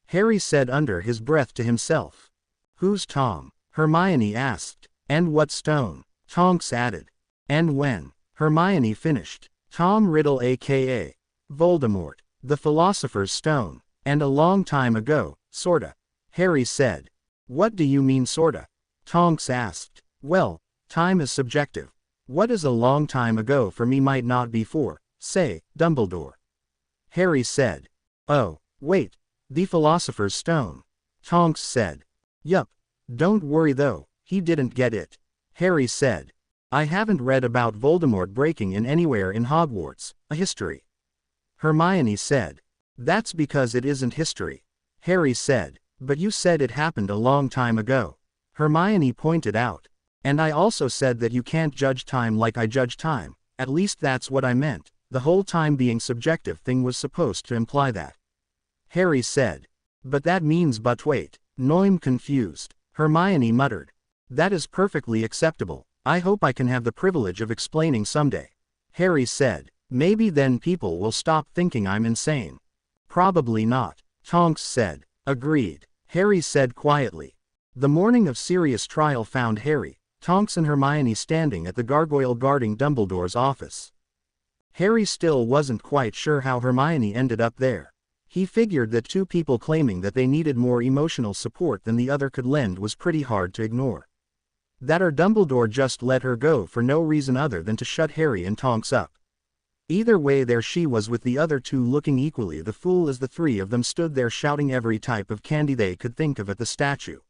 Harry said under his breath to himself. Who's Tom? Hermione asked. And what stone? Tonks added. And when? Hermione finished. Tom Riddle aka Voldemort, the Philosopher's Stone. And a long time ago, sorta. Harry said. What do you mean sorta? Tonks asked. Well, time is subjective. What is a long time ago for me might not be for, say, Dumbledore. Harry said. Oh, wait, the Philosopher's Stone. Tonks said. Yup. Don't worry though, he didn't get it. Harry said. I haven't read about Voldemort breaking in anywhere in Hogwarts, a history. Hermione said. That's because it isn't history. Harry said. But you said it happened a long time ago. Hermione pointed out. And I also said that you can't judge time like I judge time, at least that's what I meant. The whole time being subjective thing was supposed to imply that. Harry said. But that means but wait. Noim confused. Hermione muttered. That is perfectly acceptable. I hope I can have the privilege of explaining someday. Harry said. Maybe then people will stop thinking I'm insane. Probably not. Tonks said. Agreed. Harry said quietly. The morning of Sirius' trial found Harry, Tonks and Hermione standing at the gargoyle guarding Dumbledore's office. Harry still wasn't quite sure how Hermione ended up there. He figured that 2 people claiming that they needed more emotional support than the other could lend was pretty hard to ignore. That or Dumbledore just let her go for no reason other than to shut Harry and Tonks up. Either way, there she was with the other 2 looking equally the fool as the 3 of them stood there shouting every type of candy they could think of at the statue.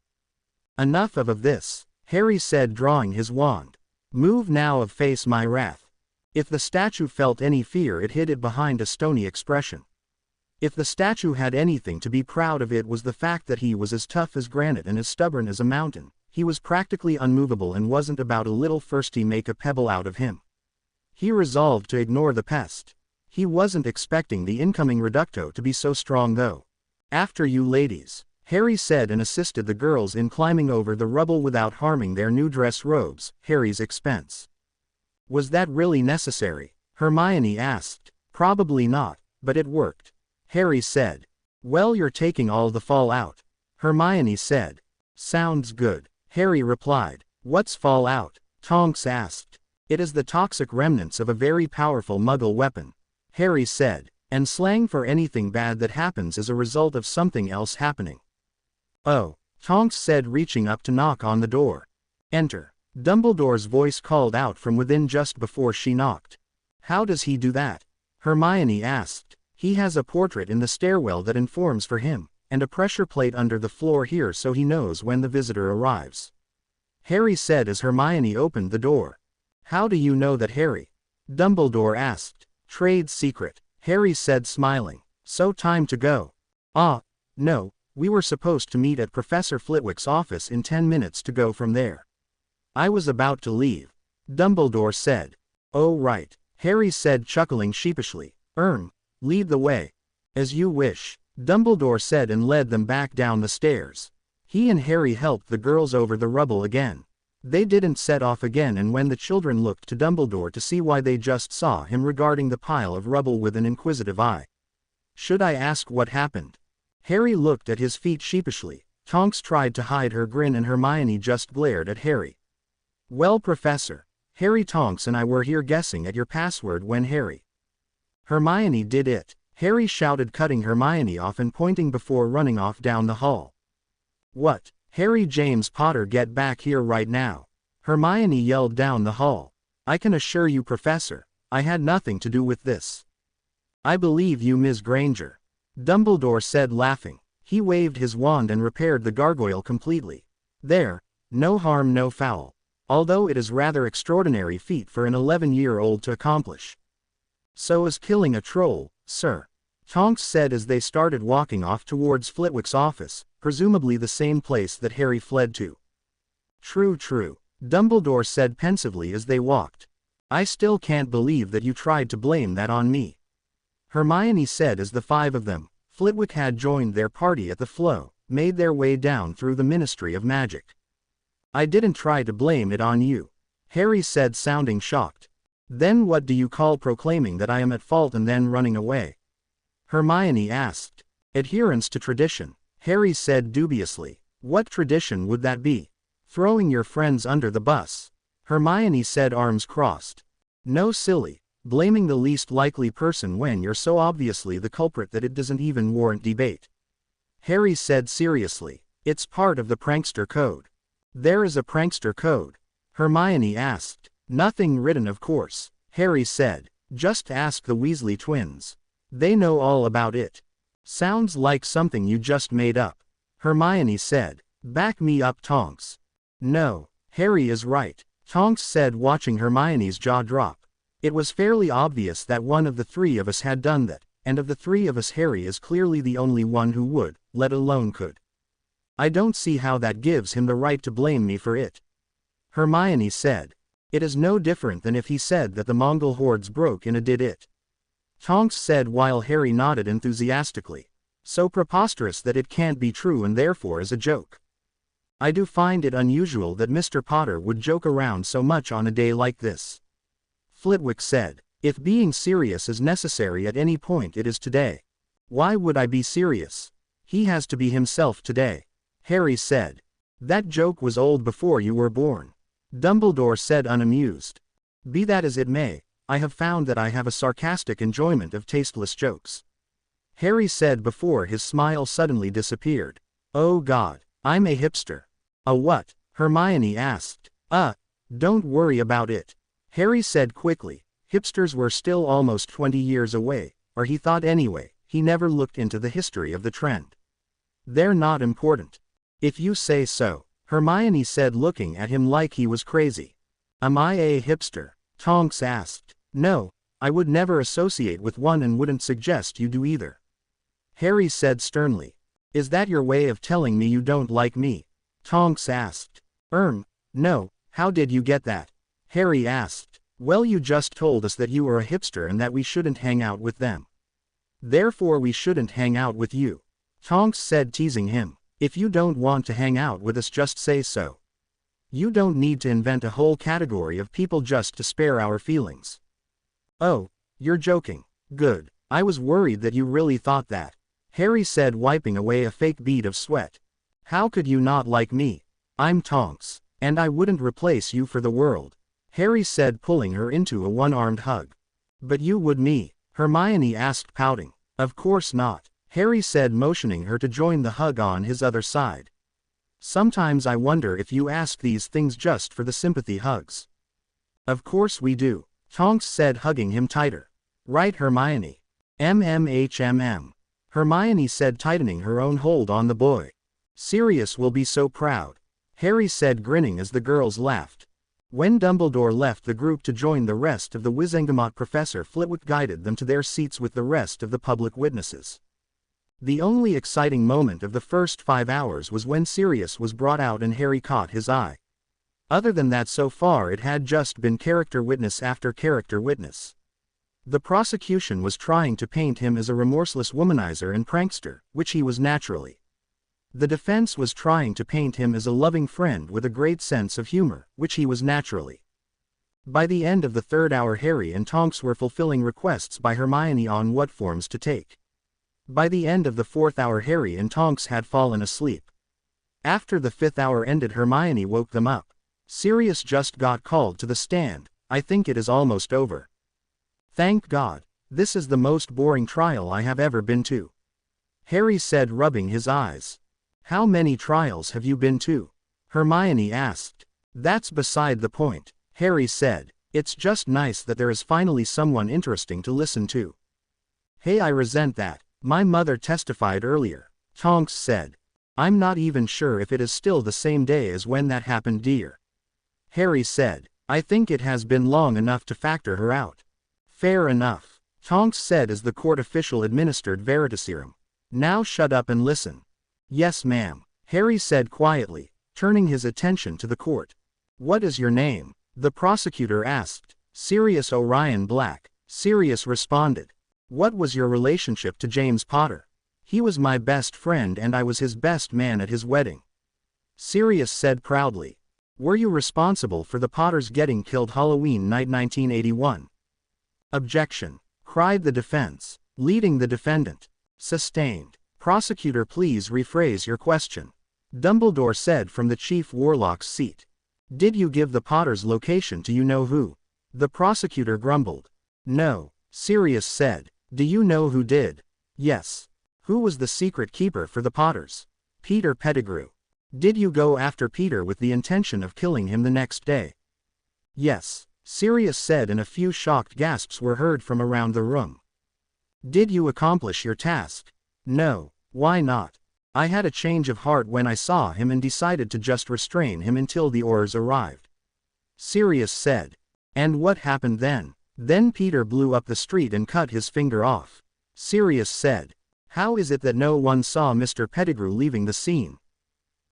Enough of this, Harry said, drawing his wand. Move now of face my wrath. If the statue felt any fear, it hid it behind a stony expression. If the statue had anything to be proud of, it was the fact that he was as tough as granite and as stubborn as a mountain. He was practically unmovable and wasn't about a little thirsty make a pebble out of him. He resolved to ignore the pest. He wasn't expecting the incoming reducto to be so strong though. After you ladies, Harry said and assisted the girls in climbing over the rubble without harming their new dress robes, Harry's expense. Was that really necessary? Hermione asked. Probably not, but it worked. Harry said. Well, you're taking all the fallout. Hermione said. Sounds good. Harry replied. What's fallout? Tonks asked. It is the toxic remnants of a very powerful Muggle weapon. Harry said. And slang for anything bad that happens as a result of something else happening. Oh, Tonks said, reaching up to knock on the door. Enter. Dumbledore's voice called out from within just before she knocked. How does he do that? Hermione asked. He has a portrait in the stairwell that informs for him, and a pressure plate under the floor here so he knows when the visitor arrives. Harry said as Hermione opened the door. How do you know that, Harry? Dumbledore asked. Trade secret, Harry said, smiling. So time to go. No, we were supposed to meet at Professor Flitwick's office in 10 minutes to go from there. I was about to leave. Dumbledore said. Oh right, Harry said, chuckling sheepishly. Lead the way. As you wish, Dumbledore said, and led them back down the stairs. He and Harry helped the girls over the rubble again. They didn't set off again, and when the children looked to Dumbledore to see why, they just saw him regarding the pile of rubble with an inquisitive eye. Should I ask what happened? Harry looked at his feet sheepishly. Tonks tried to hide her grin, and Hermione just glared at Harry. Well, Professor, Harry, Tonks and I were here guessing at your password when Hermione did it. Harry shouted, cutting Hermione off and pointing before running off down the hall. What? Harry James Potter, get back here right now. Hermione yelled down the hall. I can assure you, Professor, I had nothing to do with this. I believe you, Ms. Granger. Dumbledore said, laughing. He waved his wand and repaired the gargoyle completely. There, no harm, no foul. Although it is rather extraordinary feat for an 11-year-old to accomplish. So is killing a troll, sir. Tonks said as they started walking off towards Flitwick's office, presumably the same place that Harry fled to. True, Dumbledore said pensively as they walked. I still can't believe that you tried to blame that on me. Hermione said as the five of them, Flitwick had joined their party at the Flow, made their way down through the Ministry of Magic. I didn't try to blame it on you, Harry said, sounding shocked. Then what do you call proclaiming that I am at fault and then running away? Hermione asked. Adherence to tradition, Harry said dubiously. What tradition would that be? Throwing your friends under the bus, Hermione said, arms crossed. No, silly, blaming the least likely person when you're so obviously the culprit that it doesn't even warrant debate. Harry said seriously. It's part of the prankster code. There is a prankster code? Hermione asked. Nothing written, of course, Harry said. Just ask the Weasley twins. They know all about it. Sounds like something you just made up, Hermione said. Back me up, Tonks. No, Harry is right, Tonks said, watching Hermione's jaw drop. It was fairly obvious that one of the three of us had done that, and of the three of us Harry is clearly the only one who would, let alone could. I don't see how that gives him the right to blame me for it, Hermione said. It is no different than if he said that the Mongol hordes broke in and did it, Tonks said, while Harry nodded enthusiastically. So preposterous that it can't be true and therefore is a joke. I do find it unusual that Mr. Potter would joke around so much on a day like this, Flitwick said. If being serious is necessary at any point, it is today. Why would I be serious? He has to be himself today, Harry said. That joke was old before you were born, Dumbledore said, unamused. Be that as it may, I have found that I have a sarcastic enjoyment of tasteless jokes, Harry said before his smile suddenly disappeared. Oh God, I'm a hipster. A what? Hermione asked. Don't worry about it, Harry said quickly. Hipsters were still almost 20 years away, or he thought anyway. He never looked into the history of the trend. They're not important. If you say so, Hermione said, looking at him like he was crazy. Am I a hipster? Tonks asked. No, I would never associate with one and wouldn't suggest you do either, Harry said sternly. Is that your way of telling me you don't like me? Tonks asked. No, how did you get that? Harry asked. Well, you just told us that you are a hipster and that we shouldn't hang out with them. Therefore we shouldn't hang out with you, Tonks said, teasing him. If you don't want to hang out with us, just say so. You don't need to invent a whole category of people just to spare our feelings. Oh, you're joking. Good. I was worried that you really thought that, Harry said, wiping away a fake bead of sweat. How could you not like me? I'm Tonks, and I wouldn't replace you for the world, Harry said, pulling her into a one-armed hug. But you would me? Hermione asked, pouting. Of course not, Harry said, motioning her to join the hug on his other side. Sometimes I wonder if you ask these things just for the sympathy hugs. Of course we do, Tonks said, hugging him tighter. Right, Hermione? MMHMM. Hermione said, tightening her own hold on the boy. Sirius will be so proud, Harry said, grinning as the girls laughed. When Dumbledore left the group to join the rest of the Wizengamot, Professor Flitwick guided them to their seats with the rest of the public witnesses. The only exciting moment of the first 5 hours was when Sirius was brought out and Harry caught his eye. Other than that, so far it had just been character witness after character witness. The prosecution was trying to paint him as a remorseless womanizer and prankster, which he was naturally. The defense was trying to paint him as a loving friend with a great sense of humor, which he was naturally. By the end of the third hour, Harry and Tonks were fulfilling requests by Hermione on what forms to take. By the end of the fourth hour, Harry and Tonks had fallen asleep. After the fifth hour ended, Hermione woke them up. Sirius just got called to the stand. I think it is almost over. Thank God. This is the most boring trial I have ever been to. Harry said, rubbing his eyes. How many trials have you been to? Hermione asked. That's beside the point, Harry said. It's just nice that there is finally someone interesting to listen to. Hey, I resent that. My mother testified earlier, Tonks said. I'm not even sure if it is still the same day as when that happened, dear. Harry said. I think it has been long enough to factor her out. Fair enough, Tonks said as the court official administered Veritaserum. Now shut up and listen. Yes, ma'am, Harry said quietly, turning his attention to the court. What is your name? The prosecutor asked. Sirius Orion Black, Sirius responded. What was your relationship to James Potter? He was my best friend and I was his best man at his wedding. Sirius said proudly. Were you responsible for the Potters getting killed Halloween night 1981? Objection, cried the defense, leading the defendant. Sustained. Prosecutor, please rephrase your question. Dumbledore said from the chief warlock's seat. Did you give the Potters' location to you know who? The prosecutor grumbled. No, Sirius said. Do you know who did? Yes. Who was the secret keeper for the Potters? Peter Pettigrew. Did you go after Peter with the intention of killing him the next day? Yes, Sirius said, and a few shocked gasps were heard from around the room. Did you accomplish your task? No. Why not? I had a change of heart when I saw him and decided to just restrain him until the Aurors arrived. Sirius said. And what happened then? Then Peter blew up the street and cut his finger off. Sirius said. How is it that no one saw Mr. Pettigrew leaving the scene?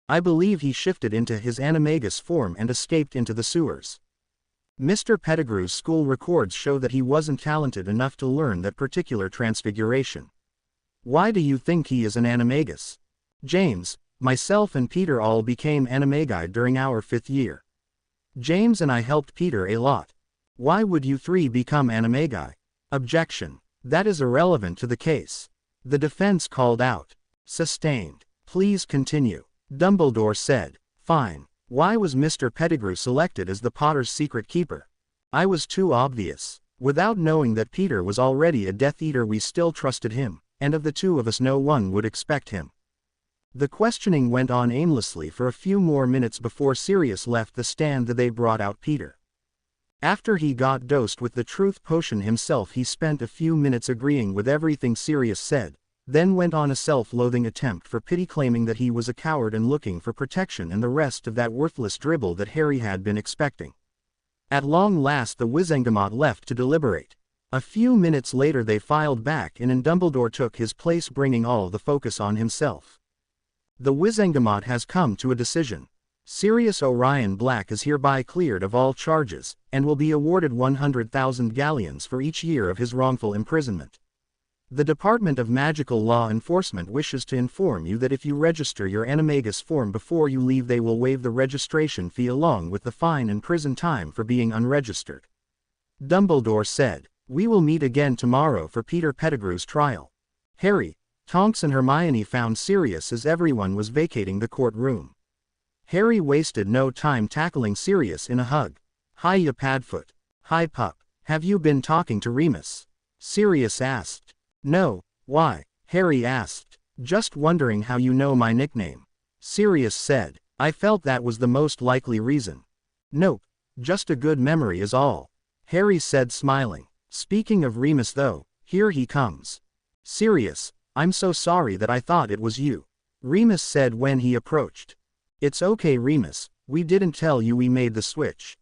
I believe he shifted into his animagus form and escaped into the sewers. Mr. Pettigrew's school records show that he wasn't talented enough to learn that particular transfiguration. Why do you think he is an animagus? James, myself and Peter all became animagi during our 5th year. James and I helped Peter a lot. Why would you three become animagi? Objection. That is irrelevant to the case. The defense called out. Sustained. Please continue. Dumbledore said. Fine. Why was Mr. Pettigrew selected as the Potter's secret keeper? I was too obvious. Without knowing that Peter was already a Death Eater, we still trusted him, and of the two of us no one would expect him. The questioning went on aimlessly for a few more minutes before Sirius left the stand. They brought out Peter. After he got dosed with the truth potion himself, he spent a few minutes agreeing with everything Sirius said, then went on a self-loathing attempt for pity, claiming that he was a coward and looking for protection, and the rest of that worthless dribble that Harry had been expecting. At long last the Wizengamot left to deliberate. A few minutes later they filed back in and Dumbledore took his place, bringing all the focus on himself. The Wizengamot has come to a decision. Sirius Orion Black is hereby cleared of all charges, and will be awarded 100,000 galleons for each year of his wrongful imprisonment. The Department of Magical Law Enforcement wishes to inform you that if you register your animagus form before you leave, they will waive the registration fee along with the fine and prison time for being unregistered. Dumbledore said. We will meet again tomorrow for Peter Pettigrew's trial. Harry, Tonks and Hermione found Sirius as everyone was vacating the courtroom. Harry wasted no time tackling Sirius in a hug. Hiya Padfoot. Hi pup. Have you been talking to Remus? Sirius asked. No, why? Harry asked. Just wondering how you know my nickname. Sirius said. I felt that was the most likely reason. Nope, just a good memory is all. Harry said, smiling. Speaking of Remus though, here he comes. Sirius, I'm so sorry that I thought it was you. Remus said when he approached. It's okay Remus, we didn't tell you we made the switch.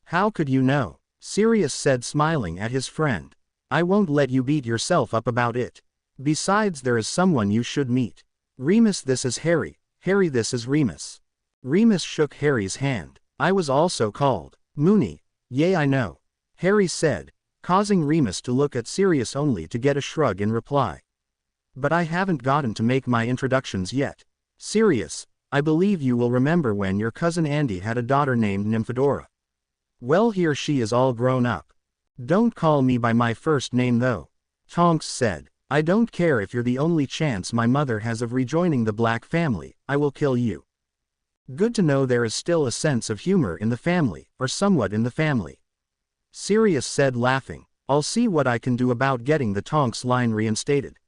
How could you know? Sirius said, smiling at his friend. I won't let you beat yourself up about it. Besides, there is someone you should meet. Remus, this is Harry. Harry, this is Remus. Remus shook Harry's hand. I was also called Moony. Yea, I know. Harry said, causing Remus to look at Sirius only to get a shrug in reply. But I haven't gotten to make my introductions yet. Sirius, I believe you will remember when your cousin Andy had a daughter named Nymphadora. Well, here she is all grown up. Don't call me by my first name though. Tonks said, I don't care if you're the only chance my mother has of rejoining the Black family, I will kill you. Good to know there is still a sense of humor in the family, or somewhat in the family. Sirius said, laughing, I'll see what I can do about getting the Tonks line reinstated.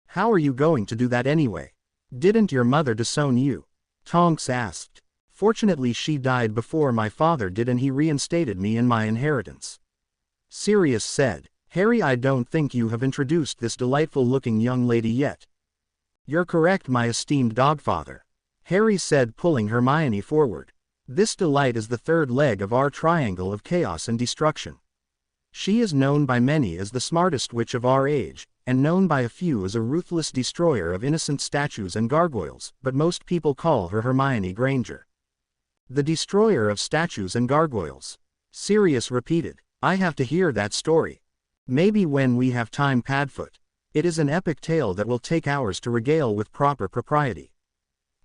How are you going to do that anyway? Didn't your mother disown you? Tonks asked. Fortunately she died before my father did and he reinstated me in my inheritance. Sirius said, Harry, I don't think you have introduced this delightful-looking young lady yet. You're correct, my esteemed dogfather. Harry said, pulling Hermione forward. This delight is the third leg of our triangle of chaos and destruction. She is known by many as the smartest witch of our age, and known by a few as a ruthless destroyer of innocent statues and gargoyles, but most people call her Hermione Granger. The destroyer of statues and gargoyles. Sirius repeated, I have to hear that story. Maybe when we have time, Padfoot. It is an epic tale that will take hours to regale with proper propriety.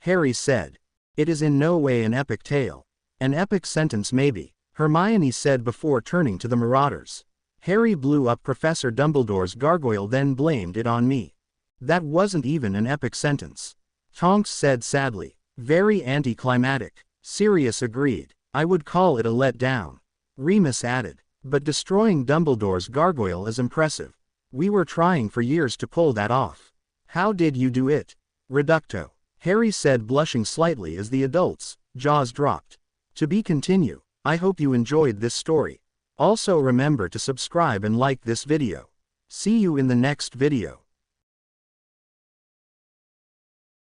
Harry said. It is in no way an epic tale. An epic sentence maybe, Hermione said before turning to the Marauders. Harry blew up Professor Dumbledore's gargoyle, then blamed it on me. That wasn't even an epic sentence. Tonks said sadly. Very anticlimactic. Sirius agreed. I would call it a letdown. Remus added. But destroying Dumbledore's gargoyle is impressive. We were trying for years to pull that off. How did you do it? Reducto. Harry said, blushing slightly as the adults' jaws dropped. To be continued. I hope you enjoyed this story. Also remember to subscribe and like this video. See you in the next video.